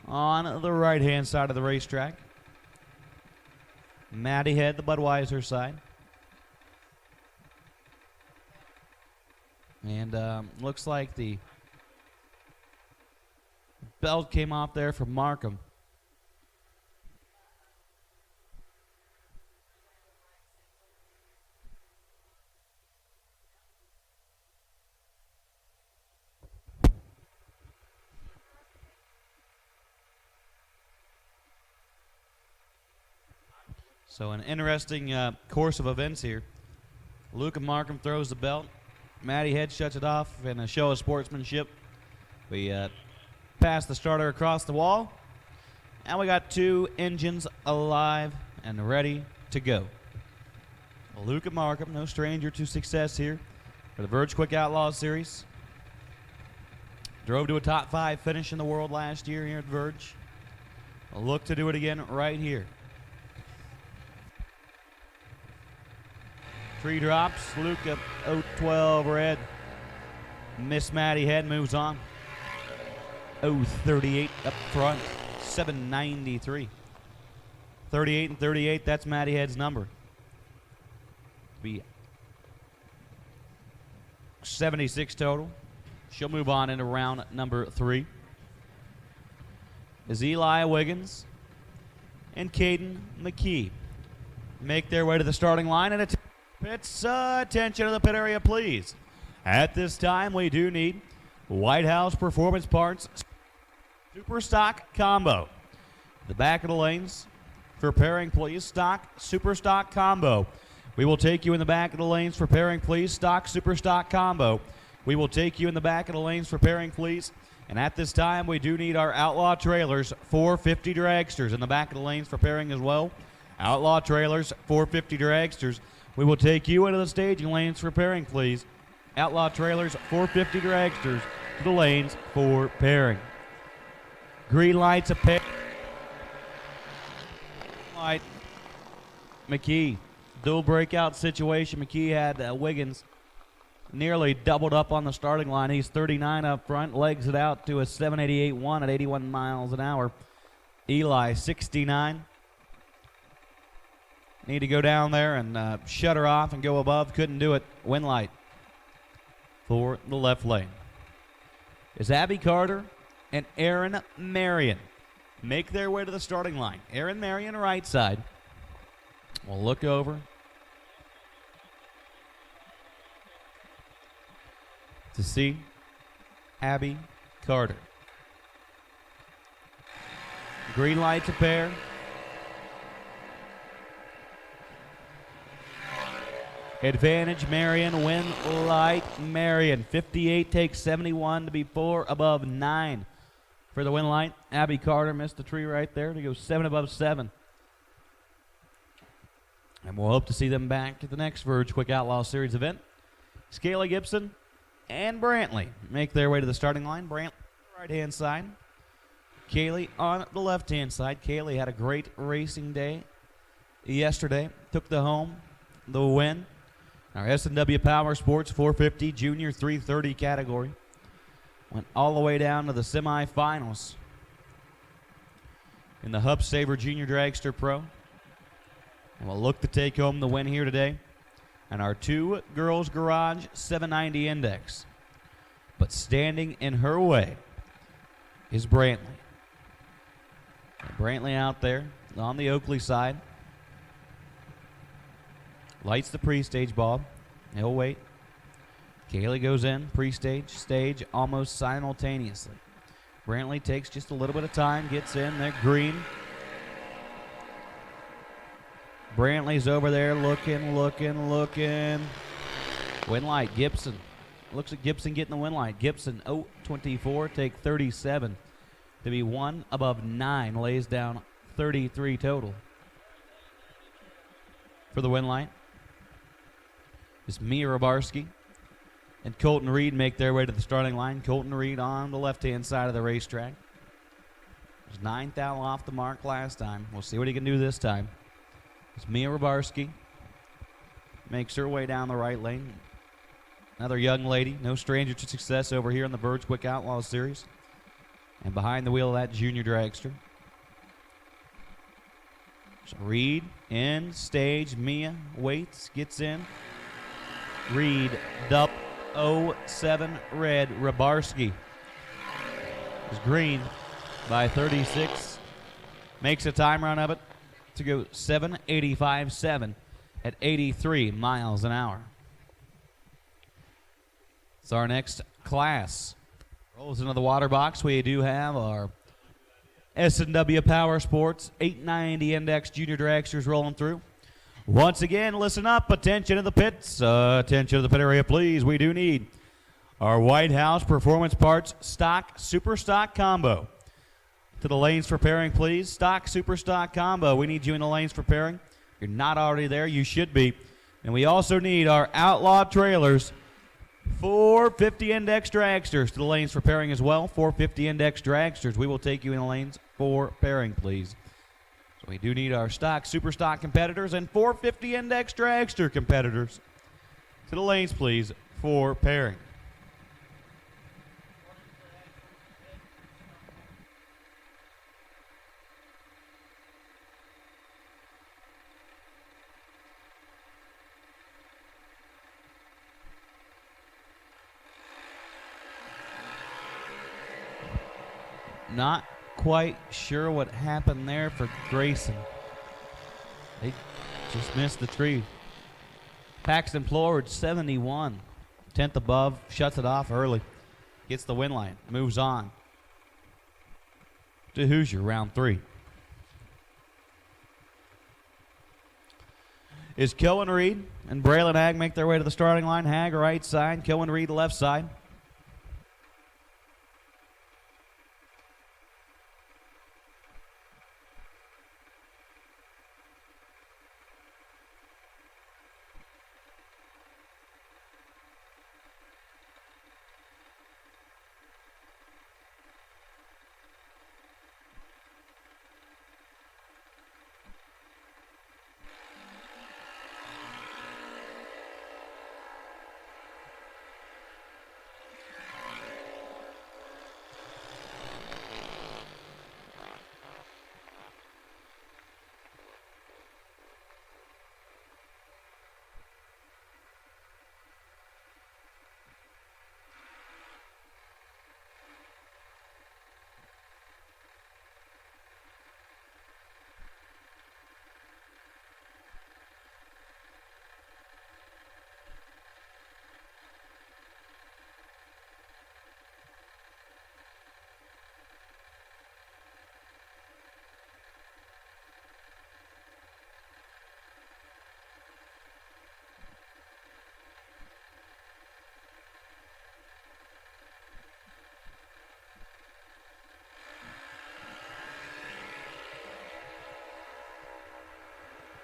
on the right-hand side of the racetrack. Maddie Head, the Budweiser side. And looks like the belt came off there from Markham. So an interesting course of events here. Luca Markham throws the belt. Matty Head shuts it off in a show of sportsmanship. We pass the starter across the wall. And we got 2 engines alive and ready to go. Luca Markham, no stranger to success here for the Verge Quick Outlaw Series. Drove to a top 5 finish in the world last year here at Verge. We'll look to do it again right here. Tree drops. Luca 0-12 red. Miss Maddie Head moves on. 0-38 up front. 793. 38 and 38. That's Maddie Head's number. Be 76 total. She'll move on into round number 3. As Eli Wiggins and Caden McKee make their way to the starting line. And pits, attention to the pit area, please. At this time, we do need White House Performance Parts Super Stock Combo. The back of the lanes, for pairing, please. Stock, super stock combo. We will take you in the back of the lanes for pairing, please. Stock, super stock combo. We will take you in the back of the lanes for pairing, please. And at this time, we do need our Outlaw trailers, 450 dragsters in the back of the lanes for pairing as well. Outlaw trailers, 450 dragsters. We will take you into the staging lanes for pairing, please. Outlaw trailers, 450 dragsters to the lanes for pairing. Green lights a pair. Light. McKee. Dual breakout situation. McKee had Wiggins nearly doubled up on the starting line. He's 39 up front. Legs it out to a 788.1 at 81 miles an hour. Eli, 69. Need to go down there and shut her off and go above. Couldn't do it. Win light for the left lane is Abby Carter and Aaron Marion. Make their way to the starting line. Aaron Marion, right side. We'll look over to see Abby Carter. Green light to pair. Advantage Marion, win light Marion. 58 takes 71 to be 4 above 9 for the win light. Abby Carter missed the tree right there to go 7 above 7. And we'll hope to see them back at the next Verge Quick Outlaw Series event. Scaly Gibson and Brantley make their way to the starting line. Brantley on the right-hand side. Kaylee on the left-hand side. Kaylee had a great racing day yesterday. Took the win. Our S&W Power Sports 450 Junior 330 category. Went all the way down to the semifinals in the Hub Saver Junior Dragster Pro. And we'll look to take home the win here today. And our 2 Girls Garage 790 Index. But standing in her way is Brantley. Brantley out there on the Oakley side. Lights the pre-stage bulb. He'll wait. Kaylee goes in, pre-stage, stage, almost simultaneously. Brantley takes just a little bit of time, gets in there, green. Brantley's over there looking. Win light, Gibson. Looks at Gibson getting the win light. Gibson, 24, take 37. To be 1 above 9, lays down 33 total. For the win light is Mia Rabarski and Colton Reed make their way to the starting line. Colton Reed on the left-hand side of the racetrack. Was 9th out off the mark last time. We'll see what he can do this time. It's Mia Rabarski. Makes her way down the right lane. Another young lady, no stranger to success over here in the Verge Quick Outlaw Series. And behind the wheel of that junior dragster. So Reed in stage. Mia waits, gets in. Reed, dup 07 red. Rabarski is green by 36. Makes a time run of it to go 7:85.7 at 83 miles an hour. It's our next class. Rolls into the water box. We do have our S&W Power Sports 890 Index Junior Dragsters rolling through. Once again, listen up. Attention to the pits. Attention to the pit area, please. We do need our White House Performance Parts Stock Super Stock Combo. To the lanes for pairing, please. Stock Super Stock Combo. We need you in the lanes for pairing. If you're not already there, you should be. And we also need our Outlaw Trailers 450 Index Dragsters to the lanes for pairing as well. 450 Index Dragsters. We will take you in the lanes for pairing, please. So we do need our stock, super stock competitors and 450 Index Dragster competitors to the lanes, please, for pairing. Not quite sure what happened there for Grayson. They just missed the tree. Paxton Plord, 71. 10th above, shuts it off early. Gets the win line, moves on to Hoosier, round 3. is Cohen Reed and Braylon Hag make their way to the starting line. Hag right side, Cohen Reed left side.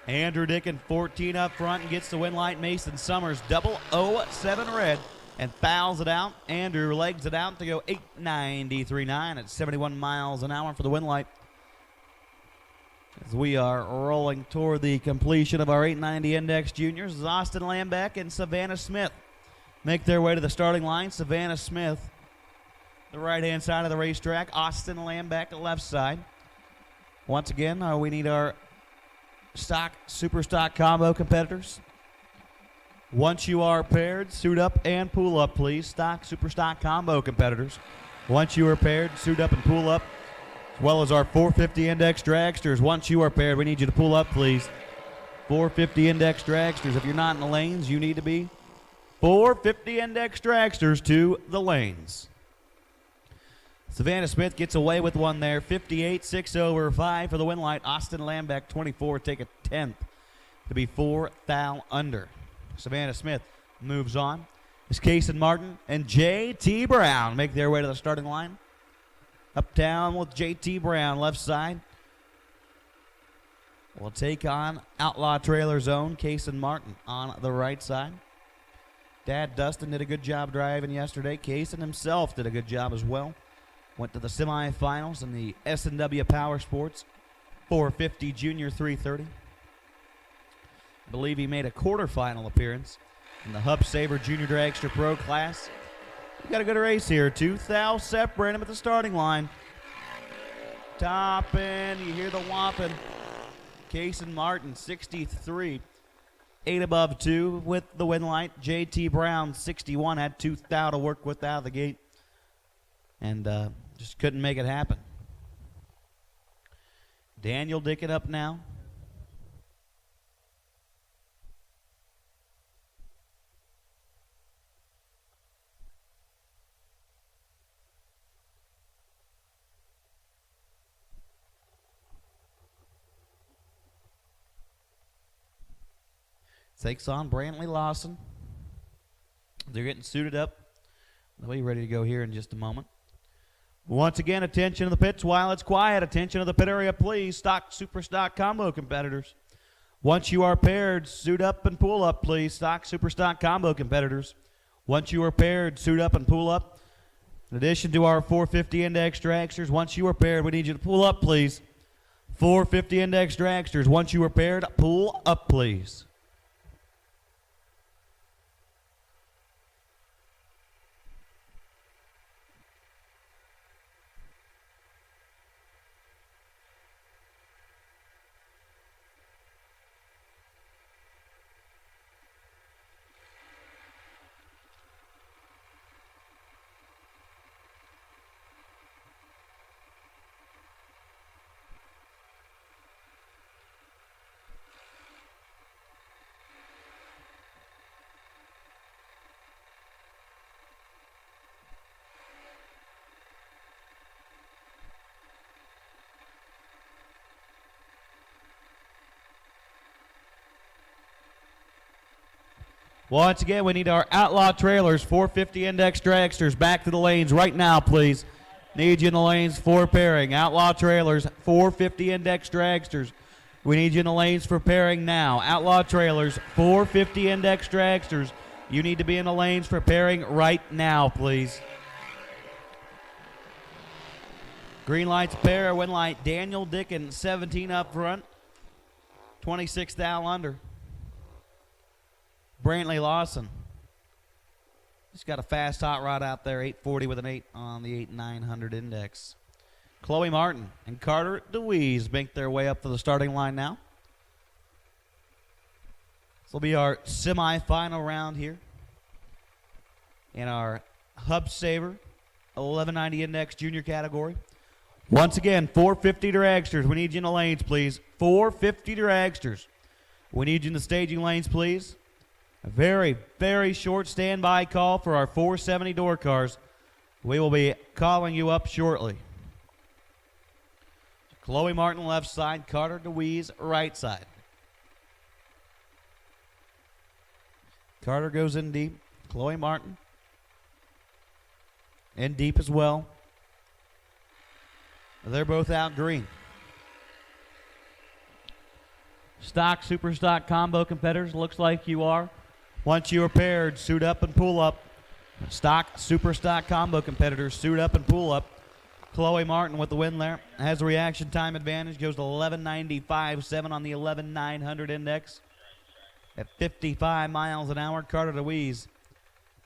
Andrew Dickin 14 up front and gets the win light. Mason Summers 007 red and fouls it out. Andrew legs it out to go 893.9 at 71 miles an hour for the win light. As we are rolling toward the completion of our 890 Index Juniors, Austin Lambeck and Savannah Smith make their way to the starting line. Savannah Smith, the right-hand side of the racetrack. Austin Lambeck, the left side. Once again, we need our super stock combo competitors. Once you are paired, suit up and pull up, please. Super stock combo competitors. Once you are paired, suit up and pull up. As well as our 450 Index Dragsters. Once you are paired, we need you to pull up, please. 450 Index Dragsters. If you're not in the lanes, you need to be. 450 Index Dragsters to the lanes. Savannah Smith gets away with one there. 58, 6 over 5 for the win light. Austin Lambeck, 24, take a 10th to be 4 thou under. Savannah Smith moves on. As Kason Martin and J.T. Brown make their way to the starting line. Uptown with J.T. Brown, left side. Will take on Outlaw Trailer Zone, Kason Martin on the right side. Dad Dustin did a good job driving yesterday. Kason himself did a good job as well. Went to the semifinals in the S&W Power Sports 450 Junior 330. I believe he made a quarterfinal appearance in the Hub Saber Junior Dragster Pro class. We got a good race here. 2 thou separate him at the starting line. Topping, you hear the whopping. Kason Martin, 63. 8 above 2 with the win light. J.T. Brown, 61, had 2 thou to work with out of the gate. And just couldn't make it happen. Daniel Dickin up now. Takes on Brantley Lawson. They're getting suited up. They'll be ready to go here in just a moment. Once again, attention to the pits while it's quiet. Attention to the pit area, please. Super stock combo competitors. Once you are paired, suit up and pull up, please. Super stock combo competitors. Once you are paired, suit up and pull up. In addition to our 450 Index Dragsters, once you are paired, we need you to pull up, please. 450 Index Dragsters. Once you are paired, pull up, please. Once again, we need our Outlaw trailers, 450 index dragsters, back to the lanes right now, please. Need you in the lanes for pairing. Outlaw trailers, 450 index dragsters. We need you in the lanes for pairing now. Outlaw trailers, 450 index dragsters. You need to be in the lanes for pairing right now, please. Green lights pair, win light Daniel Dickens, 17 up front, 26 down under. Brantley Lawson. He's got a fast hot rod out there, 840 with an 8 on the 8,900 index. Chloe Martin and Carter DeWeese make their way up to the starting line now. This will be our semifinal round here in our Hub Saver 1190 index junior category. Once again, 450 dragsters. We need you in the lanes, please. 450 dragsters. We need you in the staging lanes, please. A very, very short standby call for our 470 door cars. We will be calling you up shortly. Chloe Martin left side, Carter DeWeese right side. Carter goes in deep. Chloe Martin in deep as well. They're both out green. Stock, super stock combo competitors, looks like you are. Once you are paired, suit up and pull up. Stock, super stock combo competitors, suit up and pull up. Chloe Martin with the win there. Has a reaction time advantage, goes to 11.95.7 on the 11.900 index. At 55 miles an hour, Carter DeWeese,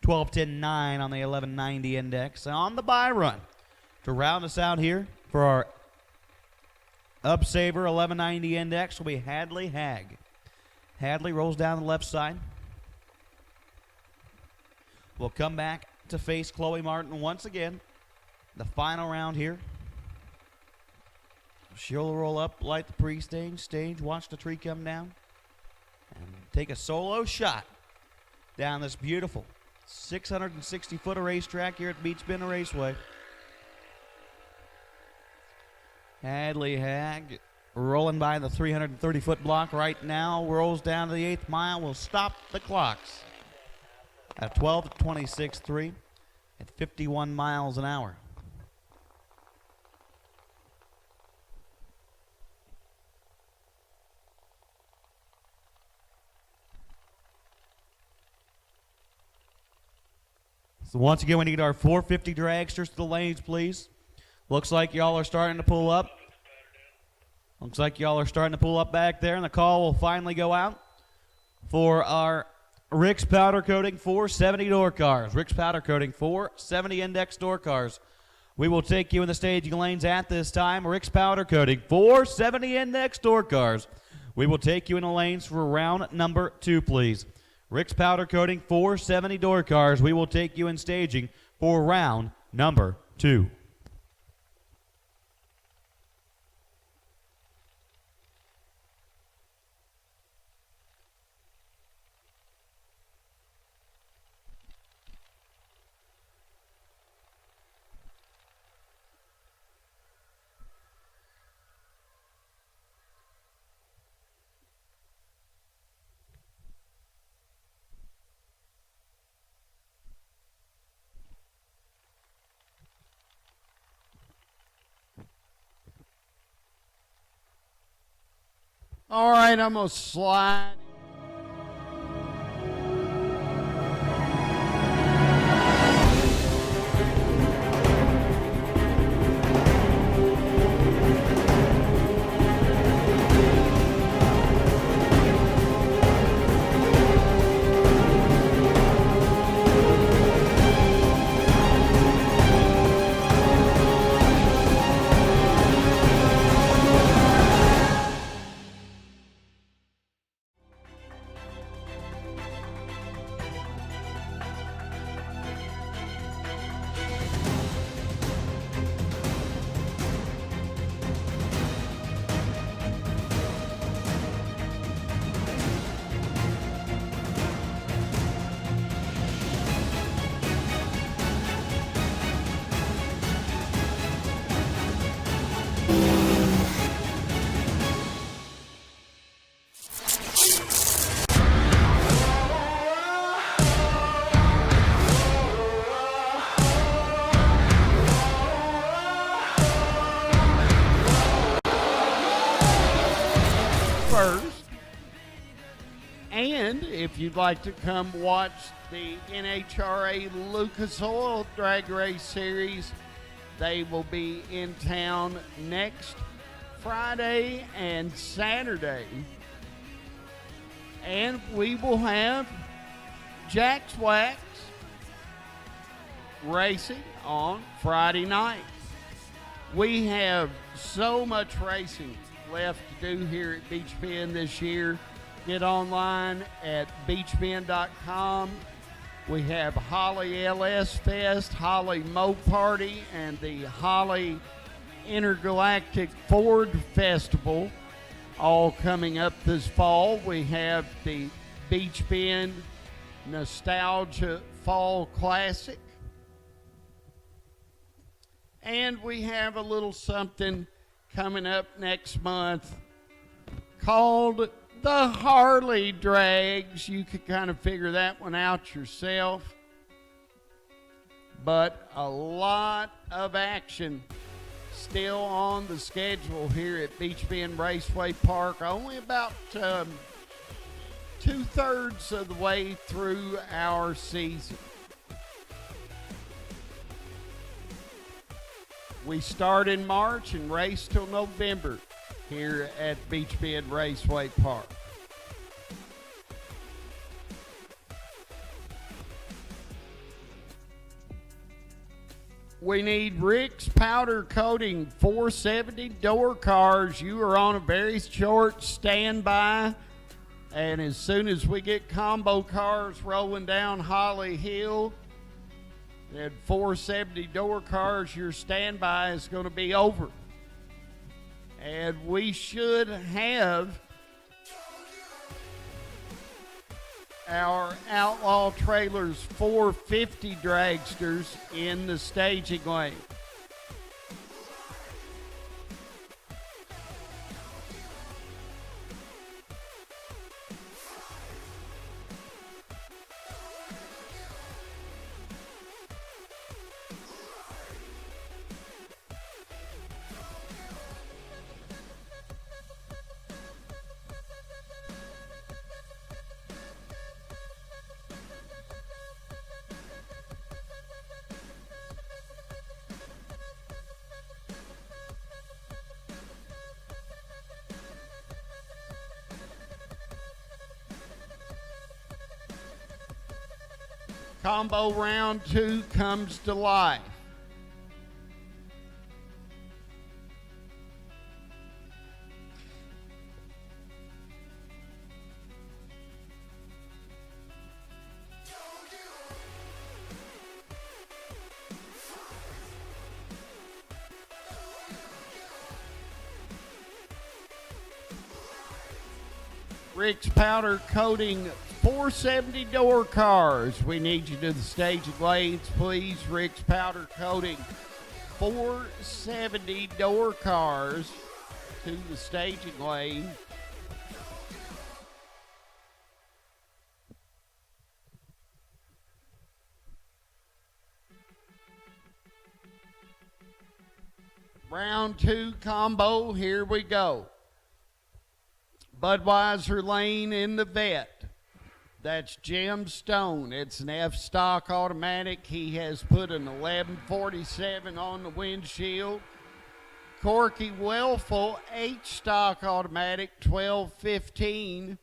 12.10.9 on the 11.90 index. And on the bye run, to round us out here for our Upsaver 1190 index will be Hadley Hagg. Hadley rolls down the left side. We'll come back to face Chloe Martin once again. The final round here. She'll roll up, light the pre-stage, watch the tree come down, and take a solo shot down this beautiful 660-foot racetrack here at Beech Bend Raceway. Hadley Hagg rolling by the 330-foot block right now. Rolls down to the 8th mile. Will stop the clocks at 12:26.3 at 51 miles an hour. So once again, we need our 450 dragsters to the lanes, please. Looks like y'all are starting to pull up. Looks like y'all are starting to pull up back there, and the call will finally go out for our Rick's Powder Coating 470 door cars. Rick's Powder Coating 470 index door cars. We will take you in the staging lanes at this time. Rick's Powder Coating 470 index door cars. We will take you in the lanes for round number 2, please. Rick's Powder Coating 470 door cars. We will take you in staging for round number 2. All right, I'm going to slide. And if you'd like to come watch the NHRA Lucas Oil Drag Race Series, they will be in town next Friday and Saturday. And we will have Jack's Wax racing on Friday night. We have so much racing left to do here at Beech Bend this year. Get online at beechbend.com. We have Holly LS Fest, Holly Mo Party, and the Holly Intergalactic Ford Festival all coming up this fall. We have the Beech Bend Nostalgia Fall Classic. And we have a little something coming up next month called the Harley Drags. You could kind of figure that one out yourself. But a lot of action still on the schedule here at Beech Bend Raceway Park. Only about 2/3 of the way through our season. We start in March and race till November here at Beech Bend Raceway Park. We need Rick's Powder Coating 470 door cars. You are on a very short standby. And as soon as we get combo cars rolling down Holly Hill, and 470 door cars, your standby is going to be over. And we should have our Outlaw Trailers 450 dragsters in the staging lane. Combo round 2 comes to life. Rick's Powder Coating 470 door cars. We need you to the staging lanes, please. Rick's Powder Coating 470 door cars to the staging lane. Round 2 combo, here we go. Budweiser Lane in the vet. That's Jim Stone. It's an F-stock automatic. He has put an 1147 on the windshield. Corky Wellful H-stock automatic 1215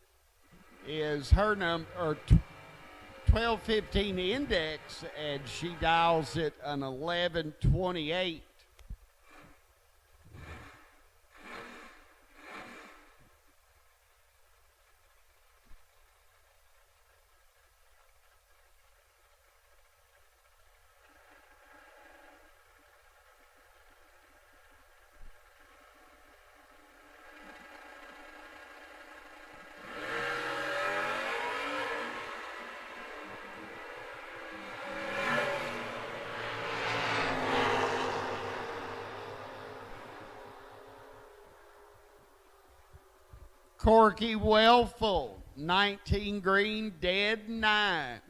is her number, or 1215 index, and she dials it an 1128. Corky Wellful, 19 green, dead 9.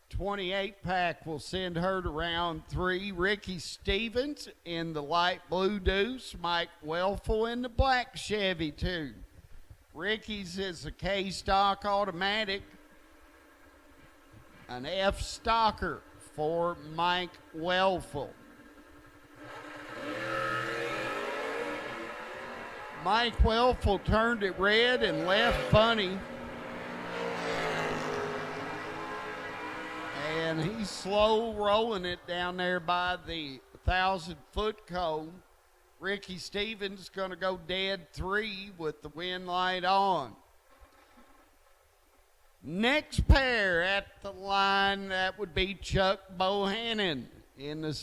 28 pack will send her to round 3. Ricky Stevens in the light blue Deuce. Mike Wellful in the black Chevy 2. Ricky's is a K-Stock automatic. An F-Stocker for Mike Wellful. Mike Wellful turned it red and left funny. And he's slow rolling it down there by the 1,000-foot cone. Ricky Stevens going to go dead 3 with the wind light on. Next pair at the line, that would be Chuck Bohannon in the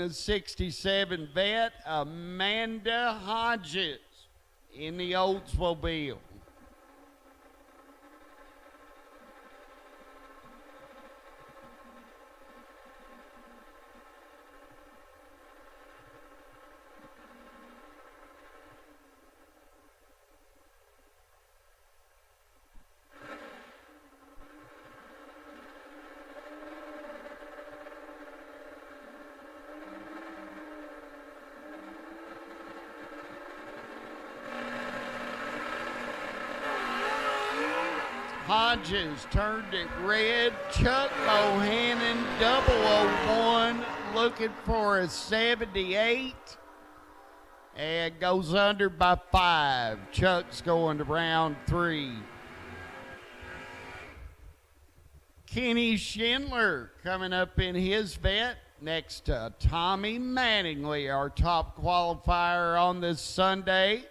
67 vet, Amanda Hodges in the Oldsmobile. Hodges turned it red. Chuck Bohannon, 001, looking for a 78. And goes under by 5. Chuck's going to round 3. Kenny Schindler coming up in his vet next to Tommy Mattingly, our top qualifier on this Sunday.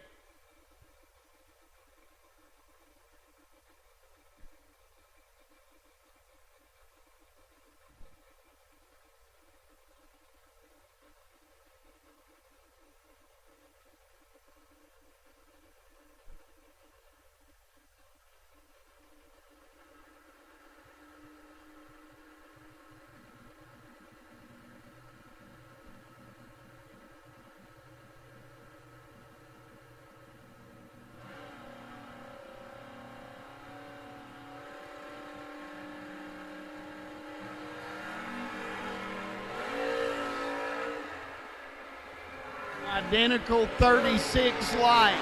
Identical 36 lights.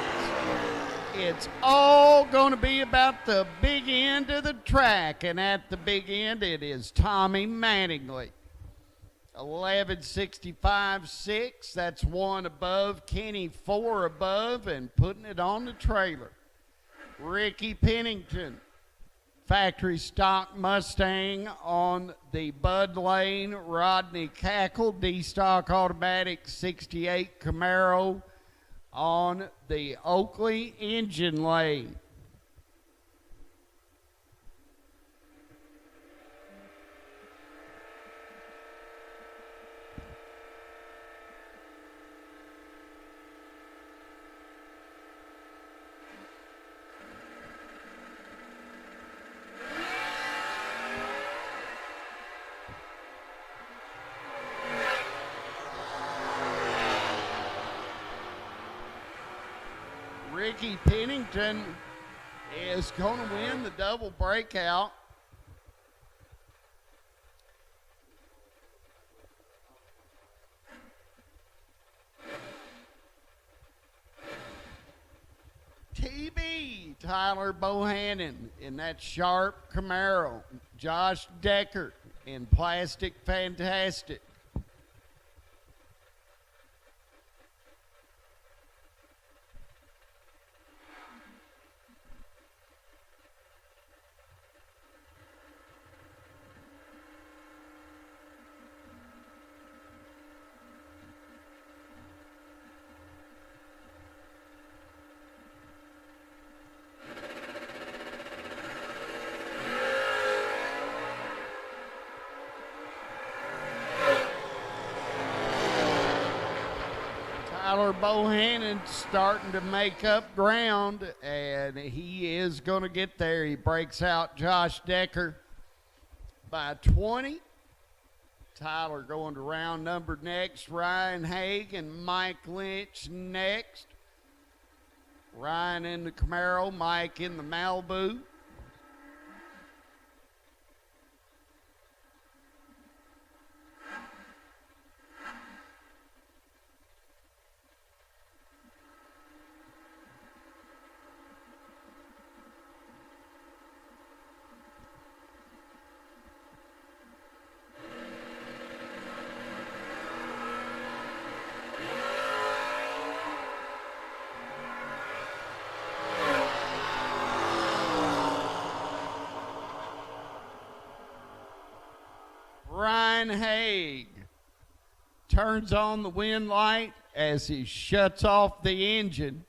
It's all going to be about the big end of the track, and at the big end it is Tommy Mattingly. 1165.6, that's 1 above. Kenny 4 above and putting it on the trailer. Ricky Pennington, factory stock Mustang on the Bud Lane. Rodney Cackle, D-Stock automatic 68 Camaro on the Oakley engine lane. Ricky Pennington is going to win the double breakout. TB, Tyler Bohannon in that sharp Camaro. Josh Decker in Plastic Fantastic. Tyler Bohannon starting to make up ground, and he is going to get there. He breaks out Josh Decker by 20. Tyler going to round number next. Ryan Haig and Mike Lynch next. Ryan in the Camaro, Mike in the Malibu. Ryan Haig turns on the wind light as he shuts off the engine.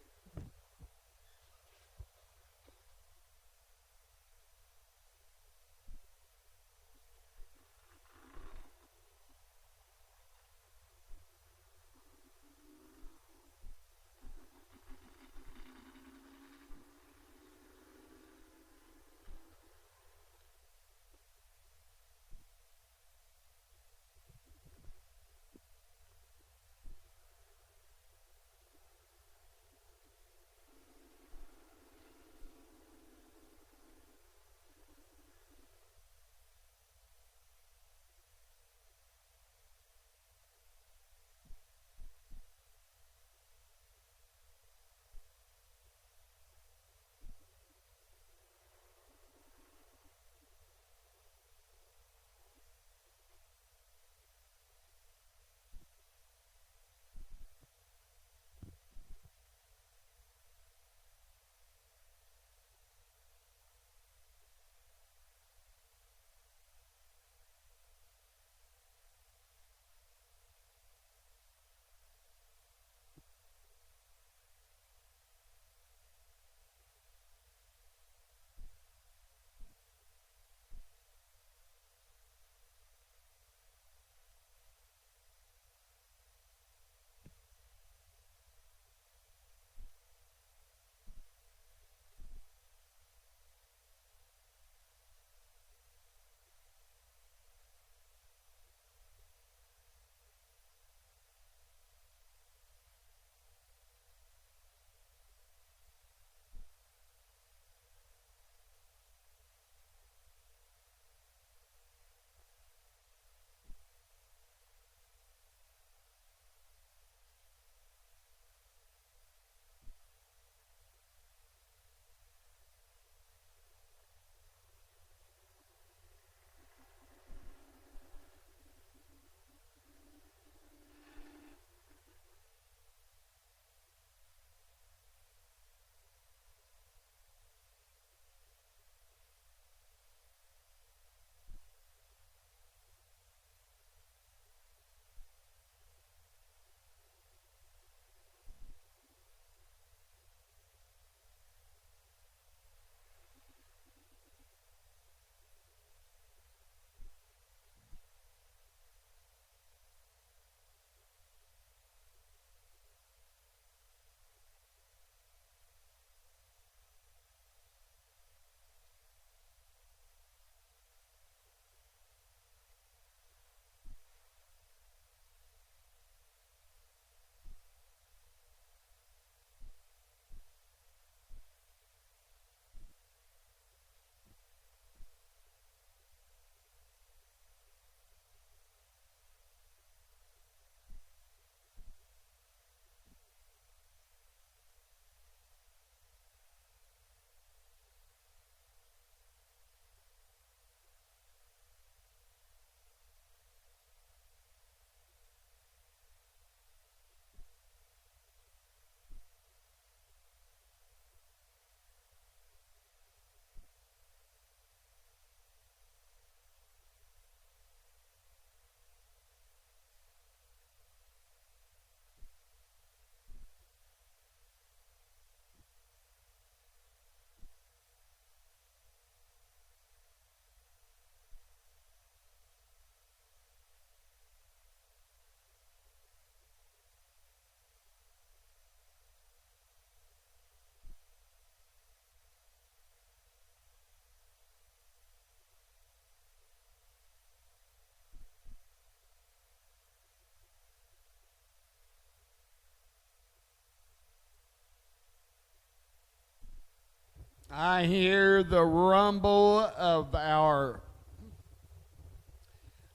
I hear the rumble of our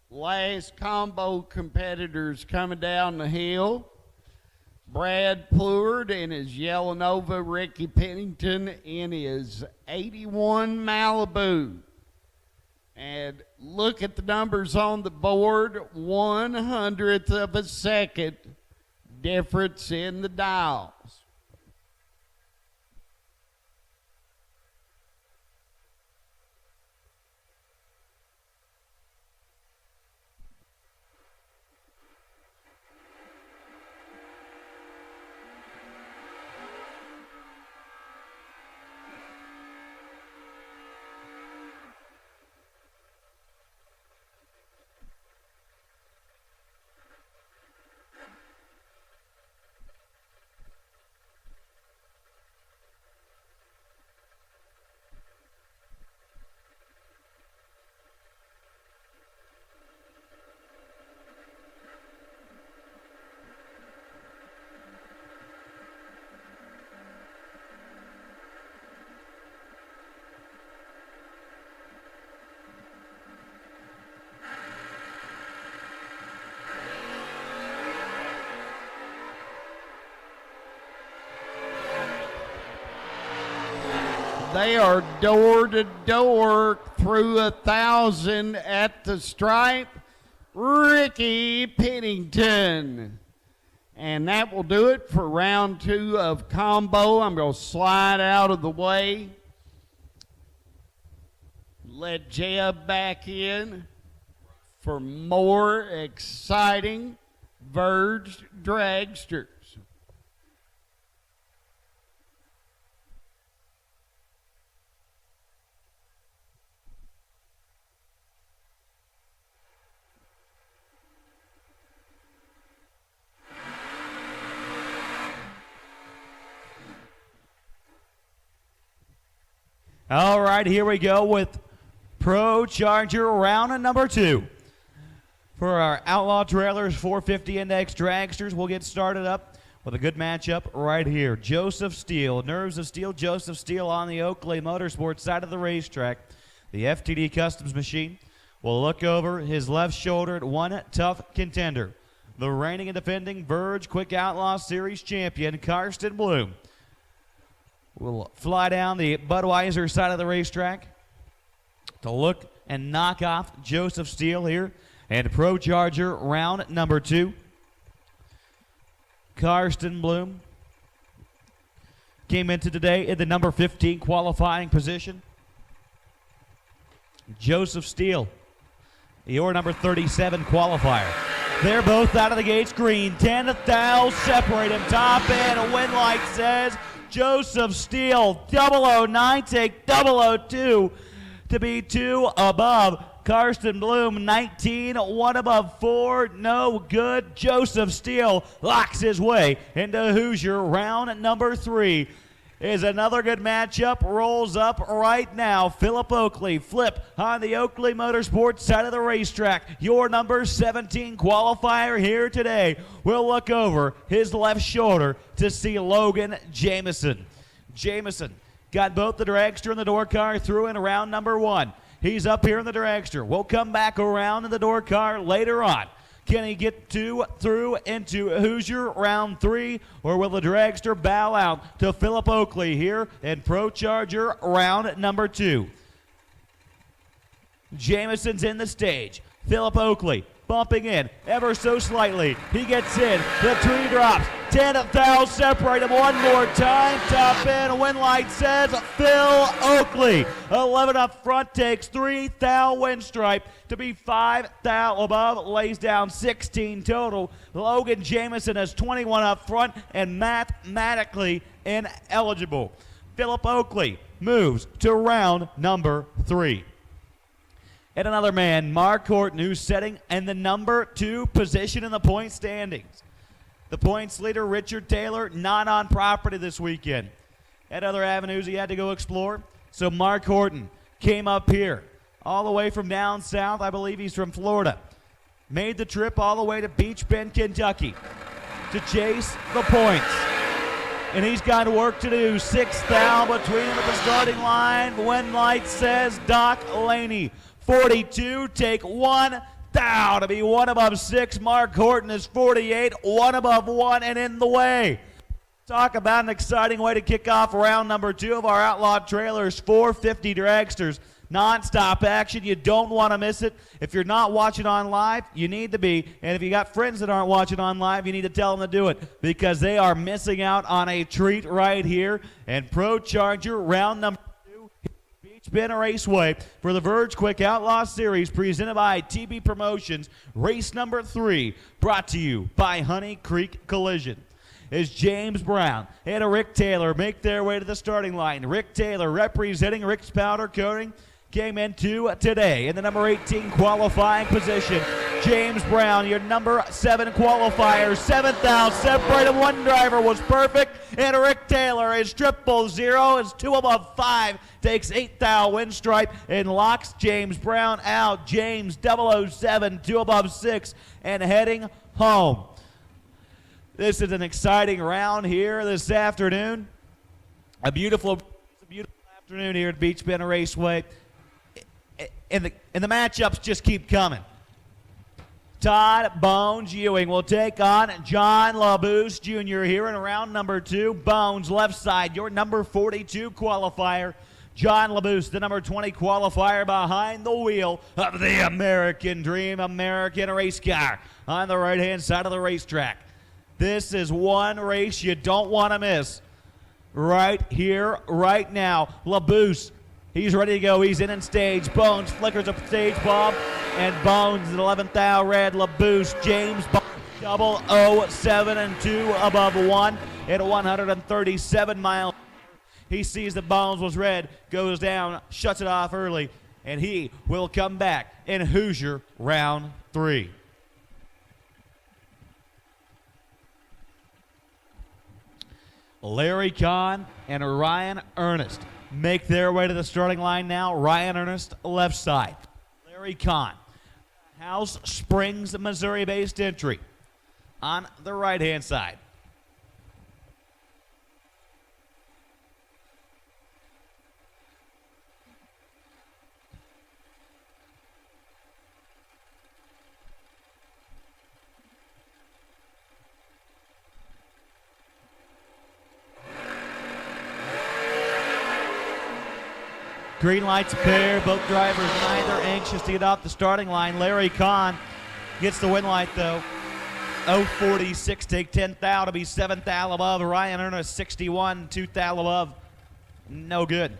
last combo competitors coming down the hill. Brad Pleward in his Yellow Nova, Ricky Pennington in his 81 Malibu. And look at the numbers on the board, 1/100th of a second difference in the dials. They are door to door through 1,000 at the stripe. Ricky Pennington. And that will do it for round 2 of combo. I'm going to slide out of the way. Let Jeb back in for more exciting Verge Dragsters. All right, here we go with Pro Charger round number 2. For our Outlaw Trailers 450 Index Dragsters, we'll get started up with a good matchup right here. Joseph Steele, Nerves of Steel, Joseph Steele on the Oakley Motorsports side of the racetrack. The FTD Customs machine will look over his left shoulder at one tough contender, the reigning and defending Verge Quick Outlaw Series champion, Karsten Bloom. We'll fly down the Budweiser side of the racetrack to look and knock off Joseph Steele here. And Pro Charger round number 2. Karsten Bloom came into today in the number 15 qualifying position. Joseph Steele, your number 37 qualifier. They're both out of the gates green. 10 thou separate him. Top end, a win light says Joseph Steele, 009, take 002 to be 2 above. Karsten Bloom, 19, 1 above 4, no good. Joseph Steele locks his way into Hoosier round number 3. Is another good matchup, rolls up right now. Philip Oakley, flip on the Oakley Motorsports side of the racetrack. Your number 17 qualifier here today. We'll look over his left shoulder to see Logan Jameson. Jameson got both the dragster and the door car through in round number 1. He's up here in the dragster. We'll come back around in the door car later on. Can he get through into Hoosier round 3, or will the dragster bow out to Philip Oakley here in Pro Charger round number 2? Jameson's in the stage. Philip Oakley bumping in ever so slightly. He gets in. The tree drops. 10 thou separate him one more time. Top end, win light says Phil Oakley. 11 up front, takes 3 thou win stripe to be 5 thou above, lays down 16 total. Logan Jameson has 21 up front and mathematically ineligible. Philip Oakley moves to round number 3. And another man, Mark Horton, who's sitting in the number 2 position in the point standings. The points leader, Richard Taylor, not on property this weekend. Had other avenues he had to go explore. So Mark Horton came up here, all the way from down south. I believe he's from Florida. Made the trip all the way to Beech Bend, Kentucky to chase the points. And he's got work to do. 6 thou between him at the starting line. Win light says Doc Laney. 42, take 1 thou to be 1 above 6. Mark Horton is 48, 1 above 1 and in the way. Talk about an exciting way to kick off round number 2 of our Outlaw Trailers 450 Dragsters. Non-stop action. You don't want to miss it. If you're not watching on live, you need to be. And if you got friends that aren't watching on live, you need to tell them to do it because they are missing out on a treat right here. And Pro Charger round number 2, Beech Bend Raceway for the Verge Quick Outlaw Series presented by TB Promotions. Race number 3 brought to you by Honey Creek Collision. Is James Brown and Rick Taylor make their way to the starting line. Rick Taylor representing Rick's Powder Coating came into today in the number 18 qualifying position. James Brown, your number 7 qualifier. 7th out, separated one driver was perfect. And Rick Taylor is 000, is 2 above 5, takes 8 thou win stripe and locks James Brown out. James 007, 2 above 6 and heading home. This is an exciting round here this afternoon. A beautiful afternoon here at Beech Bend Raceway. And the matchups just keep coming. Todd Bones Ewing will take on John LaBouse Jr. here in round number 2. Bones, left side, your number 42 qualifier. John Labuse, the number 20 qualifier behind the wheel of the American Dream American race car on the right-hand side of the racetrack. This is one race you don't want to miss. Right here, right now. Labuse, he's ready to go. He's in stage. Bones flickers a stage bomb, and Bones is 11th thou red. Labuse, James Bones, 007 and 2 above 1 at 137 miles. He sees that Bones was red, goes down, shuts it off early, and he will come back in Hoosier round 3. Larry Kahn and Ryan Ernest make their way to the starting line now. Ryan Ernest, left side. Larry Kahn, House Springs, Missouri-based entry, on the right-hand side. Green lights appear, both drivers neither anxious to get off the starting line. Larry Kahn gets the win light though. 046, take 10th thou to be 7th thou above. Ryan Ernest 61, 2th thou above. No good.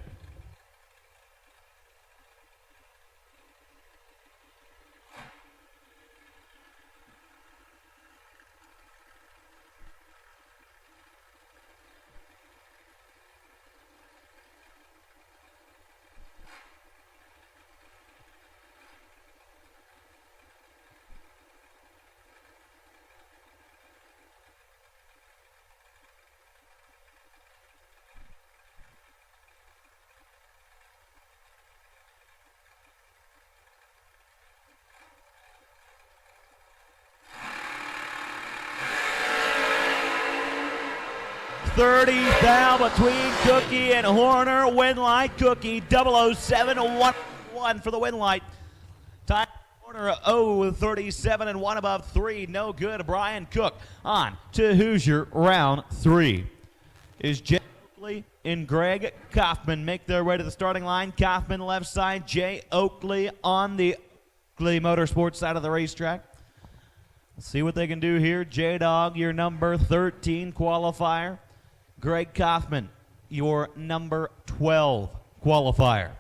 $30,000 between Cookie and Horner. Win light, Cookie 007-1 for the win light. Time Horner 037 and 1 above 3. No good. Brian Cook on to Hoosier round 3. Is Jay Oakley and Greg Kaufman make their way to the starting line. Kaufman left side. Jay Oakley on the Oakley Motorsports side of the racetrack. Let's see what they can do here. J-Dog, your number 13 qualifier. Greg Kaufman, your number 12 qualifier.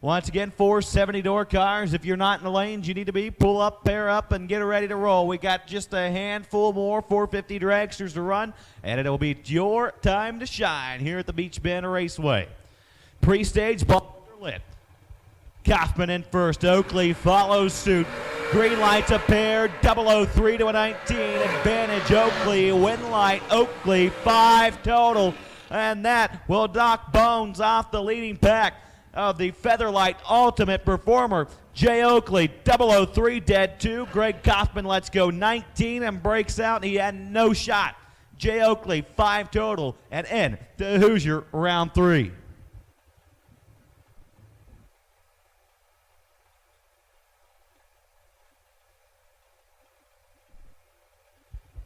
Once again, 470 door cars. If you're not in the lanes, you need to be. Pull up, pair up, and get ready to roll. We got just a handful more 450 dragsters to run, and it'll be your time to shine here at the Beech Bend Raceway. Pre-stage balls are lit. Kaufman in first. Oakley follows suit. Green lights a pair, 003 to a 19. Advantage Oakley, win light Oakley, 5 total. And that will knock Bones off the leading pack of the Featherlight Ultimate Performer. Jay Oakley, 003, dead 2. Greg Kaufman lets go 19 and breaks out. He had no shot. Jay Oakley, 5 total, and in to Hoosier round 3.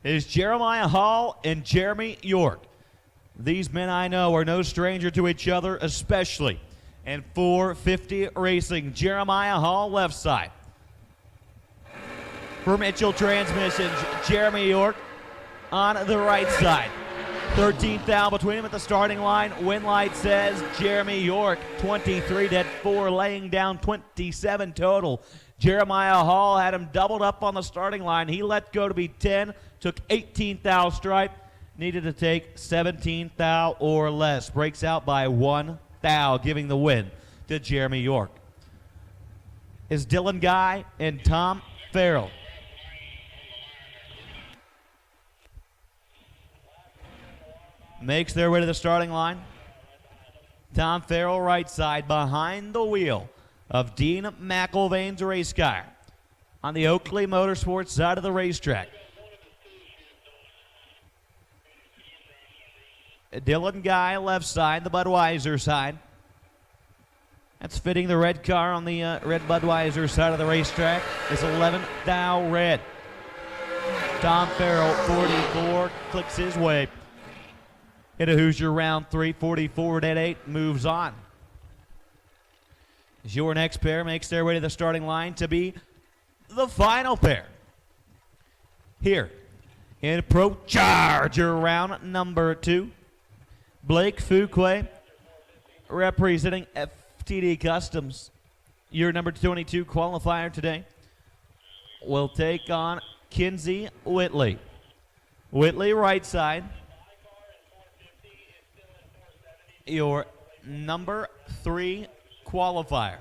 Is Jeremiah Hall and Jeremy York. These men I know are no stranger to each other, especially in 450 racing. Jeremiah Hall, left side. For Mitchell Transmissions, Jeremy York on the right side. 13th thou between them at the starting line. Win light says Jeremy York, 23 dead 4, laying down 27 total. Jeremiah Hall had him doubled up on the starting line. He let go to be 10, took 18th thou stripe, needed to take 17th thou or less. Breaks out by 1 thou, giving the win to Jeremy York. Is Dylan Guy and Tom Farrell. Makes their way to the starting line. Tom Farrell, right side, behind the wheel of Dean McIlvain's race car on the Oakley Motorsports side of the racetrack. Dylan Guy, left side, the Budweiser side. That's fitting the red car on the red Budweiser side of the racetrack. It's 11th thou red. Tom Farrell, 44, clicks his way into Hoosier round 3, 44 dead 8, moves on. As your next pair makes their way to the starting line to be the final pair here in Pro Charger round number 2. Blake Fuquay representing FTD Customs, your number 22 qualifier today, will take on Kinsey Whitley. Whitley right side, your number 3 qualifier.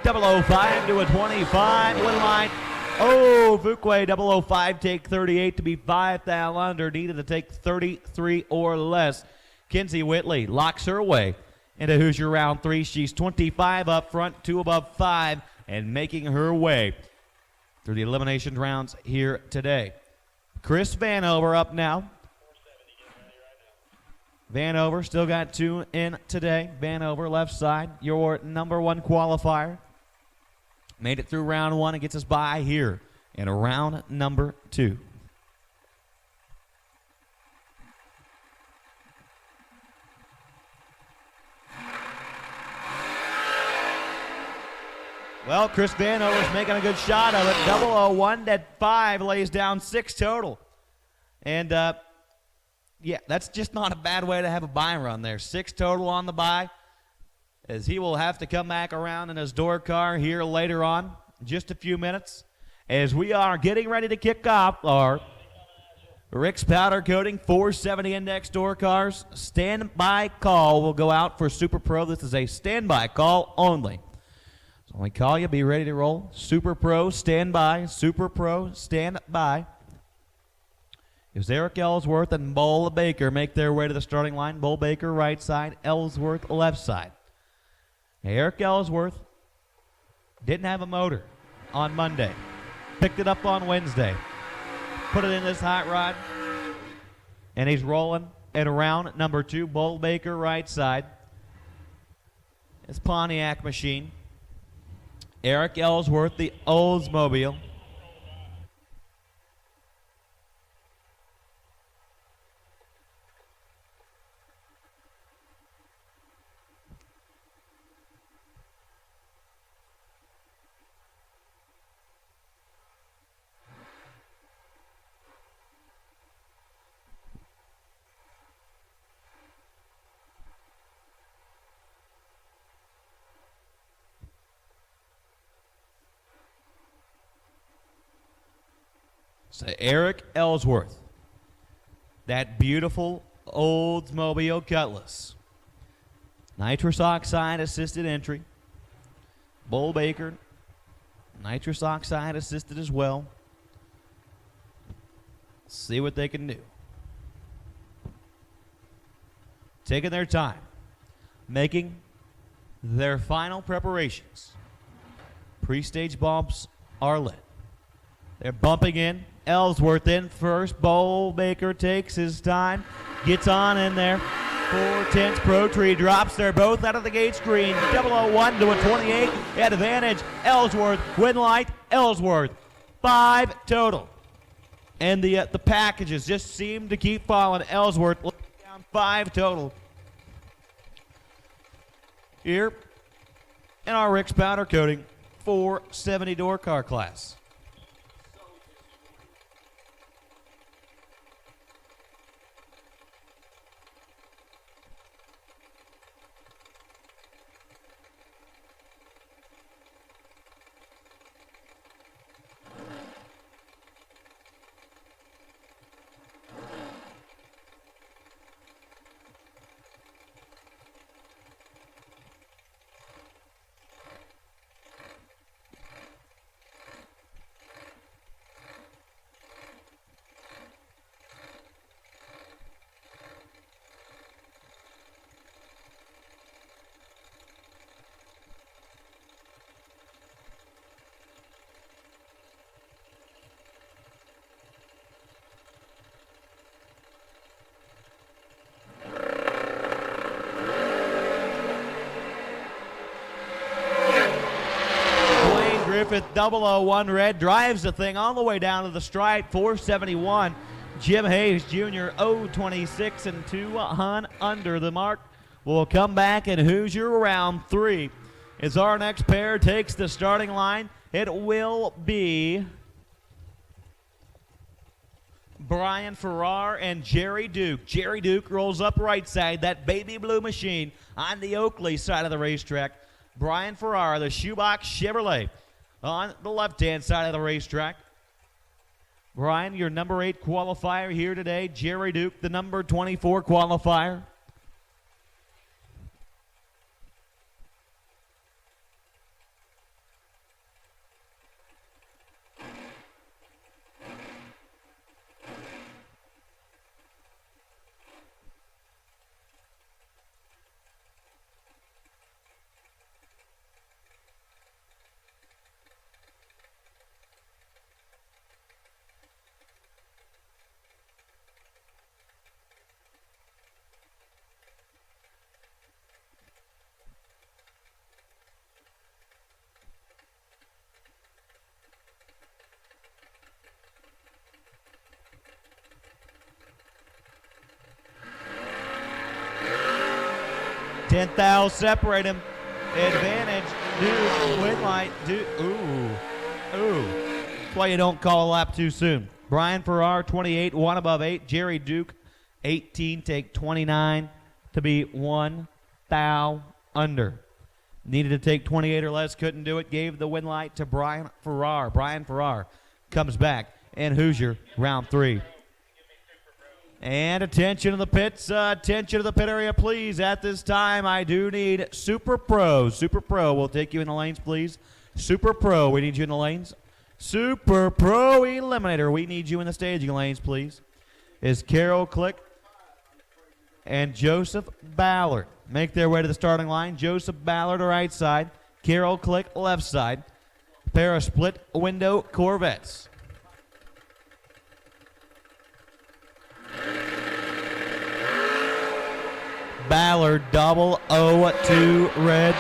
.005 to a 25 win line. Oh, Fuquay 005 take 38 to be 5 thou under. Needed to take 33 or less. Kinsey Whitley locks her way into Hoosier round 3. She's 25 up front, 2 above 5, and making her way through the elimination rounds here today. Chris Vanover up now. Vanover still got 2 in today. Vanover left side, your number 1 qualifier. Made it through round 1 and gets us by here in round number 2. Well, Chris Vanover's making a good shot of it. 001 at 5 lays down 6 total. And, yeah, that's just not a bad way to have a buy run there. 6 total on the buy, as he will have to come back around in his door car here later on, just a few minutes, as we are getting ready to kick off our Rick's Powder Coating 470 Index door cars. Standby call will go out for Super Pro. This is a standby call only. So when we call you, be ready to roll. Super Pro, standby. Super Pro, standby. As Eric Ellsworth and Bull Baker make their way to the starting line. Bull Baker right side, Ellsworth left side. Eric Ellsworth didn't have a motor on Monday. Picked it up on Wednesday. Put it in this hot rod. And he's rolling at round number 2. Bull Baker right side. It's Pontiac machine. Eric Ellsworth, the Oldsmobile. So Eric Ellsworth, that beautiful Oldsmobile Cutlass. Nitrous oxide assisted entry. Bull Baker, nitrous oxide assisted as well. See what they can do. Taking their time, making their final preparations. Pre-stage bulbs are lit. They're bumping in. Ellsworth in first. Bull Baker takes his time. Gets on in there. 4/10 Pro Tree drops. They're both out of the gate screen. 001 to a 28 at advantage. Ellsworth, win light. Ellsworth, 5 total. And the packages just seem to keep falling. Ellsworth down 5 total. Here in our Rick's Powder Coating 470 door car class. Griffith 001 red drives the thing all the way down to the stripe. 471. Jim Hayes Jr. 026 and 2 under the mark. We'll come back, and Hoosier round 3 as our next pair takes the starting line. It will be Brian Farrar and Jerry Duke. Jerry Duke rolls up right side, that baby blue machine on the Oakley side of the racetrack. Brian Farrar, the shoebox Chevrolet, on the left-hand side of the racetrack. Brian, your number 8 qualifier here today. Jerry Duke, the number 24 qualifier. Tenth thou separate him. Advantage. Duke. Win light. Duke. Ooh. That's why you don't call a lap too soon. Brian Farrar, 28, 1 above 8. Jerry Duke, 18, take 29 to be 1 thou under. Needed to take 28 or less, couldn't do it. Gave the win light to Brian Farrar. Brian Farrar comes back, and Hoosier round 3. And attention to the pits, attention to the pit area, please. At this time, I do need Super Pro. Super Pro, we'll take you in the lanes, please. Super Pro, we need you in the lanes. Super Pro Eliminator, we need you in the staging lanes, please. Is Carol Click and Joseph Ballard make their way to the starting line. Joseph Ballard, right side. Carol Click, left side. Pair of split window Corvettes. Ballard 002 red.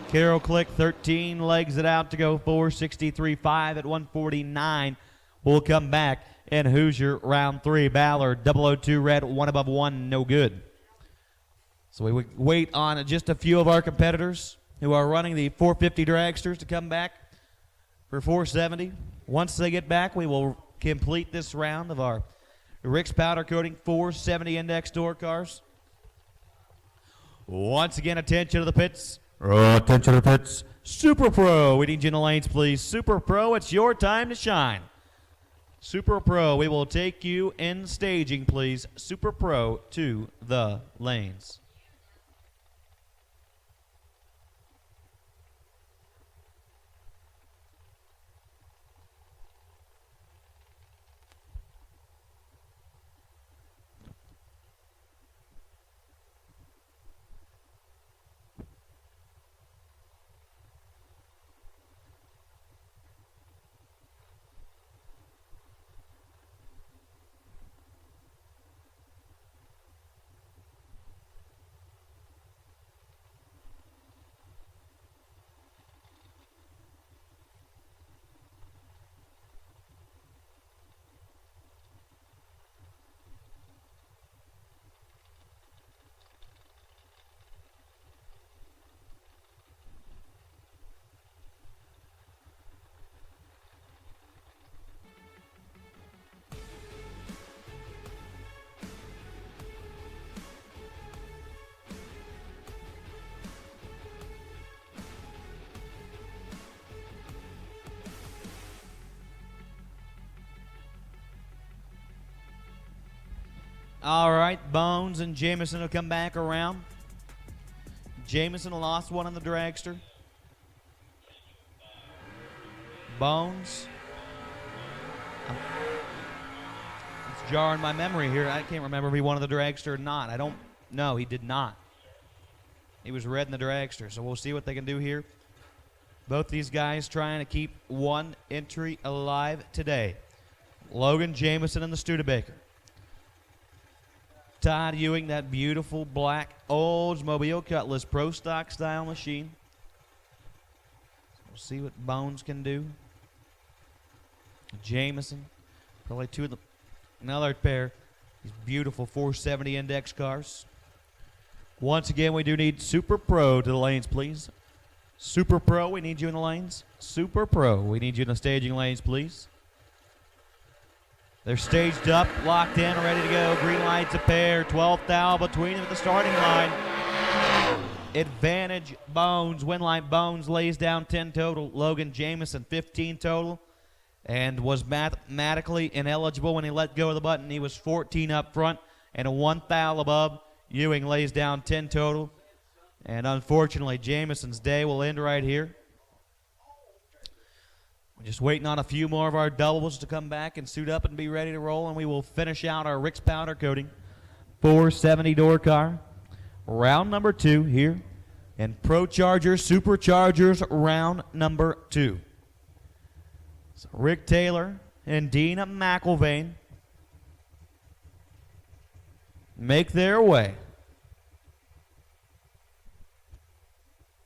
Carol Click 13 legs it out to go 463.5 at 149. We'll come back in Hoosier round 3. Ballard 002 red, 1 above 1, no good. So we wait on just a few of our competitors who are running the 450 dragsters to come back for 470. Once they get back, we will complete this round of our Rick's Powder Coating 470 index door cars. Once again, attention to the pits. Attention to the pits. Super Pro, we need you in the lanes, please. Super Pro, it's your time to shine. Super Pro, we will take you in staging, please. Super Pro to the lanes. All right, Bones and Jameson will come back around. Jameson lost one on the dragster. Bones. It's jarring my memory here. I can't remember if he won on the dragster or not. I don't know. He did not. He was red in the dragster, so we'll see what they can do here. Both these guys trying to keep one entry alive today. Logan Jameson and the Studebaker. Todd Ewing, that beautiful black Oldsmobile Cutlass Pro Stock style machine. We'll see what Bones can do. Jameson, probably two of the, another pair. These beautiful 470 index cars. Once again, we do need Super Pro to the lanes, please. Super Pro, we need you in the lanes. Super Pro, we need you in the staging lanes, please. They're staged up, locked in, ready to go. Green lights a pair, 12th thou between them at the starting line. Advantage Bones, win line Bones lays down 10 total. Logan Jameson 15 total, and was mathematically ineligible when he let go of the button. He was 14 up front and a 1 thou above. Ewing lays down 10 total, and unfortunately Jameson's day will end right here. We're just waiting on a few more of our doubles to come back and suit up and be ready to roll, and we will finish out our Rick's powder coating 470 door car. Round number 2 here, and Pro Chargers, Superchargers round number 2. So Rick Taylor and Dean McIlvain make their way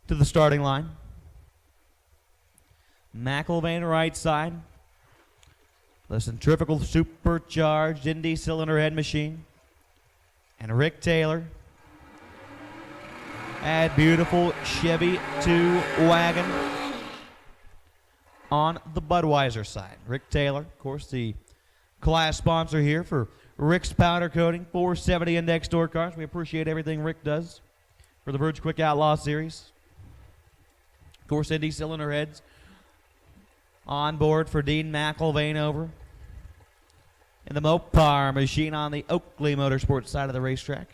to the starting line. McIlvain right side, the centrifugal supercharged Indy cylinder head machine, and Rick Taylor, add beautiful Chevy 2 wagon on the Budweiser side. Rick Taylor, of course, the class sponsor here for Rick's powder coating 470 index door cars. We appreciate everything Rick does for the Verge Quick Outlaw Series. Of course, Indy cylinder heads on board for Dean McIlvain over in the Mopar machine on the Oakley Motorsports side of the racetrack.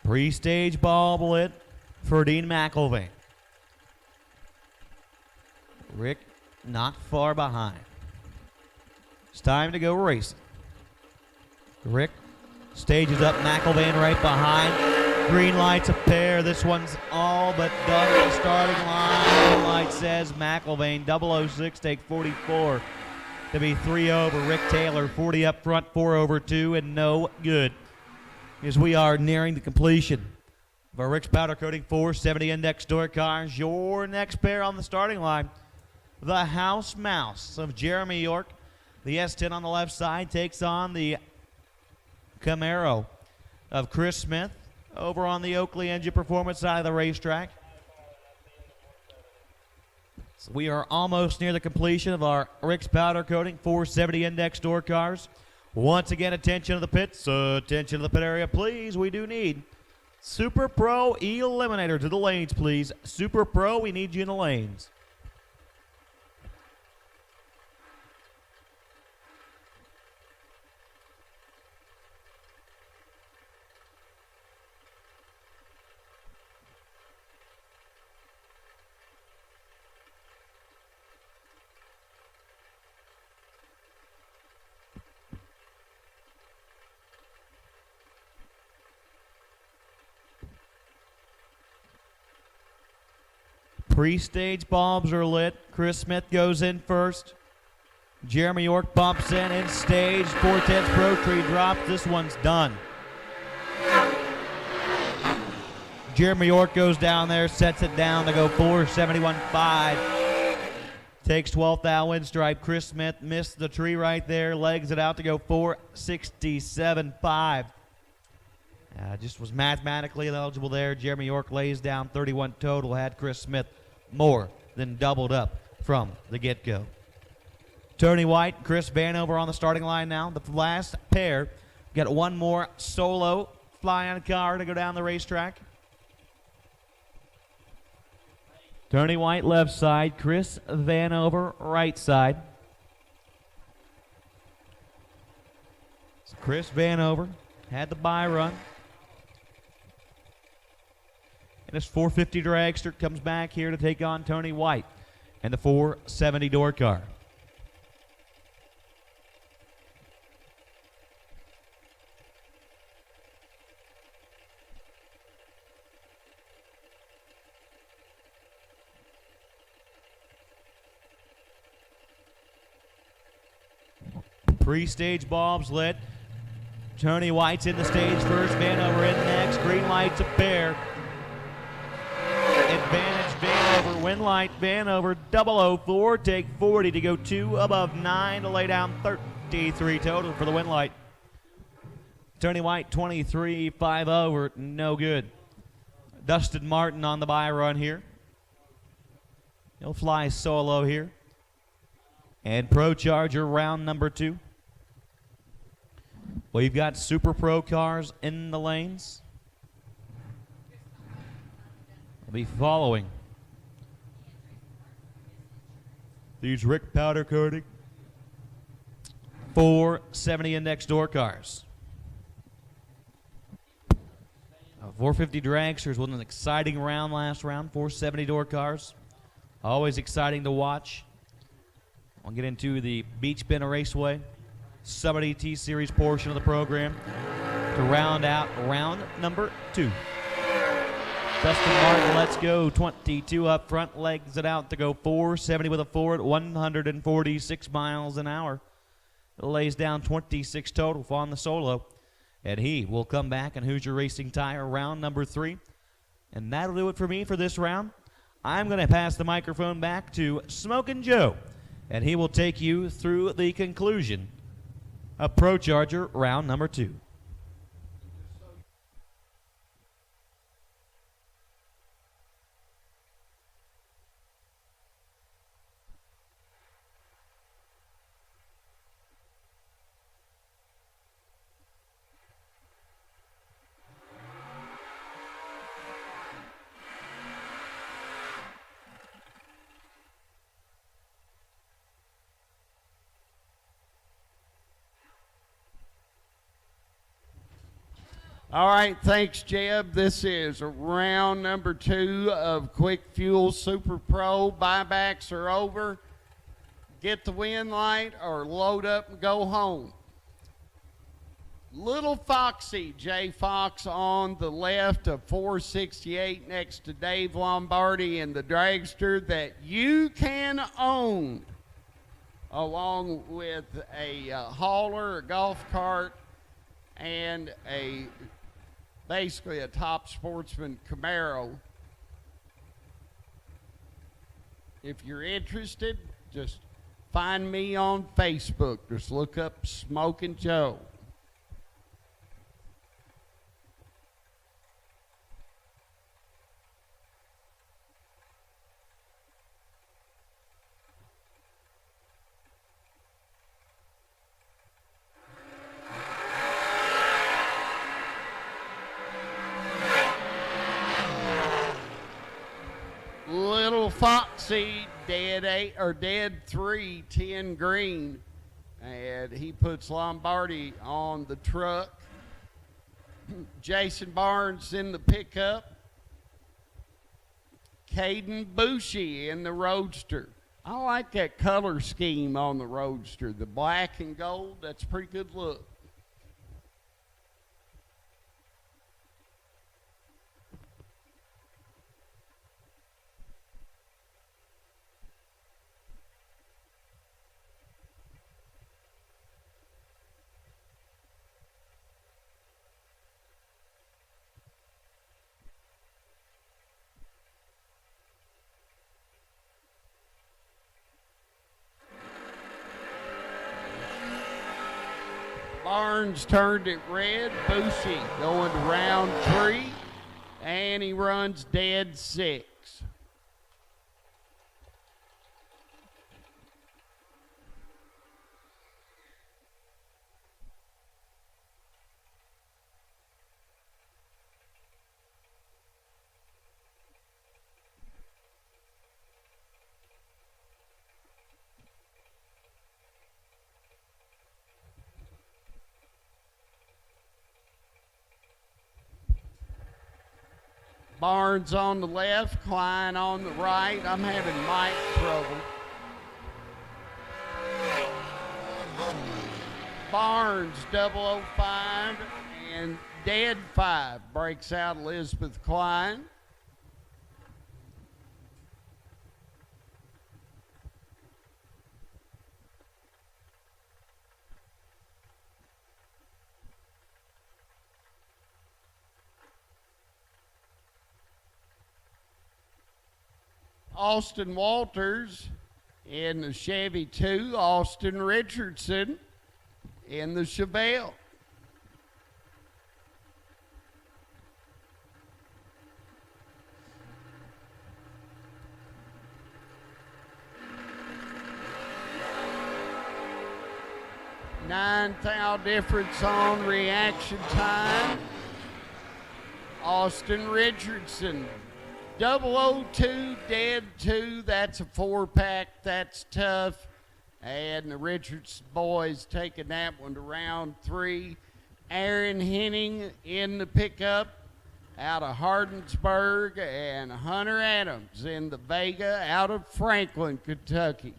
Pre-stage bulb lit for Dean McIlvain. Rick not far behind. It's time to go racing. Rick stages up, McIlvain right behind. Green lights a pair. This one's all but done at the starting line. Green light says McIlvain, 006, take 44 to be 3 over. Rick Taylor, 40 up front, 4 over 2, and no good. As we are nearing the completion of our Rick's powder coating 470 index door cars. Your next pair on the starting line, the House Mouse of Jeremy York. The S10 on the left side takes on the Camaro of Chris Smith over on the Oakley Engine Performance side of the racetrack. So we are almost near the completion of our Rick's powder coating 470 index door cars. Once again, attention to the pits, attention to the pit area, please. We do need Super Pro Eliminator to the lanes, please. Super Pro, we need you in the lanes. Pre-stage bulbs are lit. Chris Smith goes in first. Jeremy York bumps in stage. 410's Pro Tree drops. This one's done. Jeremy York goes down there, sets it down to go 471.5. Takes 12th thou win stripe. Chris Smith missed the tree right there. Legs it out to go 467.5. Just was mathematically eligible there. Jeremy York lays down 31 total. Had Chris Smith more than doubled up from the get-go. Tony White, Chris Vanover on the starting line now. The last pair. Got one more solo fly-on car to go down the racetrack. Tony White left side. Chris Vanover right side. So Chris Vanover had the bye run. This 450 dragster comes back here to take on Tony White and the 470 door car. Pre-stage bulbs lit. Tony White's in the stage first. Vanover in next. Green light's a bear. Advantage Vanover. Win light Vanover. 004. Take 40 to go 2 above 9 to lay down 33 total for the win light. Tony White 23.5 over. No good. Dustin Martin on the bye run here. He'll fly solo here. And Pro Charger round number 2. We've got Super Pro cars in the lanes. We'll be following these Rick powder coating 470 index door cars. 450 dragsters was an exciting round last round. 470 door cars. Always exciting to watch. We'll get into the Beech Bend Raceway Summit ET Series portion of the program to round out round number 2. Dustin Martin, let's go. 22 up front, legs it out to go 470 with a forward, 146 miles an hour. It lays down 26 total on the solo. And he will come back in Hoosier Racing Tire round number 3. And that'll do it for me for this round. I'm going to pass the microphone back to Smokin' Joe, and he will take you through the conclusion of Pro Charger round number 2. All right, thanks, Jeb. This is round number 2 of Quick Fuel Super Pro. Buybacks are over. Get the win light or load up and go home. Little Foxy, Jay Fox on the left of 468 next to Dave Lombardi in the dragster that you can own, along with a hauler, a golf cart, and basically a top sportsman Camaro. If you're interested, just find me on Facebook. Just look up Smokin' Joe. Foxy, dead 8 or dead 3, 10 green, and he puts Lombardi on the truck. Jason Barnes in the pickup. Caden Bushy in the roadster. I like that color scheme on the roadster, the black and gold. That's a pretty good look. Barnes turned it red. Bushy going to round 3, and he runs dead 6. Barnes on the left, Klein on the right. I'm having mic trouble. Barnes 005 and Dead 5 breaks out Elizabeth Klein. Austin Walters in the Chevy 2, Austin Richardson in the Chevelle. Nine-thou difference on reaction time. Austin Richardson 002, Dead 2, that's a 4-pack, that's tough. And the Richardson boys taking that one to round 3. Aaron Henning in the pickup out of Hardinsburg, and Hunter Adams in the Vega out of Franklin, Kentucky.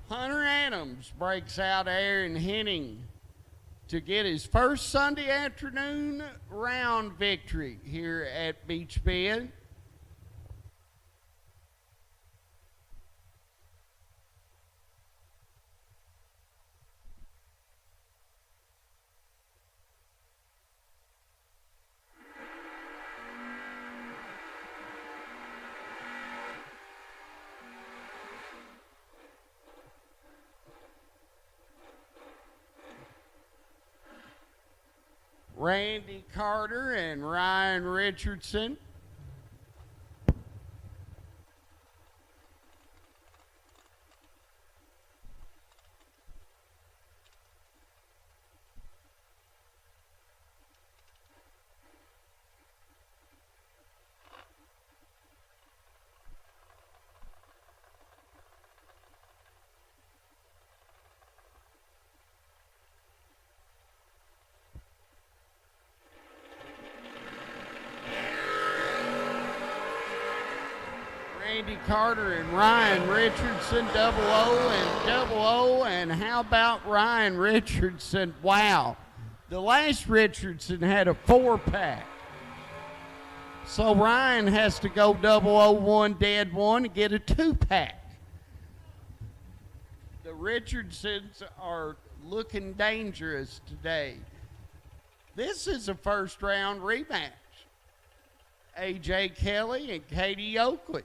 Hunter Adams breaks out Aaron Henning to get his first Sunday afternoon round victory here at Beech Bend. Randy Carter and Ryan Richardson. Randy Carter and Ryan Richardson, 00 and 00. And how about Ryan Richardson? Wow. The last Richardson had a 4-pack. So Ryan has to go 001, Dead 1 and get a 2-pack. The Richardsons are looking dangerous today. This is a first round rematch. A.J. Kelly and Katie Oakley.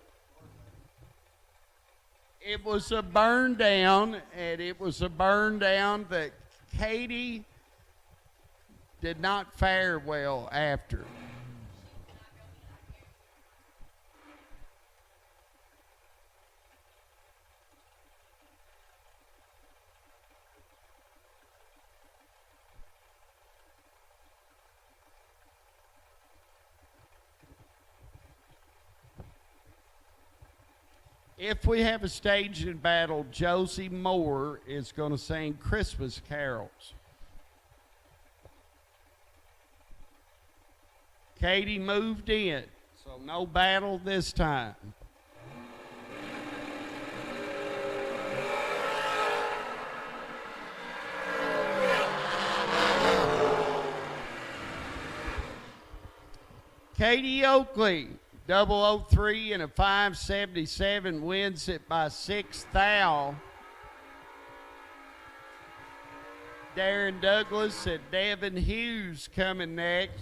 It was a burn down, and it was a burn down that Katie did not fare well after. If we have a staging battle, Josie Moore is going to sing Christmas carols. Katie moved in, so no battle this time. Katie Oakley, 003 and a 577, wins it by 6 thou. Darren Douglas and Devin Hughes coming next.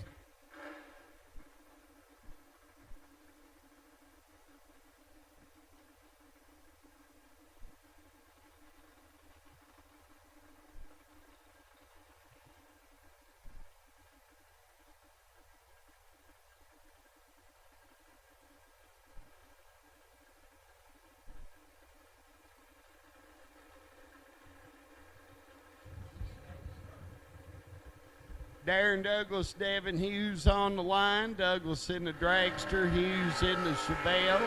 Darren Douglas, Devin Hughes on the line. Douglas in the Dragster, Hughes in the Chevelle.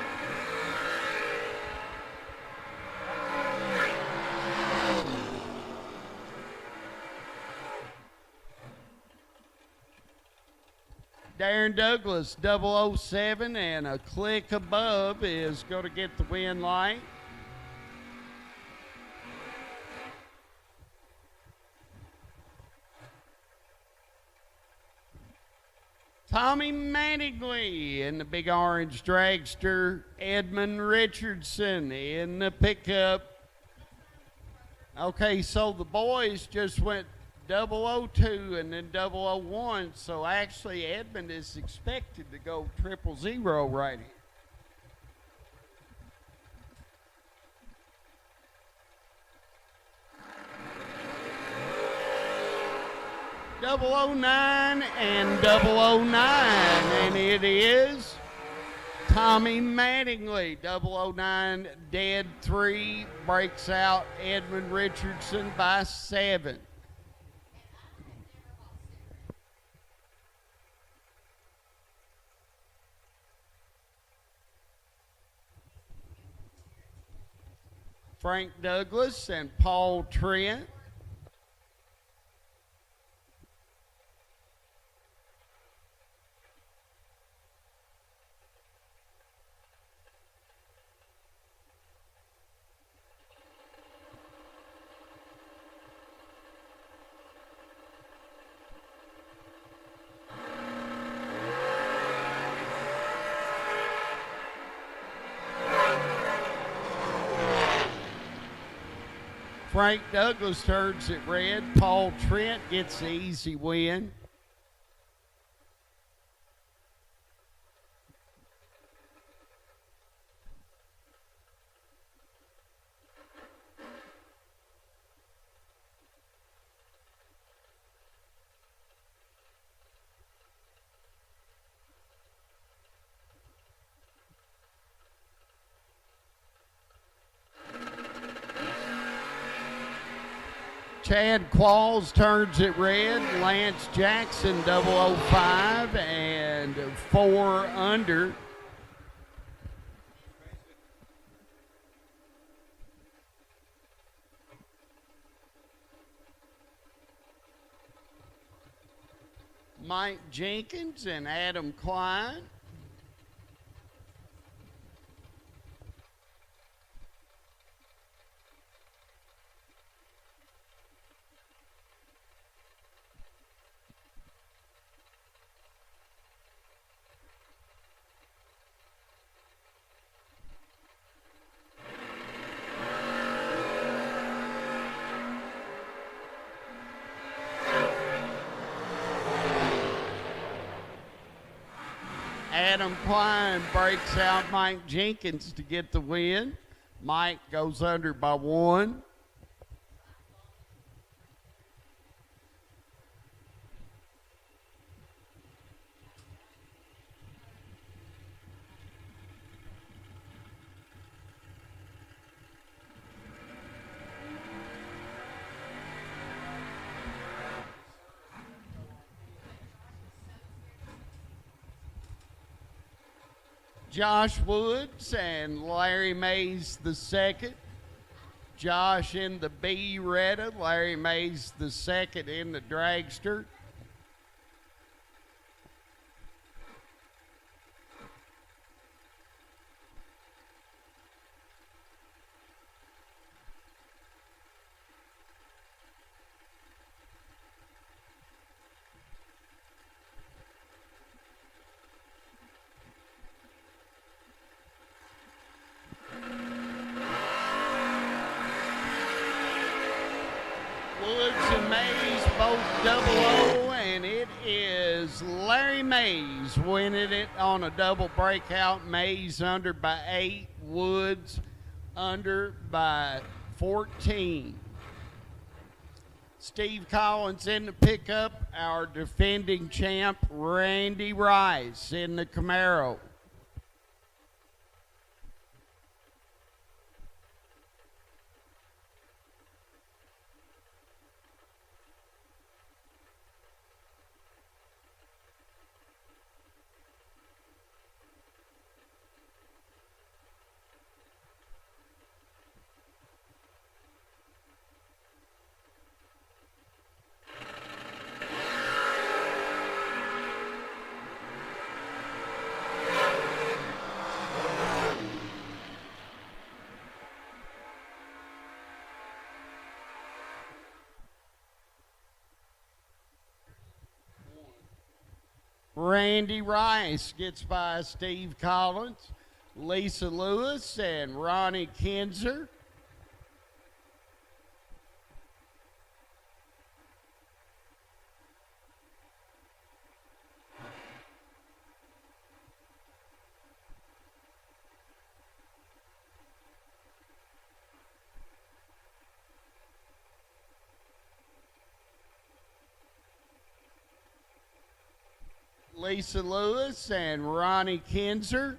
Darren Douglas, 007, and a click above is going to get the win light. Tommy Mattingly in the big orange Dragster. Edmund Richardson in the pickup. Okay, so the boys just went 002 and then 001, so actually Edmund is expected to go 000 right here. 009 and 009, and it is Tommy Mattingly. 009 dead 3, breaks out Edmund Richardson by 7. Frank Douglas and Paul Trent. Frank Douglas turns it red. Paul Trent gets the easy win. Chad Qualls turns it red. Lance Jackson 005 and 4 under. Mike Jenkins and Adam Klein. Adam Klein breaks out Mike Jenkins to get the win. Mike goes under by 1. Josh Woods and Larry Mays II. Josh in the B Retta, Larry Mays II in the Dragster. Woods and Mays both 0-0, and it is Larry Mays winning it on a double breakout. Mays under by 8, Woods under by 14. Steve Collins in the pickup, our defending champ Randy Rice in the Camaro. Randy Rice gets by Steve Collins, Lisa Lewis, and Ronnie Kinzer. Lisa Lewis and Ronnie Kinzer.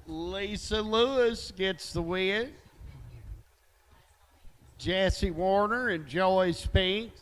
Lisa Lewis gets the win. Jesse Warner and Joey Spinks.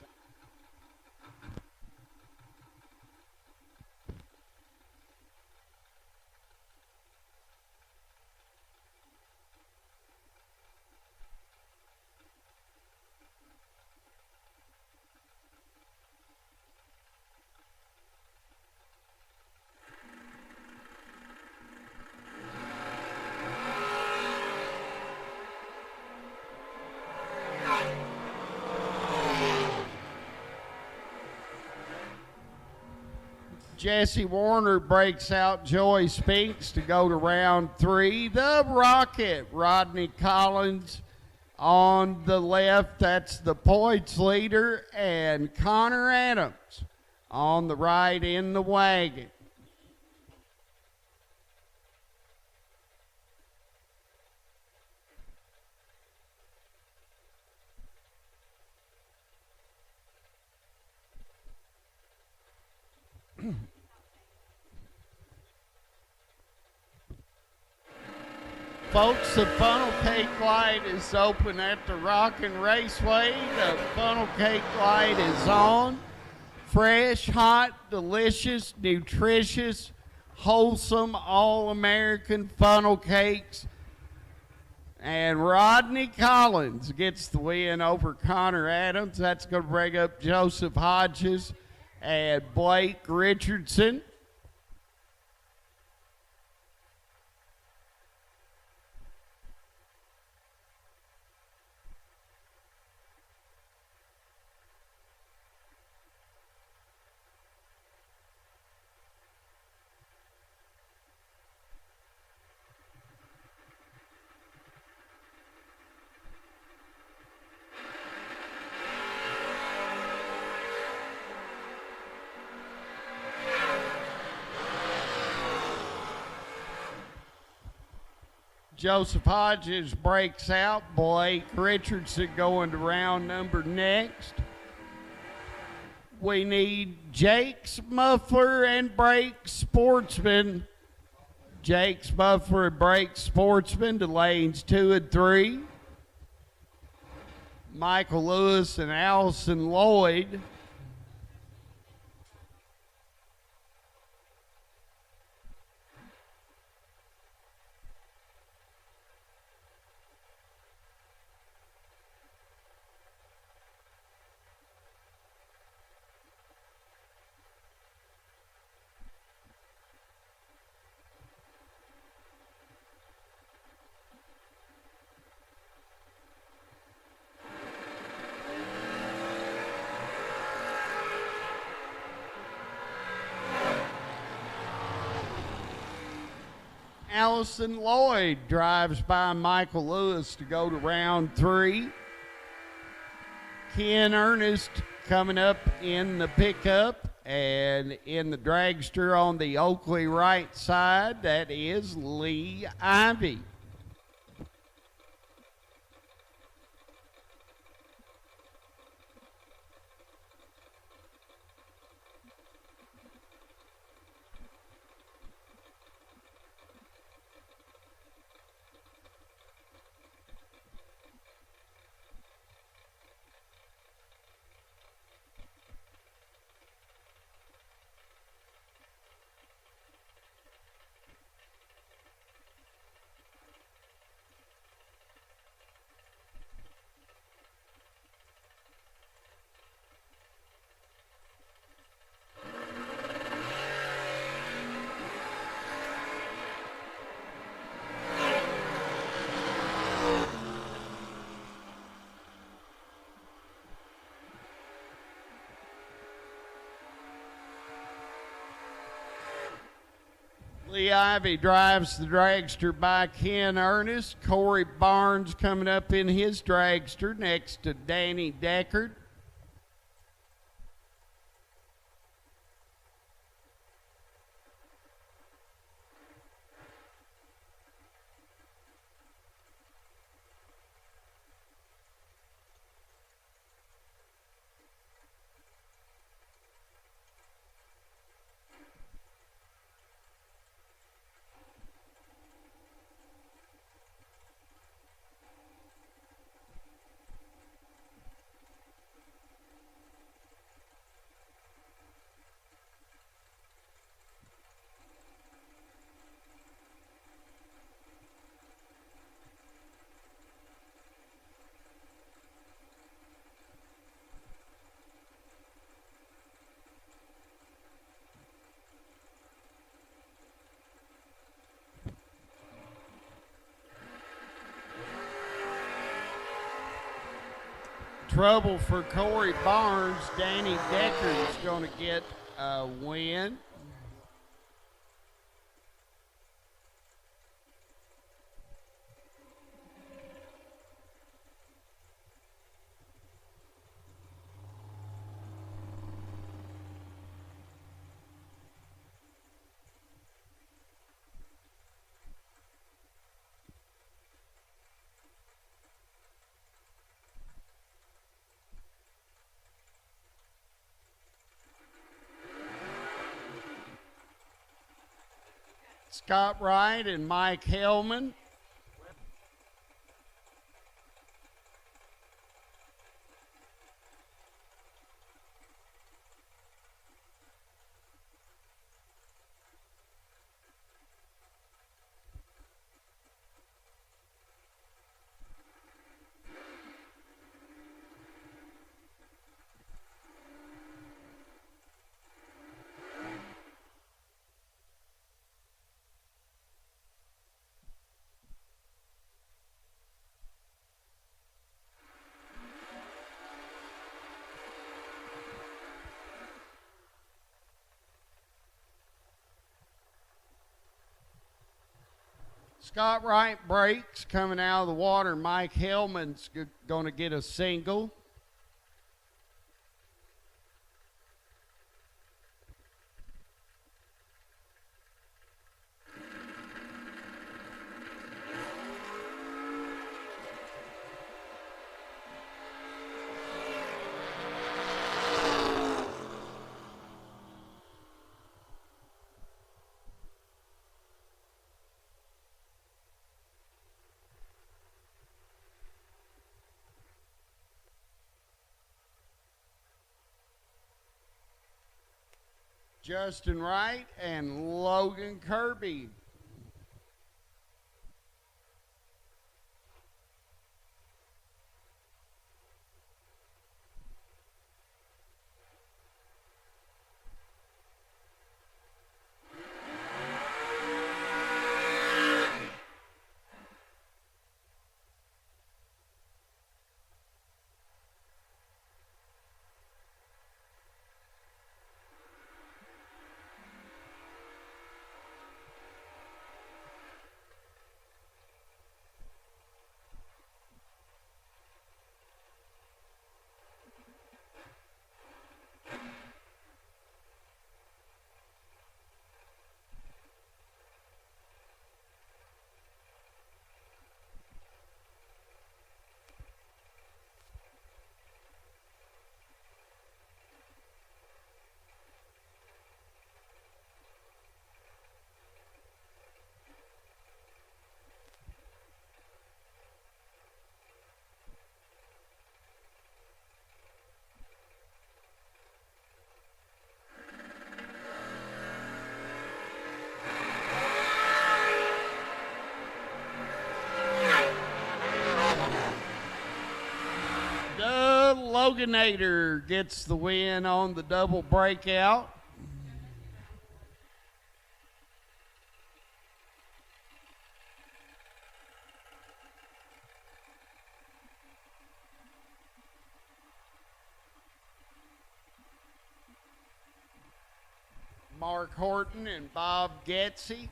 Jesse Warner breaks out Joey Spinks to go to round 3. The Rocket, Rodney Collins on the left. That's the points leader. And Connor Adams on the right in the wagon. Folks, the funnel cake light is open at the Rockin' Raceway. The funnel cake light is on. Fresh, hot, delicious, nutritious, wholesome, all-American funnel cakes. And Rodney Collins gets the win over Connor Adams. That's going to bring up Joseph Hodges and Blake Richardson. Joseph Hodges breaks out. Blake Richardson going to round number next. We need Jake's Muffler and Brake Sportsman. Jake's Muffler and Brake Sportsman to lanes 2 and 3. Michael Lewis and Allison Lloyd. Allison Lloyd drives by Michael Lewis to go to round 3. Ken Ernest coming up in the pickup, and in the dragster on the Oakley right side, that is Lee Ivy. Lee Ivy drives the dragster by Ken Ernest. Corey Barnes coming up in his dragster next to Danny Deckard. Trouble for Corey Barnes. Danny Deckard is going to get a win. Scott Wright and Mike Hellman. Scott Wright breaks coming out of the water. Mike Hellman's going to get a single. Justin Wright and Logan Kirby. Loganator gets the win on the double breakout. Mark Horton and Bob Getsy.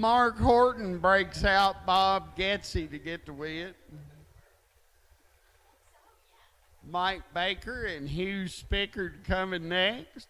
Mark Horton breaks out Bob Getsy to get the win. Mike Baker and Hugh Spickard coming next.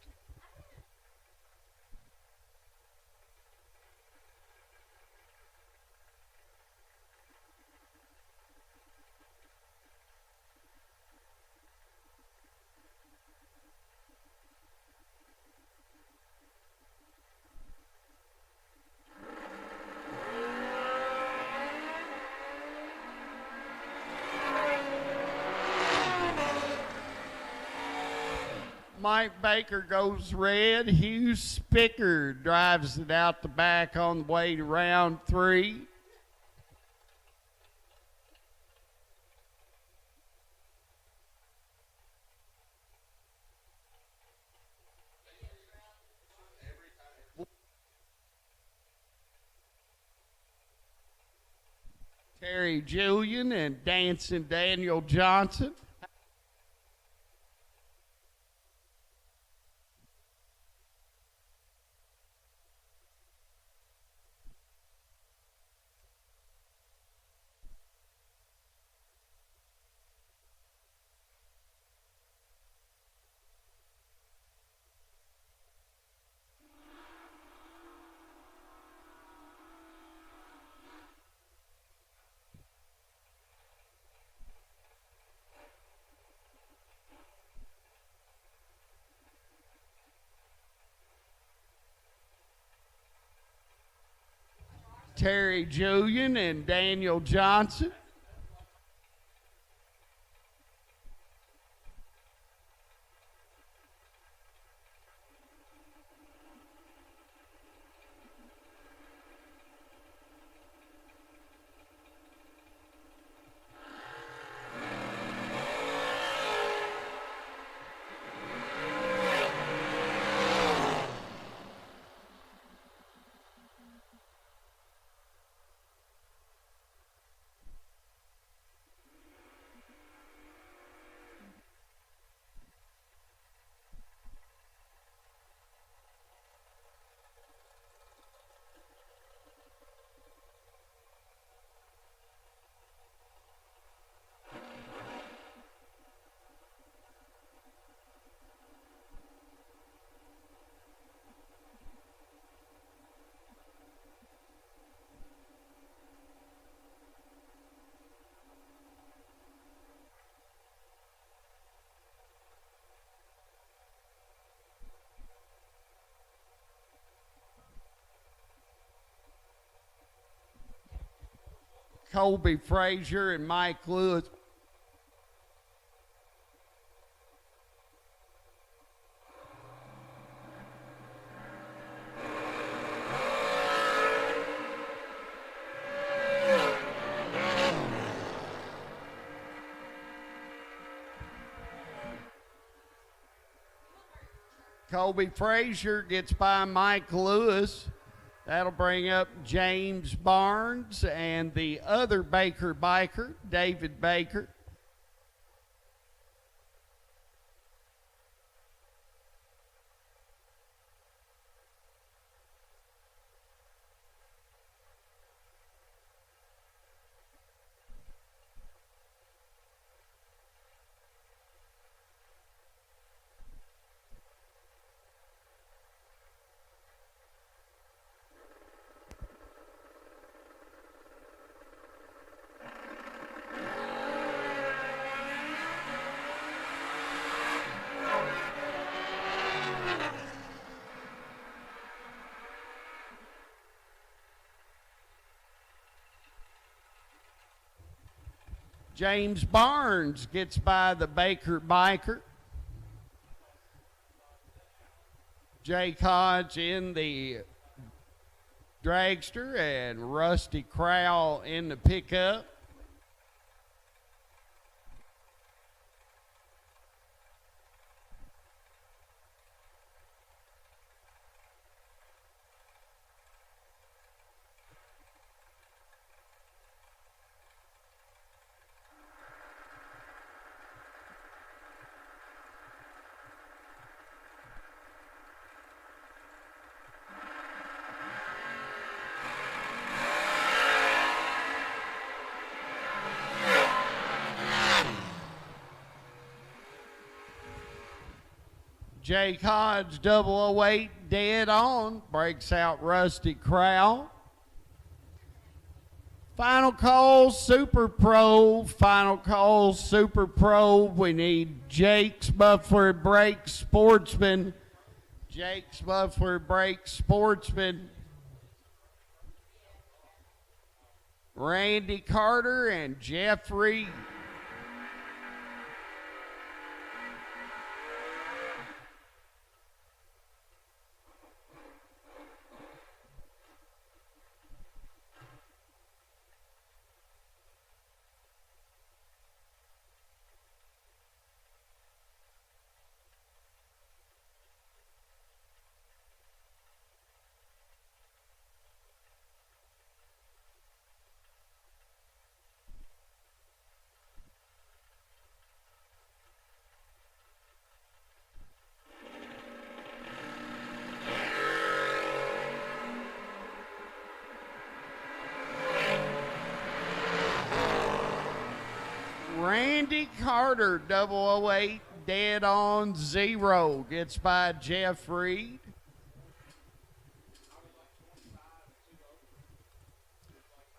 Mike Baker goes red. Hugh Spicker drives it out the back on the way to round 3. Terry Julian and Dancing Daniel Johnson. Terry Julian and Daniel Johnson. Colby Frazier and Mike Lewis. Colby Frazier gets by Mike Lewis. That'll bring up James Barnes and the other Baker biker, David Baker. James Barnes gets by the Baker biker. Jake Hodge in the Dragster and Rusty Crowell in the pickup. Jake Hodge, 008, dead on, breaks out Rusty Crowell. Final call, Super Pro. Final call, Super Pro. We need Jake's Muffler Brake Sportsman. Jake's Muffler Brake Sportsman. Randy Carter and Jeff Reed. Randy Carter, 008, dead on 0. Gets by Jeff Reed.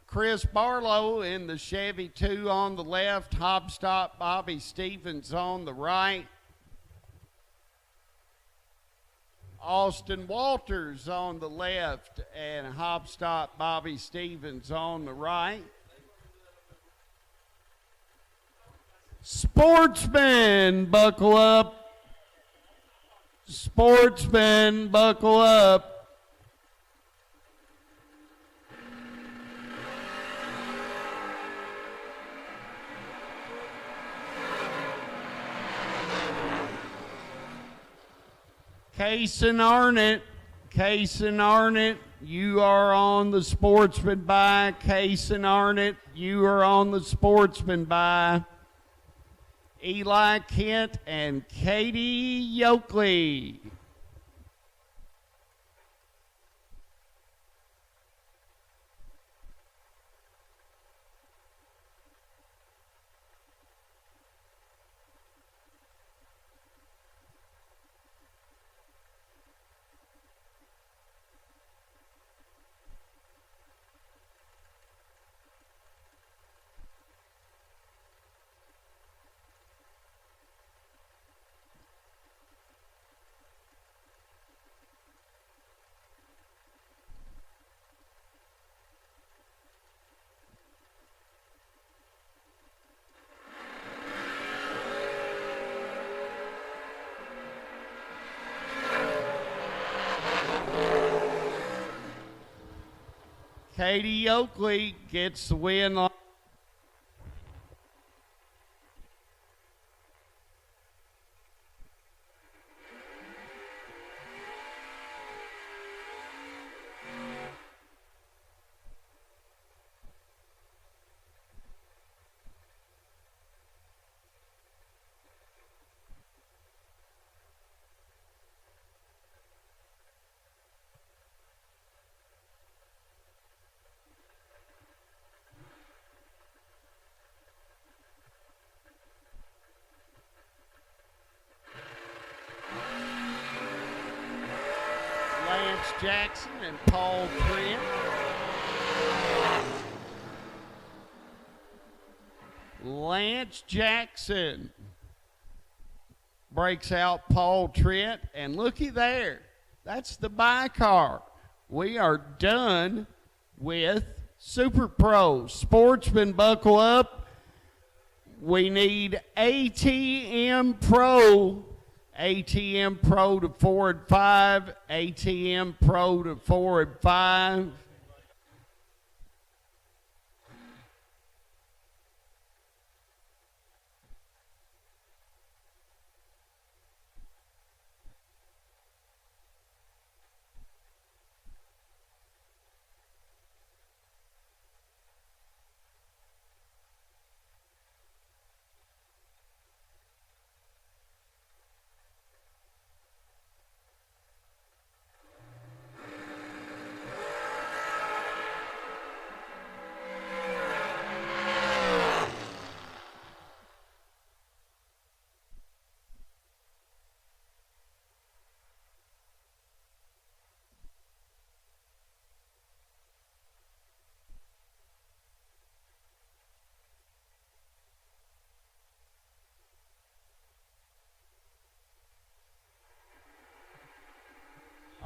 Chris Barlow in the Chevy 2 on the left. Hopstop Bobby Stevens on the right. Austin Walters on the left and Hopstop Bobby Stevens on the right. Sportsman, buckle up. Sportsman, buckle up. Case and Arnett, you are on the Sportsman bye. Case and Arnett, you are on the Sportsman bye. Eli Kent and Katie Yoakley. Katie Oakley gets the win. Lance Jackson and Paul Trent. Lance Jackson breaks out Paul Trent, and looky there, that's the bye car. We are done with Super Pro. Sportsman, buckle up. We need ATM Pro. ATM Pro to 4 and 5. ATM Pro to 4 and 5.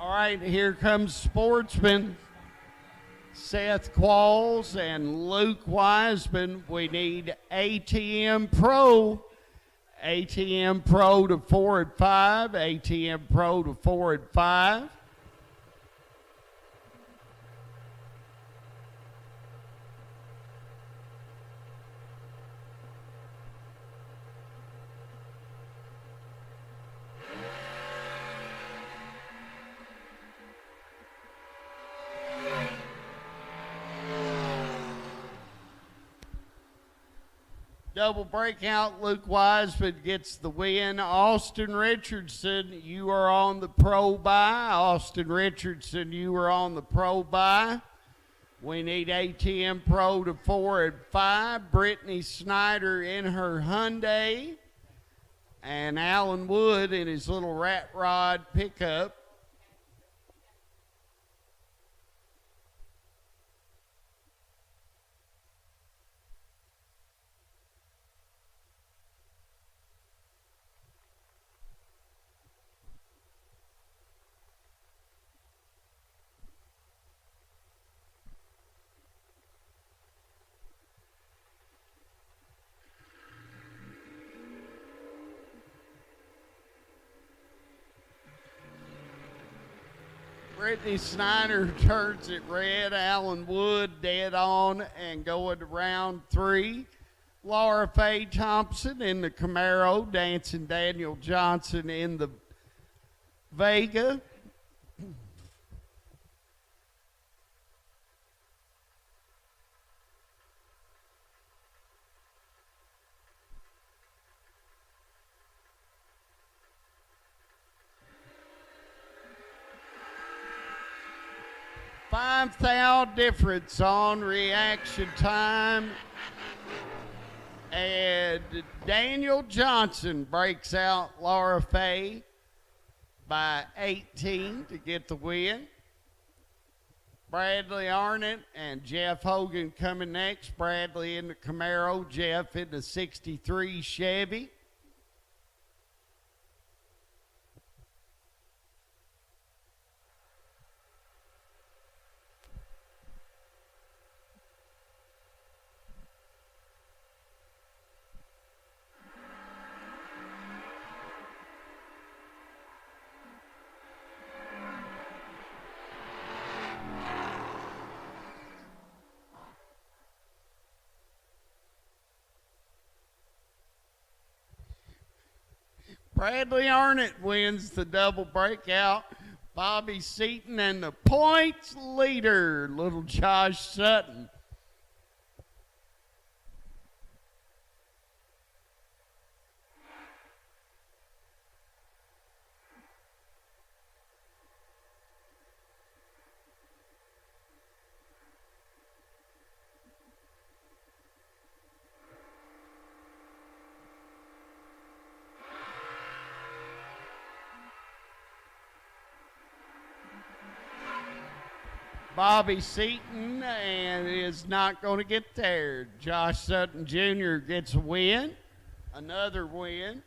All right, here comes Sportsman. Seth Qualls and Luke Wiseman. We need ATM Pro. ATM Pro to 4 and 5. ATM Pro to 4 and 5. Double breakout, Luke Wiseman gets the win. Austin Richardson, you are on the pro buy. Austin Richardson, you are on the pro buy. We need ATM Pro to 4 and 5. Brittany Snyder in her Hyundai. And Alan Wood in his little rat rod pickup. Brittany Snyder turns it red. Alan Wood dead on and going to round 3. Laura Faye Thompson in the Camaro. Dancing Daniel Johnson in the Vega. $5,000 difference on reaction time. And Daniel Johnson breaks out Laura Faye by 18 to get the win. Bradley Arnott and Jeff Hogan coming next. Bradley in the Camaro, Jeff in the 63 Chevy. Bradley Arnott wins the double breakout. Bobby Seaton and the points leader, little Josh Sutton. Bobby Seaton and is not going to get there. Josh Sutton Jr. gets a win, another win.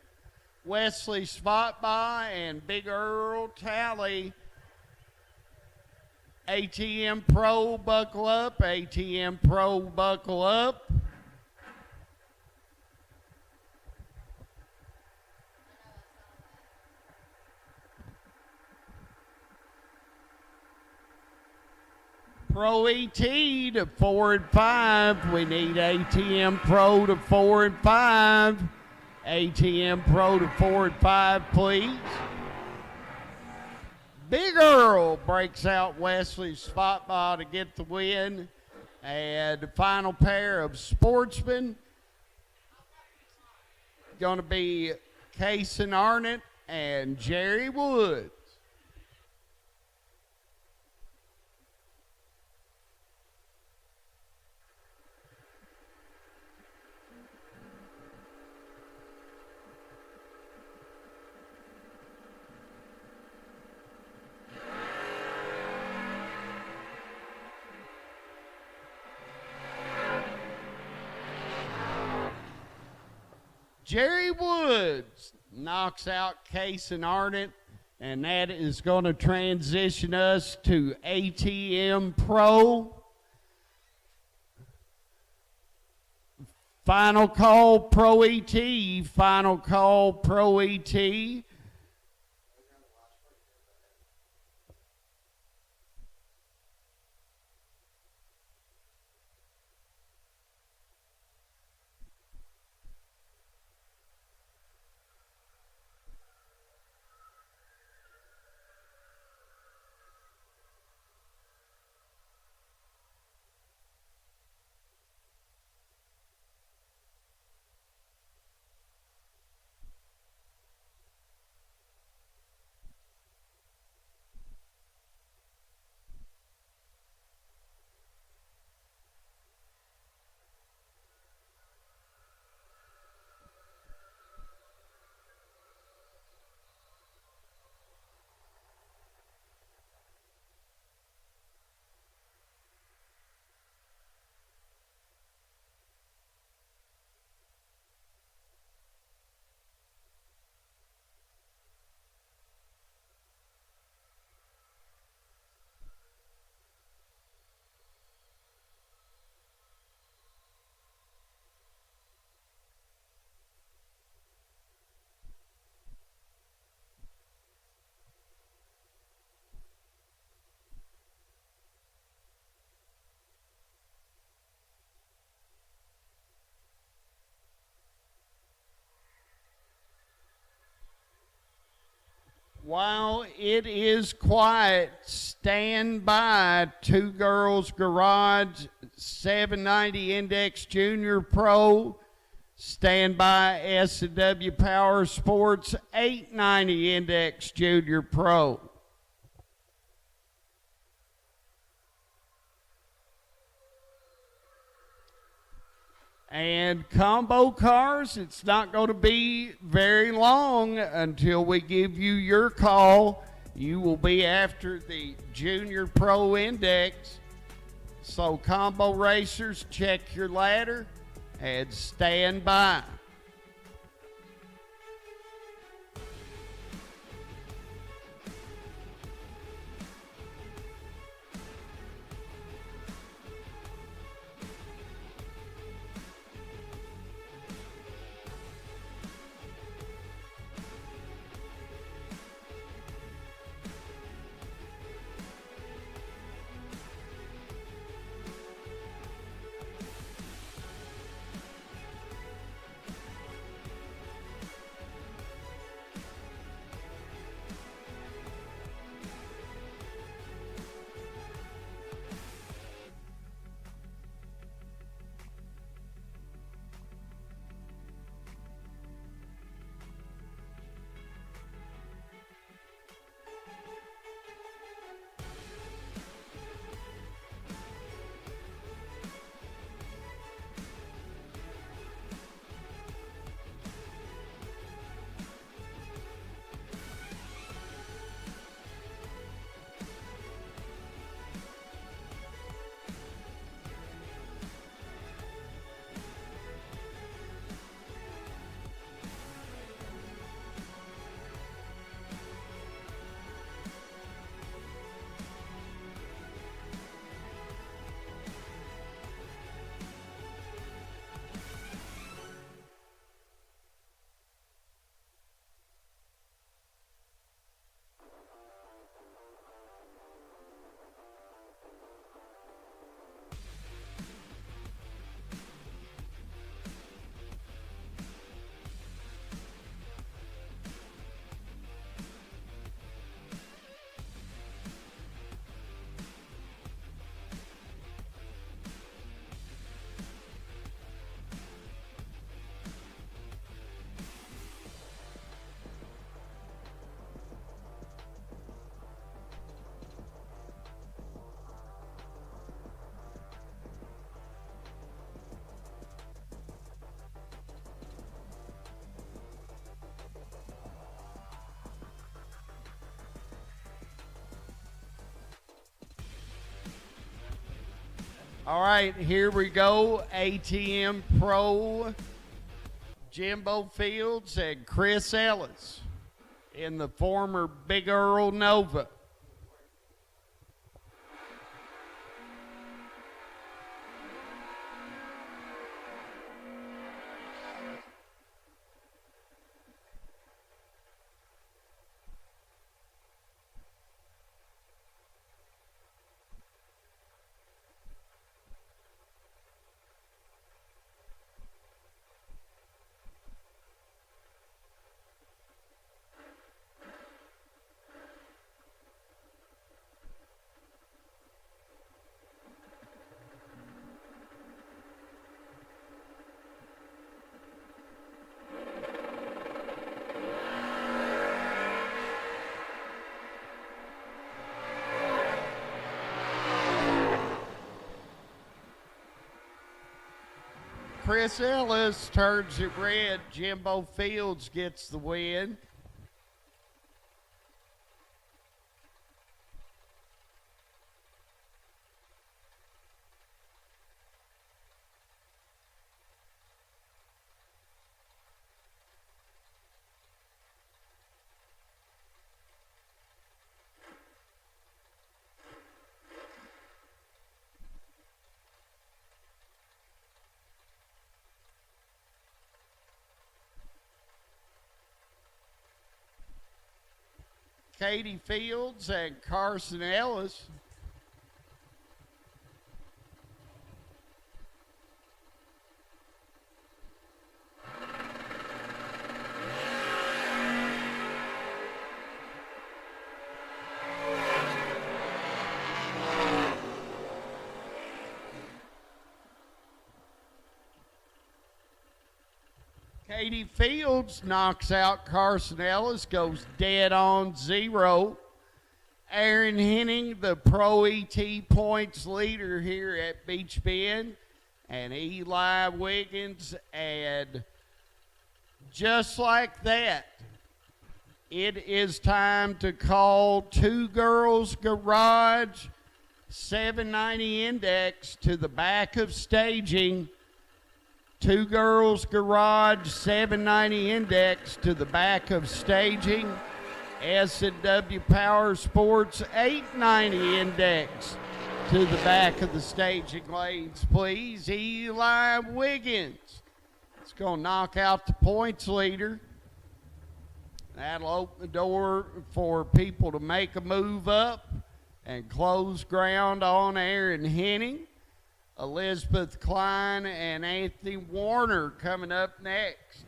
Wesley Spotby and Big Earl Talley. ATM Pro buckle up, ATM Pro buckle up. Pro ET to 4 and 5. We need ATM Pro to 4 and 5. ATM Pro to 4 and 5, please. Big Earl breaks out Wesley Spotball to get the win. And the final pair of Sportsmen going to be Kason Arnott and Jerry Woods. Jerry Woods knocks out Kason Arnott And that is going to transition us to ATM Pro. Final call, Pro ET. Final call, Pro ET. While it is quiet, stand by. Two Girls Garage 790 Index Junior Pro. Stand by S&W Power Sports 890 Index Junior Pro. And combo cars, it's not going to be very long until we give you your call. You will be after the Junior Pro Index. So combo racers, check your ladder and stand by. All right, here we go. ATM Pro, Jimbo Fields and Chris Ellis. in the former Big Earl Nova. Chris Ellis turns it red. Jimbo Fields gets the win. Katie Fields and Carson Ellis. Katie Fields knocks out Carson Ellis, goes dead on 0. Aaron Henning, the Pro ET points leader here at Beech Bend, and Eli Wiggins. And just like that, it is time to call Two Girls Garage 790 Index to the back of staging. Two Girls Garage 790 Index to the back of staging. S&W Power Sports 890 Index to the back of the staging lanes, please. Eli Wiggins. It's going to knock out the points leader. That'll open the door for people to make a move up and close ground on Aaron Henning. Elizabeth Klein and Anthony Warner coming up next.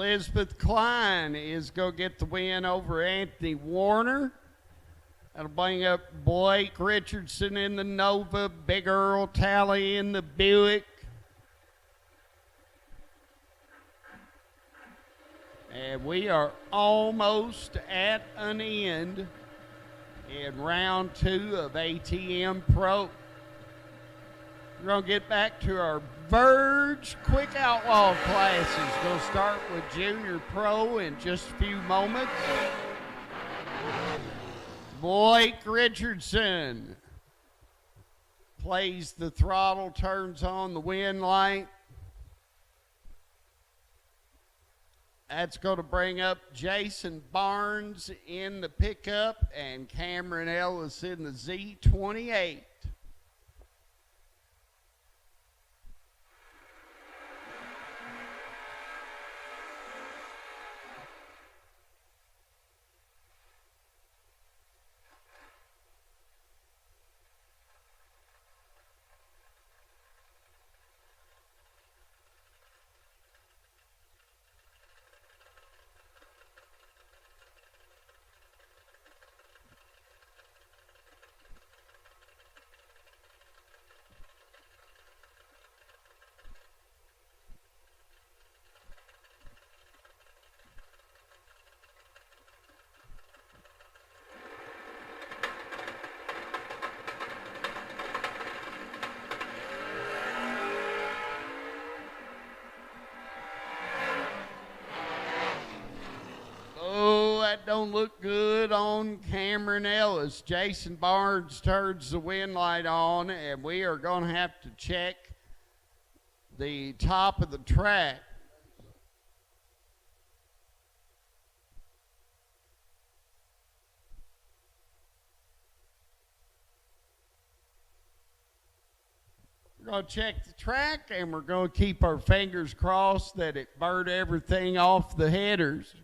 Elizabeth Klein is going to get the win over Anthony Warner. That'll bring up Blake Richardson in the Nova, Big Earl Talley in the Buick. And we are almost at an end in round 2 of ATM Pro. We're going to get back to our Verge Quick Outlaw classes. We'll start with Junior Pro in just a few moments. Blake Richardson plays the throttle, turns on the wind light. That's going to bring up Jason Barnes in the pickup and Cameron Ellis in the Z28. don't look good on Cameron Ellis. Jason Barnes turns the wind light on, and we are going to have to check the top of the track. We're going to check the track, and we're going to keep our fingers crossed that it burned everything off the headers.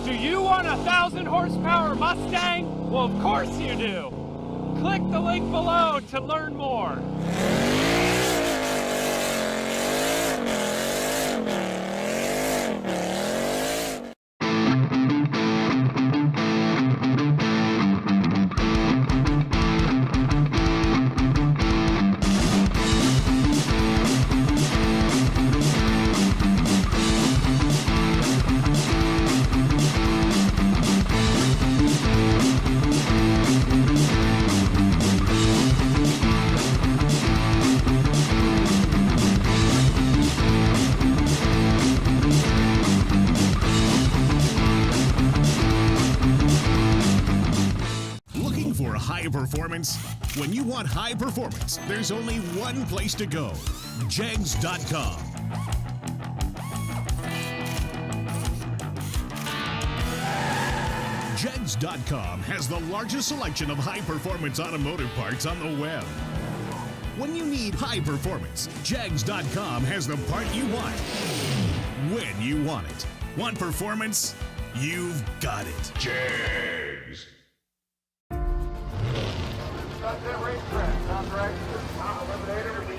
Do you want a 1,000 horsepower Mustang? Well, of course you do. Click the link below to learn more. High performance? When you want high performance, there's only one place to go: Jegs.com. Jegs.com has the largest selection of high-performance automotive parts on the web. When you need high performance, Jegs.com has the part you want when you want it. Want performance? You've got it. Jegs. Sunset Racetrack, Tom Dragster, Tom Eliminator, Beech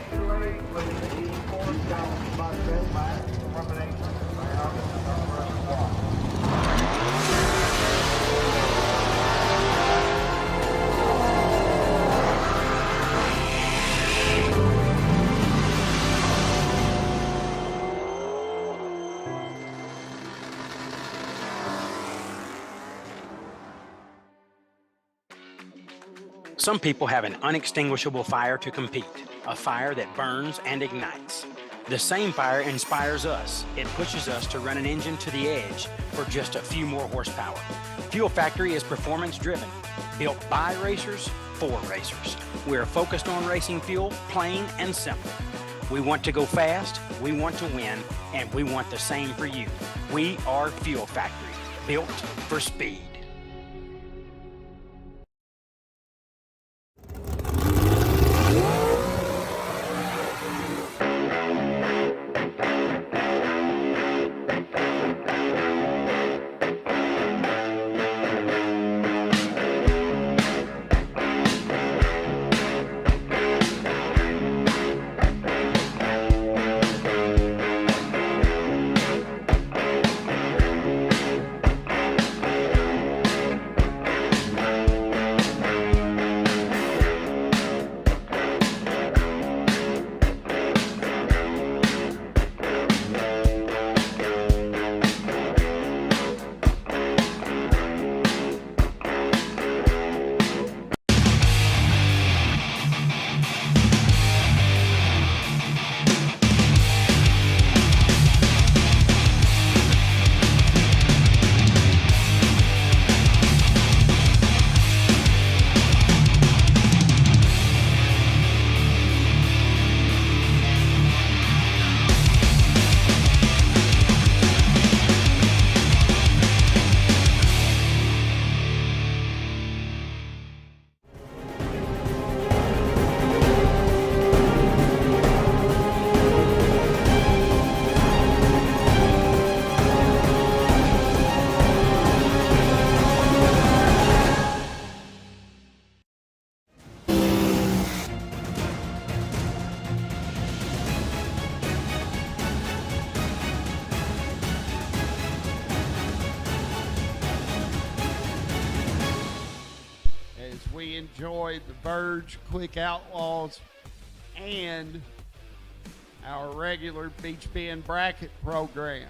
with the 84 gallons Mustang by elimination by August of Reservoir. Some people have an unextinguishable fire to compete, a fire that burns and ignites. The same fire inspires us. It pushes us to run an engine to the edge for just a few more horsepower. Fuel Factory is performance driven, built by racers for racers. We're focused on racing fuel, plain and simple. We want to go fast, we want to win, and we want the same for you. We are Fuel Factory, built for speed. We enjoyed the Verge Quick Outlaws and our regular Beech Bend bracket program.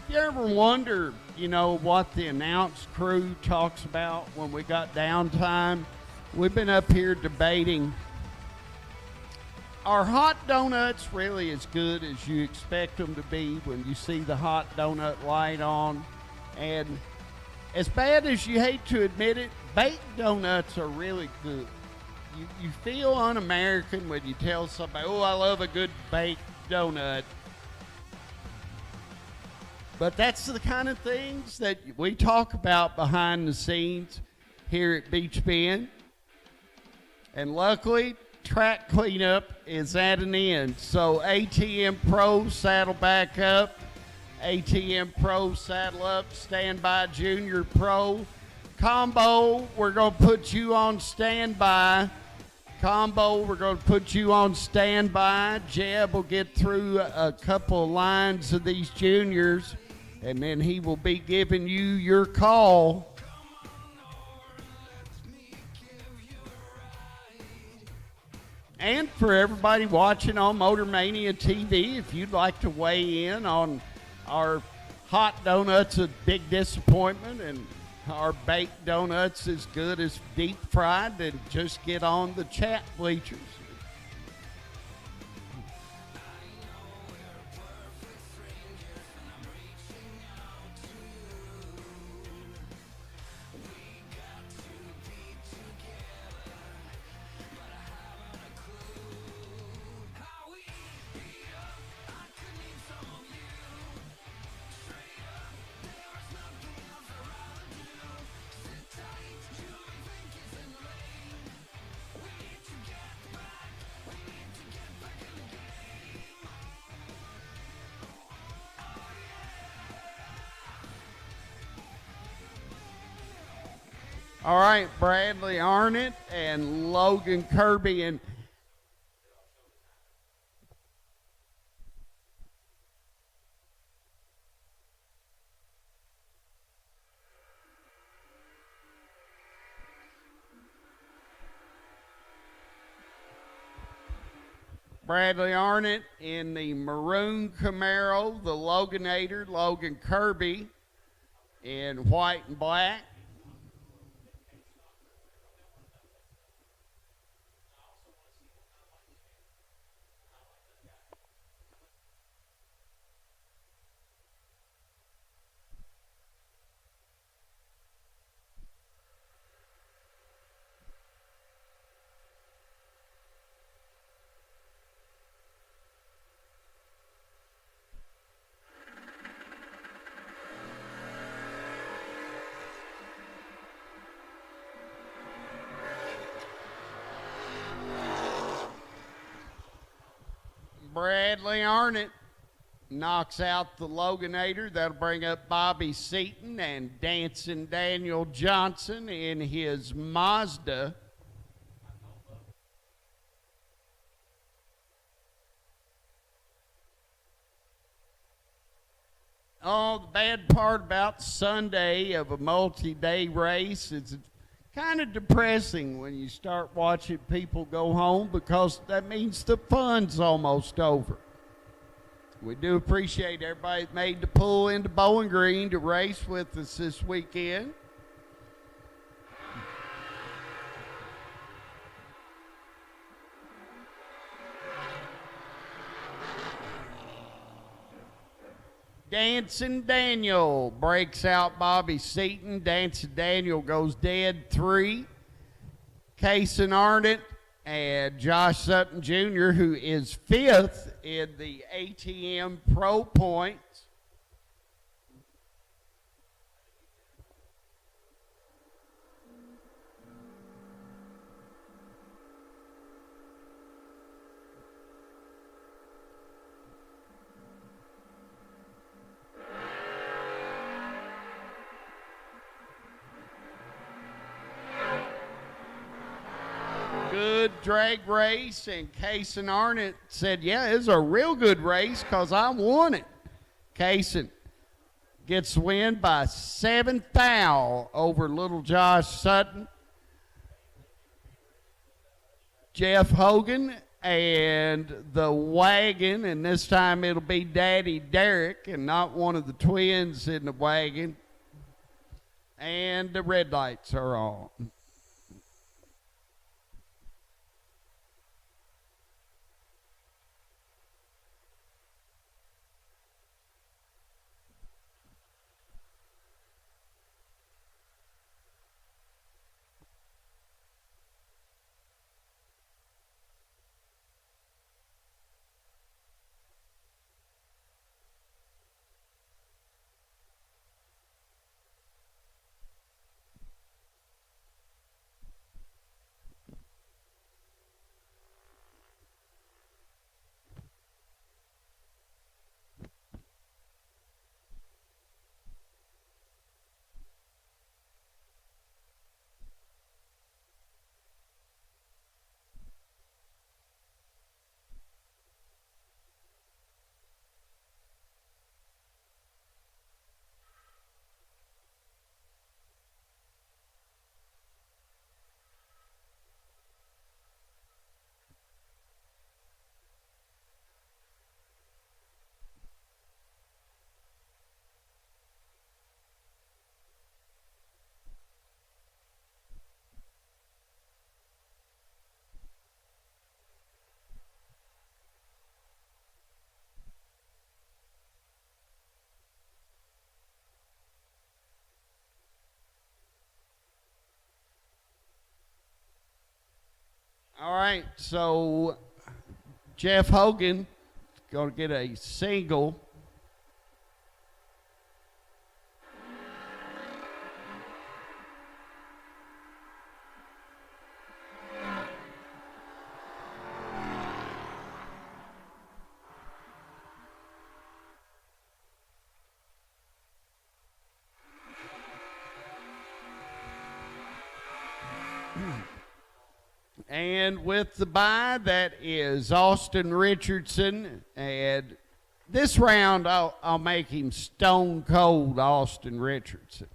You ever wonder, what the announce crew talks about when we got downtime? We've been up here debating, are hot donuts really as good as you expect them to be when you see the hot donut light on? And as bad as you hate to admit it, baked donuts are really good. You feel un-American when you tell somebody, oh, I love a good baked donut. But that's the kind of things that we talk about behind the scenes here at Beech Bend. And luckily, track cleanup is at an end. So ATM Pro, saddle back up. ATM Pro, saddle up. Standby Junior Pro. Combo, we're going to put you on standby. Combo, we're going to put you on standby. Jeb will get through a couple of lines of these juniors, and then he will be giving you your call. And for everybody watching on Motor Mania TV, if you'd like to weigh in on our hot donuts a big disappointment and our baked donuts as good as deep fried, then just get on the chat bleachers. All right, Bradley Arnott and Logan Kirby. And Bradley Arnott in the maroon Camaro, the Loganator, Logan Kirby in white and black. Bradley Arnott knocks out the Loganator. That'll bring up Bobby Seaton and Dancing Daniel Johnson in his Mazda. Oh, the bad part about Sunday of a multi-day race is it's kind of depressing when you start watching people go home, because that means the fun's almost over. We do appreciate everybody that made the pull into Bowling Green to race with us this weekend. Dancing Daniel breaks out Bobby Seaton. Dancing Daniel goes dead 3. Cason Arnott and Josh Sutton Jr., who is 5th in the ATM Pro points. Good drag race, and Cason Arnott said, yeah, it's a real good race because I won it. Cason gets the win by 7 thou over little Josh Sutton. Jeff Hogan, and the wagon, and this time it'll be Daddy Derek and not one of the twins in the wagon. And the red lights are on. All right, so Jeff Hogan is going to get a single. And with the bye, that is Austin Richardson. And this round, I'll make him stone cold Austin Richardson.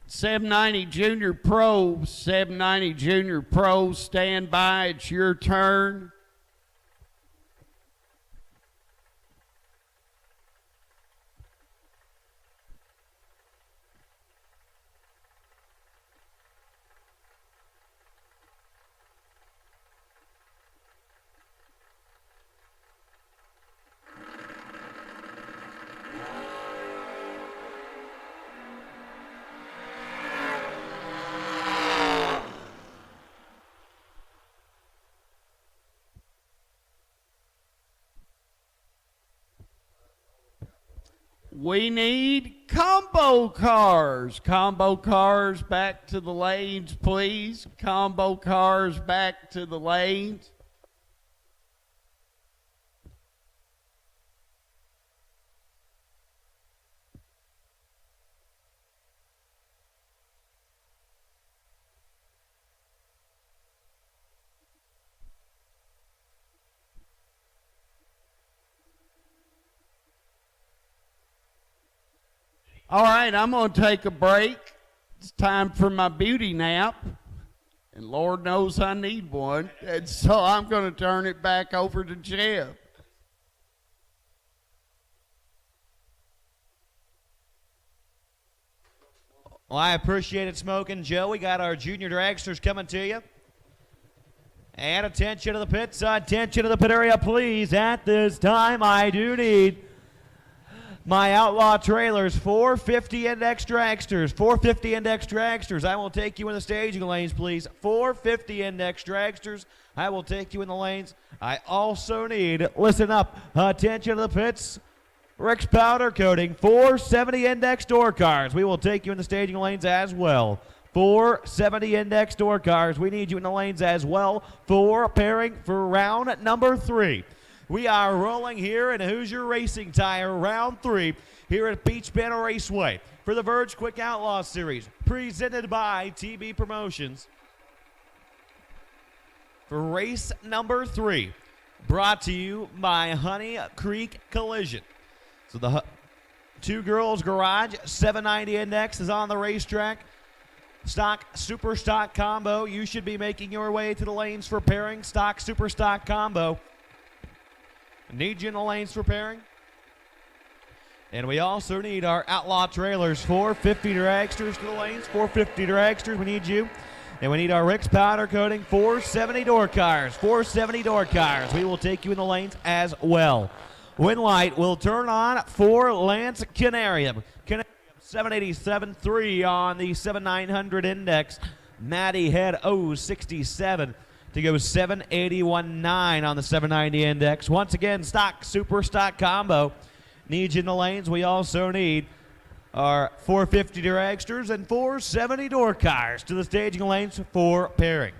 790 Junior Pro, 790 Junior Pro, stand by. It's your turn. We need combo cars. Combo cars back to the lanes, please. Combo cars back to the lanes. All right, I'm going to take a break. It's time for my beauty nap. And Lord knows I need one. And so I'm going to turn it back over to Jeff. Well, I appreciate it, Smoking Joe. We got our junior dragsters coming to you. And attention to the pits, attention to the pit area, please. At this time, I do need my outlaw trailers, 450 index dragsters, 450 index dragsters. I will take you in the staging lanes, please. 450 index dragsters. I will take you in the lanes. I also need, listen up, attention to the pits. Rick's powder coating, 470 index door cars. We will take you in the staging lanes as well. 470 index door cars. We need you in the lanes as well for pairing for round number 3. We are rolling here in Hoosier Racing Tire round 3 here at Beech Bend Raceway for the Verge Quick Outlaw Series, presented by TB Promotions. For race number 3, brought to you by Honey Creek Collision. So the Two Girls Garage 790 Index is on the racetrack Stock, super stock combo. You should be making your way to the lanes for pairing. Stock, super stock combo. Need you in the lanes for pairing. And we also need our Outlaw trailers. 450 dragsters to the lanes. 450 dragsters. We need you. And we need our Rick's powder coating. 470 door cars. 470 door cars. We will take you in the lanes as well. Wind light will turn on for Lance Canarium. 787.3 on the 7900 index. Matty Head 067 to go 781.9 on the 790 index. Once again, stock, super stock combo. Need you in the lanes. We also need our 450 dragsters and 470 door cars to the staging lanes for pairing.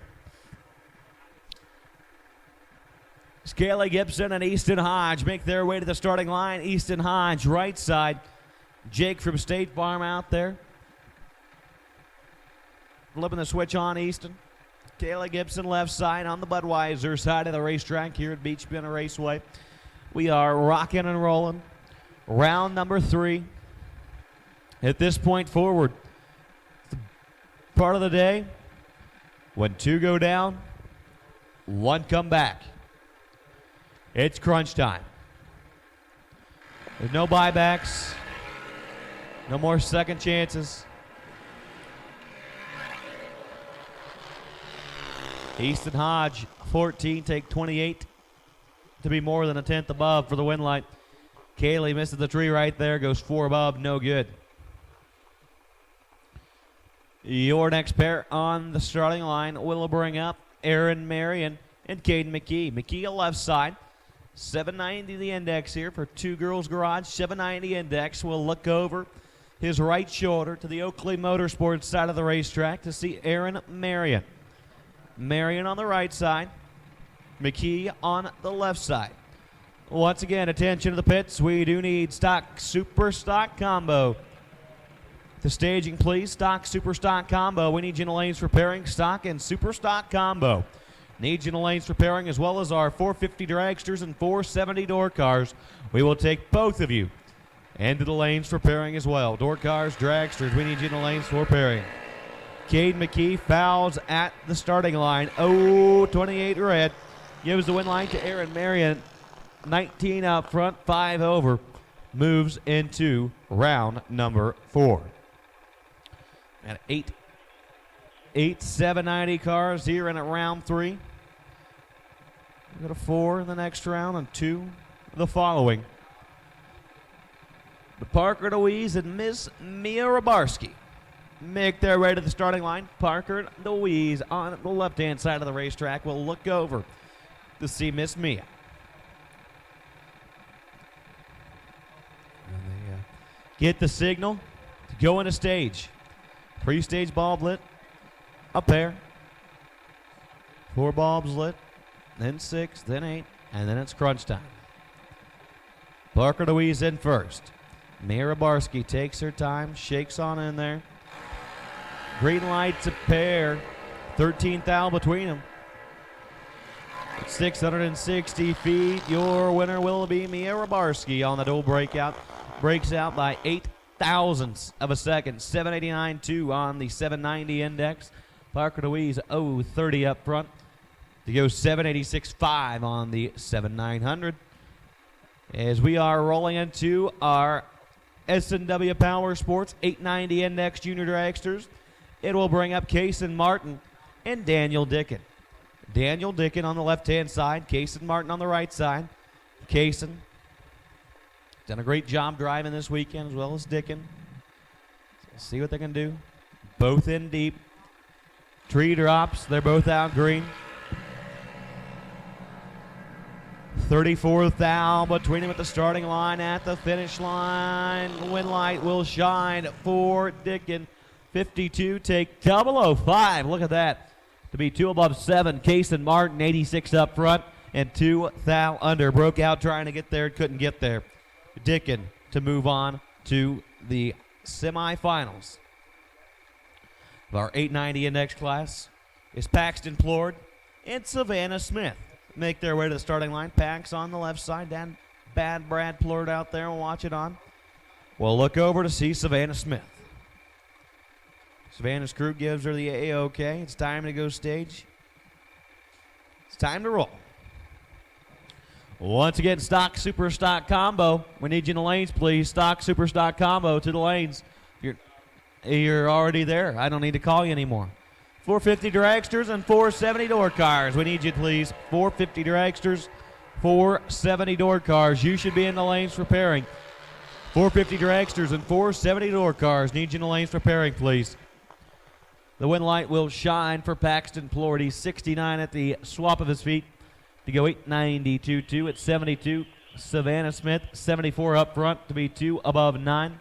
Scaly Gibson and Easton Hodge make their way to the starting line. Easton Hodge, right side. Jake from State Farm out there. Flipping the switch on Easton. Kayla Gibson left side on the Budweiser side of the racetrack here at Beech Bend Raceway. We are rocking and rolling. Round number 3. At this point forward, part of the day when 2 go down, 1 come back. It's crunch time. There's no buybacks. No more second chances. Easton Hodge, 14, take 28 to be more than a tenth above for the win light. Kaylee misses the tree right there, goes 4 above, no good. Your next pair on the starting line will bring up Aaron Marion and Caden McKee. McKee left side. 790 the index here for Two Girls Garage. 790 index. We'll look over his right shoulder to the Oakley Motorsports side of the racetrack to see Aaron Marion. Marion on the right side. McKee on the left side. Once again, attention to the pits. We do need stock, super stock combo. The staging, please. Stock, super stock combo. We need you in the lanes for pairing. Stock and super stock combo. Need you in the lanes for pairing, as well as our 450 dragsters and 470 door cars. We will take both of you into the lanes for pairing as well. Door cars, dragsters, we need you in the lanes for pairing. Cade McKee fouls at the starting line. 28 red. Gives the win line to Aaron Marion. 19 out front, 5 over. Moves into round number 4. And 8 790 cars here in round 3. We go to 4 in the next round and 2 the following. The Parker DeWeese and Miss Mia Rabarski make their way to the starting line. Parker DeWeese on the left-hand side of the racetrack will look over to see Miss Mia. And they get the signal to go into stage. Pre-stage bulb lit. A pair. 4 bulbs lit. Then 6, then 8, and then it's crunch time. Parker DeWeese in first. Mira Barsky takes her time, shakes on in there. Green light's a pair. 13th thou between them. 660 feet. Your winner will be Mia Rabarski on the dual breakout. Breaks out by 8 thousandths of a second. 789.2 on the 790 index. Parker DeWeese 030 up front to go 786.5 on the 7900. As we are rolling into our S&W Power Sports 890 Index Junior Dragsters, it will bring up Kaysen Martin and Daniel Dickin. Daniel Dickin on the left-hand side, Kaysen Martin on the right side. Kaysen done a great job driving this weekend, as well as Dickin. So we'll see what they can do. Both in deep. Tree drops, they're both out green. 34th thou between them at the starting line. At the finish line, win light will shine for Dickin. 52, take 005. Look at that. To be 2 above 7. Kaysen Martin, 86 up front, and 2 thou under. Broke out trying to get there, couldn't get there. Dickin to move on to the semifinals of our 890 index class is Paxton Plord and Savannah Smith. Make their way to the starting line. Pax on the left side. Bad Brad Plord out there. We'll watch it on. We'll look over to see Savannah Smith. Savannah's crew gives her the A-OK. It's time to go stage. It's time to roll. Once again, stock, super stock combo. We need you in the lanes, please. Stock, super stock combo to the lanes. You're already there. I don't need to call you anymore. 450 dragsters and 470 door cars. We need you, please. 450 dragsters, 470 door cars. You should be in the lanes preparing. 450 dragsters and 470 door cars. Need you in the lanes preparing, please. The wind light will shine for Paxton Plorty. 69 at the swap of his feet to go 892.2 at 72. Savannah Smith, 74 up front to be 2 above 9.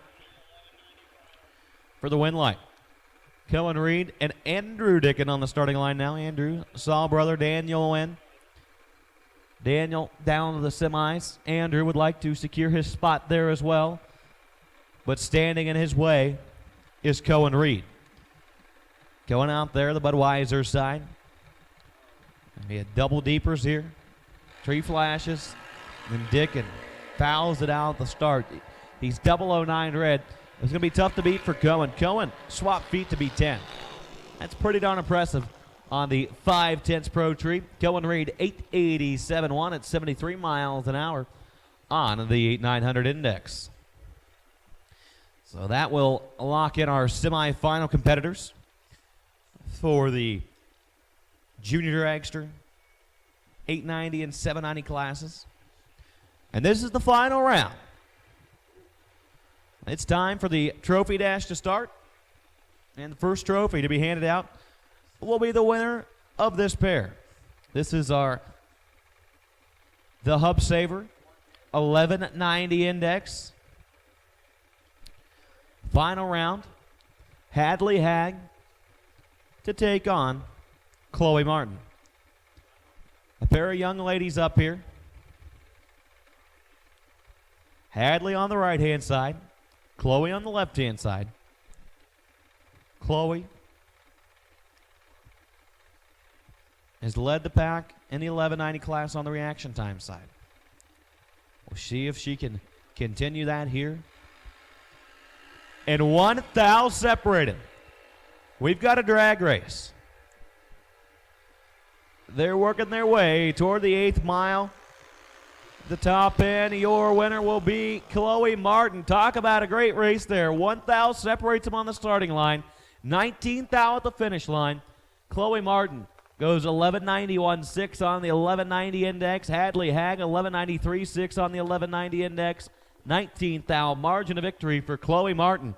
For the wind light, Cohen Reed and Andrew Dickon on the starting line now. Andrew saw brother Daniel win. Daniel down to the semis. Andrew would like to secure his spot there as well. But standing in his way is Cohen Reed. Going out there, the Budweiser side. We had double deepers here. Tree flashes. And Dickon fouls it out at the start. He's 009 red. It's going to be tough to beat for Cohen. Cohen swapped feet to be 10. That's pretty darn impressive on the 5/10 Pro Tree. Cohen Reed 887.1 at 73 miles an hour on the 900 index. So that will lock in our semifinal competitors for the Junior Dragster 890 and 790 classes. And this is the final round. It's time for the trophy dash to start. And the first trophy to be handed out will be the winner of this pair. This is the Hub Saver 1190 index. Final round, Hadley Hag to take on Chloe Martin. A pair of young ladies up here. Hadley on the right-hand side. Chloe on the left-hand side. Chloe has led the pack in the 1190 class on the reaction time side. We'll see if she can continue that here. And 1 thou separated. We've got a drag race. They're working their way toward the 8th mile. The top end, your winner will be Chloe Martin. Talk about a great race there. 1 thou separates them on the starting line. 19 thou at the finish line. Chloe Martin goes 1191.6 on the 1190 index. Hadley Hag 1193.6 on the 1190 index. 19th thou margin of victory for Chloe Martin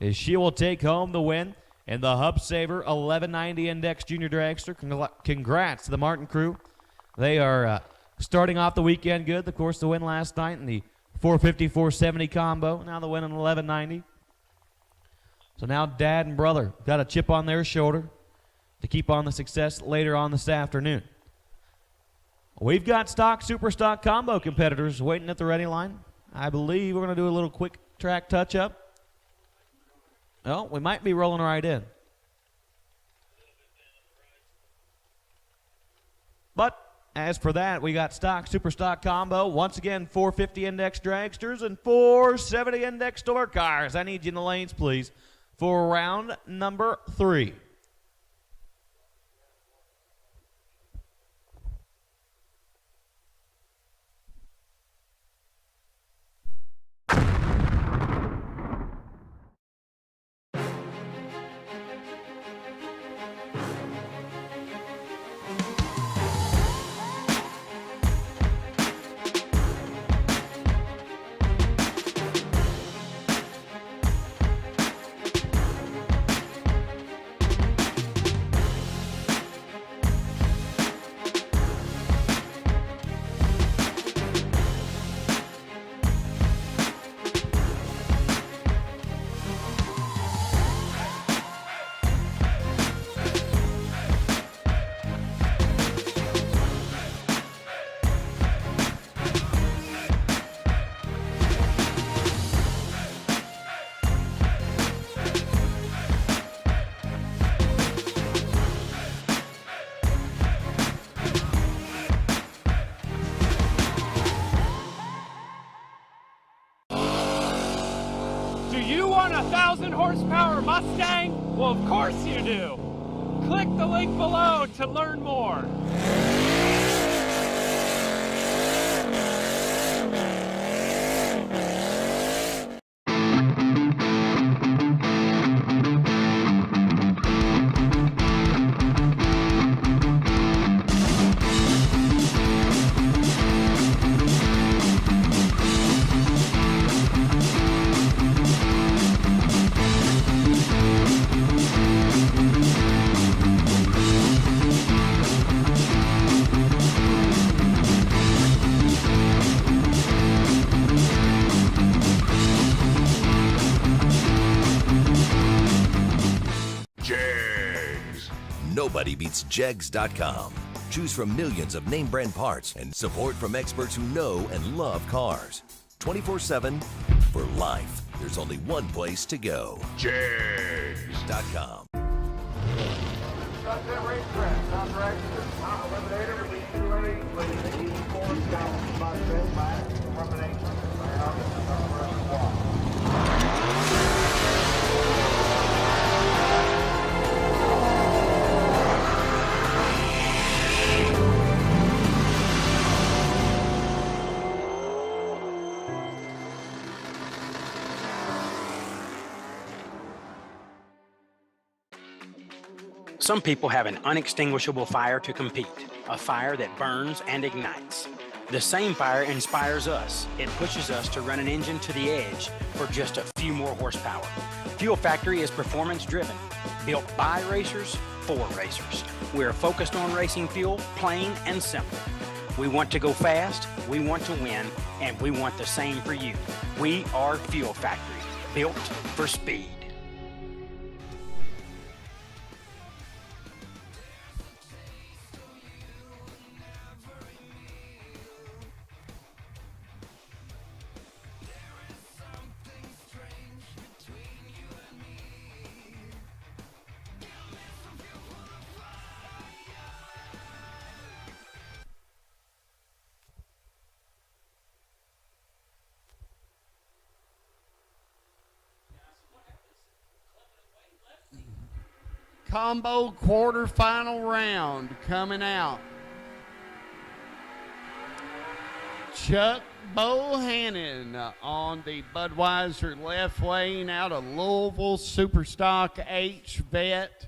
as she will take home the win in the Hub Saver 1190 index Junior Dragster. Congrats to the Martin crew. They are starting off the weekend good. Of course, the win last night in the 450-470 combo. Now the win in 1190. So now dad and brother got a chip on their shoulder to keep on the success later on this afternoon. We've got stock, super stock combo competitors waiting at the ready line. I believe we're going to do a little quick track touch-up. Oh, we might be rolling right in. But as for that, we got stock, super stock combo. Once again, 450 index dragsters and 470 index door cars. I need you in the lanes, please, for round number 3. Do you want a 1,000 horsepower Mustang? Well, of course you do. Click the link below to learn more. Nobody beats Jegs.com. Choose from millions of name brand parts and support from experts who know and love cars. 24/7 for life. There's only one place to go. Jegs.com. Got that racetrack. Tom Dragster, Tom Eliminator, release 280, with the 84 gallons, about 10 miles, termination, round, run walk. Some people have an unextinguishable fire to compete, a fire that burns and ignites. The same fire inspires us. It pushes us to run an engine to the edge for just a few more horsepower. Fuel Factory is performance driven, built by racers for racers. We're focused on racing fuel, plain and simple. We want to go fast, we want to win, and we want the same for you. We are Fuel Factory, built for speed. Combo quarterfinal round coming out. Chuck Bohannon on the Budweiser left lane out of Louisville, Superstock H vet.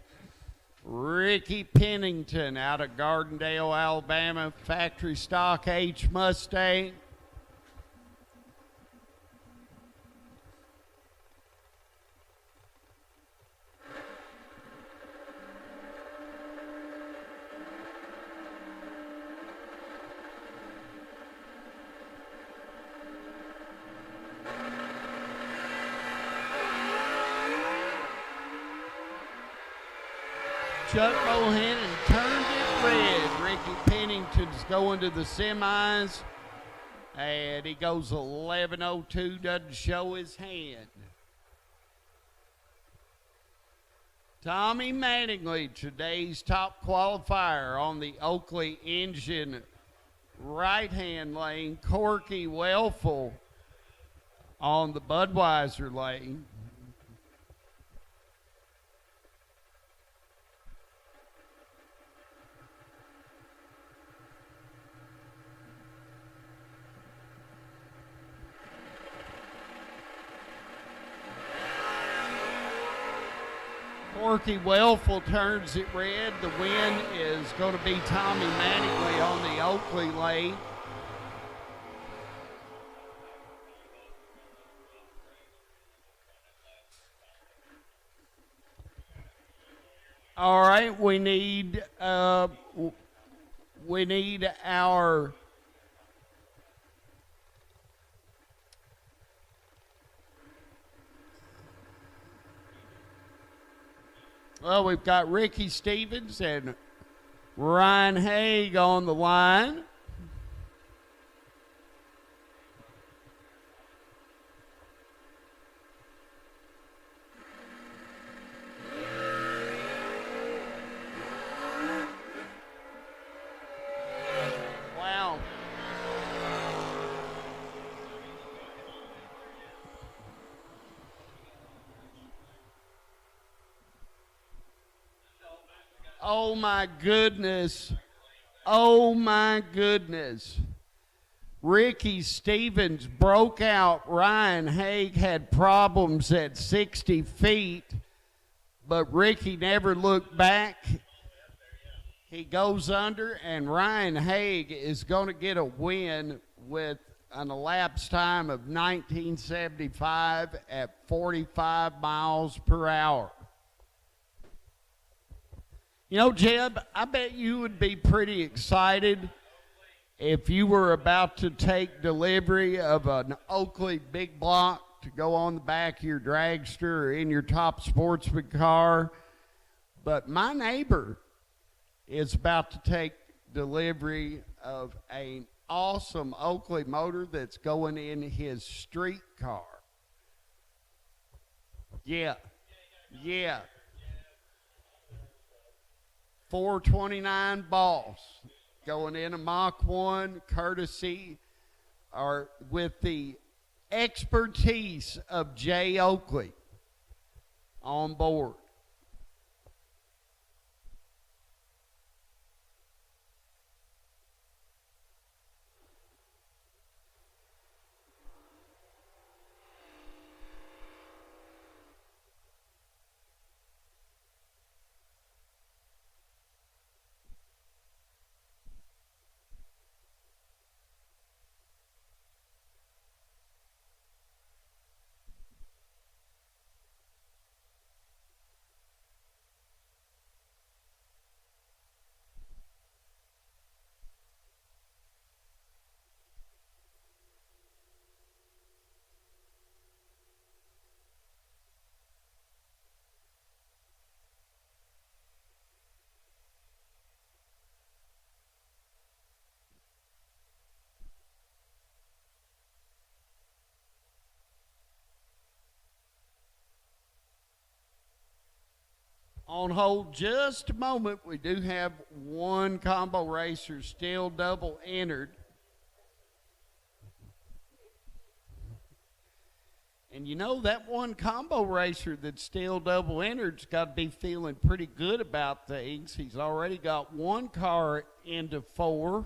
Ricky Pennington out of Gardendale, Alabama, Factory Stock H Mustang. Chuck Bohannon turned it red. Ricky Pennington's going to the semis. And he goes 11:02, doesn't show his hand. Tommy Mattingly, today's top qualifier on the Oakley engine right-hand lane. Corky Wellful on the Budweiser lane. Corky Wellful turns it red. The win is going to be Tommy Mattingly on the Oakley lane. All right, we need our well, we've got Ricky Stevens and Ryan Haig on the line. Wow. Oh my goodness. Oh my goodness. Ricky Stevens broke out. Ryan Haig had problems at 60 feet, but Ricky never looked back. He goes under, and Ryan Haig is going to get a win with an elapsed time of 1975 at 45 miles per hour. You know, Jeb, I bet you would be pretty excited if you were about to take delivery of an Oakley big block to go on the back of your dragster or in your top sportsman car. But my neighbor is about to take delivery of an awesome Oakley motor that's going in his street car. Yeah. 429 Boss going in a Mach 1 courtesy or with the expertise of Jay Oakley on board. On hold just a moment, we do have one combo racer still double entered. And you know that one combo racer that's still double entered's got to be feeling pretty good about things. He's already got one car into 4.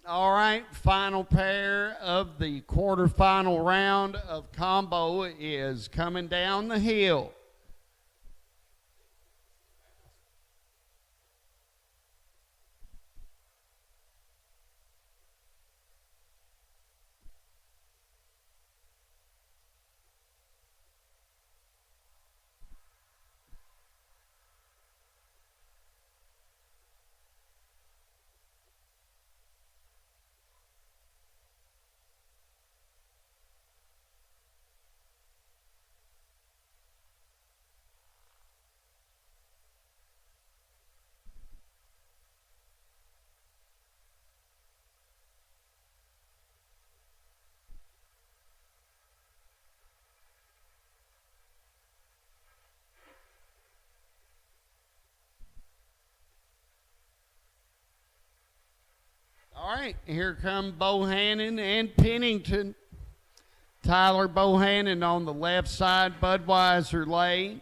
All right, final pair of the quarterfinal round of combo is coming down the hill. All right, here come Bohannon and Pennington. Tyler Bohannon on the left side, Budweiser lane.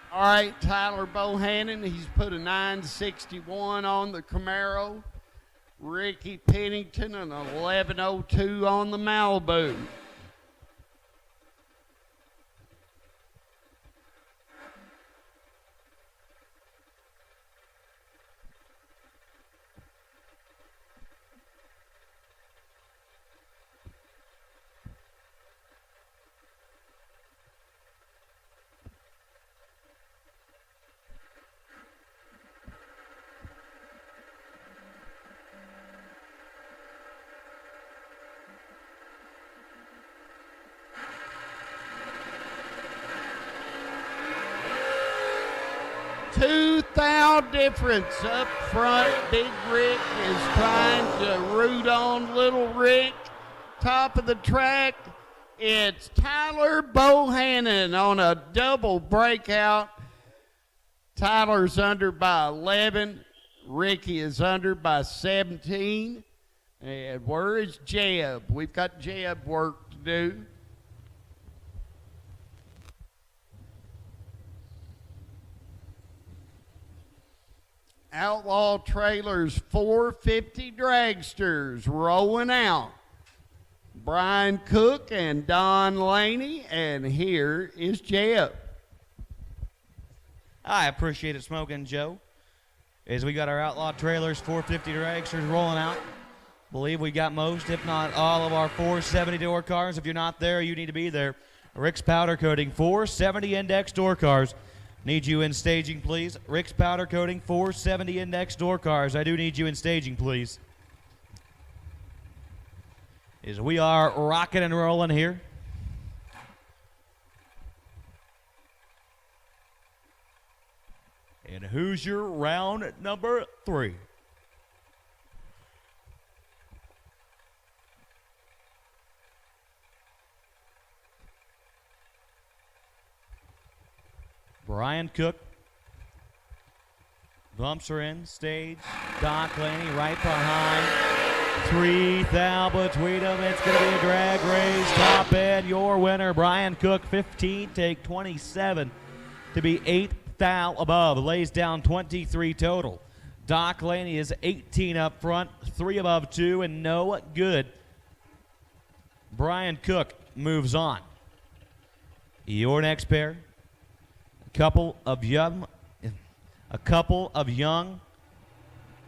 All right, Tyler Bohannon, he's put a 961 on the Camaro. Ricky Pennington, an 1102 on the Malibu. $2,000 difference up front. Big Rick is trying to root on Little Rick. Top of the track, it's Tyler Bohannon on a double breakout. Tyler's under by 11. Ricky is under by 17. And where is Jeb? We've got Jeb work to do. Outlaw Trailers 450 Dragsters rolling out. Brian Cook and Don Laney, and here is Jeb. I appreciate it, Smoking Joe. As we got our Outlaw Trailers 450 Dragsters rolling out. Believe we got most, if not all, of our 470 door cars. If you're not there, you need to be there. Rick's Powder Coating 470 Index door cars. Need you in staging, please. Rick's Powder Coating 470 Index door cars. I do need you in staging, please. As we are rocking and rolling here. And who's your round number 3? Brian Cook. Bumps are in. Stage. Doc Laney right behind. 3,000 between them. It's going to be a drag race. Top end, your winner. Brian Cook, 15, take 27 to be 8,000 above. Lays down 23 total. Doc Laney is 18 up front, 3 above 2, and no good. Brian Cook moves on. Your next pair. A couple of young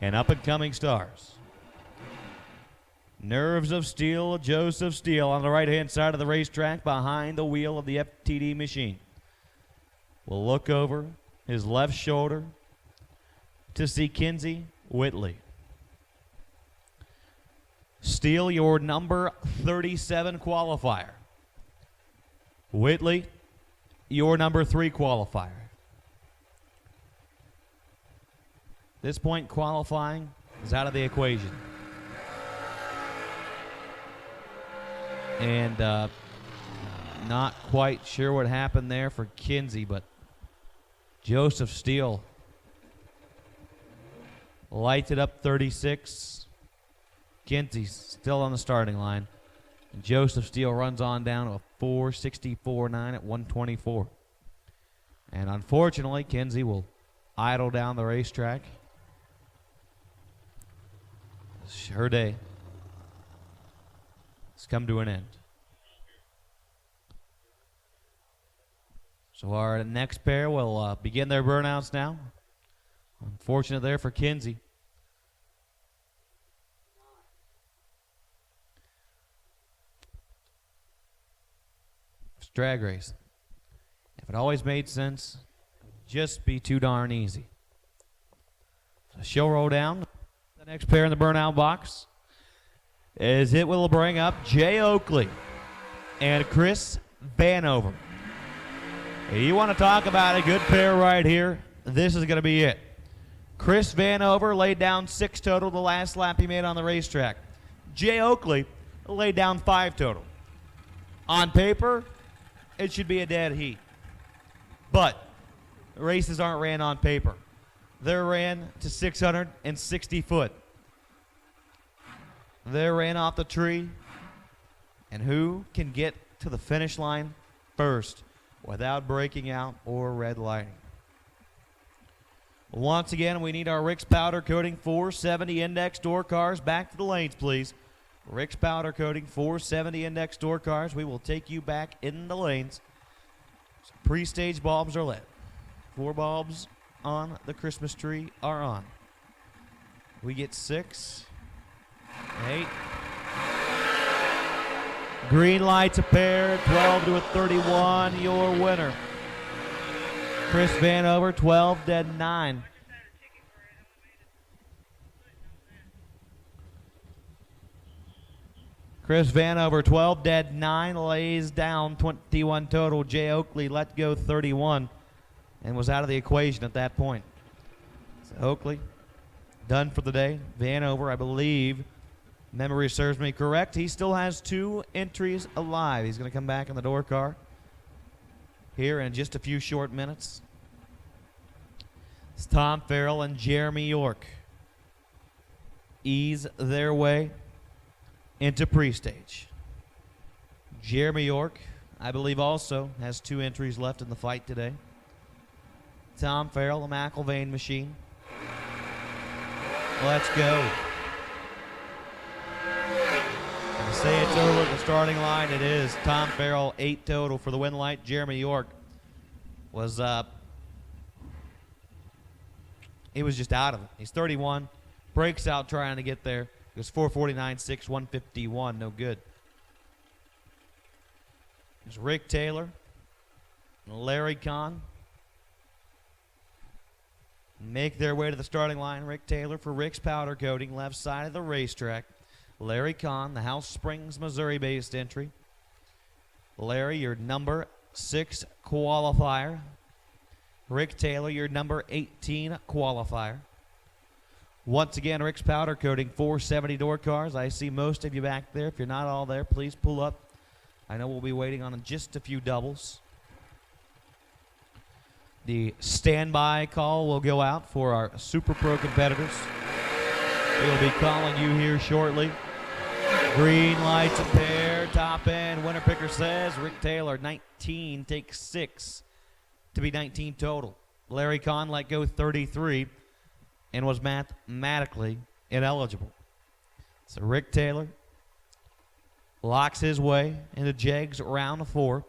and up-and-coming stars. Nerves of Steel, Joseph Steele on the right-hand side of the racetrack behind the wheel of the FTD machine. We'll look over his left shoulder to see Kinsey Whitley. Steele, your number 37 qualifier. Whitley, your number 3 qualifier. This point, qualifying is out of the equation. And not quite sure what happened there for Kinsey, but Joseph Steele lights it up 36. Kinsey's still on the starting line. And Joseph Steele runs on down to a 4:64.9 at 124. And unfortunately, Kinsey will idle down the racetrack. Her day has come to an end. So our next pair will begin their burnouts now. Unfortunate there for Kinsey. It's drag race. If it always made sense, just be too darn easy. So she'll roll down. The next pair in the burnout box is it will bring up Jay Oakley and Chris Vanover. You want to talk about a good pair right here? This is going to be it. Chris Vanover laid down 6 total the last lap he made on the racetrack. Jay Oakley laid down 5 total. On paper, it should be a dead heat. But races aren't ran on paper. They're ran to 660 foot. They're ran off the tree. And who can get to the finish line first without breaking out or red lighting? Once again, we need our Rick's Powder Coating 470 Index door cars back to the lanes, please. Rick's Powder Coating 470 Index door cars. We will take you back in the lanes. So pre-stage bulbs are lit. 4 bulbs on the Christmas tree are on. We get 6, 8. Green lights a pair, 12 to a 31, your winner. Chris Vanover, 12 dead 9. Chris Vanover, 12 dead 9, lays down 21 total. Jay Oakley let go 31 and was out of the equation at that point. So Oakley done for the day. Vanover, I believe, memory serves me correct, he still has 2 entries alive. He's going to come back in the door car here in just a few short minutes. It's Tom Farrell and Jeremy York ease their way into pre-stage. Jeremy York, I believe, also has 2 entries left in the fight today. Tom Farrell, a McIlvain machine. Let's go. And to say it's over at the starting line, it is. Tom Farrell, 8 total for the win light. Jeremy York was he was just out of it. He's 31, breaks out trying to get there. It was 449.6, 151, no good. There's Rick Taylor and Larry Kahn. Make their way to the starting line. Rick Taylor for Rick's Powder Coating, left side of the racetrack. Larry Kahn, the House Springs, Missouri-based entry. Larry, your number 6 qualifier. Rick Taylor, your number 18 qualifier. Once again, Rick's Powder Coating, 470 door cars. I see most of you back there. If you're not all there, please pull up. I know we'll be waiting on just a few doubles. The standby call will go out for our Super Pro competitors. We'll be calling you here shortly. Green lights a pair, top end. Winner picker says Rick Taylor, 19, takes 6 to be 19 total. Larry Kahn let go 33 and was mathematically ineligible. So Rick Taylor locks his way into Jegs round 4.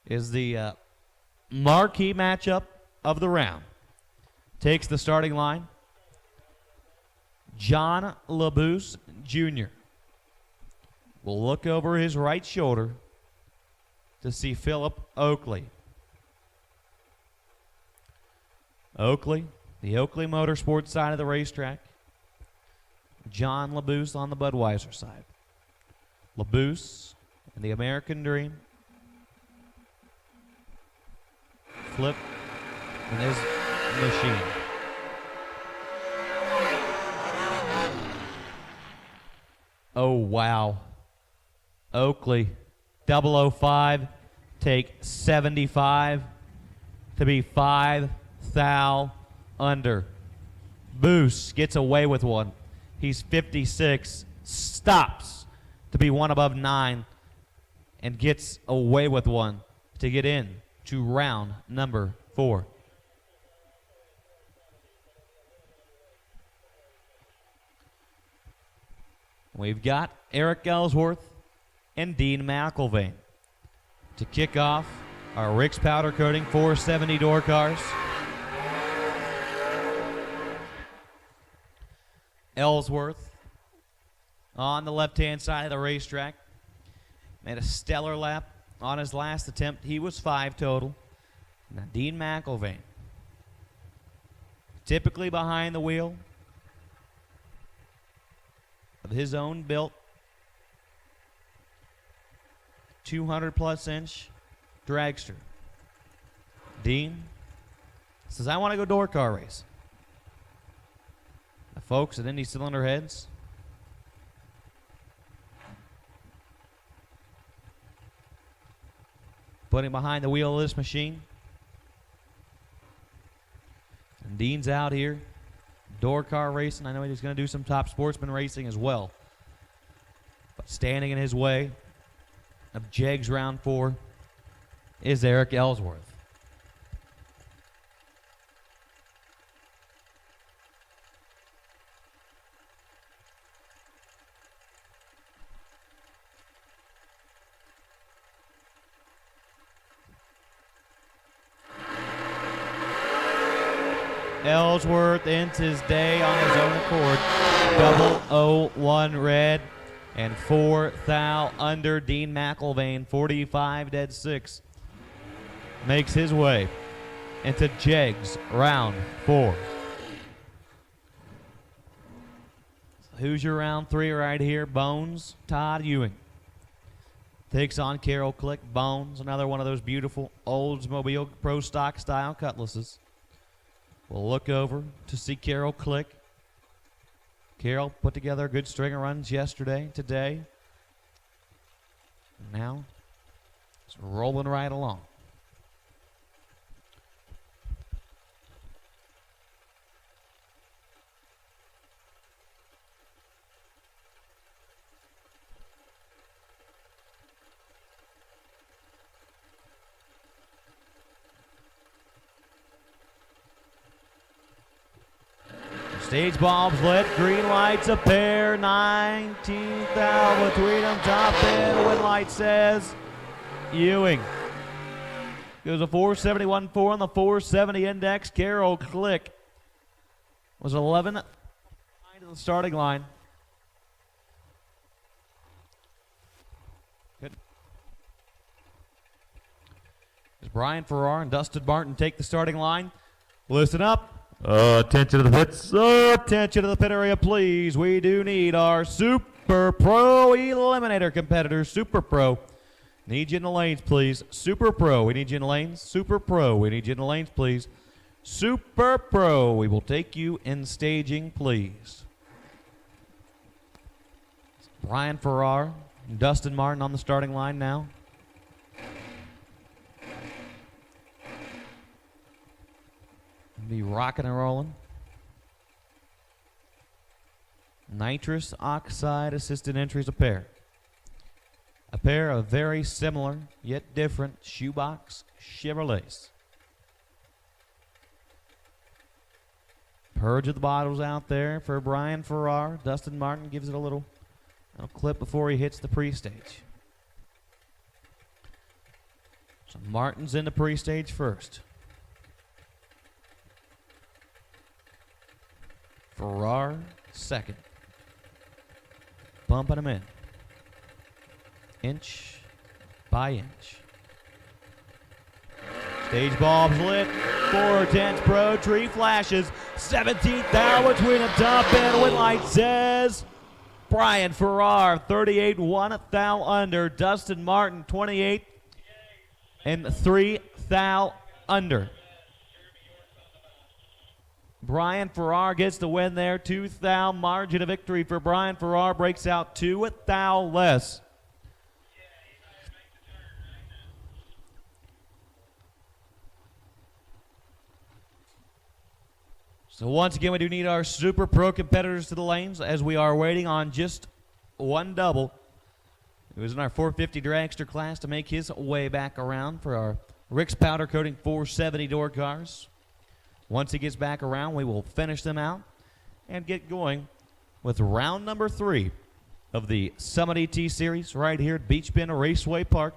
Is the marquee matchup of the round. Takes the starting line. John LaBouse Jr. will look over his right shoulder to see Philip Oakley. Oakley, the Oakley Motorsports side of the racetrack. John LaBouse on the Budweiser side. LaBouse and the American Dream. Flip in his machine. Oh, wow. Oakley, 005, take 75. to be 5 thou under. Boos gets away with one. He's 56, stops to be one above 9, and gets away with one to get in to round number 4. We've got Eric Ellsworth and Dean McIlvain to kick off our Rick's Powder Coating 470 door cars. Ellsworth on the left-hand side of the racetrack made a stellar lap on his last attempt. He was 5 total. Now Dean McIlvain, typically behind the wheel of his own built 200-plus inch dragster. Dean says, I want to go door car race. The folks at Indy Cylinder Heads put him behind the wheel of this machine. And Dean's out here, door car racing. I know he's going to do some top sportsman racing as well. But standing in his way of Jegs Round 4 is Eric Ellsworth. Ellsworth ends his day on his own accord. 001 red and 4 thou under. Dean McIlvain, 45 dead 6, makes his way into Jegs Round 4. Who's your round 3 right here? Bones, Todd Ewing takes on Carol Click. Bones, another one of those beautiful Oldsmobile Pro Stock style cutlasses. We'll look over to see Carol Click. Carol put together a good string of runs yesterday, today. Now it's rolling right along. Stage bulbs lit, green lights a pair, 19th thou between them, top end, wind light says Ewing. Goes a 471.4 on the 470 index. Carol Click was 11 to the starting line. Good. As Brian Farrar and Dustin Martin take the starting line. Listen up. Attention to the pits. Attention to the pit area, please. We do need our Super Pro Eliminator competitors. Super Pro. Need you in the lanes, please. Super Pro. We need you in the lanes. Super Pro. We need you in the lanes, please. Super Pro. We will take you in staging, please. Brian Farrar and Dustin Martin on the starting line now. Be rocking and rolling. Nitrous oxide assisted entries a pair. A pair of very similar yet different shoebox Chevrolets. Purge of the bottles out there for Brian Farrar. Dustin Martin gives it a little clip before he hits the pre-stage. So Martin's in the pre-stage first. Farrar second. Bumping him in. Inch by inch. Stage bulbs lit. 410 Pro tree flashes. 17th thou between the top end. Wind light says Brian Farrar 38-1 thou under. Dustin Martin 28 and 3 thou under. Brian Farrar gets the win there. 2 thou margin of victory for Brian Farrar. Breaks out 2 thou less. So once again, we do need our Super Pro competitors to the lanes as we are waiting on just one double. It was in our 450 dragster class to make his way back around for our Rick's Powder Coating 470 door cars. Once he gets back around, we will finish them out and get going with round number 3 of the Summit ET Series right here at Beech Bend Raceway Park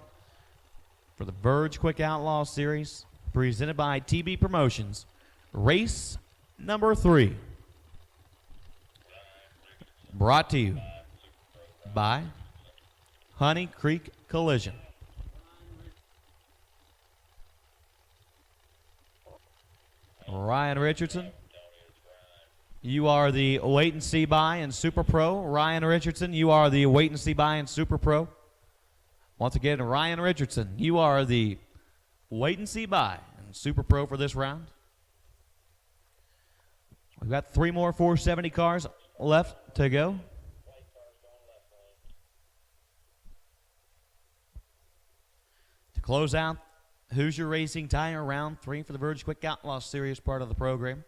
for the Verge Quick Outlaw Series presented by TB Promotions. Race number 3. Brought to you by Honey Creek Collision. Ryan Richardson, you are the wait and see by in Super Pro. Ryan Richardson, you are the wait and see by in Super Pro. Once again, Ryan Richardson, you are the wait and see by in Super Pro for this round. We've got 3 more 470 cars left to go. To close out Hoosier Racing Tire round 3 for the Verge Quick Outlaw Series part of the program.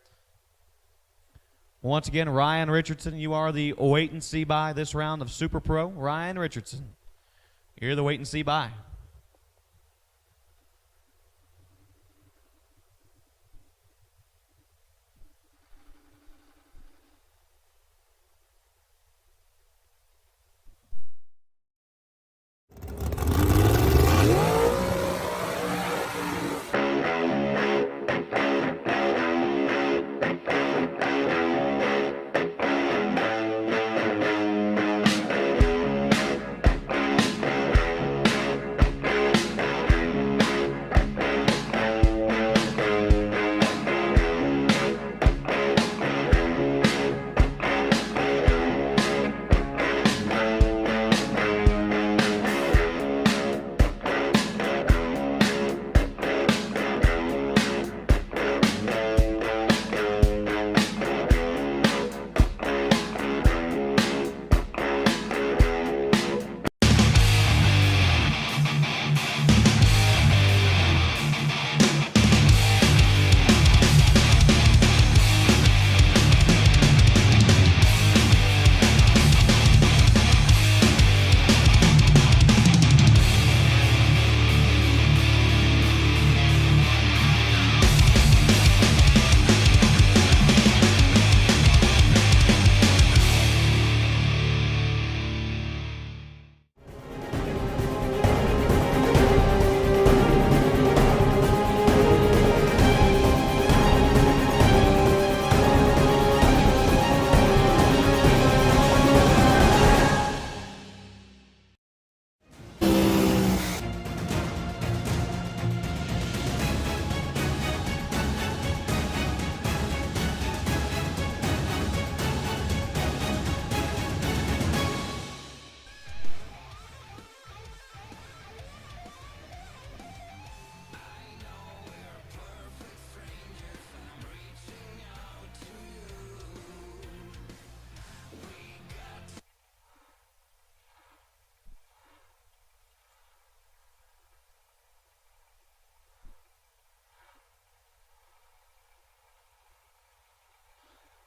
Once again, Ryan Richardson, you are the wait and see by this round of Super Pro. Ryan Richardson, you're the wait and see by.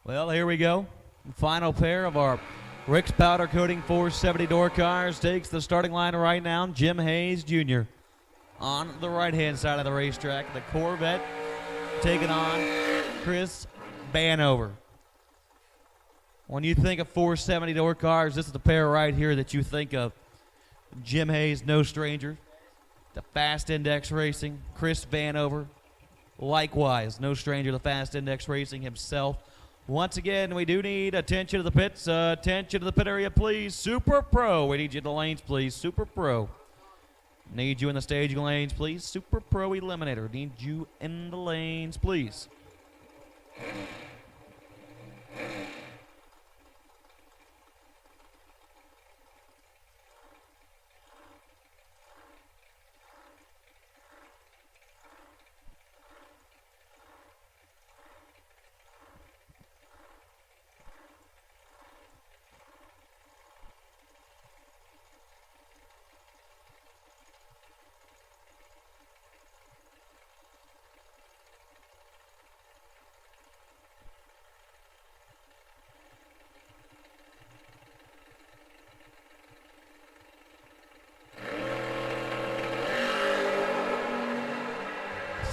Well, here we go. Final pair of our Rick's Powder Coating 470 door cars takes the starting line right now. Jim Hayes, Jr. on the right-hand side of the racetrack. The Corvette taking on Chris Banover. When you think of 470 door cars, this is the pair right here that you think of. Jim Hayes, no stranger. The Fast Index Racing, Chris Banover. Likewise, no stranger to Fast Index Racing himself. Once again, we do need attention to the pits. Attention to the pit area, please. Super Pro. We need you in the lanes, please. Super Pro. Need you in the staging lanes, please. Super Pro Eliminator. Need you in the lanes, please.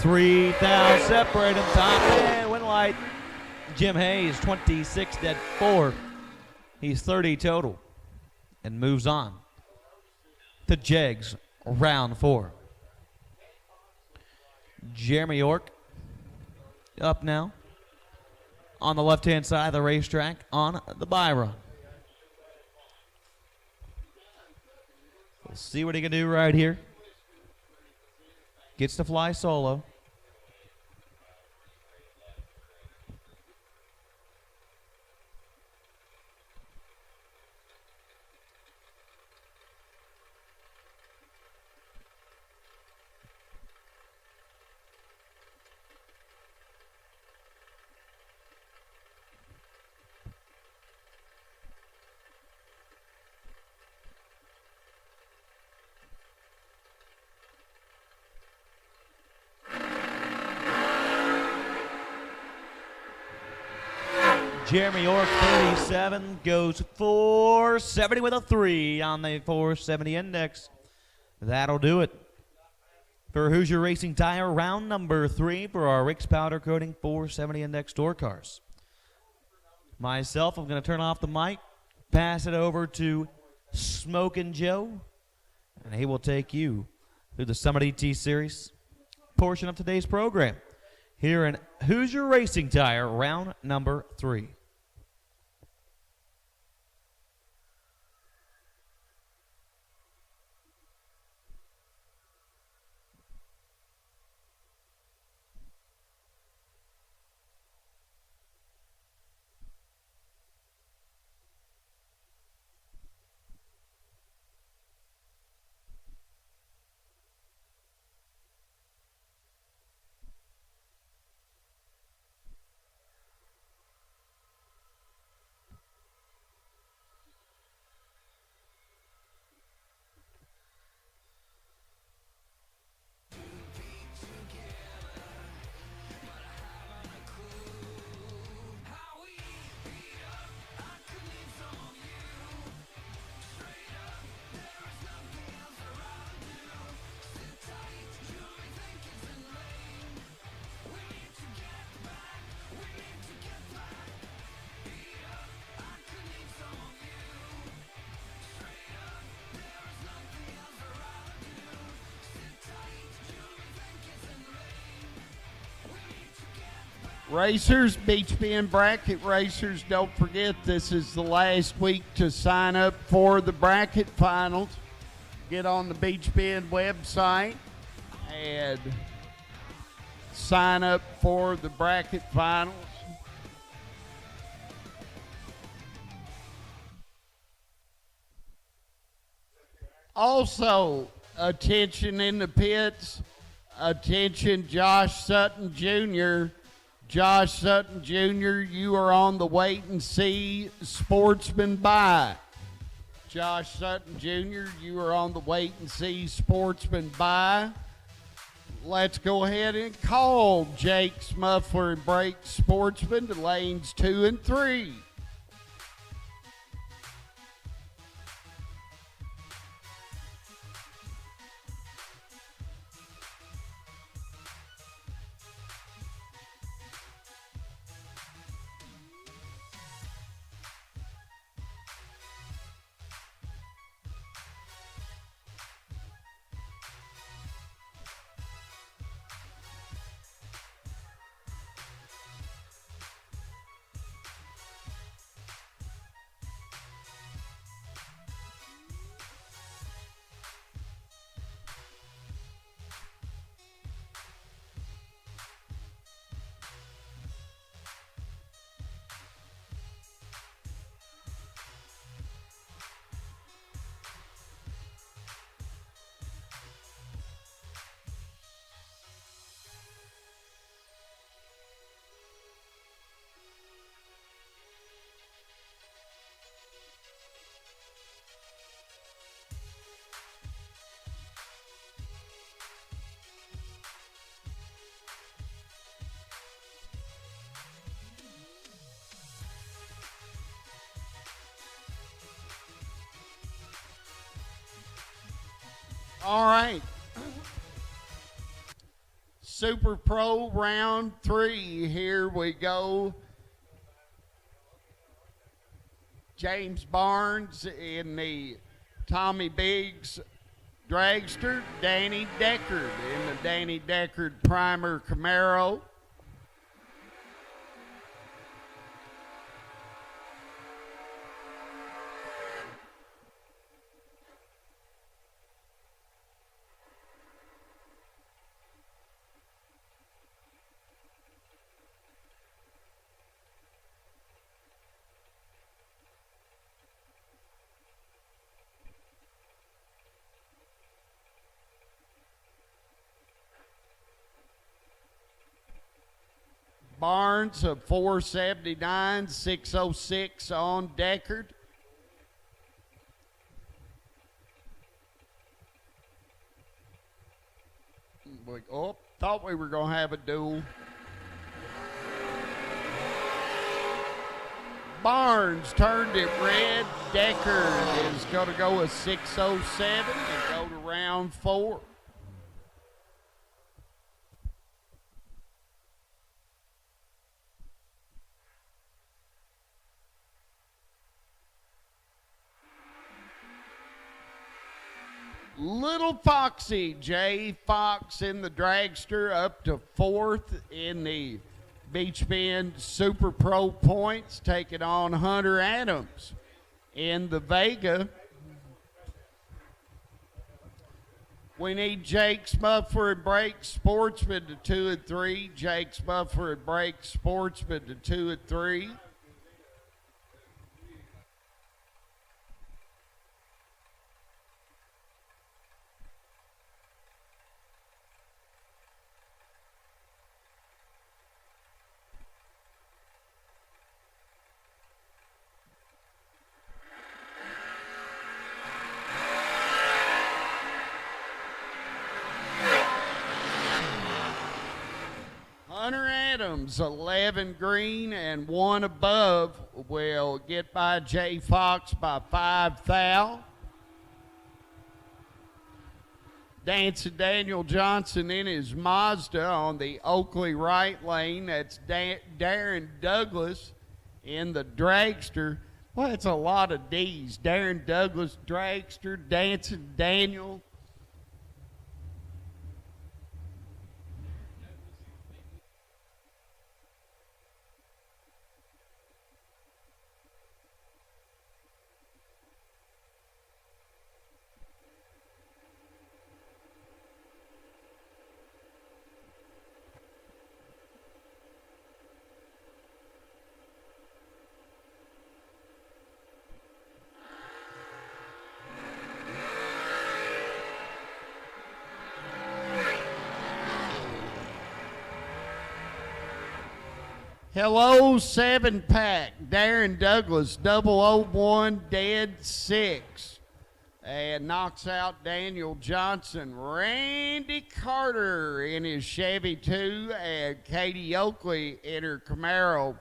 3 thou separate them. Top 10. Win light. Jim Hayes, 26 dead 4. He's 30 total. And moves on to Jegs round 4. Jeremy York up now on the left-hand side of the racetrack on the bye run. We'll see what he can do right here. Gets to fly solo. Jeremy York, 37, goes 470 with a 3 on the 470 index. That'll do it for Hoosier Racing Tire, round number 3 for our Rick's Powder Coating 470 index door cars. Myself, I'm going to turn off the mic, pass it over to Smokin' Joe, and he will take you through the Summit ET Series portion of today's program here in Hoosier Racing Tire, round number 3. Racers, Beech Bend bracket racers, don't forget this is the last week to sign up for the bracket finals. Get on the Beech Bend website and sign up for the bracket finals. Also, attention in the pits, attention Josh Sutton Jr. Josh Sutton Jr., you are on the wait and see Sportsman bye. Josh Sutton Jr., you are on the wait and see Sportsman bye. Let's go ahead and call Jake's Muffler and Brake Sportsman to lanes 2 and 3. All right. Super Pro Round 3. Here we go. James Barnes in the Tommy Biggs Dragster. Danny Deckard in the Danny Deckard Primer Camaro. Barnes of 479, 606 on Deckard. Oh, thought we were going to have a duel. Barnes turned it red. Deckard is going to go a 607 and go to round 4. Little Foxy, Jay Fox in the Dragster, up to 4th in the Beech Bend Super Pro points, taking on Hunter Adams in the Vega. We need Jake's Muffler and Brakes Sportsman to 2 and 3. Jake's Muffler and Brakes Sportsman to 2 and 3. Hunter Adams, 11 green and 1 above, will get by Jay Fox by 5 thou. Dancing Daniel Johnson in his Mazda on the Oakley right lane. That's Darren Douglas in the Dragster. Well, it's a lot of D's. Darren Douglas, Dragster, Dancing Daniel. Hello, 7-pack. Darren Douglas, 001, dead 6. And knocks out Daniel Johnson. Randy Carter in his Chevy 2 and Katie Oakley in her Camaro.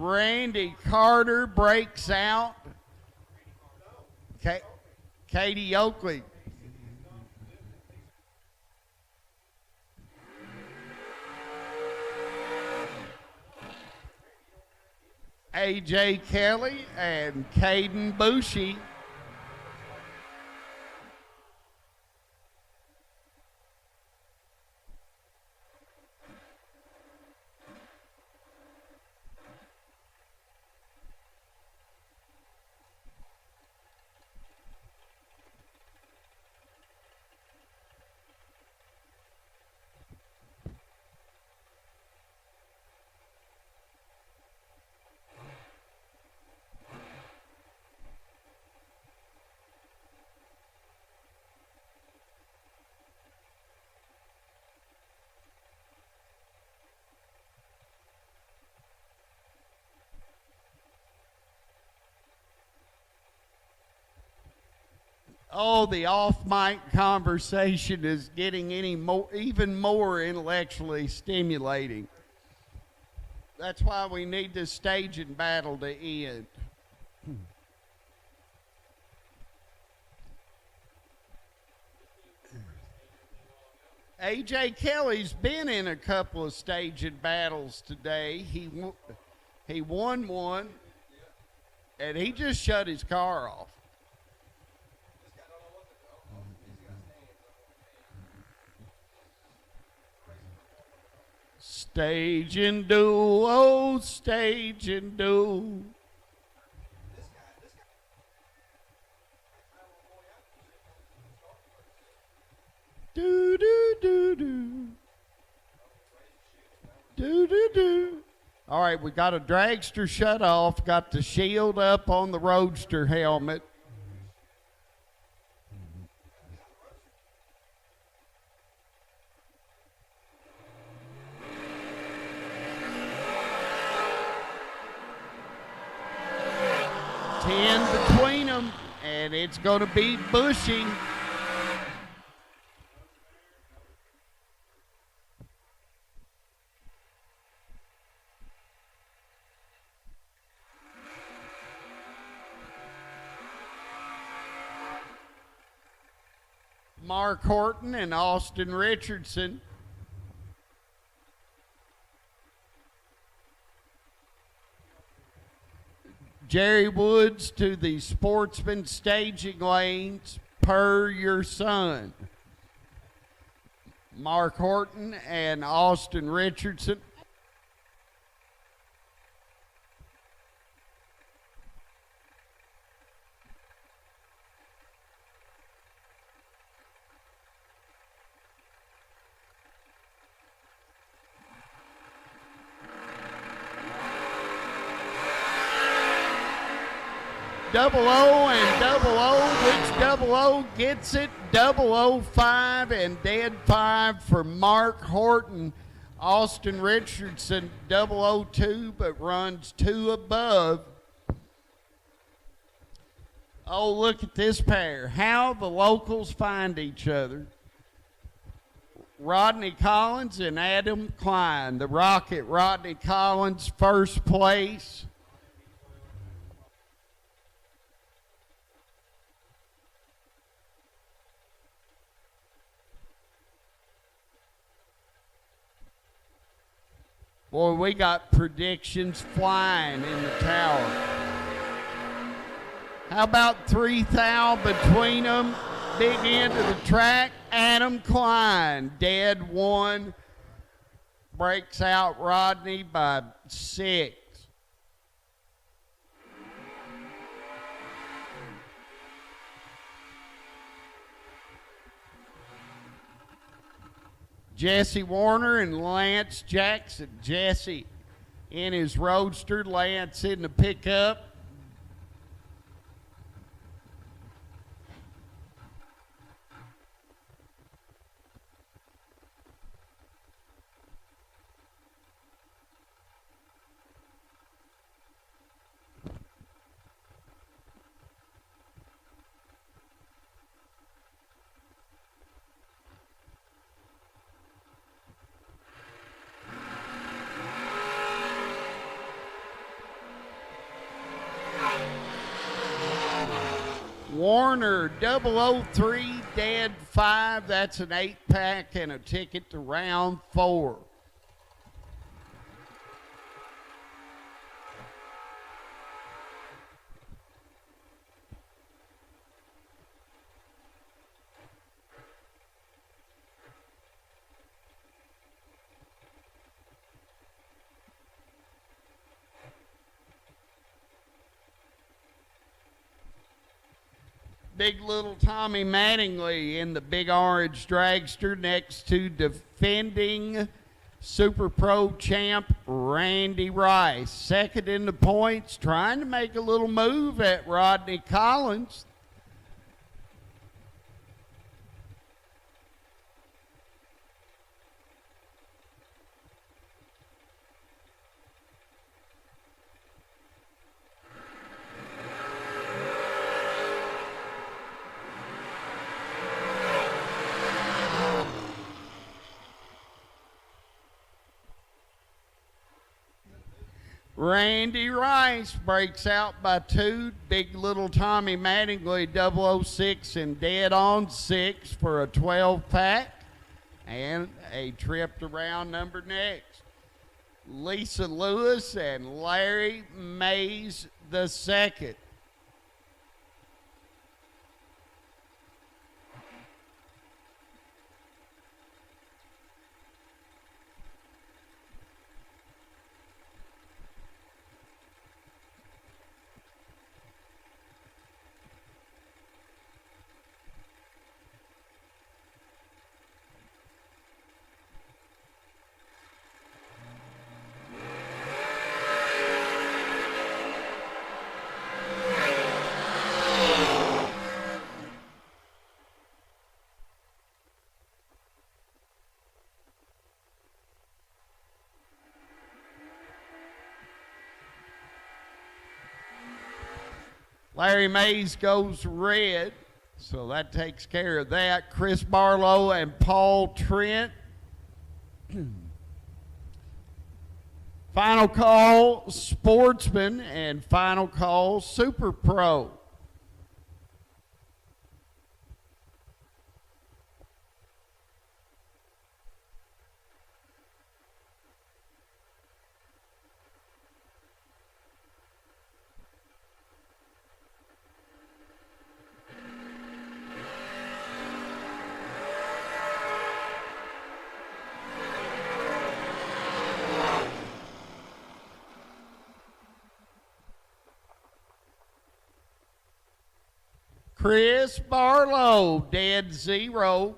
Randy Carter breaks out. Katie Oakley. AJ Kelly and Caden Bushy. Oh, the off-mic conversation is getting even more intellectually stimulating. That's why we need this staging battle to end. A.J. Kelly's been in a couple of staging battles today. He won one, and he just shut his car off. Staging duo, staging duo. Do do do do. Do do do. All right, we got a dragster shut off, got the shield up on the roadster helmet. Between them, and it's going to be Bushy. Mark Horton and Austin Richardson. Jerry Woods to the Sportsman staging lanes per your son. Mark Horton and Austin Richardson. Double O and double O, which double O gets it? 005 and dead 5 for Mark Horton. Austin Richardson 002, but runs 2 above. Oh, look at this pair. How the locals find each other. Rodney Collins and Adam Klein. The Rocket, Rodney Collins, first place. Boy, we got predictions flying in the tower. How about 3 thou between them? Big end of the track. Adam Klein, dead 1. Breaks out Rodney by 6. Jesse Warner and Lance Jackson. Jesse in his roadster, Lance in the pickup. Warner 003, dead 5. That's an 8-pack and a ticket to round 4. Big little Tommy Mattingly in the big orange dragster next to defending Super Pro champ Randy Rice. Second in the points, trying to make a little move at Rodney Collins. Randy Rice breaks out by 2. Big Little Tommy Mattingly 006 and Dead on 6 for a 12-pack. And a trip to round number next. Lisa Lewis and Larry Mays II. Larry Mays goes red, so that takes care of that. Chris Barlow and Paul Trent. Final call, Sportsman, and final call, Super Pro. Chris Barlow, dead 0.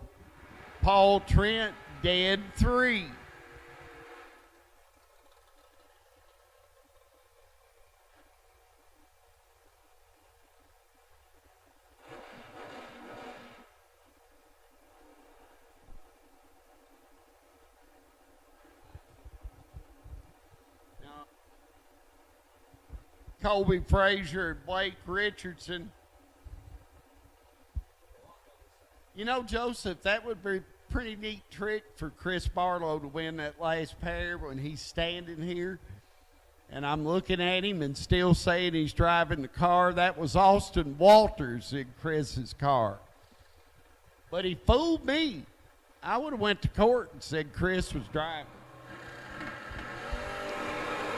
Paul Trent, dead 3. Colby Frazier and Blake Richardson. You know, Joseph, that would be a pretty neat trick for Chris Barlow to win that last pair when he's standing here. And I'm looking at him and still saying he's driving the car. That was Austin Walters in Chris's car. But he fooled me. I would have went to court and said Chris was driving.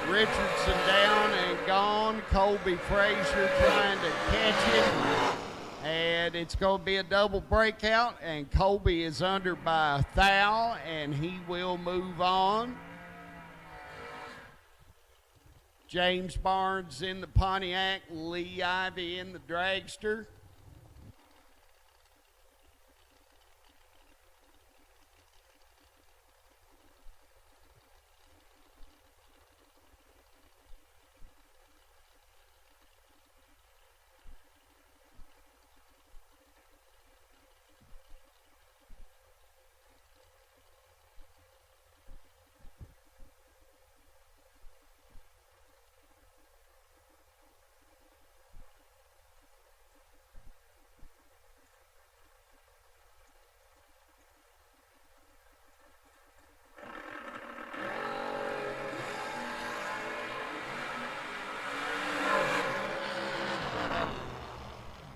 Richardson down and gone. Colby Frazier trying to catch him. And it's going to be a double breakout, and Colby is under by a thou, and he will move on. James Barnes in the Pontiac, Lee Ivy in the Dragster.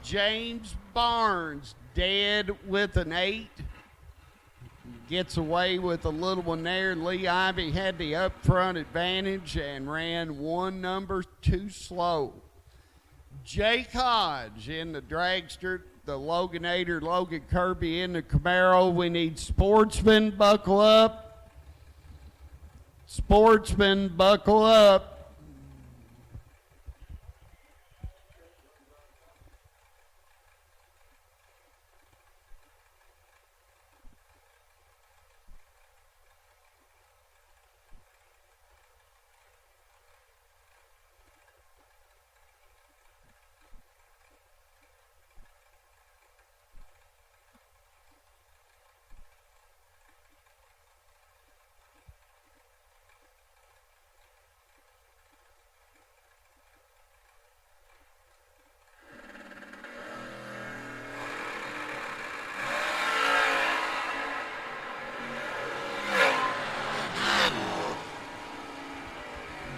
James Barnes, dead with an 8. Gets away with a little one there. Lee Ivy had the up front advantage and ran 1 number too slow. Jake Hodge in the Dragster, the Loganator, Logan Kirby in the Camaro. We need Sportsman, buckle up. Sportsman, buckle up.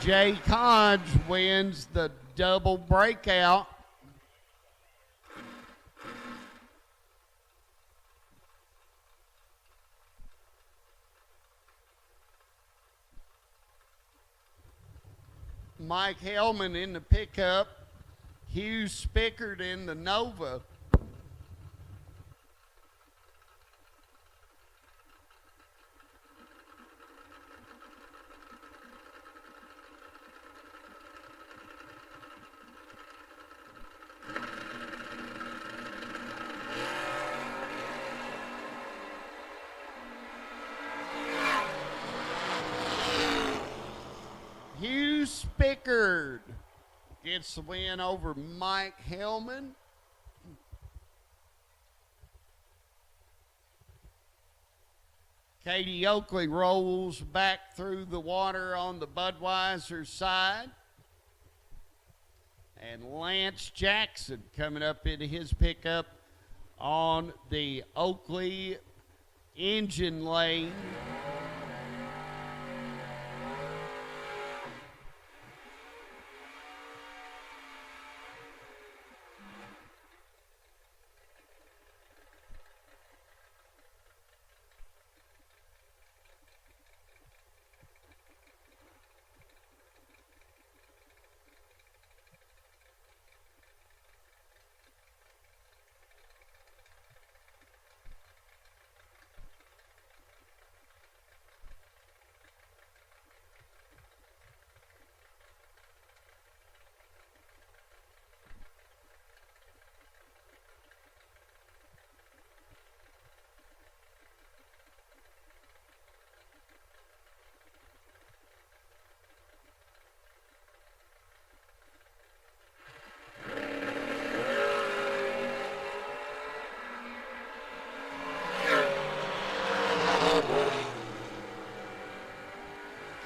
Jay Hodge wins the double breakout. Mike Hellman in the pickup. Hugh Spickard in the Nova. Hugh Spickard gets the win over Mike Hellman. Katie Oakley rolls back through the water on the Budweiser side. And Lance Jackson coming up into his pickup on the Oakley engine lane.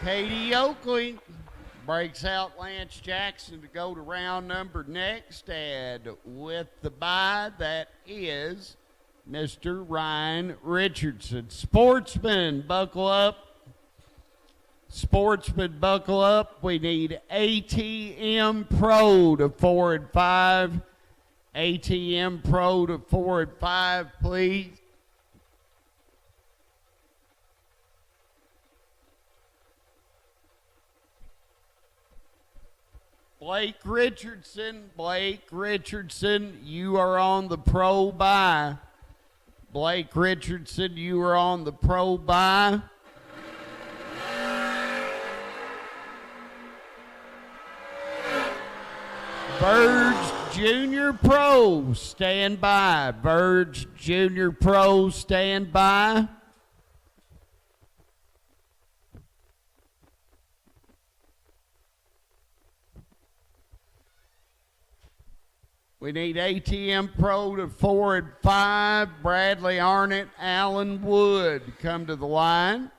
Katie Oakley breaks out Lance Jackson to go to round number next, and with the bye, that is Mr. Ryan Richardson. Sportsman, buckle up. Sportsman, buckle up. We need ATM Pro to 4 and 5. ATM Pro to 4 and 5, please. Blake Richardson, you are on the pro bye. Blake Richardson, you are on the pro bye. Verge Jr Pro, stand by. Verge Jr Pro, stand by. We need ATM Pro to 4 and 5. Bradley Arnott, Allen Wood come to the line.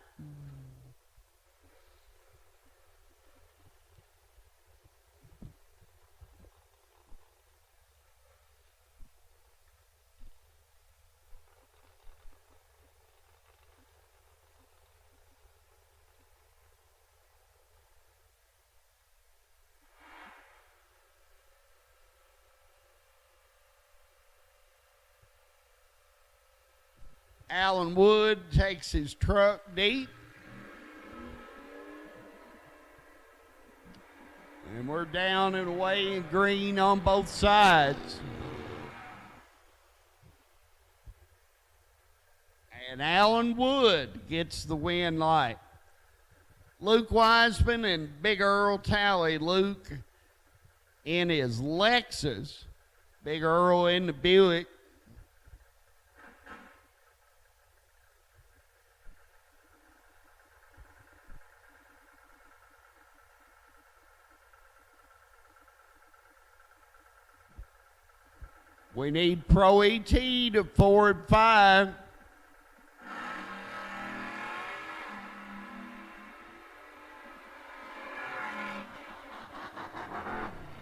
Allen Wood takes his truck deep. And we're down and away in green on both sides. And Allen Wood gets the win light. Luke Wiseman and Big Earl Talley. Luke in his Lexus. Big Earl in the Buick. We need Pro ET to 4 and 5.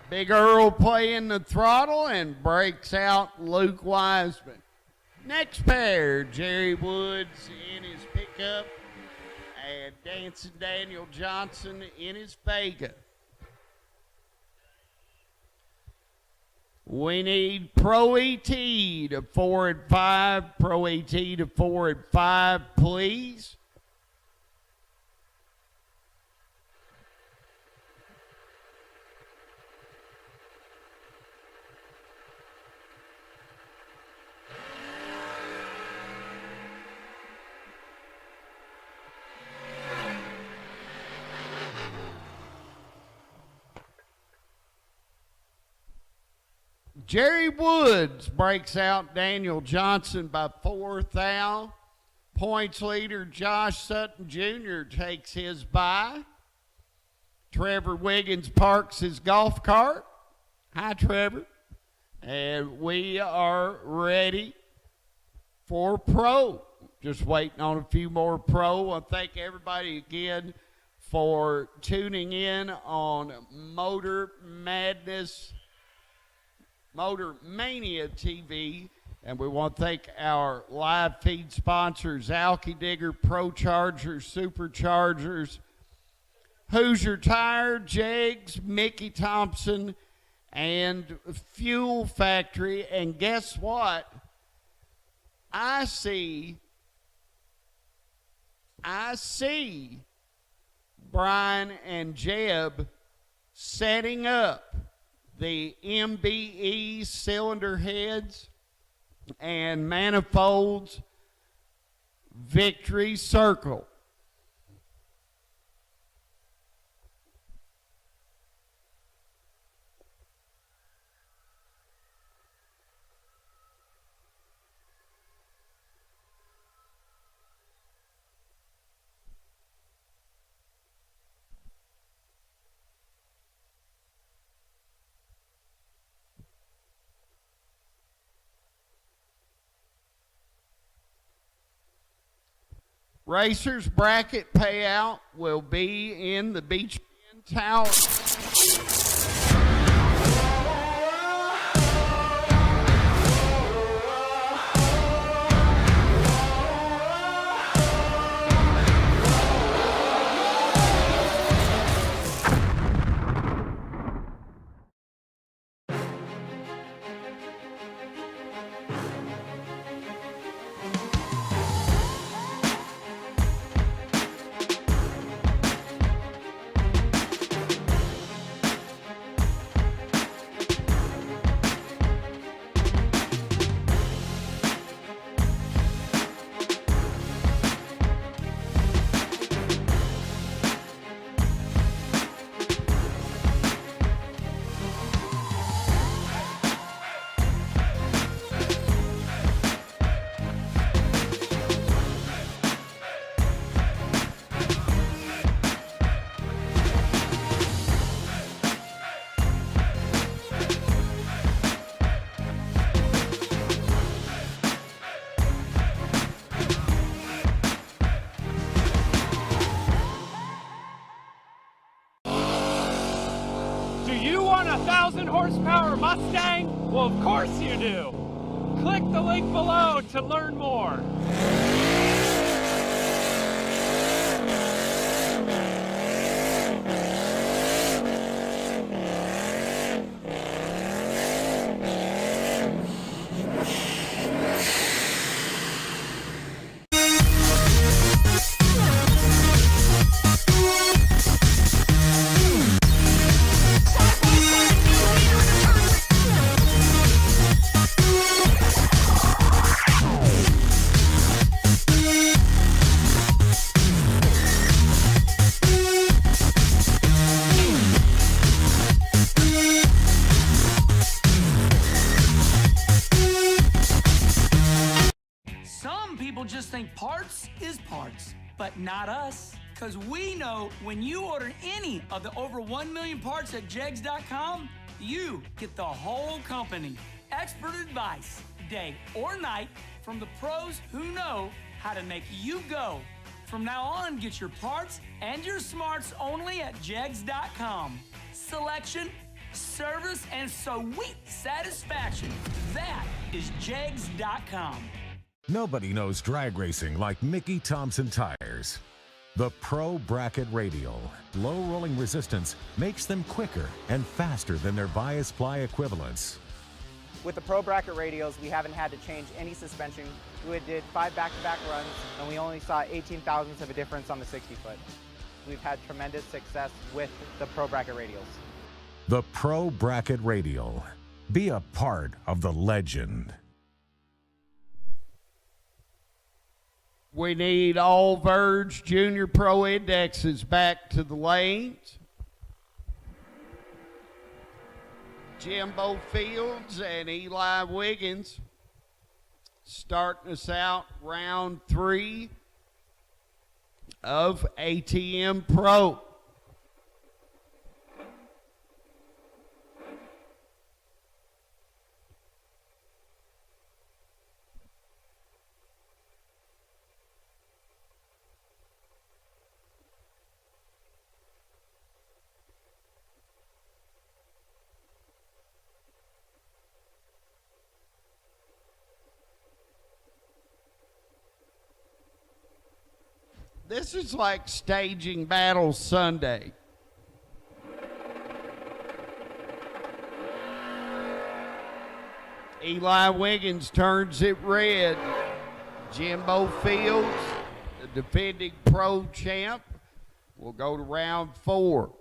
Big Earl playing the throttle and breaks out Luke Wiseman. Next pair, Jerry Woods in his pickup. and Dancing Daniel Johnson in his Vega. We need Pro ET to 4 and 5. Pro ET to 4 and 5, please. Jerry Woods breaks out Daniel Johnson by 4 thou. Points leader Josh Sutton Jr. takes his bye. Trevor Wiggins parks his golf cart. Hi, Trevor. And we are ready for pro. Just waiting on a few more pro. I thank everybody again for tuning in on Motor Mania TV, and we want to thank our live feed sponsors, Alky Digger, Pro Chargers, Superchargers, Hoosier Tire, Jegs, Mickey Thompson, and Fuel Factory. And guess what? I see Brian and Jeb setting up the MBE cylinder heads and manifolds victory circle. Racers bracket payout will be in the Beech Bend Tower. Do you want a 1,000 horsepower Mustang? Well, of course you do. Click the link below to learn more. Parts is parts, but not us. Because we know when you order any of the over 1 million parts at jegs.com, you get the whole company. Expert advice, day or night, from the pros who know how to make you go. From now on, get your parts and your smarts only at jegs.com. Selection, service, and sweet satisfaction. That is jegs.com. Nobody knows drag racing like Mickey Thompson Tires. The Pro Bracket Radial. Low rolling resistance makes them quicker and faster than their bias ply equivalents. With the Pro Bracket radials, we haven't had to change any suspension. We did 5 back-to-back runs, and we only saw 18 thousandths of a difference on the 60-foot. We've had tremendous success with the Pro Bracket radials. The Pro Bracket Radial. Be a part of the legend. We need all Verge Junior Pro indexes back to the lanes. Jimbo Fields and Eli Wiggins starting us out round 3 of ATM Pro. This is like staging Battle Sunday. Eli Wiggins turns it red. Jimbo Fields, the defending pro champ, will go to round 4.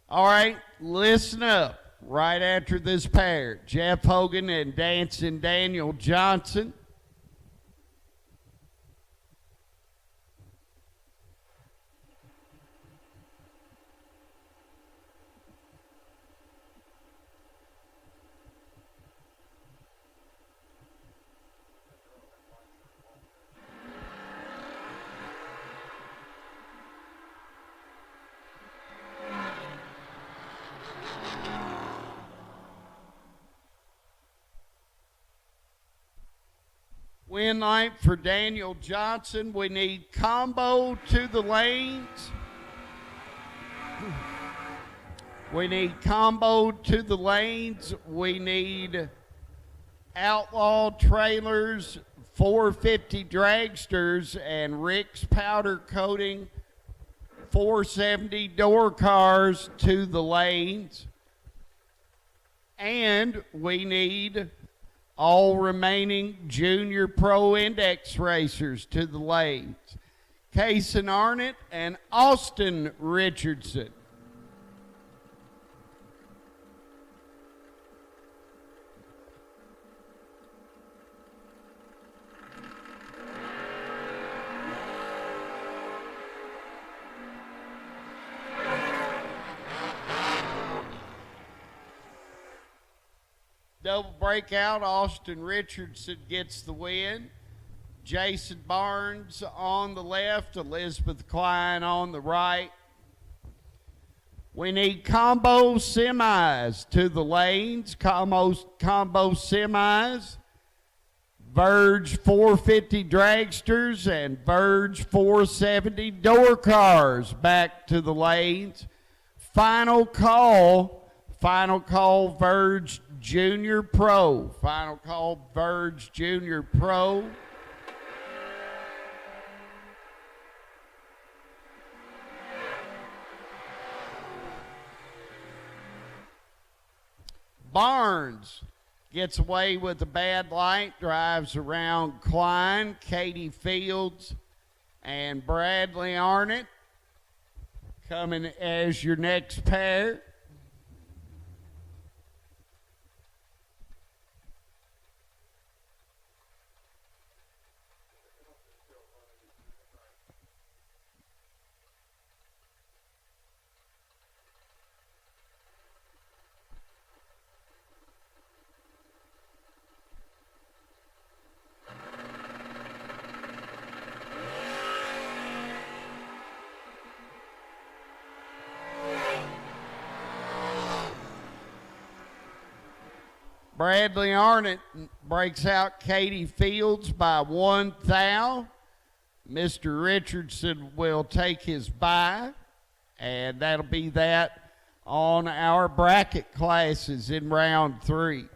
All right, listen up. Right after this pair, Jeff Hogan and Dancing Daniel Johnson. Win night for Daniel Johnson. We need combo to the lanes. We need combo to the lanes. We need Outlaw Trailers, 450 Dragsters, and Rick's Powder Coating, 470 Doorcars to the lanes. And we need all remaining Junior Pro Index racers to the lanes. Cason Arnott and Austin Richardson. Double breakout, Austin Richardson gets the win. Jason Barnes on the left, Elizabeth Klein on the right. We need combo semis to the lanes, combo semis. Verge 450 Dragsters and Verge 470 Doorcars back to the lanes. Final call Verge Junior Pro. Final call, Verge Junior Pro. Barnes gets away with a bad light, drives around Klein, Katie Fields, and Bradley Arnott coming as your next pair. Bradley Arnott breaks out Katie Fields by 1 thou. Mr. Richardson will take his bye, and that'll be that on our bracket classes in round 3.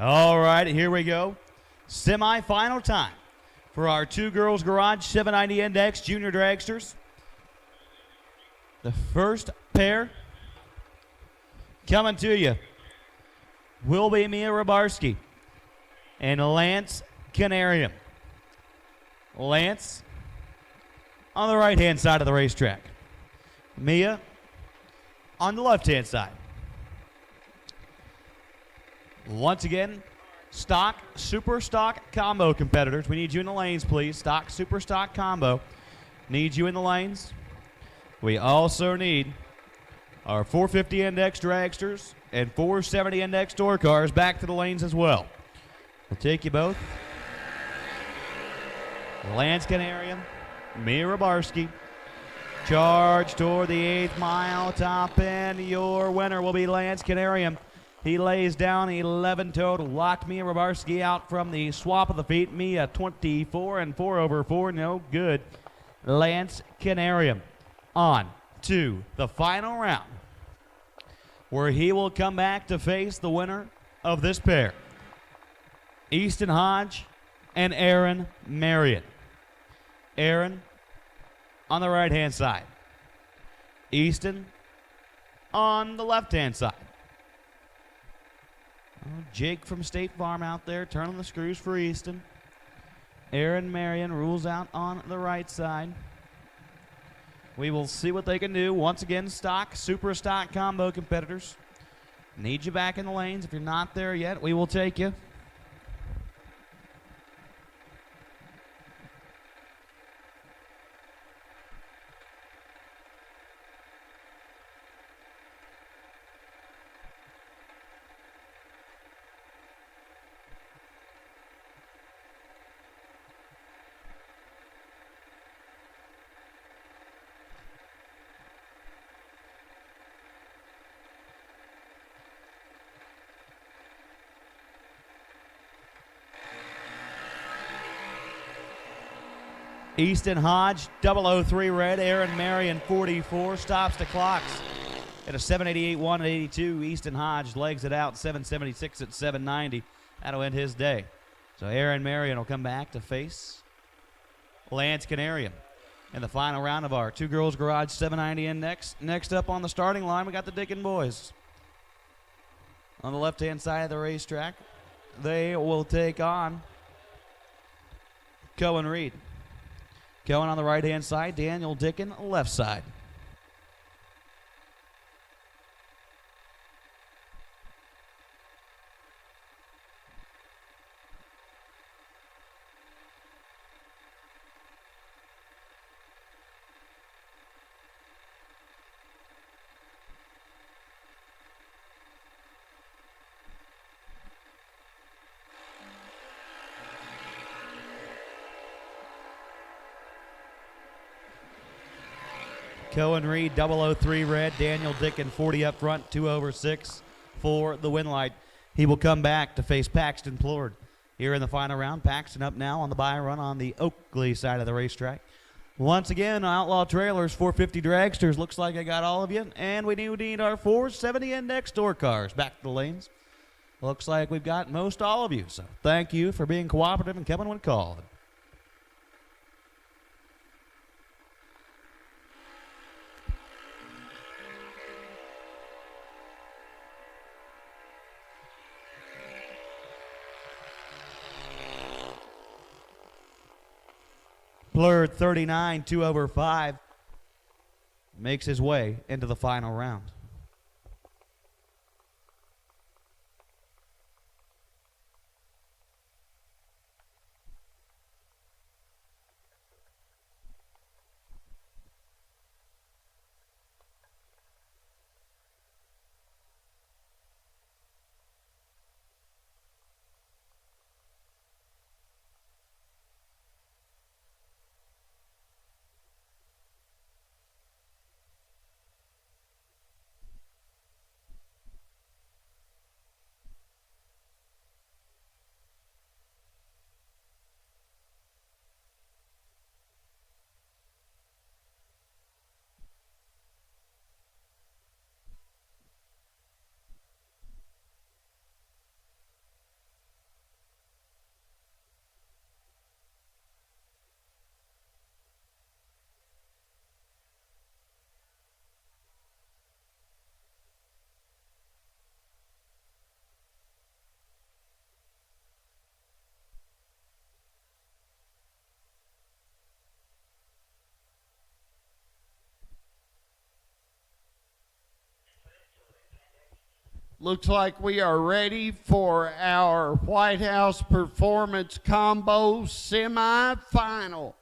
All right, here we go. Semi-final time for our two girls garage 790 index junior dragsters. The first pair coming to you will be Mia Rabarski and Lance Canarium. Lance on the right-hand side of the racetrack. Mia on the left-hand side. Once again, Stock, super stock combo competitors. We need you in the lanes, please. Stock, super stock combo. Need you in the lanes. We also need our 450 index dragsters and 470 index door cars back to the lanes as well. We'll take you both. Lance Canarium, Mia Rabarski. Charge toward the 8th mile, top end. Your winner will be Lance Canarium. He lays down 11 total. Locked Mia Rabarski out from the swap of the feet. Mia 24 and 4 over 4. No good. Lance Canarium on to the final round, where he will come back to face the winner of this pair, Easton Hodge and Aaron Marion. Aaron on the right-hand side. Easton on the left-hand side. Oh, Jake from State Farm out there turning the screws for Easton. Aaron Marion rules out on the right side. We will see what they can do. Once again, stock, super stock combo competitors. Need you back in the lanes. If you're not there yet, we will take you. Easton Hodge, 003 red. Aaron Marion, 44. Stops the clocks at a 788-1 at 82. Easton Hodge legs it out, 776 at 790. That'll end his day. So Aaron Marion will come back to face Lance Canarium in the final round of our Two Girls Garage 790 Index. Next up on the starting line, we got the Dickin boys. On the left-hand side of the racetrack, they will take on Cohen Reed. Cohen on the right-hand side, Daniel Dickin, left side. Cohen Reed, 003 red. Daniel Dickin, 40 up front, 2 over 6 for the win light. He will come back to face Paxton Plord here in the final round. Paxton up now on the bye run on the Oakley side of the racetrack. Once again, Outlaw Trailers, 450 Dragsters. Looks like I got all of you. And we do need our 470 index door cars back to the lanes. Looks like we've got most all of you. So thank you for being cooperative and coming when called. Plurd 39, 2 over 5, makes his way into the final round. Looks like we are ready for our White House Performance Combo semifinal.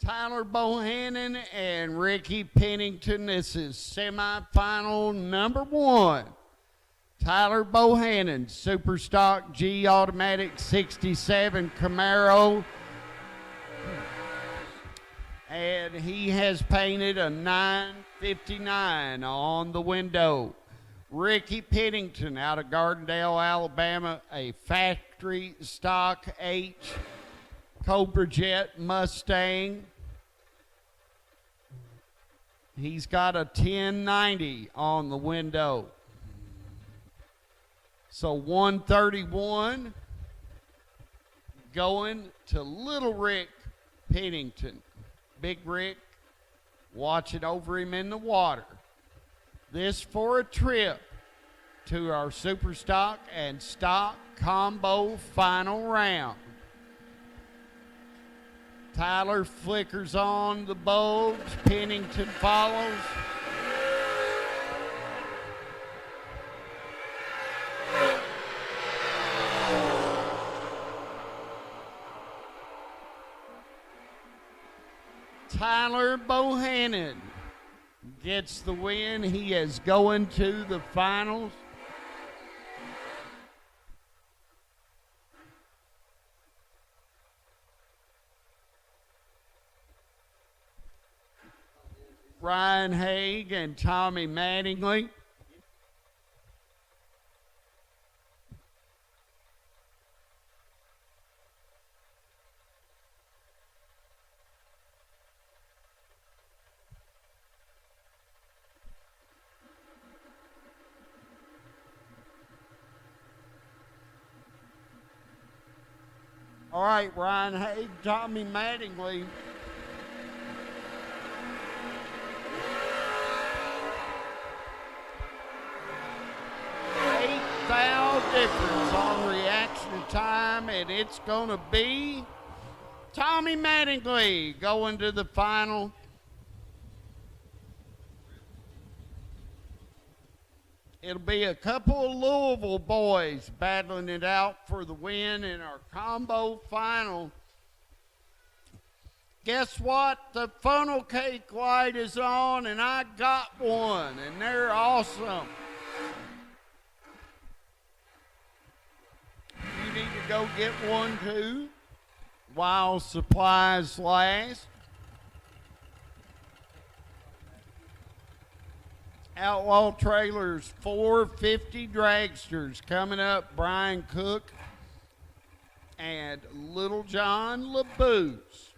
Tyler Bohannon and Ricky Pennington. This is semifinal number 1. Tyler Bohannon, Super Stock G Automatic 67 Camaro. And he has painted a 959 on the window. Ricky Pennington out of Gardendale, Alabama, a factory stock H Cobra Jet Mustang. He's got a 1090 on the window. So 131 going to Little Rick Pennington. Big Rick watching over him in the water. This for a trip to our Super Stock and Stock Combo final round. Tyler flickers on the bulbs. Pennington follows. Tyler Bohannon gets the win. He is going to the finals. Ryan Haig and Tommy Mattingly. All right, Ryan Haig, Tommy Mattingly. Difference on reaction time, and it's going to be Tommy Mattingly going to the final. It'll be a couple of Louisville boys battling it out for the win in our combo final. Guess what? The funnel cake light is on, and I got one, and they're awesome. You need to go get one too while supplies last. Outlaw Trailers 450 Dragsters coming up. Brian Cook and Little John LaBoose.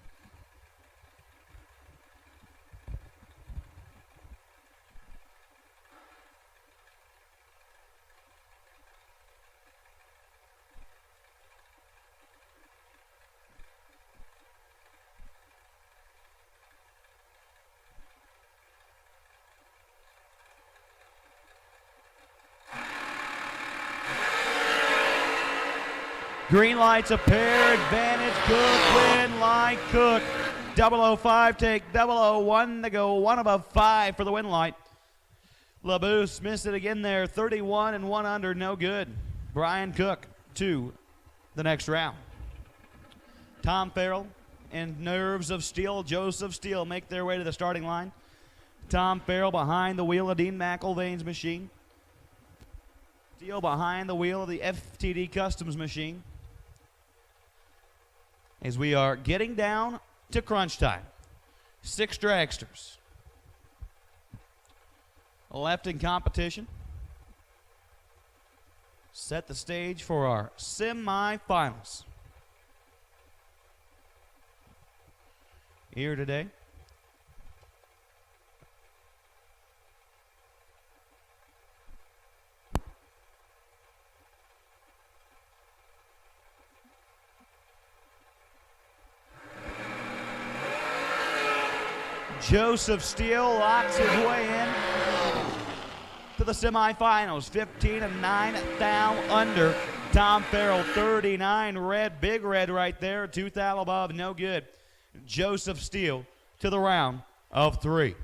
Green lights a pair, advantage, Cook, win, line, Cook. 005 take 001 to go, 1 above 5 for the win light. LaBouse missed it again there, 31 and 1 under, no good. Brian Cook to the next round. Tom Farrell and Nerves of Steel, Joseph Steele make their way to the starting line. Tom Farrell behind the wheel of Dean McElvain's machine. Steele behind the wheel of the FTD Customs machine. As we are getting down to crunch time. 6 dragsters left in competition. Set the stage for our semifinals. Here today, Joseph Steele locks his way in to the semifinals. 15 and 9 thou under. Tom Farrell 39 red, big red right there. 2 thou above, no good. Joseph Steele to the round of 3.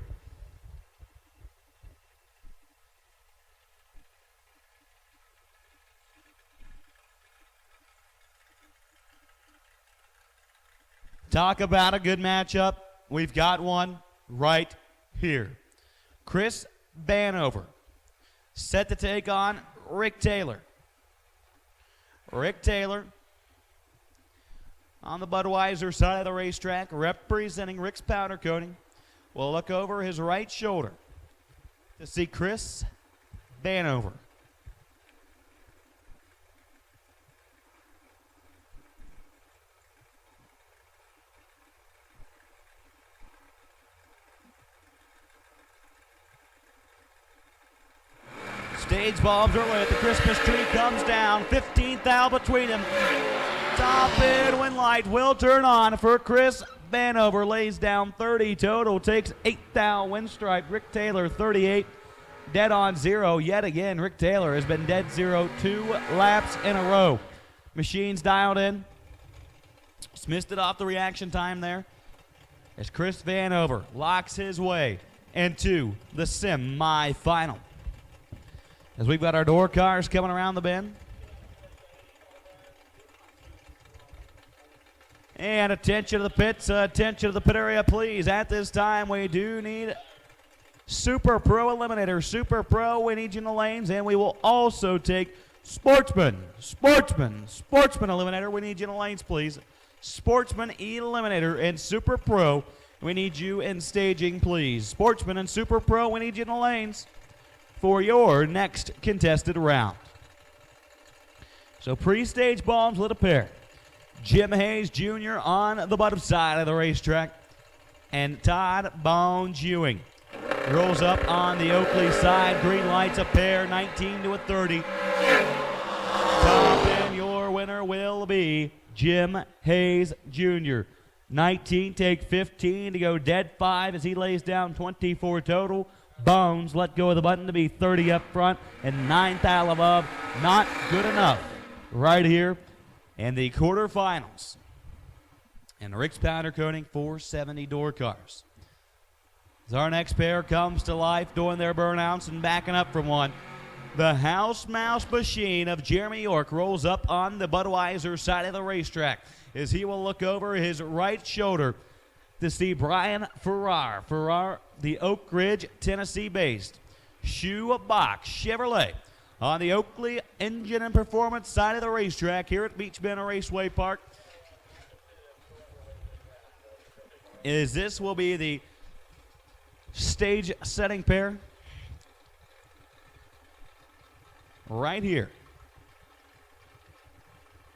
Talk about a good matchup. We've got one right here. Chris Vanover set to take on Rick Taylor. Rick Taylor on the Budweiser side of the racetrack, representing Rick's powder coating, will look over his right shoulder to see Chris Vanover. Stage bombs are lit. The Christmas tree comes down. 15th thou between them. Top end wind light will turn on for Chris Vanover. Lays down 30 total. Takes 8 thou wind stripe. Rick Taylor 38. Dead on 0. Yet again, Rick Taylor has been dead 0 2 laps in a row. Machines dialed in. Just missed it off the reaction time there. As Chris Vanover locks his way into the semi-final. As we've got our door cars coming around the bend. And attention to the pits, attention to the pit area, please. At this time, we do need Super Pro Eliminator. Super Pro, we need you in the lanes, and we will also take Sportsman Eliminator. We need you in the lanes, please. Sportsman Eliminator and Super Pro, we need you in staging, please. Sportsman and Super Pro, we need you in the lanes for your next contested round. So pre-stage bombs lit a pair. Jim Hayes Jr. on the bottom side of the racetrack. And Todd Bones Ewing rolls up on the Oakley side. Green lights a pair, 19 to a 30. Top in, your winner will be Jim Hayes Jr. 19, take 15 to go dead 5 as he lays down 24 total. Bones let go of the button to be 30 up front and 9 thou above. Not good enough right here in the quarterfinals. And Rick's powder coating 470 door cars. As our next pair comes to life, doing their burnouts and backing up from one. The house mouse machine of Jeremy York rolls up on the Budweiser side of the racetrack as he will look over his right shoulder to see Brian Farrar. Farrar, the Oak Ridge, Tennessee-based Shoebox Chevrolet on the Oakley Engine and Performance side of the racetrack here at Beech Bend Raceway Park. This will be the stage setting pair right here.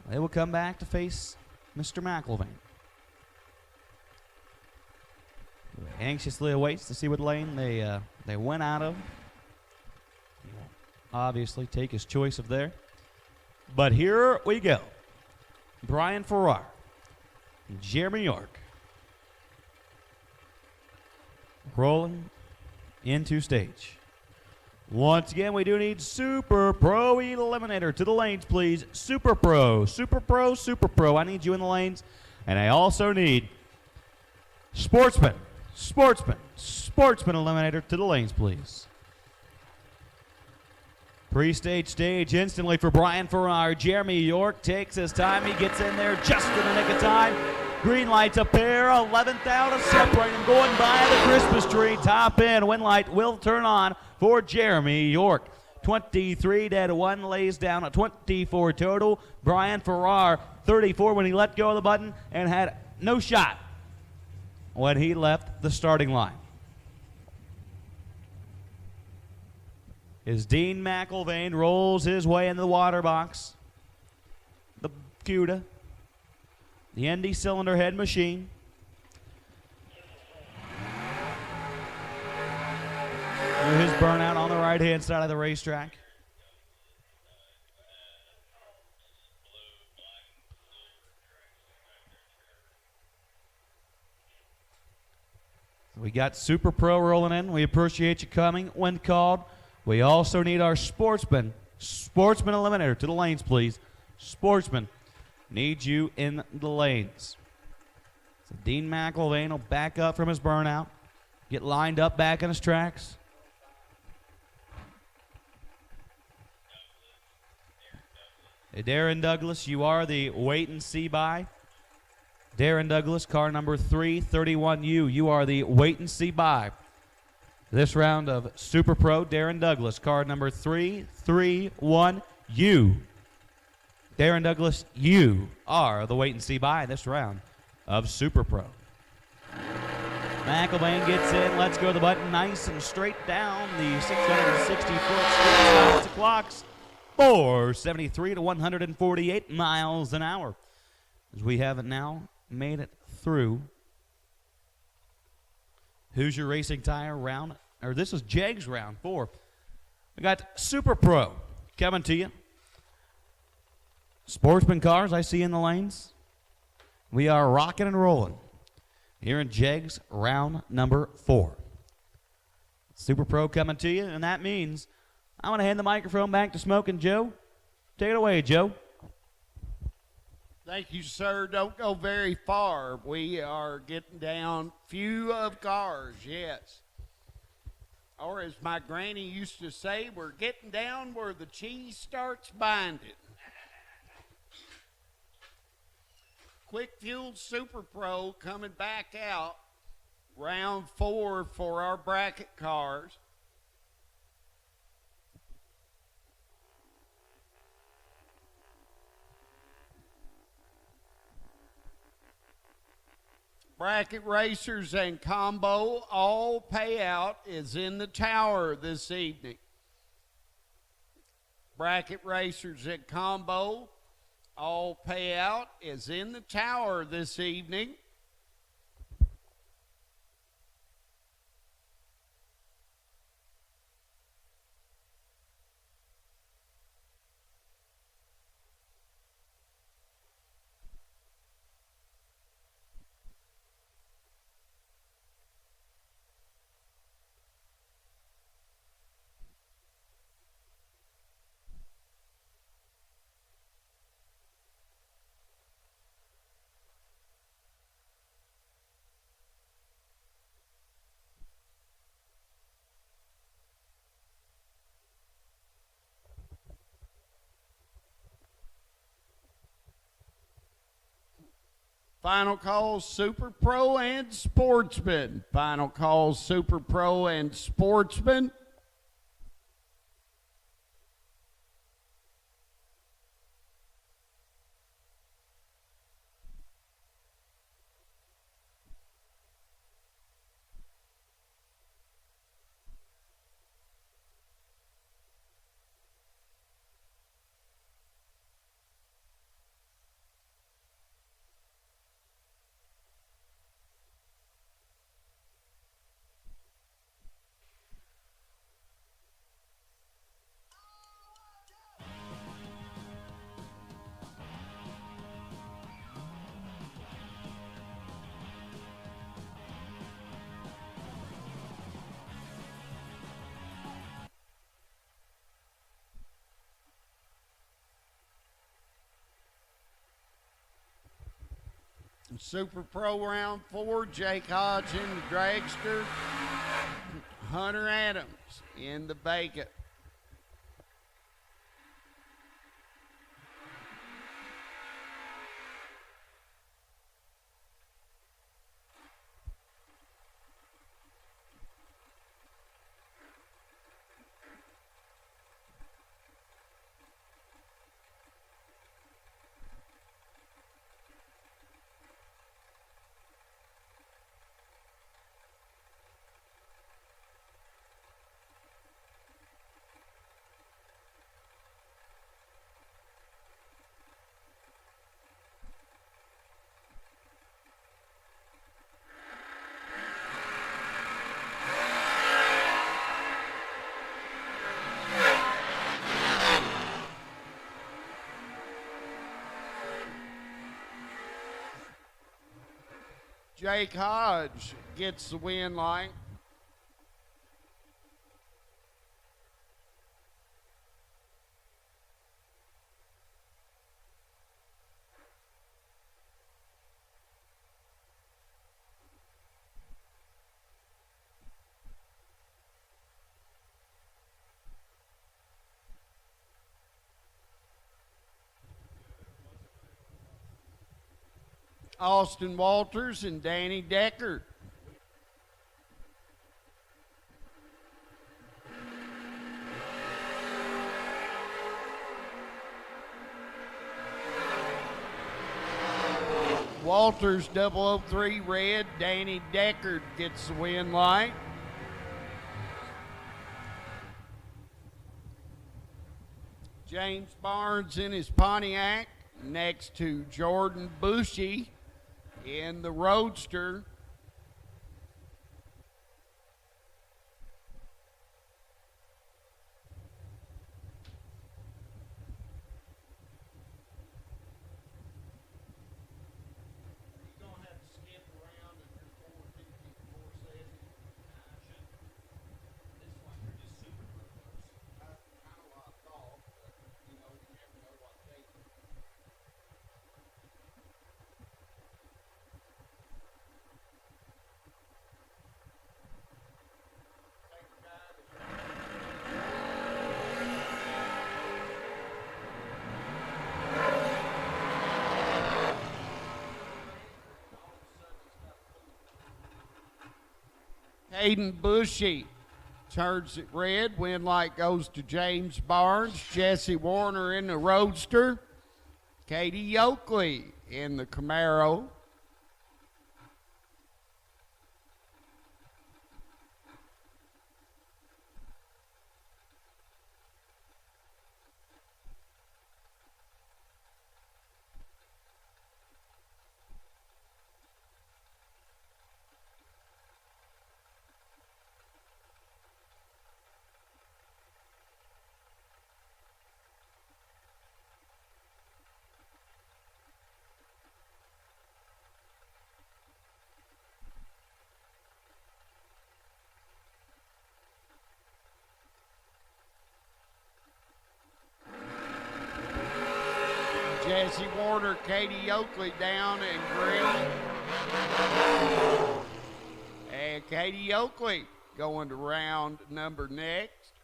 They will come back to face Mr. McIlvain. Anxiously awaits to see what lane they went out of. He will obviously take his choice of there. But here we go. Brian Farrar, Jeremy York, rolling into stage. Once again, we do need Super Pro Eliminator to the lanes, please. Super Pro, Super Pro, Super Pro. I need you in the lanes. And I also need Sportsman Eliminator to the lanes, please. Pre-stage stage instantly for Brian Farrar. Jeremy York takes his time. He gets in there just in the nick of time. Green lights a pair, 11th out to separate him, going by the Christmas tree. Top end, wind light will turn on for Jeremy York. 23 dead, 1 lays down a 24 total. Brian Farrar, 34 when he let go of the button and had no shot when he left the starting line. As Dean McIlvain rolls his way into the water box, the CUDA, the ND cylinder head machine. Here's his burnout on the right-hand side of the racetrack. We got Super Pro rolling in. We appreciate you coming when called. We also need our Sportsman Eliminator to the lanes, please. Sportsman, need you in the lanes. So Dean McIlvain will back up from his burnout, get lined up back in his tracks. Hey, Darren Douglas, you are the wait and see by. Darren Douglas, car number 331U. You are the wait and see by. This round of Super Pro, Darren Douglas, car number 331U. Darren Douglas, you are the wait and see by this round of Super Pro. McIlvain gets in. Let's go to the button. Nice and straight down the 660-foot straight. The clock's 473 to 148 miles an hour. As we have now made it through Hoosier Racing Tire round, or this is Jegs round 4. We got Super Pro coming to you. Sportsman cars I see in the lanes. We are rocking and rolling here in Jegs round number 4. Super Pro coming to you, and that means I'm going to hand the microphone back to Smoking Joe. Take it away, Joe. Thank you, sir. Don't go very far. We are getting down few of cars, yes. Or as my granny used to say, we're getting down where the cheese starts binding. Quick Fuel Super Pro coming back out. Round 4 for our bracket cars. Bracket racers and combo, all payout is in the tower this evening. Bracket racers and combo, all payout is in the tower this evening. Final call, Super Pro and Sportsman. Final call, Super Pro and Sportsman. Super Pro round 4, Jake Hodge in the Dragster, Hunter Adams in the Bacon. Jake Hodge gets the win line. Austin Walters and Danny Decker. Walters 003 red. Danny Decker gets the win light. James Barnes in his Pontiac next to Jordan Bushy in the Roadster. Hayden Bushy turns it red. Win light goes to James Barnes. Jesse Warner in the Roadster. Katie Oakley in the Camaro. Jesse Warner, Katie Oakley down in green. And Katie Oakley going to round number next.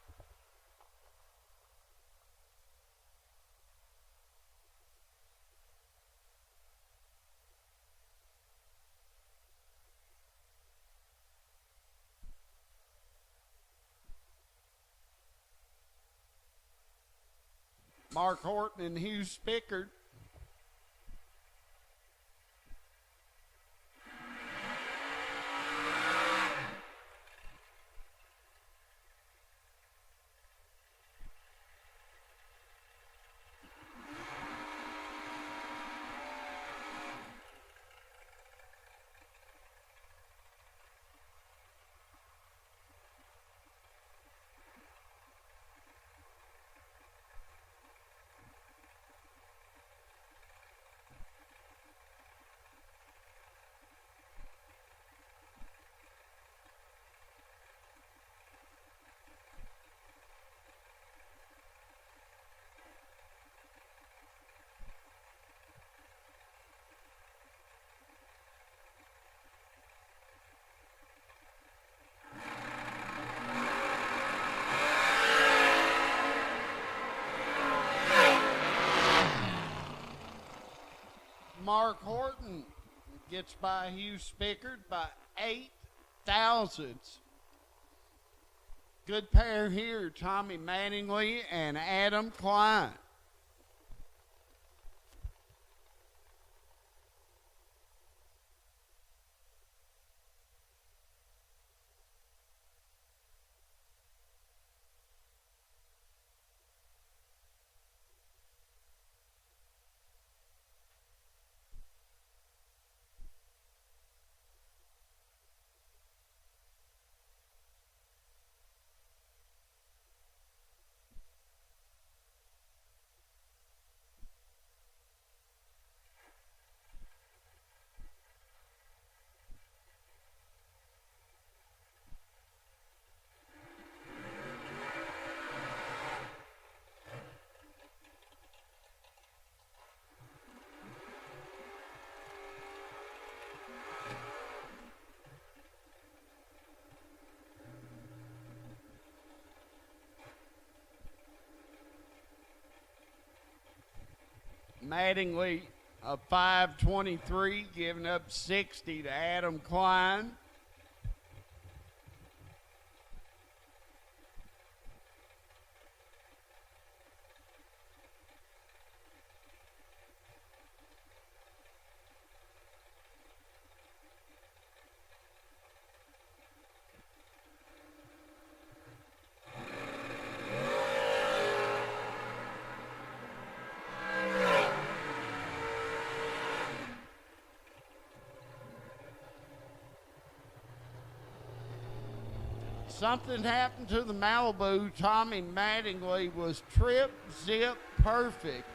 Mark Horton and Hugh Spickard. Mark Horton gets by Hugh Spickard by 8 thousandths. Good pair here, Tommy Mattingly and Adam Klein. Mattingly, a 523, giving up 60 to Adam Klein. Something happened to the Malibu. Tommy Mattingly was trip, zip, perfect.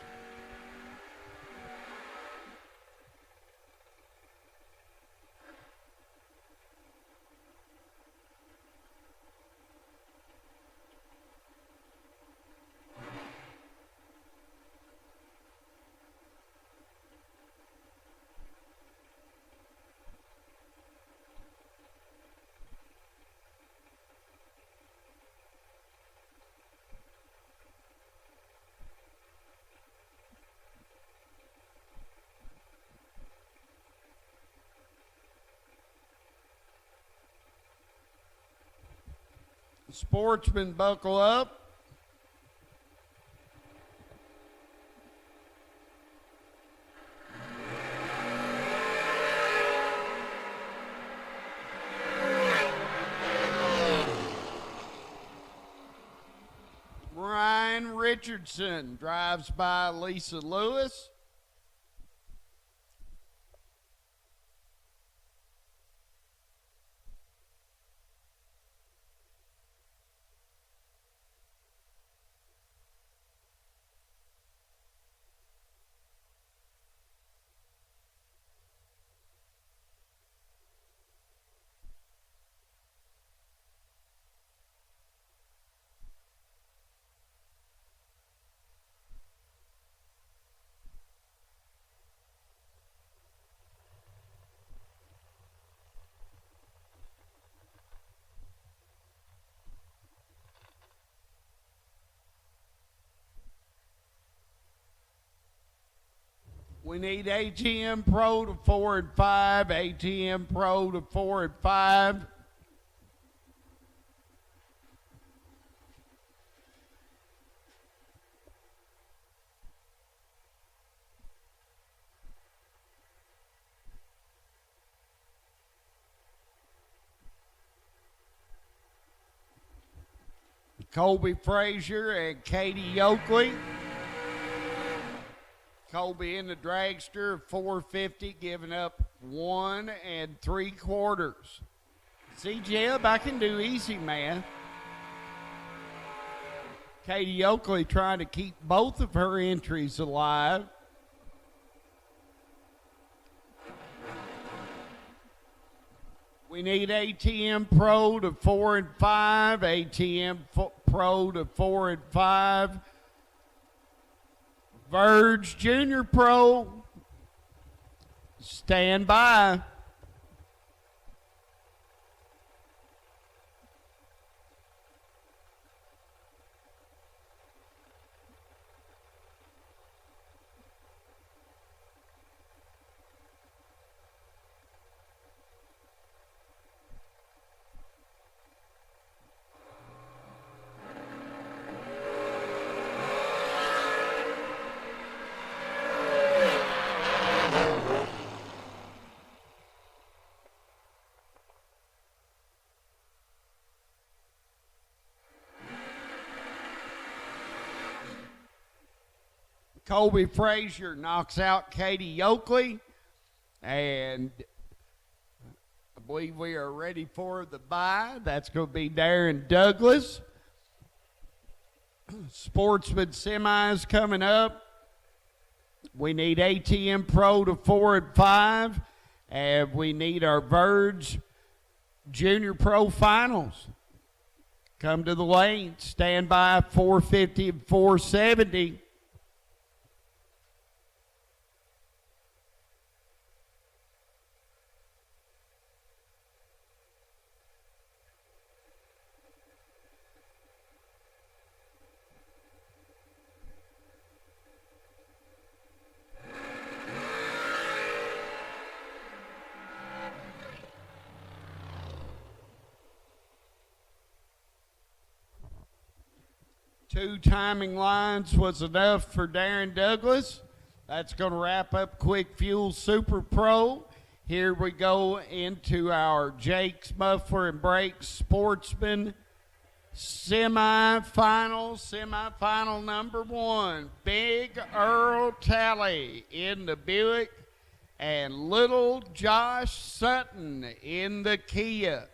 Sportsman, buckle up. Ryan Richardson drives by Lisa Lewis. We need ATM Pro to 4 and 5, ATM Pro to 4 and 5. Colby Frazier and Katie Oakley. Colby in the dragster, 450, giving up 1 3/4. See, Jeb, I can do easy, man. Katie Oakley trying to keep both of her entries alive. We need ATM Pro to 4 and 5, ATM Pro to 4 and 5. Verge Jr Pro, stand by. Colby Frazier knocks out Katie Oakley, and I believe we are ready for the bye. That's going to be Darren Douglas. Sportsman semis coming up. We need ATM Pro to 4 and 5, and we need our Verge Junior Pro Finals. Come to the lane. Stand by 450 and 470. 2 timing lines was enough for Darren Douglas. That's going to wrap up Quick Fuel Super Pro. Here we go into our Jake's Muffler and Brakes Sportsman semifinal. Semifinal number 1, Big Earl Talley in the Buick and Little Josh Sutton in the Kia.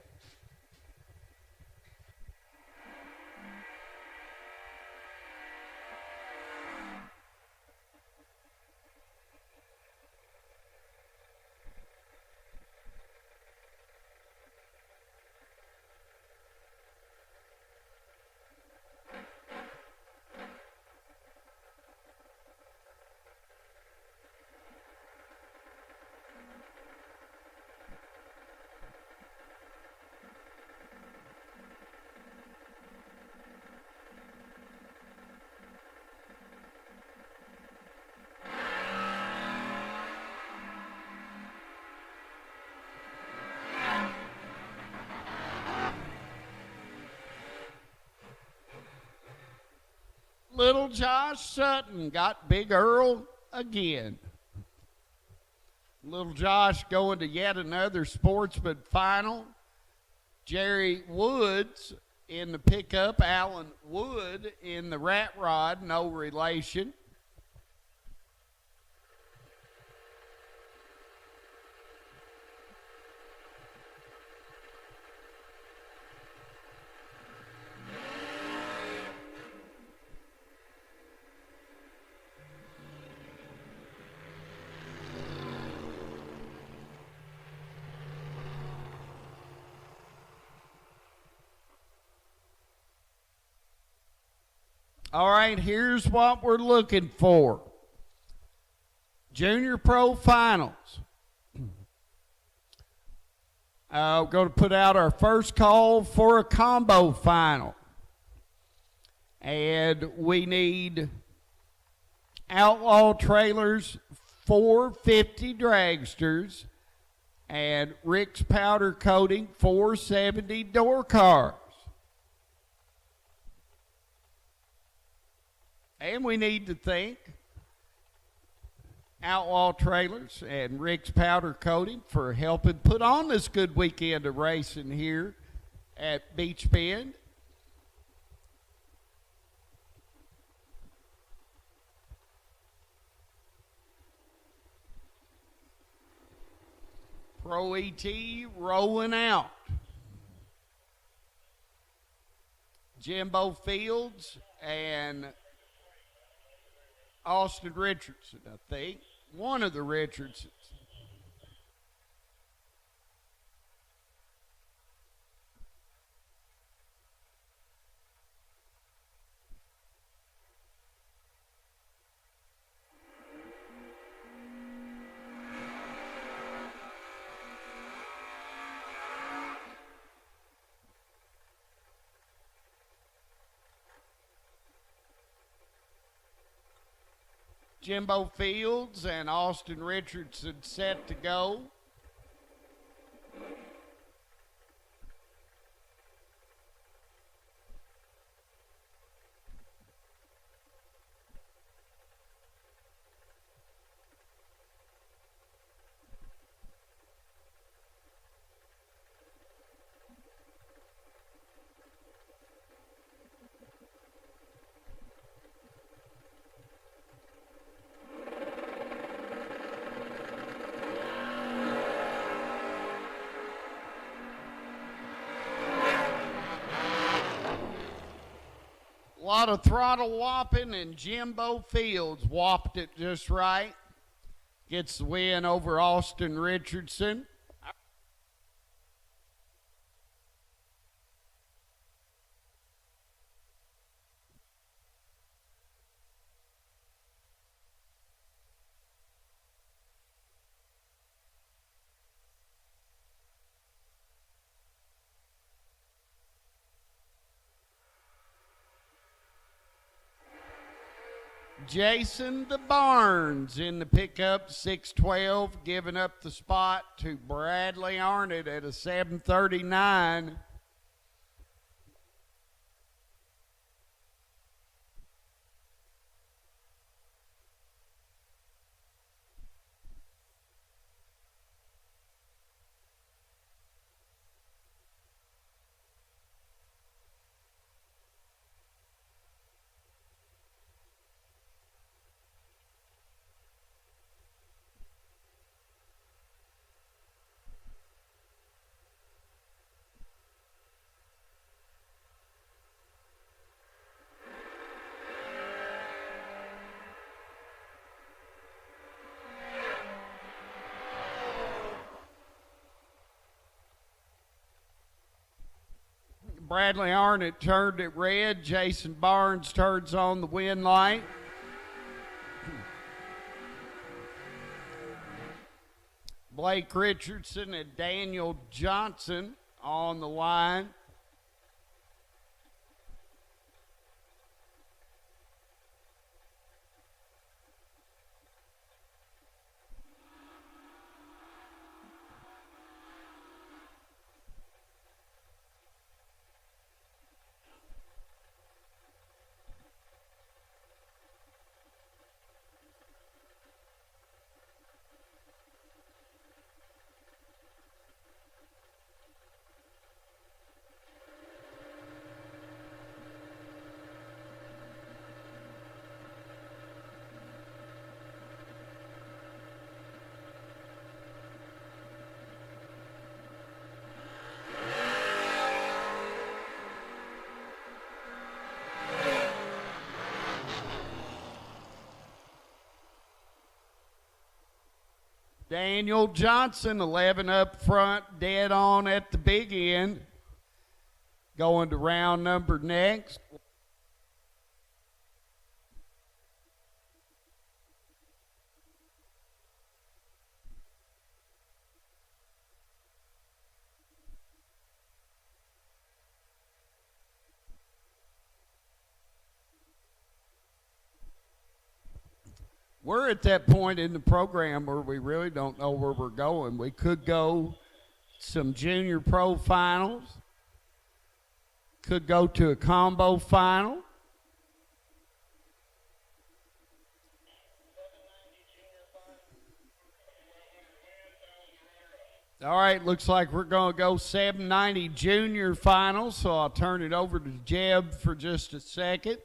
Little Josh Sutton got Big Earl again. Little Josh going to yet another Sportsman Final. Jerry Woods in the pickup, Alan Wood in the Rat Rod, no relation. All right, here's what we're looking for. Junior Pro Finals. We're going to put out our first call for a combo final. And we need Outlaw Trailers 450 Dragsters and Rick's Powder Coating 470 Doorcars. And we need to thank Outlaw Trailers and Rick's Powder Coating for helping put on this good weekend of racing here at Beech Bend. Pro ET rolling out. Jimbo Fields and Austin Richardson, I think. One of the Richardsons. Jimbo Fields and Austin Richardson set to go. A lot of throttle whopping, and Jimbo Fields whopped it just right. Gets the win over Austin Richardson. Jason the Barnes in the pickup, 612, giving up the spot to Bradley Arnott at a 739. Bradley Arnott turned it red. Jason Barnes turns on the win light. Blake Richardson and Daniel Johnson on the line. Daniel Johnson, 11 up front, dead on at the big end. Going to round number next. We're at that point in the program where we really don't know where we're going. We could go some junior pro finals, could go to a combo final. All right, looks like we're going to go 790 junior finals, so I'll turn it over to Jeb for just a second.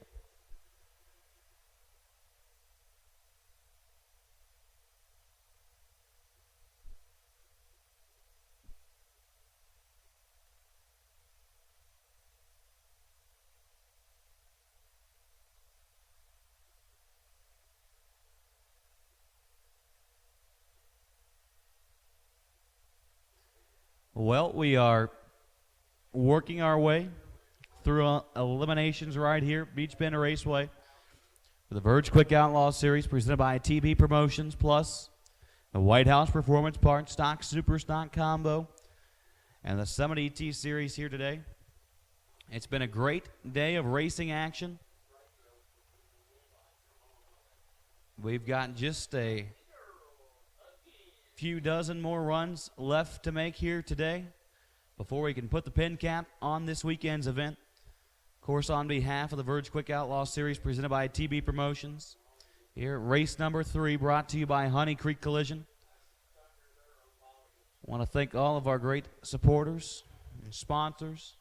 Well, we are working our way through eliminations right here, Beech Bend Raceway, for the Verge Quick Outlaw Series presented by TB Promotions, plus the White House Performance Parts Stock Super Stock Combo, and the Summit ET Series here today. It's been a great day of racing action. We've got just a few dozen more runs left to make here today before we can put the pin cap on this weekend's event. Of course, on behalf of the Verge Quick Outlaw Series presented by TB Promotions, here at race number 3, brought to you by Honey Creek Collision. I want to thank all of our great supporters and sponsors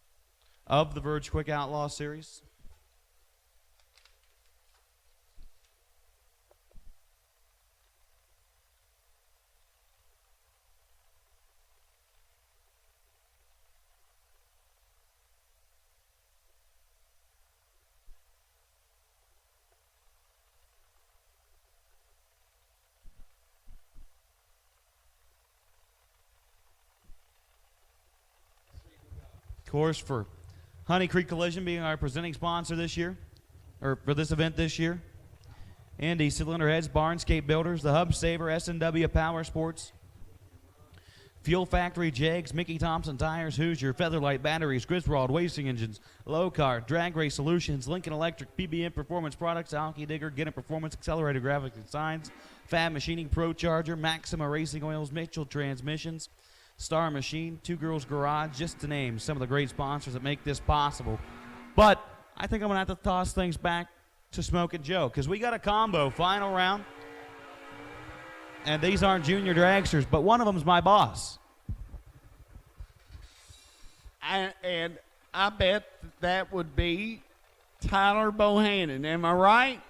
of the Verge Quick Outlaw Series. Of course, for Honey Creek Collision being our presenting sponsor this year, or for this event this year, Andy Cylinder Heads, Barnscape Builders, the Hub Saver, S&W Power Sports, Fuel Factory, Jegs, Mickey Thompson Tires, Hoosier, Featherlight Batteries, Griswold Racing Engines, Low Car, Drag Race Solutions, Lincoln Electric, PBM Performance Products, Alki Digger, Get It Performance, Accelerated Graphics and Signs, Fab Machining, Pro Charger, Maxima Racing Oils, Mitchell Transmissions, Star Machine, Two Girls Garage, just to name some of the great sponsors that make this possible. But I think I'm going to have to toss things back to Smokin' Joe, because we got a combo final round. And these aren't junior dragsters, but one of them's my boss. And I bet that would be Tyler Bohannon. Am I right?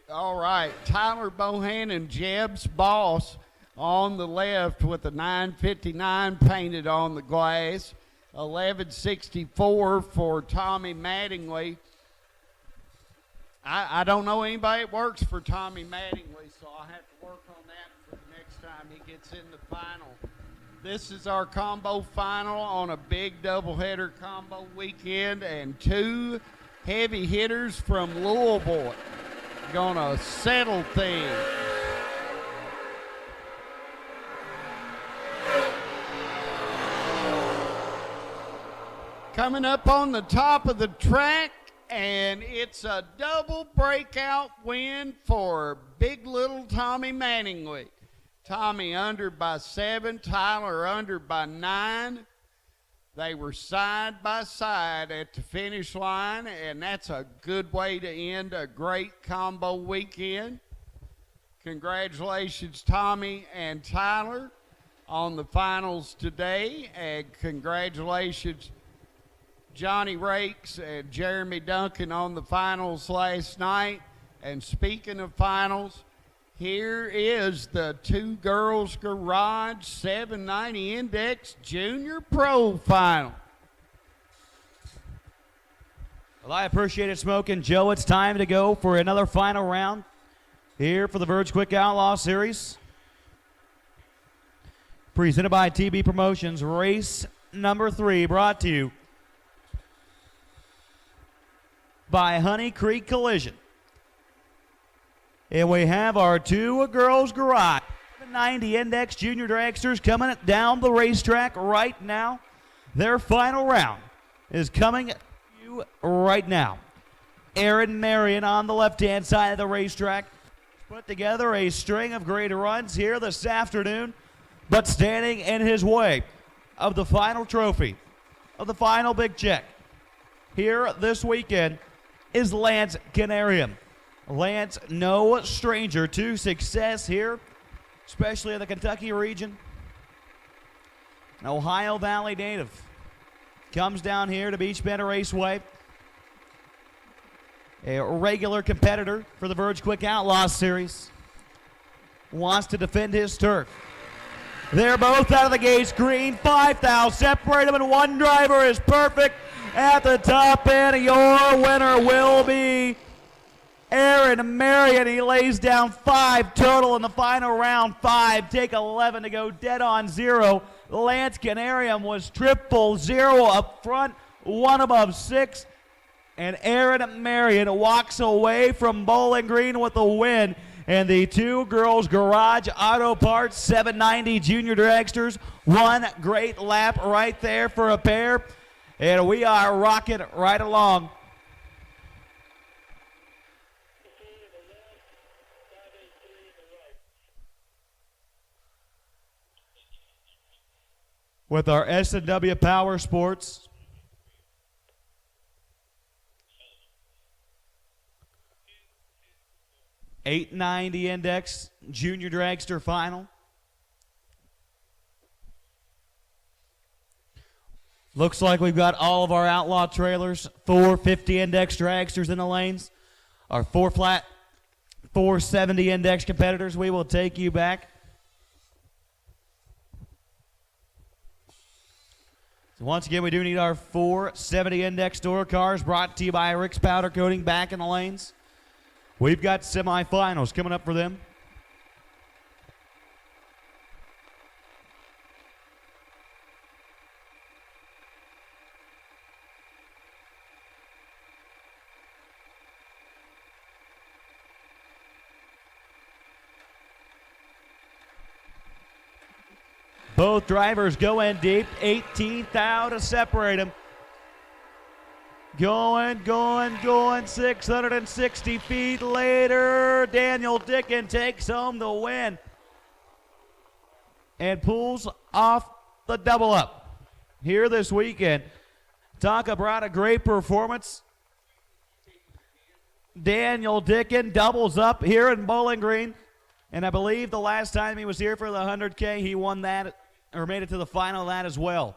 All right. Tyler Bohannon, Jeb's boss, on the left with a 959 painted on the glass. 1164 for Tommy Mattingly. I don't know anybody that works for Tommy Mattingly, so I'll have to work on that for the next time he gets in the final. This is our combo final on a big doubleheader combo weekend, and two heavy hitters from Louisville gonna settle things. Coming up on the top of the track, and it's a double breakout win for big little Tommy Manningly. Tommy under by 7, Tyler under by 9. They were side by side at the finish line, and that's a good way to end a great combo weekend. Congratulations, Tommy and Tyler, on the finals today, and congratulations, Johnny Rakes and Jeremy Duncan, on the finals last night. And speaking of finals, here is the Two Girls Garage 790 Index Junior Pro Final. Well, I appreciate it, Smoke and Joe. It's time to go for another final round here for the Verge Quick Outlaw Series. Presented by TB Promotions, race number 3, brought to you by Honey Creek Collision. And we have our Two Girls Garage 90 Index Junior Dragsters coming down the racetrack right now. Their final round is coming to you right now. Aaron Marion on the left-hand side of the racetrack put together a string of great runs here this afternoon, but standing in his way of the final trophy, of the final big check here this weekend, is Lance Canarium. Lance, no stranger to success here, especially in the Kentucky region. An Ohio Valley native. Comes down here to Beech Bend Raceway. A regular competitor for the Verge Quick Outlaw Series. Wants to defend his turf. They're both out of the gates. Green, 5 thou. Separate them, and one driver is perfect at the top end. Your winner will be Aaron Marion. He lays down 5 total in the final round. 5, take 11 to go, dead on 0. Lance Canarium was 000 up front, 1 above 6. And Aaron Marion walks away from Bowling Green with the win. And the Two Girls Garage Auto Parts 790 Junior Dragsters. One great lap right there for a pair. And we are rocking right along. With our S&W Power Sports. $890 Index Junior Dragster Final. Looks like we've got all of our Outlaw trailers, 450 Index Dragsters in the lanes. Our 4 flat, 470 Index competitors, we will take you back. So once again, we do need our 470 Index Doorcars, brought to you by Rick's Powder Coating, back in the lanes. We've got semifinals coming up for them. Both drivers going deep, 18th out to separate them. Going, 660 feet later, Daniel Dicken takes home the win and pulls off the double up here this weekend. Talk about a great performance. Daniel Dicken doubles up here in Bowling Green, and I believe the last time he was here for the 100K, he won that, or made it to the final of that as well.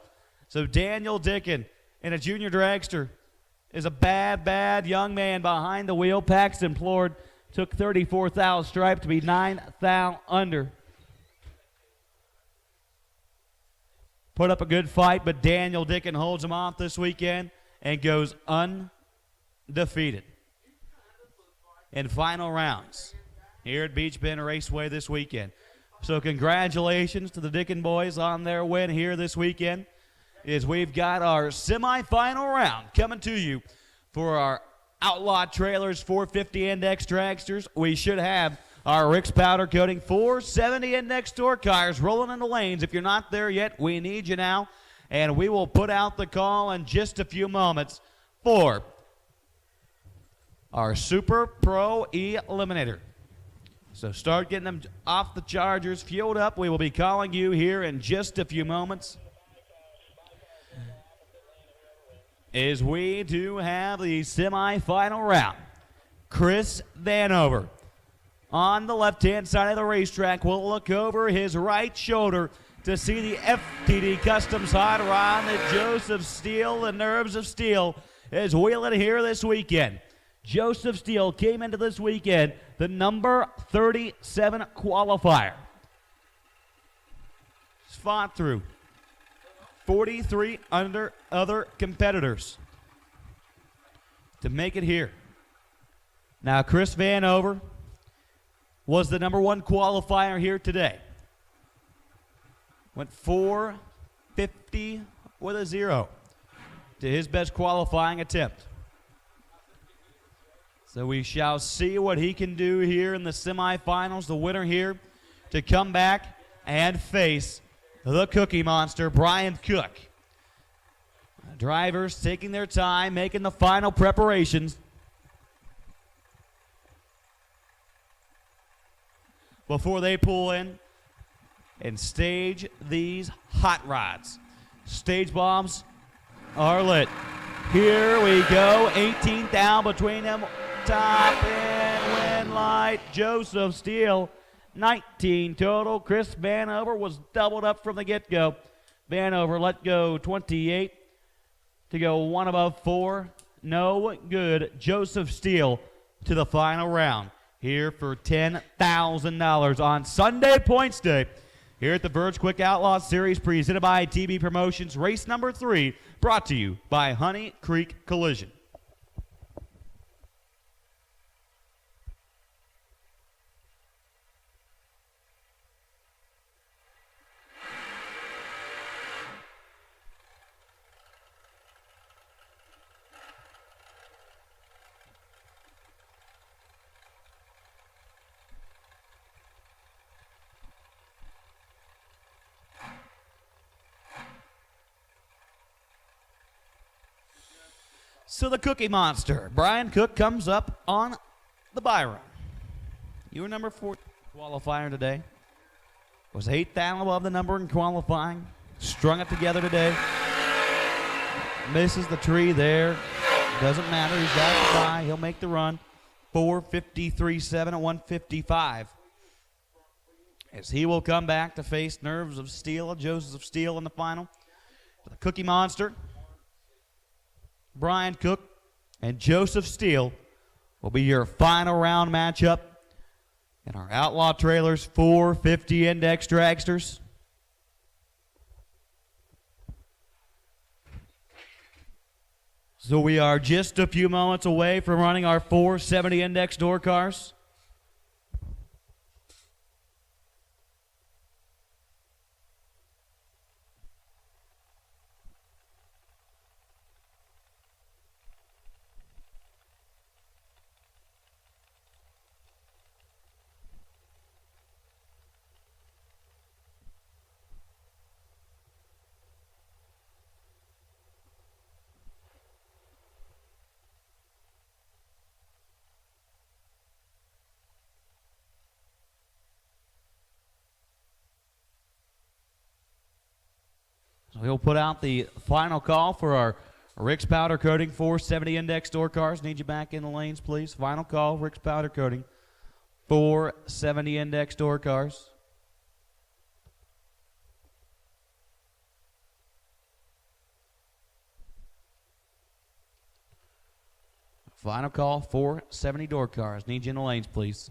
So Daniel Dicken in a junior dragster is a bad young man behind the wheel. Paxton Plord took 34 thou stripe to be 9 thou under. Put up a good fight, but Daniel Dicken holds him off this weekend and goes undefeated in final rounds here at Beech Bend Raceway this weekend. So congratulations to the Dickin boys on their win here this weekend. As we've got our semifinal round coming to you for our Outlaw Trailers 450 Index Dragsters. We should have our Rick's Powder Coating 470 Index Doorcars rolling in the lanes. If you're not there yet, we need you now. And we will put out the call in just a few moments for our Super Pro Eliminator. So start getting them off the chargers, fueled up. We will be calling you here in just a few moments. As we do have the semifinal round. Chris Vanover on the left-hand side of the racetrack will look over his right shoulder to see the FTD Customs hot rod that Joseph Steele, the Nerves of Steel, is wheeling here this weekend. Joseph Steele came into this weekend the number 37 qualifier. He's fought through 43 other competitors to make it here. Now, Chris Vanover was the number 1 qualifier here today. Went 450 with a 0 to his best qualifying attempt. So we shall see what he can do here in the semifinals. The winner here to come back and face the Cookie Monster, Brian Cook. Drivers taking their time, making the final preparations before they pull in and stage these hot rods. Stage bombs are lit. Here we go, 18th down between them. Top and win light, Joseph Steele, 19 total. Chris Vanover was doubled up from the get-go. Vanover let go 28 to go 1 above 4. No good. Joseph Steele to the final round. Here for $10,000 on Sunday Points Day. Here at the Verge Quick Outlaw Series presented by TB Promotions. Race number 3 brought to you by Honey Creek Collision. So the Cookie Monster, Brian Cook, comes up on the Byron. You were number 4 qualifier today. Was 8th down above the number in qualifying. Strung it together today. Misses the tree there. Doesn't matter. He's got the bye. He'll make the run. 4:53.7 at 1:55. As he will come back to face Nerves of Steel, Joseph Steele in the final. The Cookie Monster, Brian Cook, and Joseph Steele will be your final round matchup in our Outlaw Trailers 450 Index Dragsters. So we are just a few moments away from running our 470 Index door cars. So he'll put out the final call for our Rick's Powder Coating 470 Index door cars. Need you back in the lanes, please. Final call, Rick's Powder Coating 470 Index door cars. Final call, 470 door cars. Need you in the lanes, please.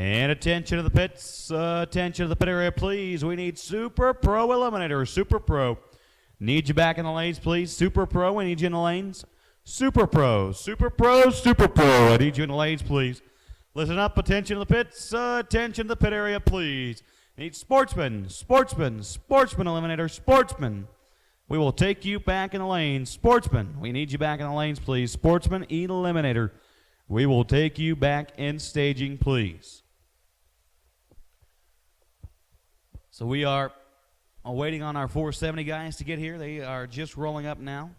And attention to the pits, attention to the pit area, please. We need Super Pro Eliminator. Super Pro. Need you back in the lanes, please. Super Pro, we need you in the lanes. Super Pro, Super Pro, Super Pro. I need you in the lanes, please. Listen up, attention to the pits, attention to the pit area, please. Need Sportsman, Sportsman, Sportsman Eliminator, Sportsman. We will take you back in the lanes. Sportsman, we need you back in the lanes, please. Sportsman Eliminator. We will take you back in staging, please. So we are waiting on our 470 guys to get here. They are just rolling up now.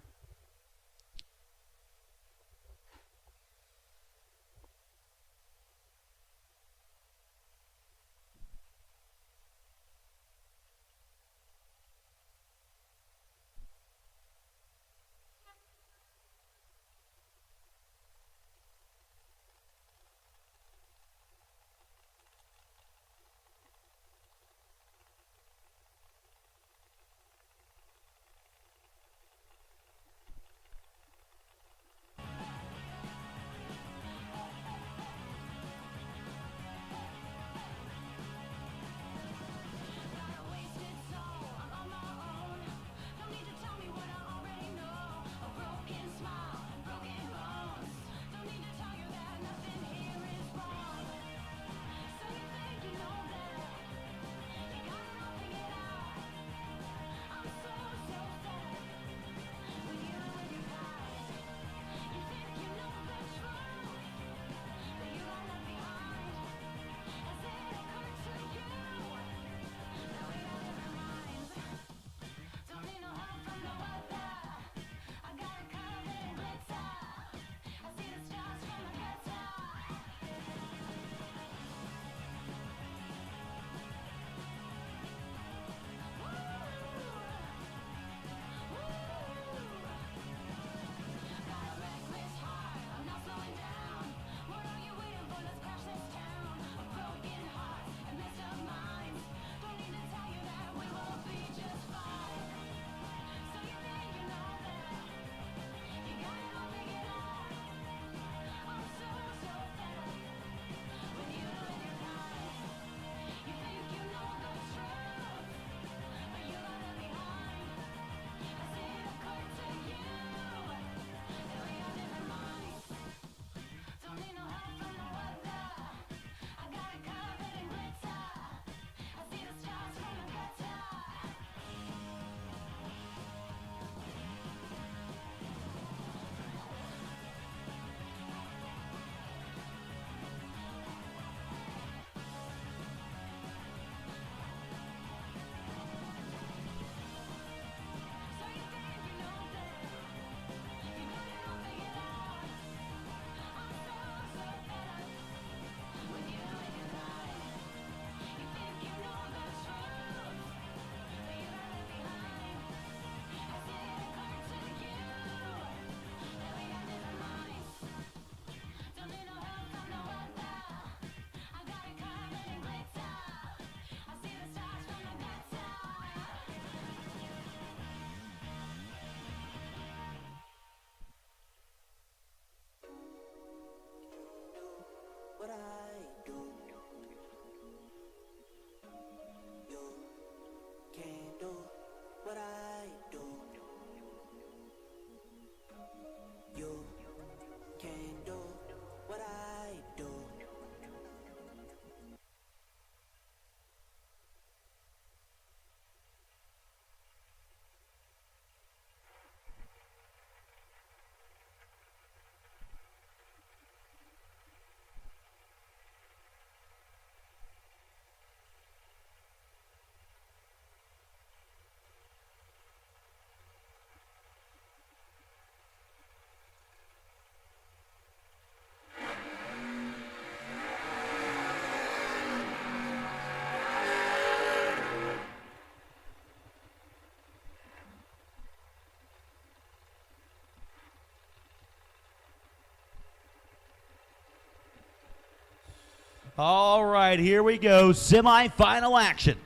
All right, here we go. Semi-final action.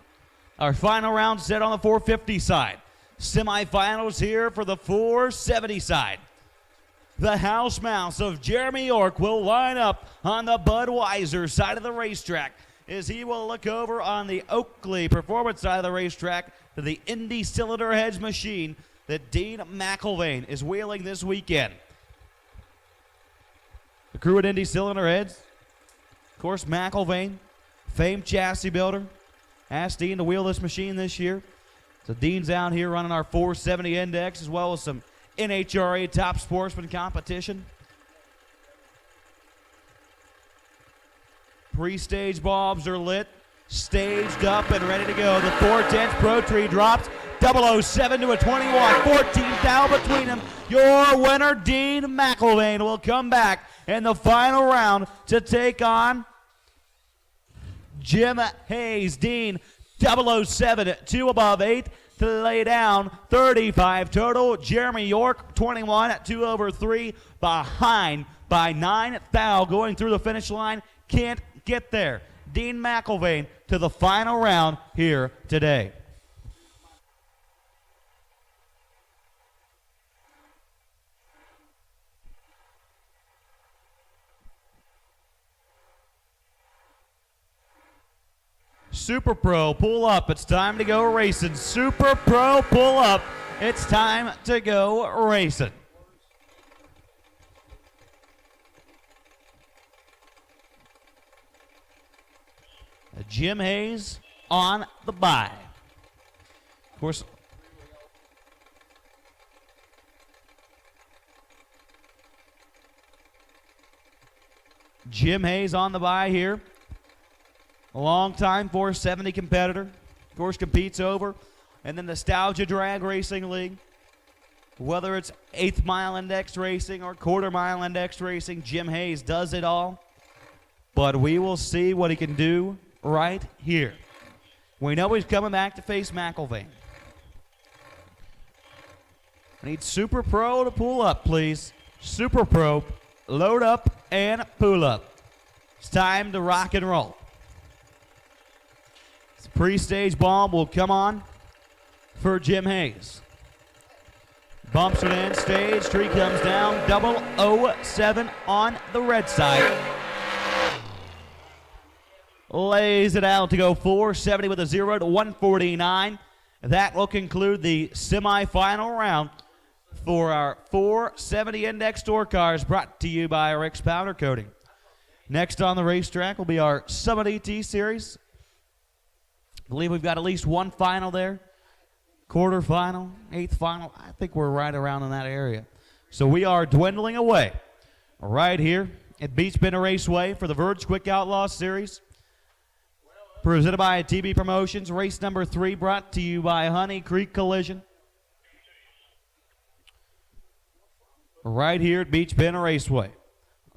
Our final round set on the 450 side. Semi-finals here for the 470 side. The house mouse of Jeremy York will line up on the Budweiser side of the racetrack as he will look over on the Oakley Performance side of the racetrack to the Indy Cylinder Heads machine that Dean McElvain is wheeling this weekend. The crew at Indy Cylinder Heads, of course, McElvain, famed chassis builder, asked Dean to wheel this machine this year. So Dean's out here running our 470 index as well as some NHRA top sportsman competition. Pre-stage bulbs are lit, staged up and ready to go. The 410 Pro Tree drops 007 to a 21, 14 thou between them. Your winner, Dean McElvain, will come back in the final round to take on Jim Hayes. Dean, 007, 2 above 8 to lay down, 35 total. Jeremy York, 21, 2 over 3, behind by 9 thou, going through the finish line, can't get there. Dean McElvain to the final round here today. Super Pro, pull up. It's time to go racing. Super Pro, pull up. It's time to go racing. Jim Hayes on the bye. Of course, Jim Hayes on the bye here. A long-time 470 competitor. Of course, competes over in the Nostalgia Drag Racing League. Whether it's 8th mile index racing or quarter mile index racing, Jim Hayes does it all. But we will see what he can do right here. We know he's coming back to face McElvain. I need Super Pro to pull up, please. Super Pro, load up and pull up. It's time to rock and roll. This pre-stage bomb will come on for Jim Hayes. Bumps it in, stage, tree comes down, 007 on the red side. Lays it out to go 470 with a 0 to 149. That will conclude the semifinal round for our 470 index Doorcars, brought to you by Rick's Powder Coating. Next on the racetrack will be our Summit ET Series. I believe we've got at least one final there. Quarterfinal, 8th final. I think we're right around in that area. So we are dwindling away right here at Beech Bend Raceway for the Verge Quick Outlaw Series. Presented by TB Promotions. Race number 3 brought to you by Honey Creek Collision. Right here at Beech Bend Raceway.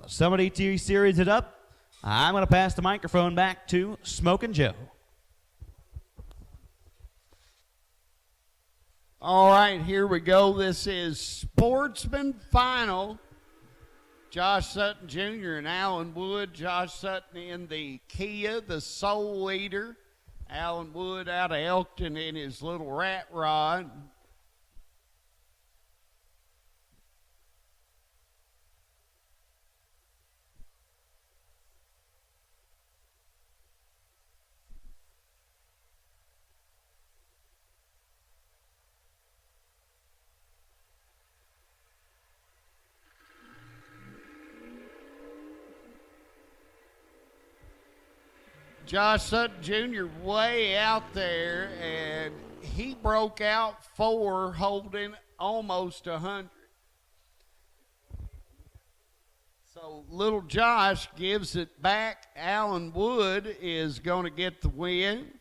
Summit ET Series it up. I'm going to pass the microphone back to Smokin' Joe. All right, here we go. This is Sportsman Final. Josh Sutton Jr. and Alan Wood. Josh Sutton in the Kia, the Soul Eater. Alan Wood out of Elkton in his little rat rod. Josh Sutton Jr. way out there, and he broke out 4 holding almost 100. So little Josh gives it back. Alan Wood is going to get the win.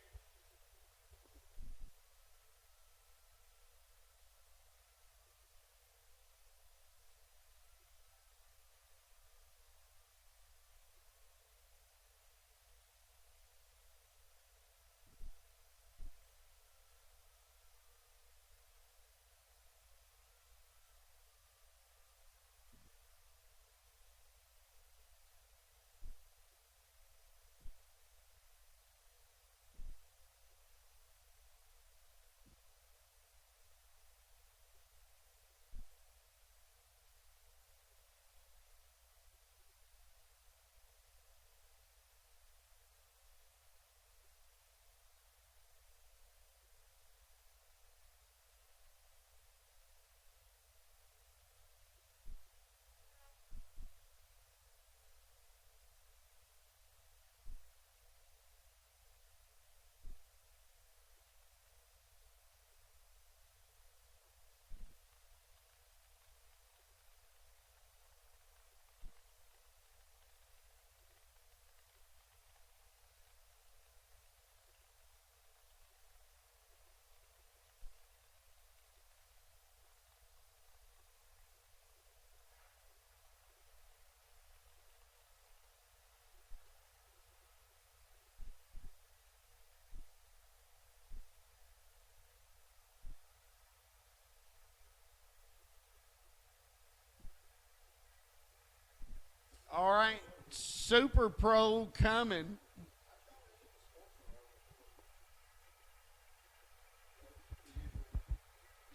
Super Pro coming.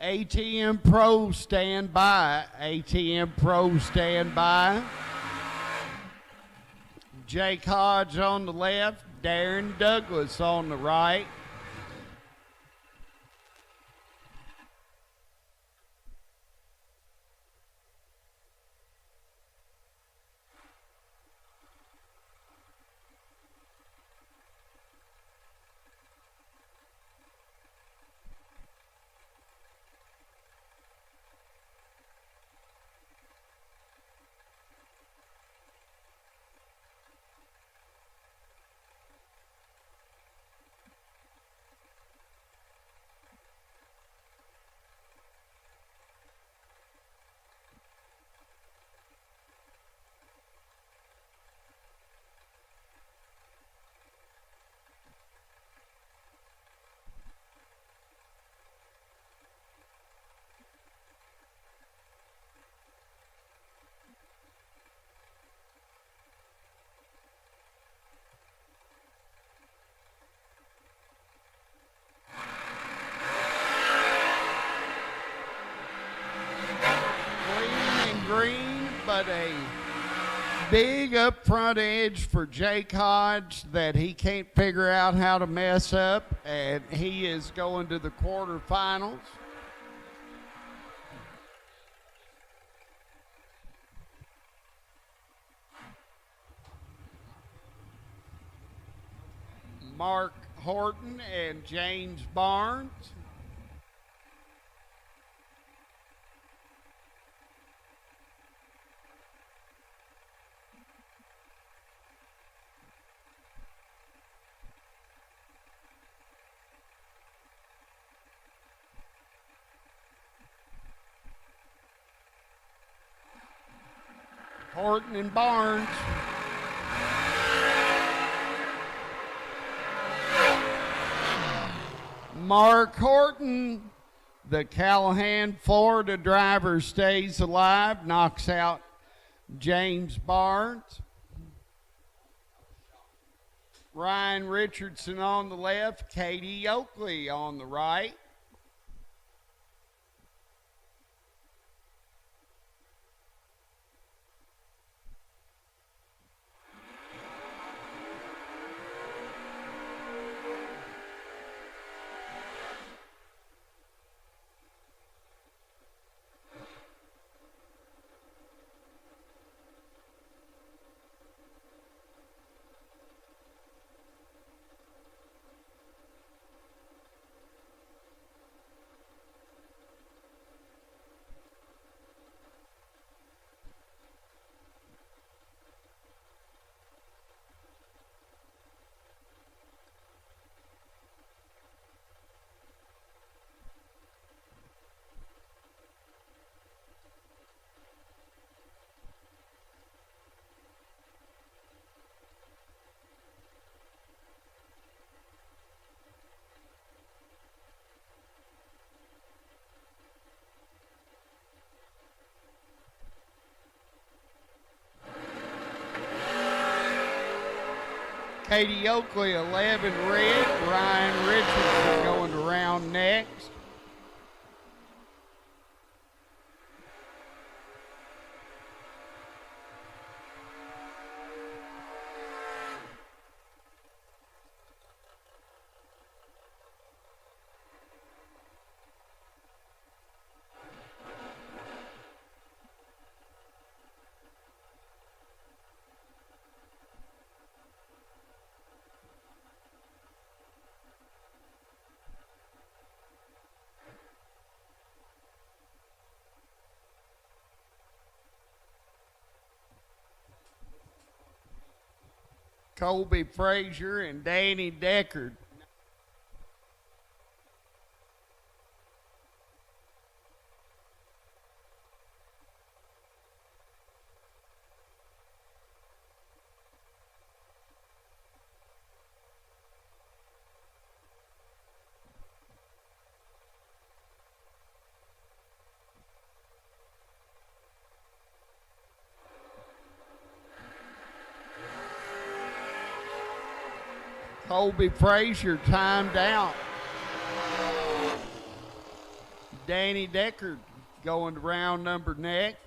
ATM Pro stand by. ATM Pro stand by. Jake Hodge on the left. Darren Douglas on the right. But a big up front edge for Jake Hodge that he can't figure out how to mess up, and he is going to the quarterfinals. Mark Horton and James Barnes. Horton and Barnes. Mark Horton, the Callahan Florida driver, stays alive, knocks out James Barnes. Ryan Richardson on the left, Katie Oakley on the right. Katie Oakley, 11 red. Ryan Richardson going to round next. Colby Frazier and Danny Deckard. Colby Frazier timed out. Danny Decker going to round number next.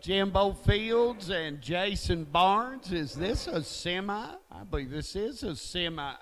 Jimbo Fields and Jason Barnes. Is this a semi? I believe this is a semi.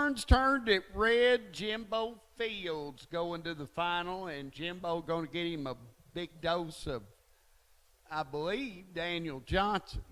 Barnes turned it red. Jimbo Fields going to the final, and Jimbo going to get him a big dose of, I believe, Daniel Johnson.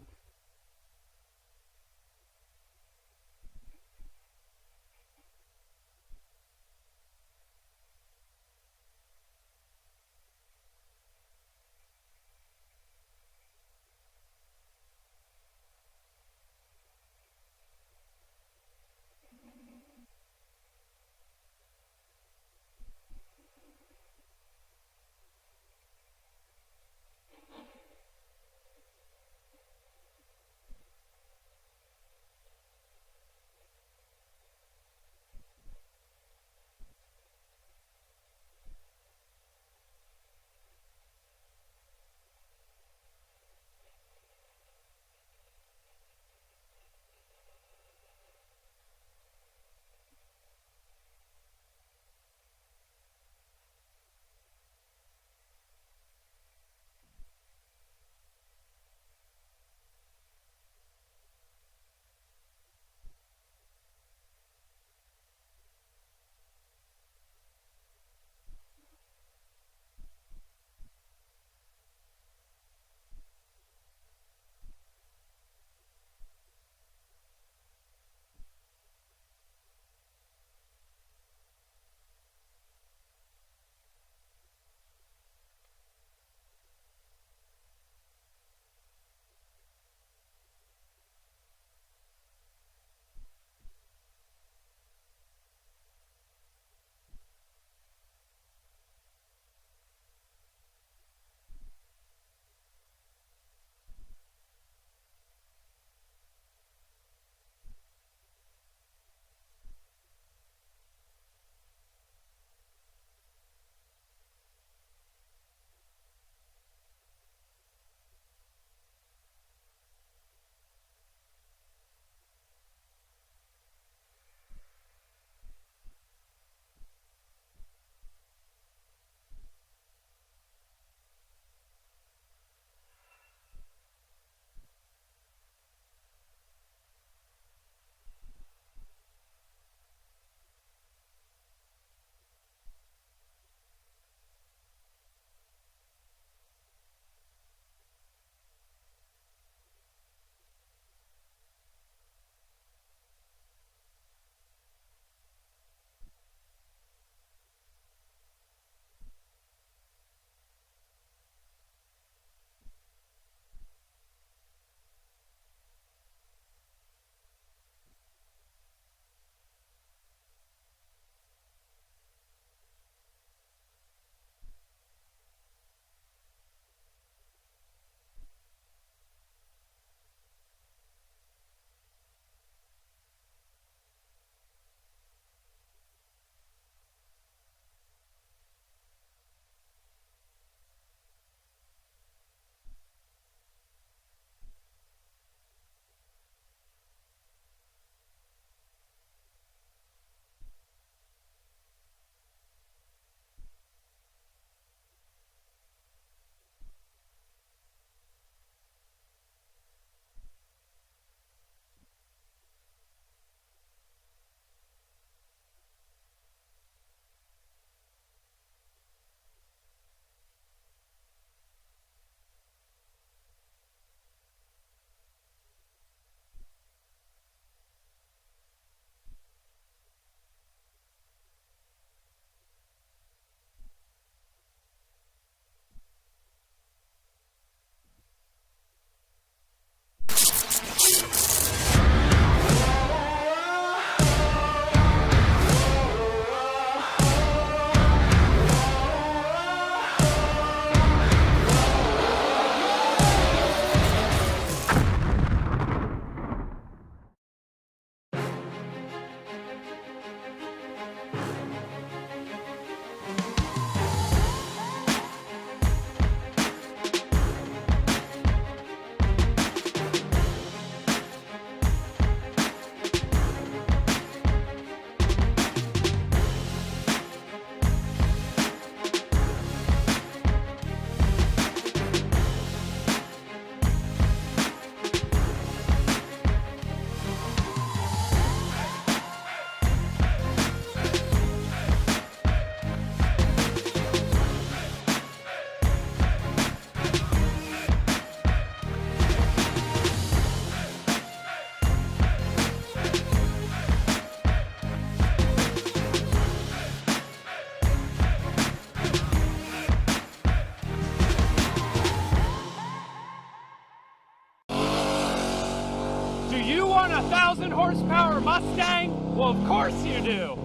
1,000 horsepower Mustang? Well, of course you do.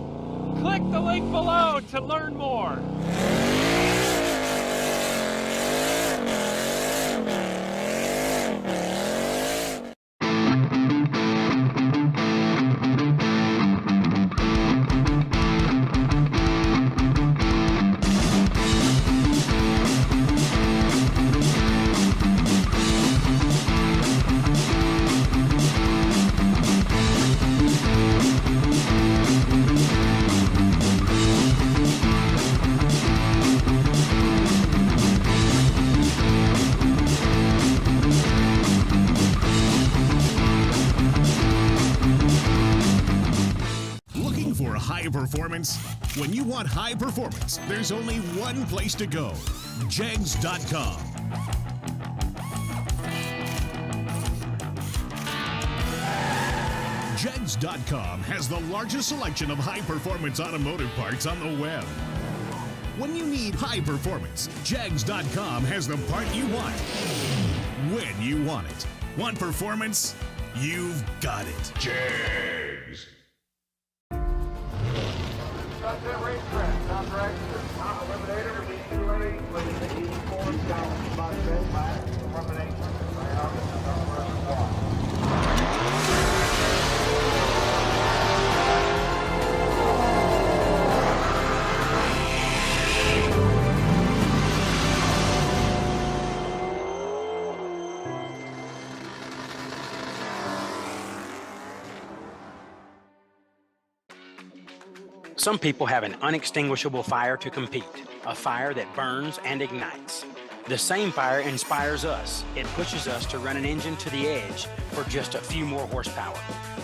Click the link below to learn more. Looking for high performance? When you want high performance, there's only one place to go. Jegs.com. Jegs.com has the largest selection of high-performance automotive parts on the web. When you need high performance, Jegs.com has the part you want, when you want it. Want performance? You've got it. Jegs. Got that racetrack. Tom Dragster, Tom Eliminator, Beech Bend Raceway Park, 84 South Mustang, by elimination. Some people have an unextinguishable fire to compete, a fire that burns and ignites. The same fire inspires us. It pushes us to run an engine to the edge for just a few more horsepower.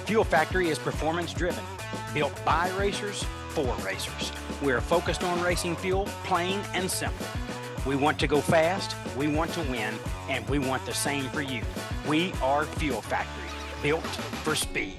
Fuel Factory is performance driven, built by racers for racers. We're focused on racing fuel, plain and simple. We want to go fast, we want to win, and we want the same for you. We are Fuel Factory, built for speed.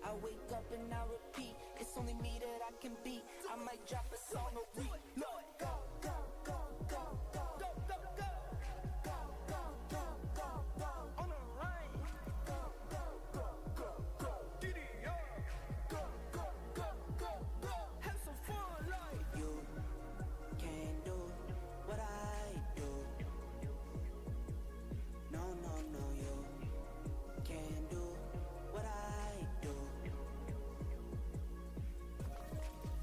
I wake up and I repeat, it's only me that I can beat. I might drop a song a week. Look, go, go, go, go, go, go, go, go, go, go, go, go, go, on the rain. Go, go, go, go, go, DDR. Go, go, go, go, go, have some fun like you can't do what I do. No, no, no, you can't do what I do.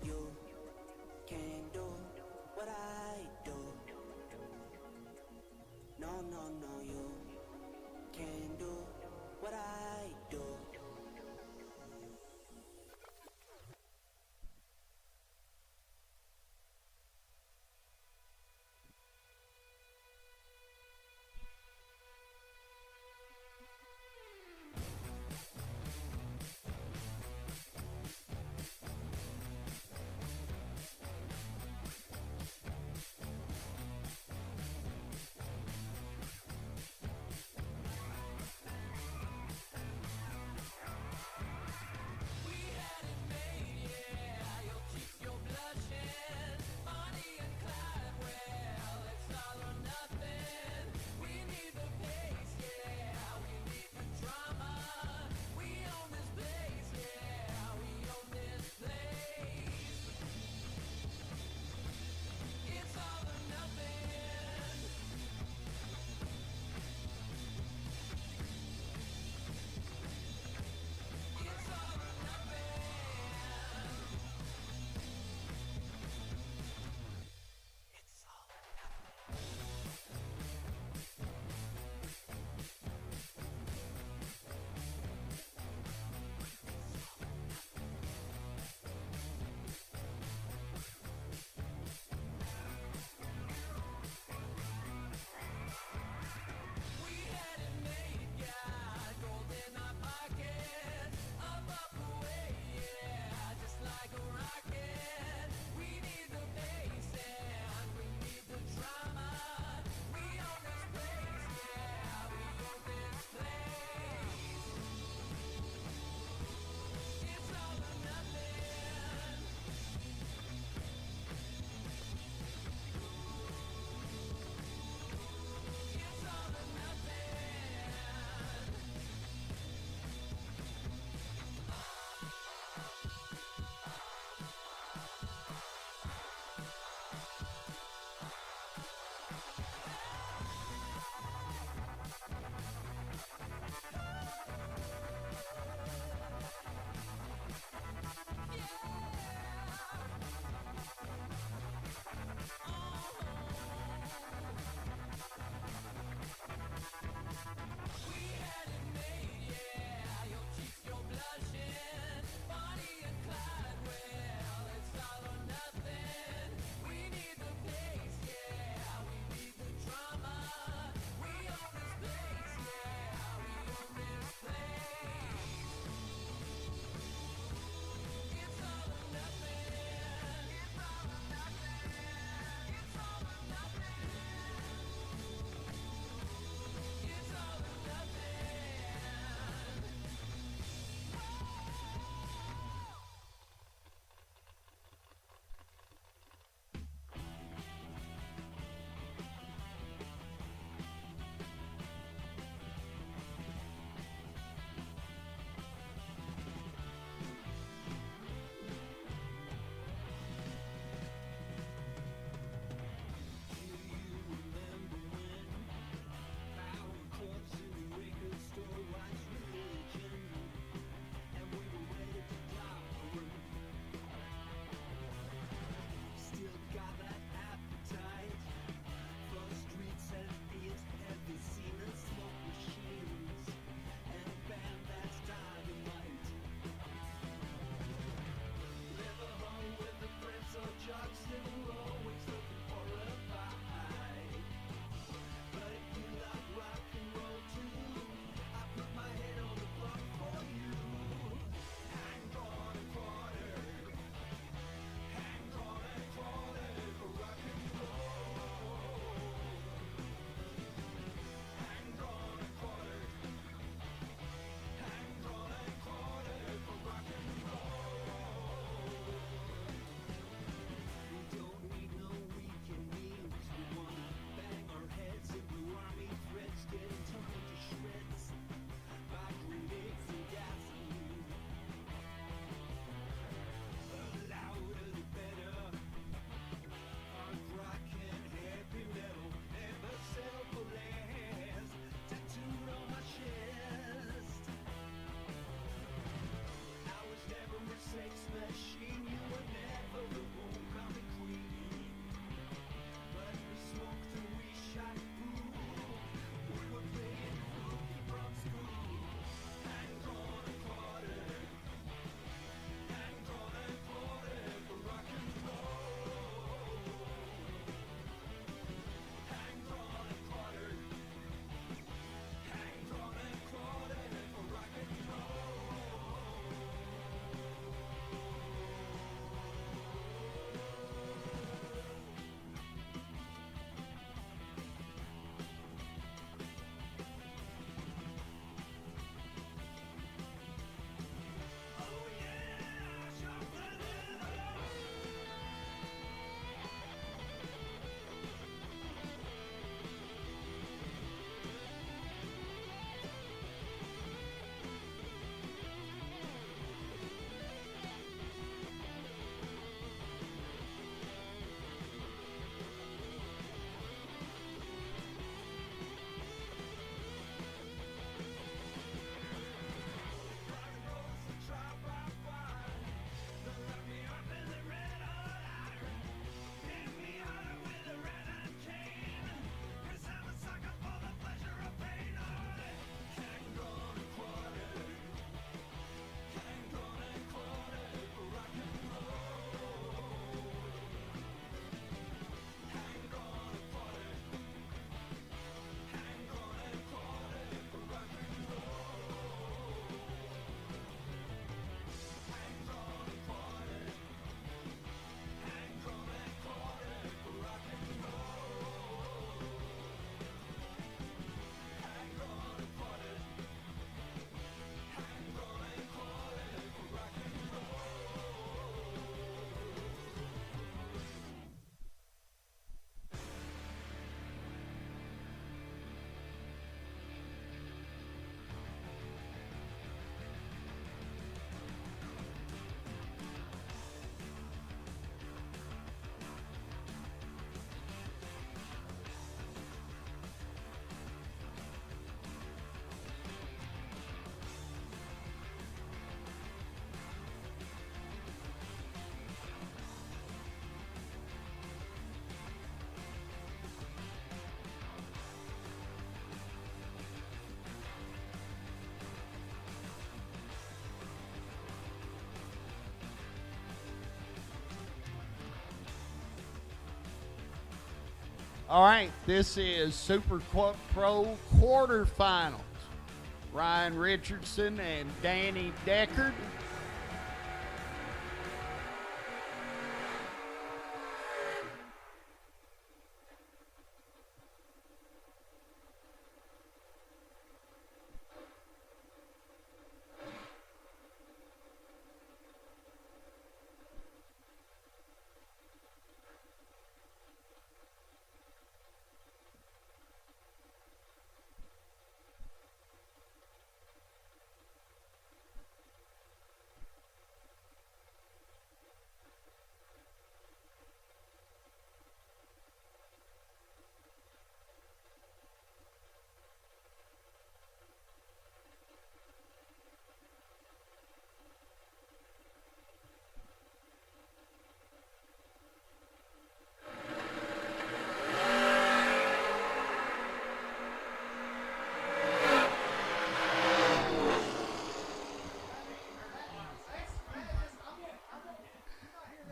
You can't do what I All right, this is Pro quarterfinals. Ryan Richardson and Danny Deckard.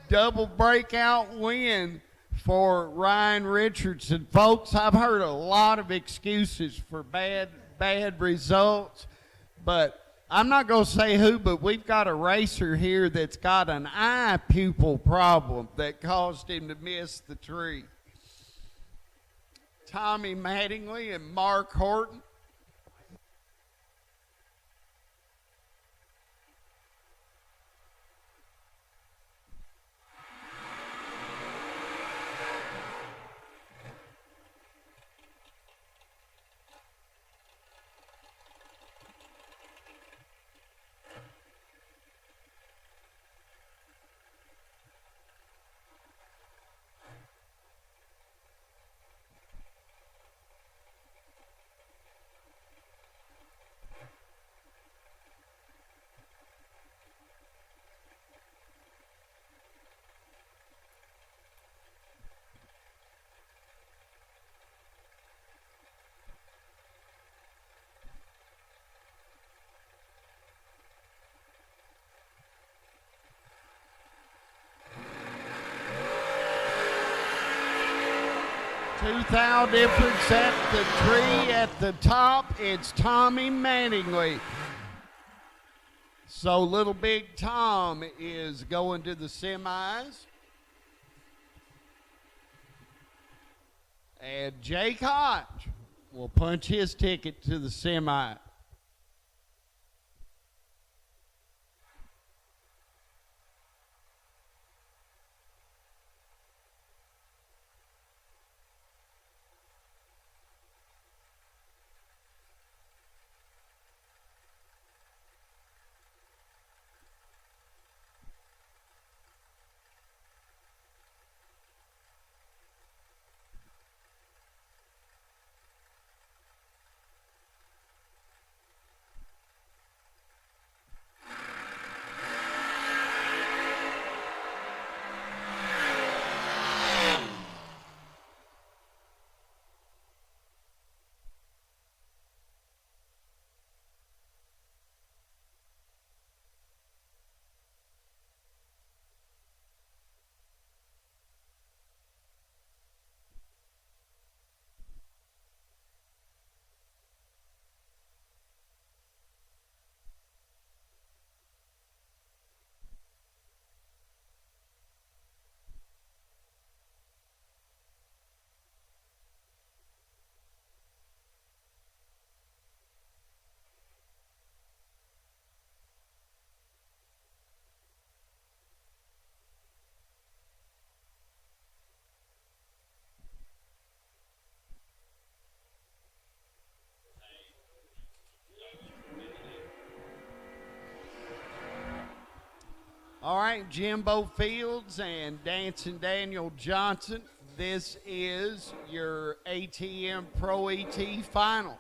Double breakout win for Ryan Richardson. Folks, I've heard a lot of excuses for bad results, but I'm not going to say who, but we've got a racer here that's got an eye pupil problem that caused him to miss the tree. Tommy Mattingly and Mark Horton. Tooth out difference at the tree at the top. It's Tommy Mattingly. So Little Big Tom is going to the semis. And Jake Hodge will punch his ticket to the semi. All right, Jimbo Fields and Dancing Daniel Johnson. This is your ATM Pro ET final.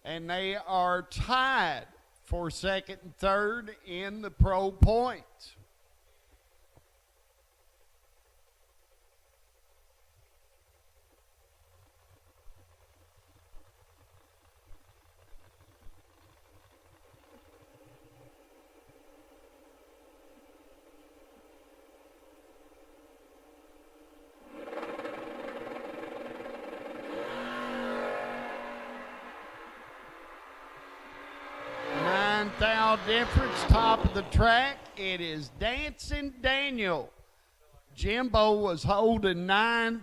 And they are tied for second and third in the pro points. difference, top of the track. It is Dancing Daniel. Jimbo was holding 9,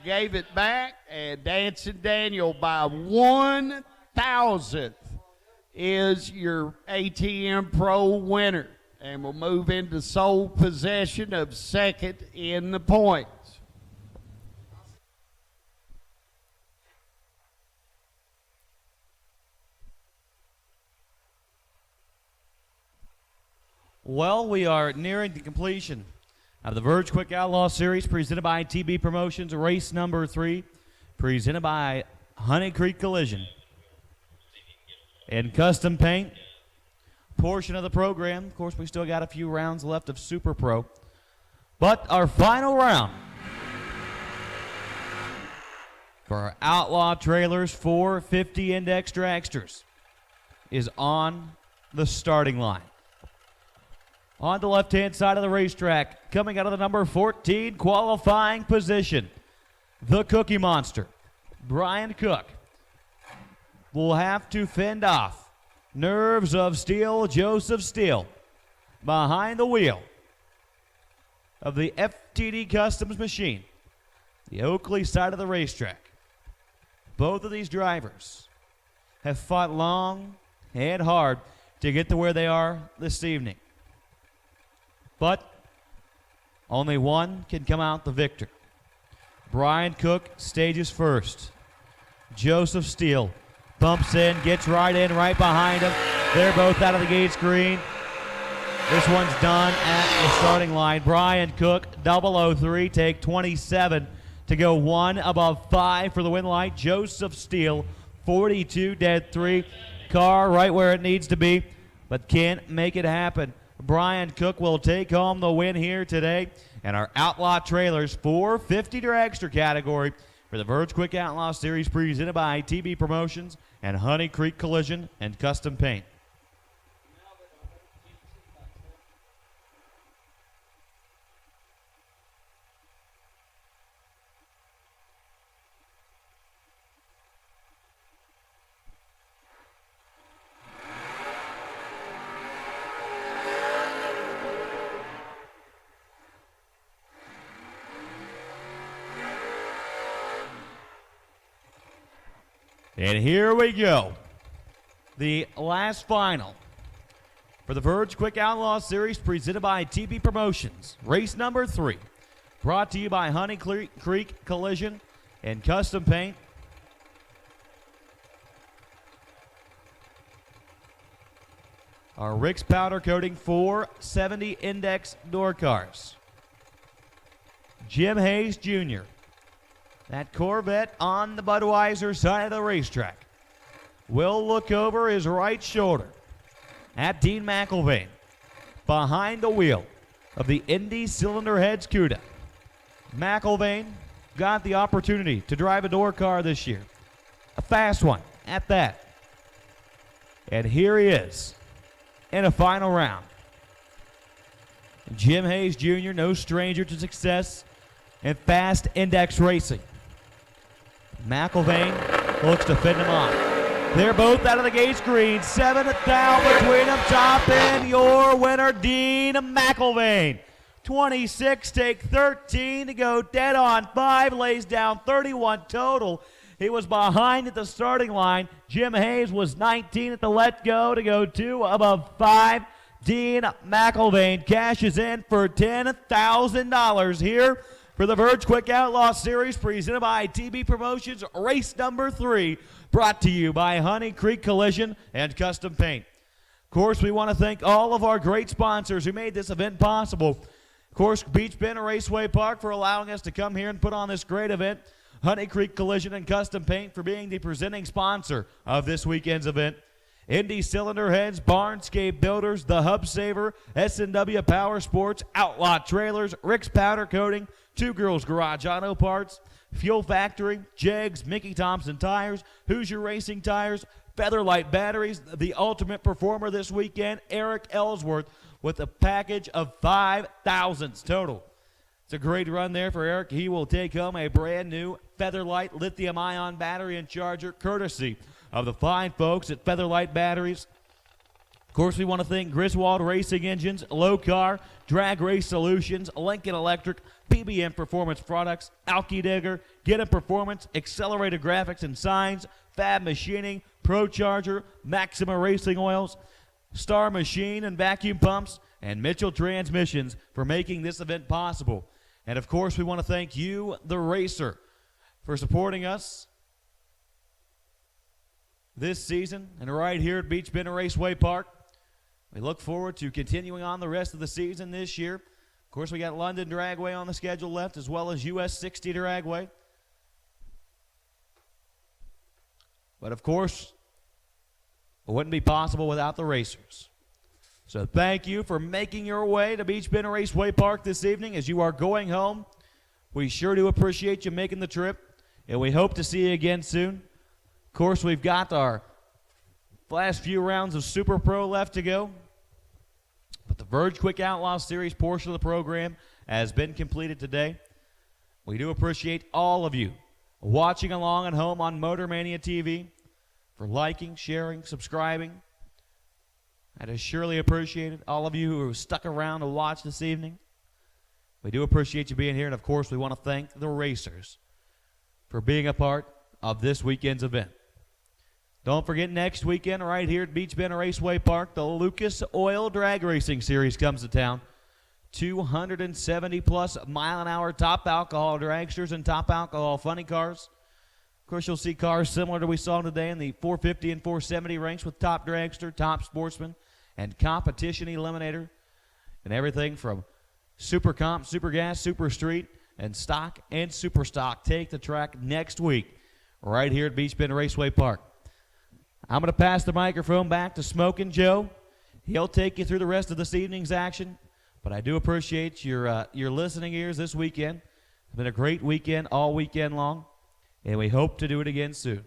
gave it back, and Dancing Daniel by 1,000th is your ATM Pro winner. And we'll move into sole possession of second in the points. Well, we are nearing the completion of the Verge Quick Outlaw Series presented by TB Promotions, race number 3, presented by Honey Creek Collision. In custom paint portion of the program, of course, we still got a few rounds left of Super Pro. But our final round for our Outlaw Trailers 450 Index Dragsters is on the starting line. On the left-hand side of the racetrack, coming out of the number 14 qualifying position, the Cookie Monster, Brian Cook, will have to fend off Nerves of Steel, Joseph Steele, behind the wheel of the FTD Customs machine, the Oakley side of the racetrack. Both of these drivers have fought long and hard to get to where they are this evening. But only one can come out the victor. Brian Cook stages first. Joseph Steele bumps in, gets right in, right behind him. They're both out of the gate screen. This one's done at the starting line. Brian Cook, 003, take 27 to go 1 above 5 for the win light. Joseph Steele, 42, dead 3. Car right where it needs to be, but can't make it happen. Brian Cook will take home the win here today. And our Outlaw Trailers 450 Dragster category for the Verge Quick Outlaw Series presented by TB Promotions and Honey Creek Collision and Custom Paint. And here we go. The last final for the Verge Quick Outlaw Series presented by TB Promotions. Race number 3. Brought to you by Honey Creek Collision and Custom Paint. Our Rick's Powder Coating 470 Index door cars. Jim Hayes Jr. That Corvette on the Budweiser side of the racetrack will look over his right shoulder at Dean McElvain behind the wheel of the Indy Cylinder Heads CUDA. McElvain got the opportunity to drive a door car this year, a fast one at that. And here he is in a final round. Jim Hayes Jr., no stranger to success in fast index racing. McElvain looks to fend him off. They're both out of the gate screen. 7th down between them. Top end, your winner, Dean McElvain. 26, take 13 to go dead on 5, lays down 31 total. He was behind at the starting line. Jim Hayes was 19 at the let go to go 2 above 5. Dean McElvain cashes in for $10,000 here for the Verge Quick Outlaw Series presented by TB Promotions, race number 3, brought to you by Honey Creek Collision and Custom Paint. Of course, we want to thank all of our great sponsors who made this event possible. Of course, Beech Bend Raceway Park for allowing us to come here and put on this great event. Honey Creek Collision and Custom Paint for being the presenting sponsor of this weekend's event. Indy Cylinder Heads, Barnscape Builders, The Hub Saver, S&W Power Sports, Outlaw Trailers, Rick's Powder Coating, Two Girls Garage Auto Parts, Fuel Factory, Jegs, Mickey Thompson Tires, Hoosier Racing Tires, Featherlight Batteries, the ultimate performer this weekend, Eric Ellsworth, with a package of 5,000s total. It's a great run there for Eric. He will take home a brand new Featherlight lithium-ion battery and charger, courtesy of the fine folks at Featherlight Batteries. Of course, we want to thank Griswold Racing Engines, Low Car, Drag Race Solutions, Lincoln Electric, PBM Performance Products, Alki Digger, Get Up Performance, Accelerated Graphics and Signs, Fab Machining, Pro Charger, Maxima Racing Oils, Star Machine and Vacuum Pumps, and Mitchell Transmissions for making this event possible. And of course, we want to thank you, the racer, for supporting us this season and right here at Beech Bend Raceway Park. We look forward to continuing on the rest of the season this year. Of course, we got London Dragway on the schedule left, as well as US 60 Dragway. But of course, it wouldn't be possible without the racers. So thank you for making your way to Beech Bend Raceway Park this evening as you are going home. We sure do appreciate you making the trip, and we hope to see you again soon. Of course, we've got our last few rounds of Super Pro left to go. But the Verge Quick Outlaw Series portion of the program has been completed today. We do appreciate all of you watching along at home on Motor Mania TV, for liking, sharing, subscribing. That is surely appreciated. All of you who stuck around to watch this evening, we do appreciate you being here. And of course, we want to thank the racers for being a part of this weekend's event. Don't forget, next weekend right here at Beech Bend Raceway Park, the Lucas Oil Drag Racing Series comes to town. 270-plus mile-an-hour top alcohol dragsters and top alcohol funny cars. Of course, you'll see cars similar to we saw today in the 450 and 470 ranks with top dragster, top sportsman, and competition eliminator, and everything from super comp, super gas, super street, and stock and super stock take the track next week right here at Beech Bend Raceway Park. I'm going to pass the microphone back to Smokin' Joe. He'll take you through the rest of this evening's action, but I do appreciate your listening ears this weekend. It's been a great weekend all weekend long, and we hope to do it again soon.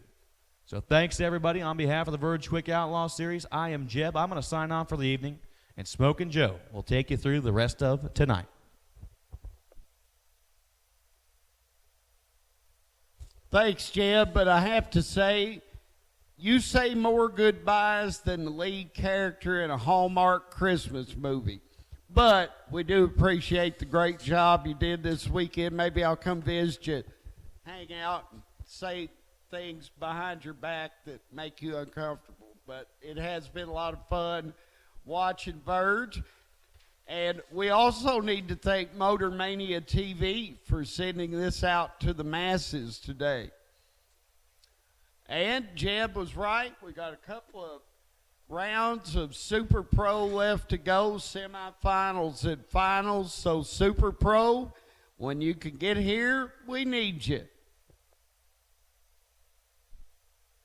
So thanks to everybody. On behalf of the Verge Quick Outlaw Series, I am Jeb. I'm going to sign off for the evening, and Smokin' Joe will take you through the rest of tonight. Thanks, Jeb, but I have to say, you say more goodbyes than the lead character in a Hallmark Christmas movie. But we do appreciate the great job you did this weekend. Maybe I'll come visit you, hang out, and say things behind your back that make you uncomfortable. But it has been a lot of fun watching Verge. And we also need to thank Motor Mania TV for sending this out to the masses today. And Jeb was right. We got a couple of rounds of Super Pro left to go, semifinals and finals. So Super Pro, when you can get here, we need you.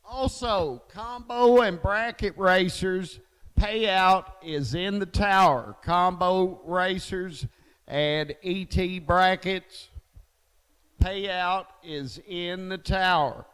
Also, combo and bracket racers, payout is in the tower. Combo racers and ET brackets, payout is in the tower.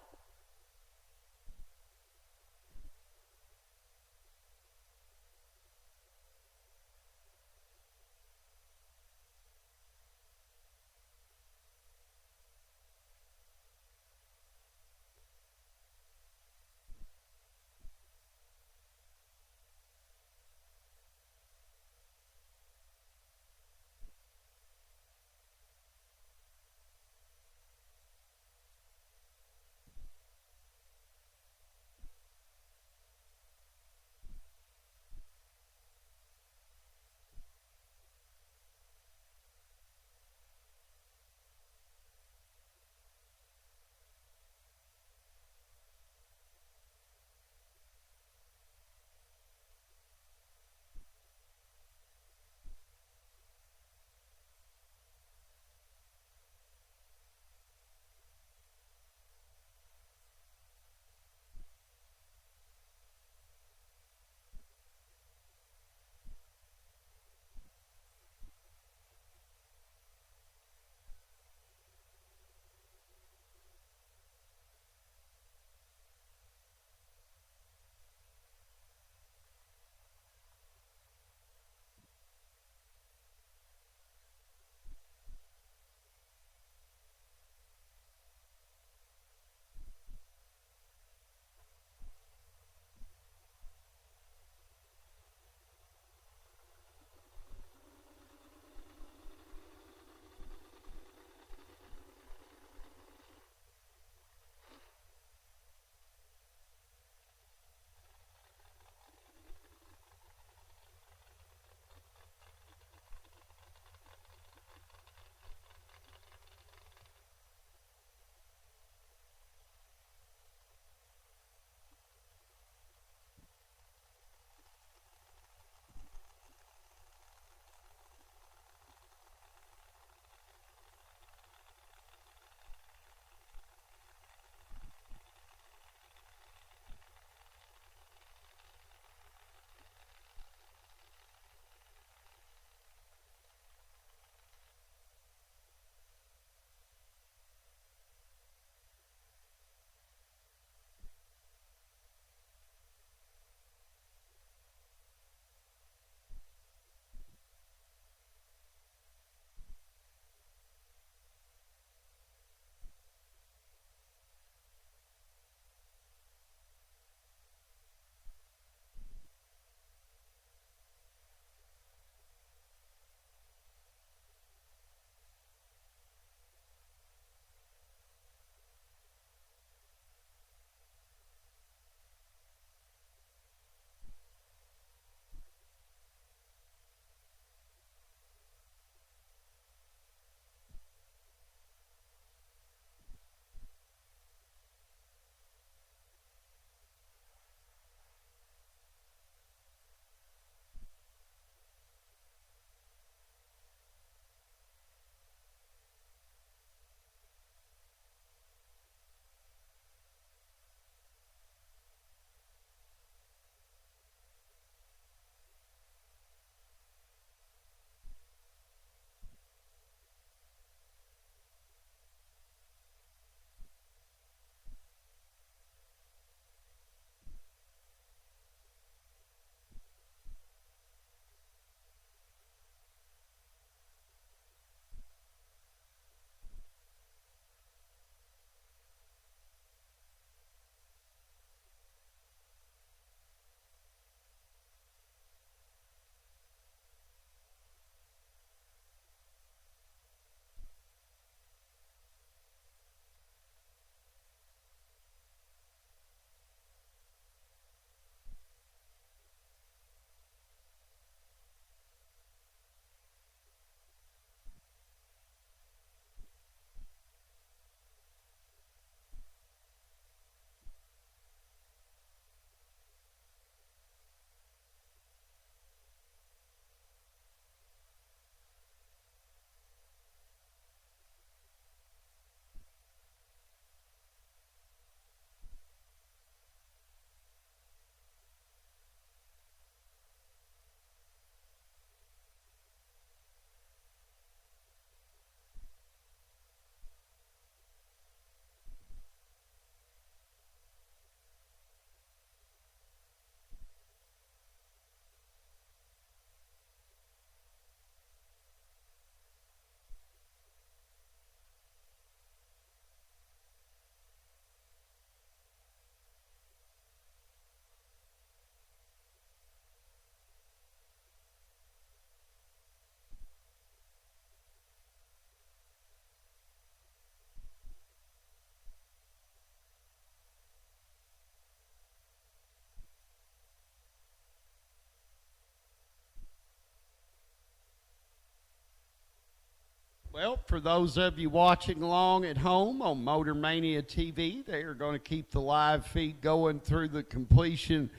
Well, for those of you watching along at home on Motor Mania TV, they are going to keep the live feed going through the completion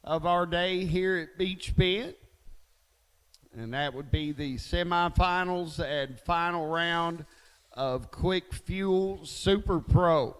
of our day here at Beech Bend. And that would be the semifinals and final round of Quick Fuel Super Pro.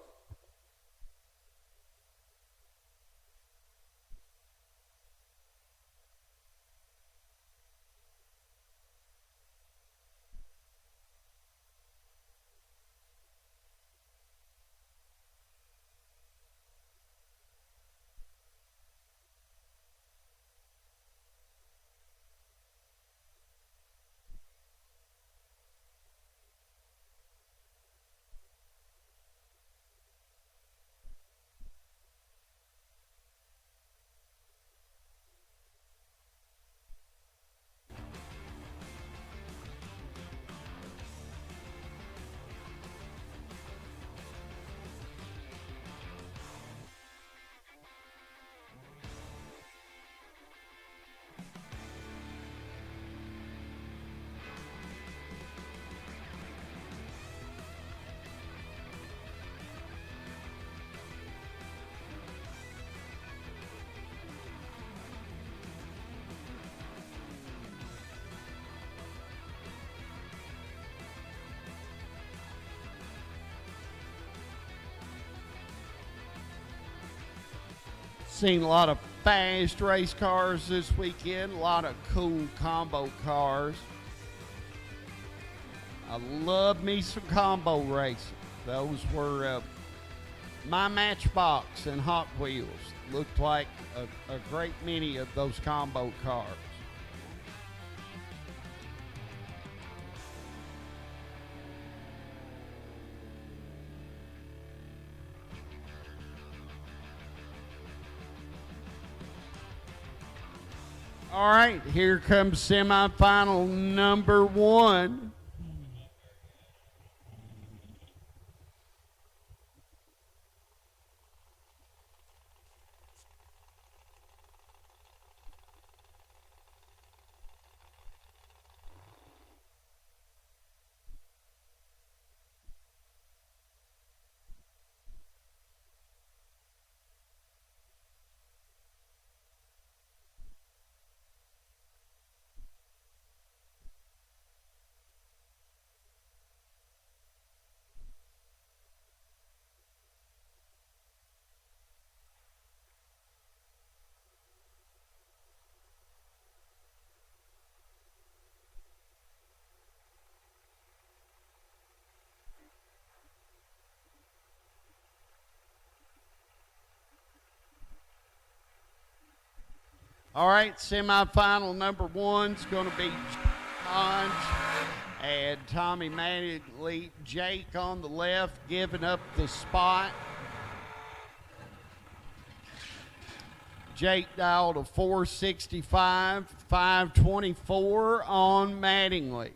Seen a lot of fast race cars this weekend, a lot of cool combo cars. I love me some combo racing. Those were my Matchbox and Hot Wheels. Looked like a great many of those combo cars. All right, here comes semifinal number 1. All right, semifinal number 1 is going to be Hans and Tommy Mattingly. Jake on the left giving up the spot. Jake dialed a 465, 524 on Mattingly.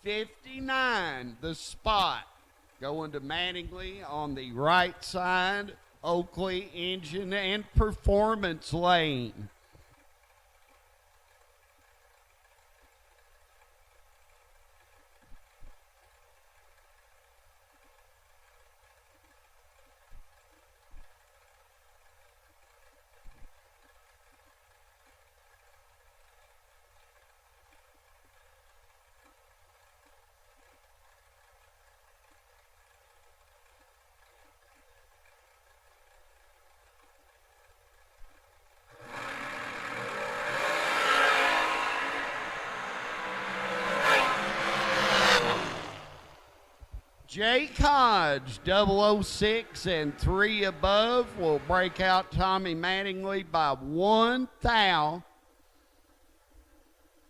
$59 the spot. Going to Mattingly on the right side, Oakley engine and performance lane. Jake Hodge, 006 and 3 above, will break out Tommy Mattingly by 1 thou.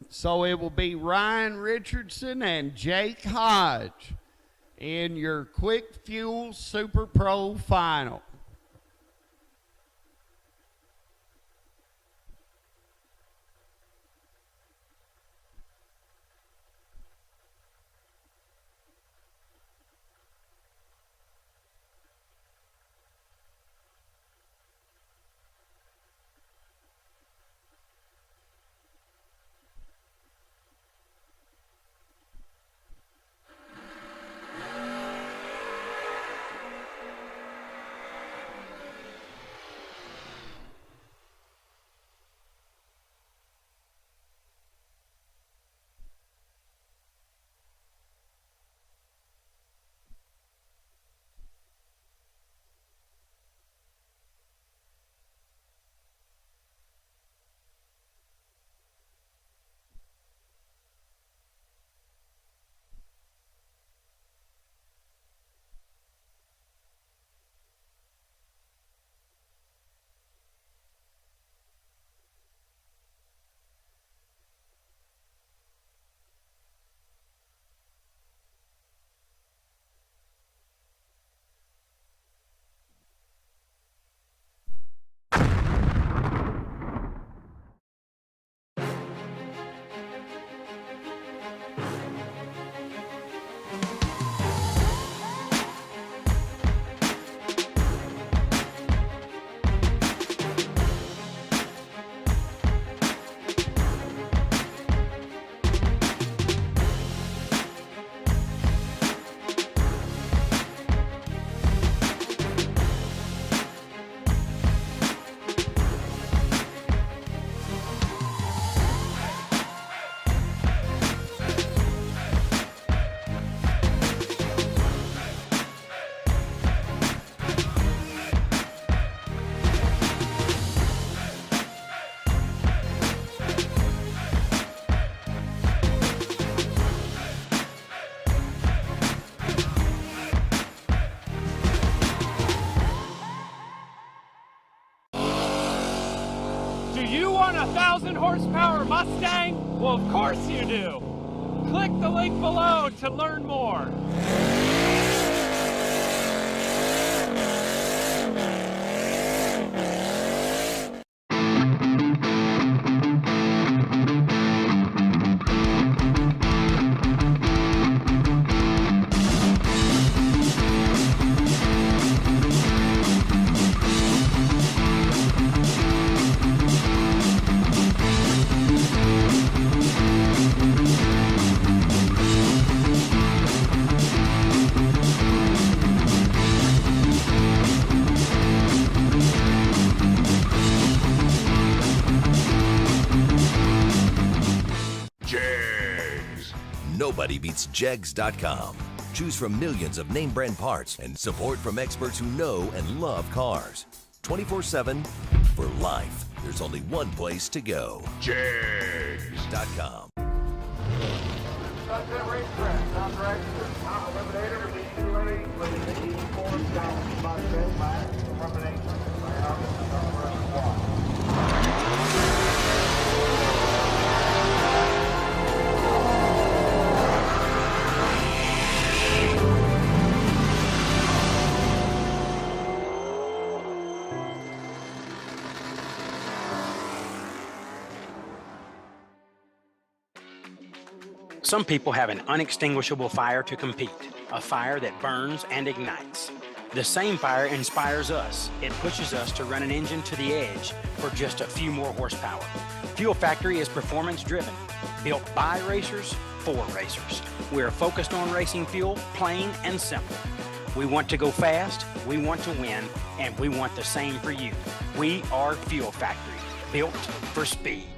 So it will be Ryan Richardson and Jake Hodge in your Quick Fuel Super Pro Final. want a 1,000 horsepower Mustang? Well, of course you do. Click the link below to learn more. Nobody beats Jegs.com. Choose from millions of name brand parts and support from experts who know and love cars. 24/7 for life. There's only one place to go. Jegs.com. Sunset Racetrack, Tom Dragster, Tom Eliminator, release 280, release 84, Scotland, Mustang, Max, Termination, Round, Some people have an unextinguishable fire to compete, a fire that burns and ignites. The same fire inspires us. It pushes us to run an engine to the edge for just a few more horsepower. Fuel Factory is performance driven, built by racers for racers. We're focused on racing fuel, plain and simple. We want to go fast, we want to win, and we want the same for you. We are Fuel Factory, built for speed.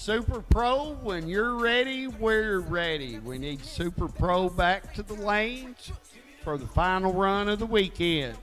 Super Pro, when you're ready, we're ready. We need Super Pro back to the lanes for the final run of the weekend.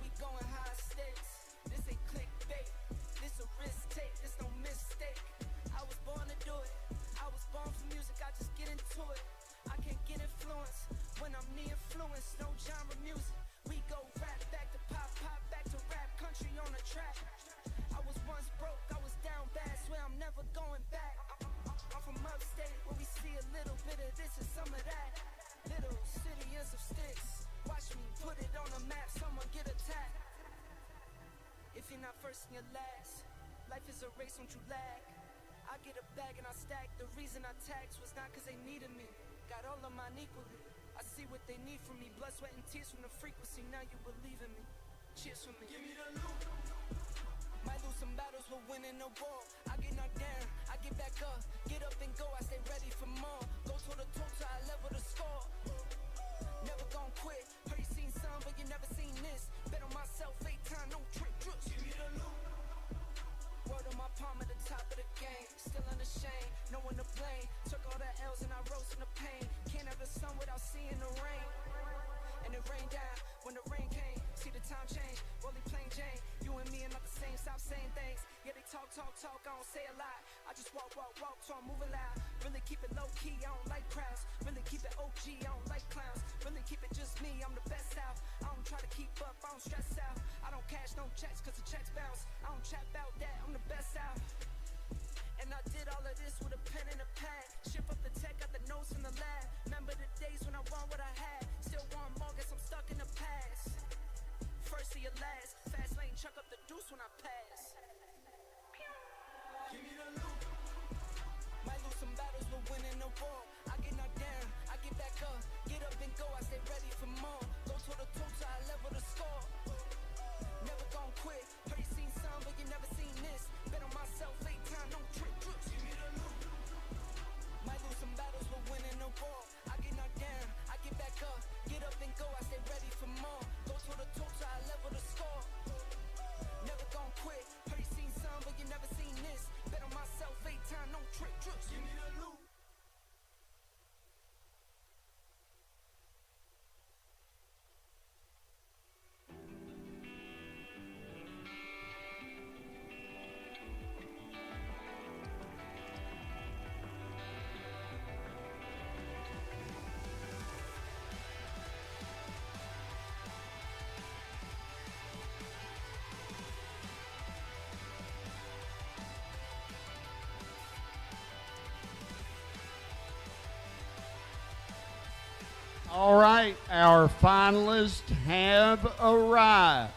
All right, our finalists have arrived.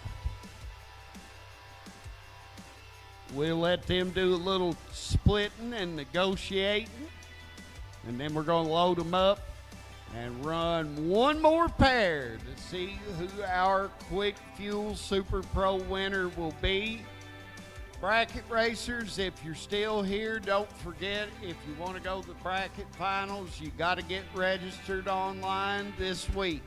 We'll let them do a little splitting and negotiating, and then we're going to load them up and run one more pair to see who our Quick Fuel Super Pro winner will be. Bracket racers, if you're still here, don't forget, if you want to go to the bracket finals, you got to get registered online this week.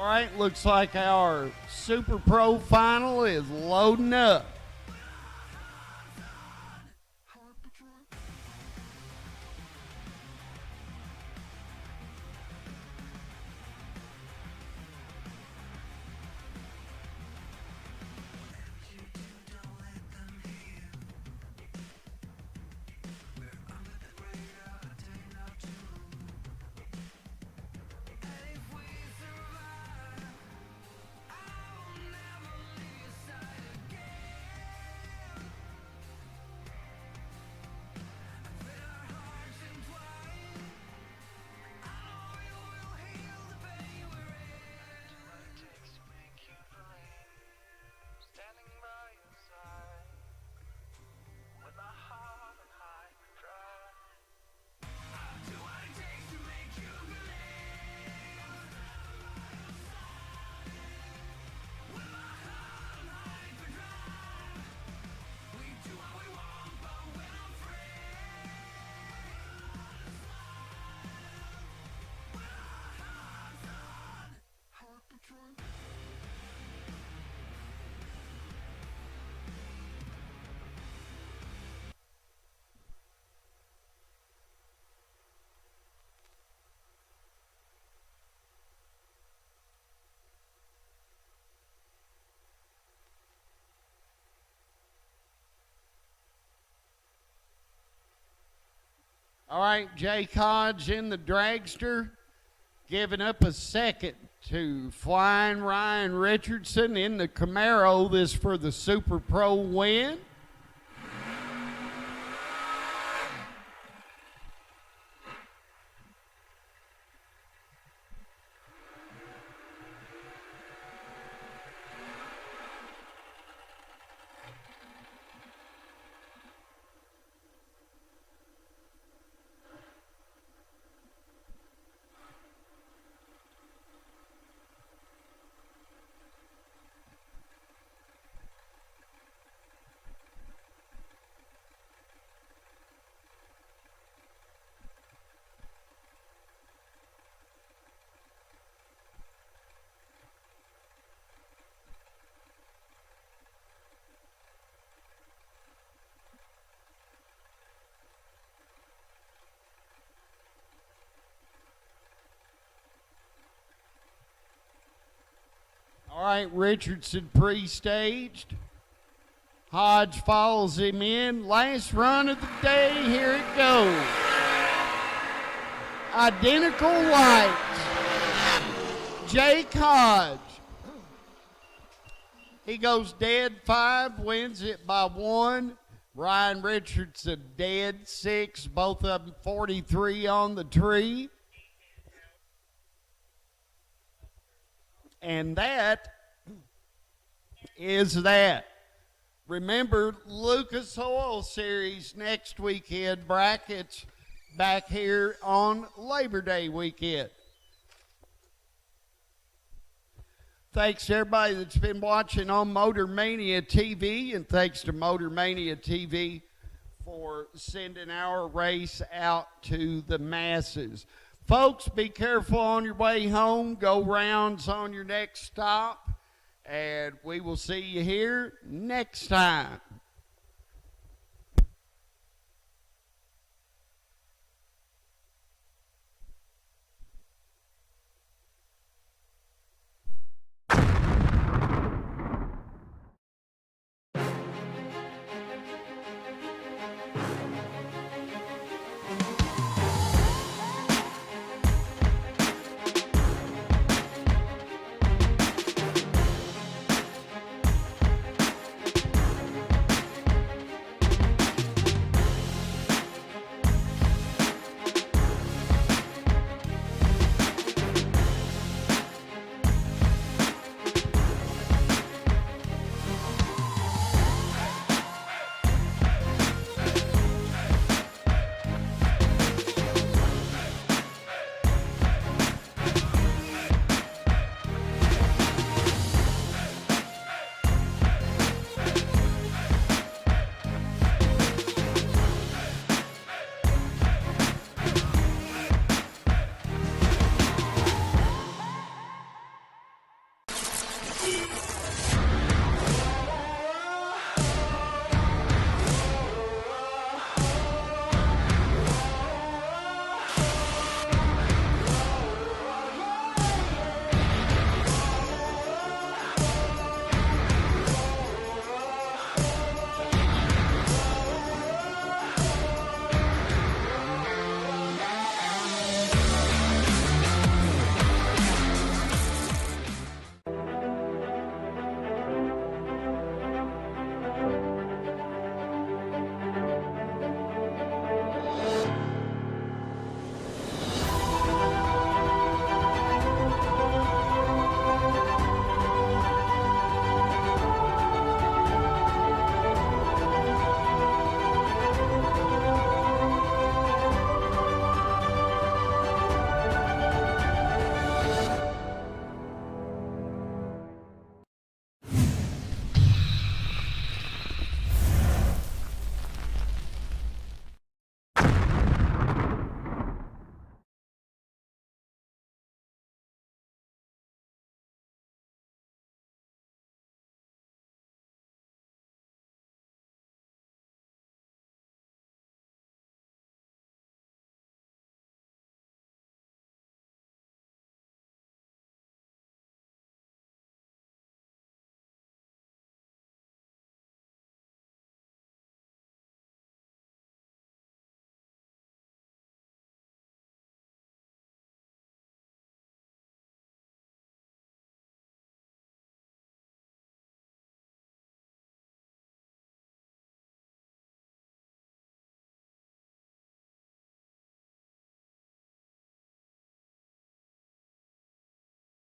All right, looks like our Super Pro Final is loading up. All right, Jay Hodge in the Dragster, giving up a second to Flying Ryan Richardson in the Camaro. This for the Super Pro win. All right, Richardson pre-staged. Hodge follows him in. Last run of the day, here it goes. Identical lights. Jake Hodge. He goes dead 5, wins it by 1. Ryan Richardson dead 6, both of them 43 on the tree. And that is that. Remember, Lucas Oil Series next weekend, brackets back here on Labor Day weekend. Thanks to everybody that's been watching on Motor Mania TV, and thanks to Motor Mania TV for sending our race out to the masses. Folks, be careful on your way home. Go rounds on your next stop, and we will see you here next time.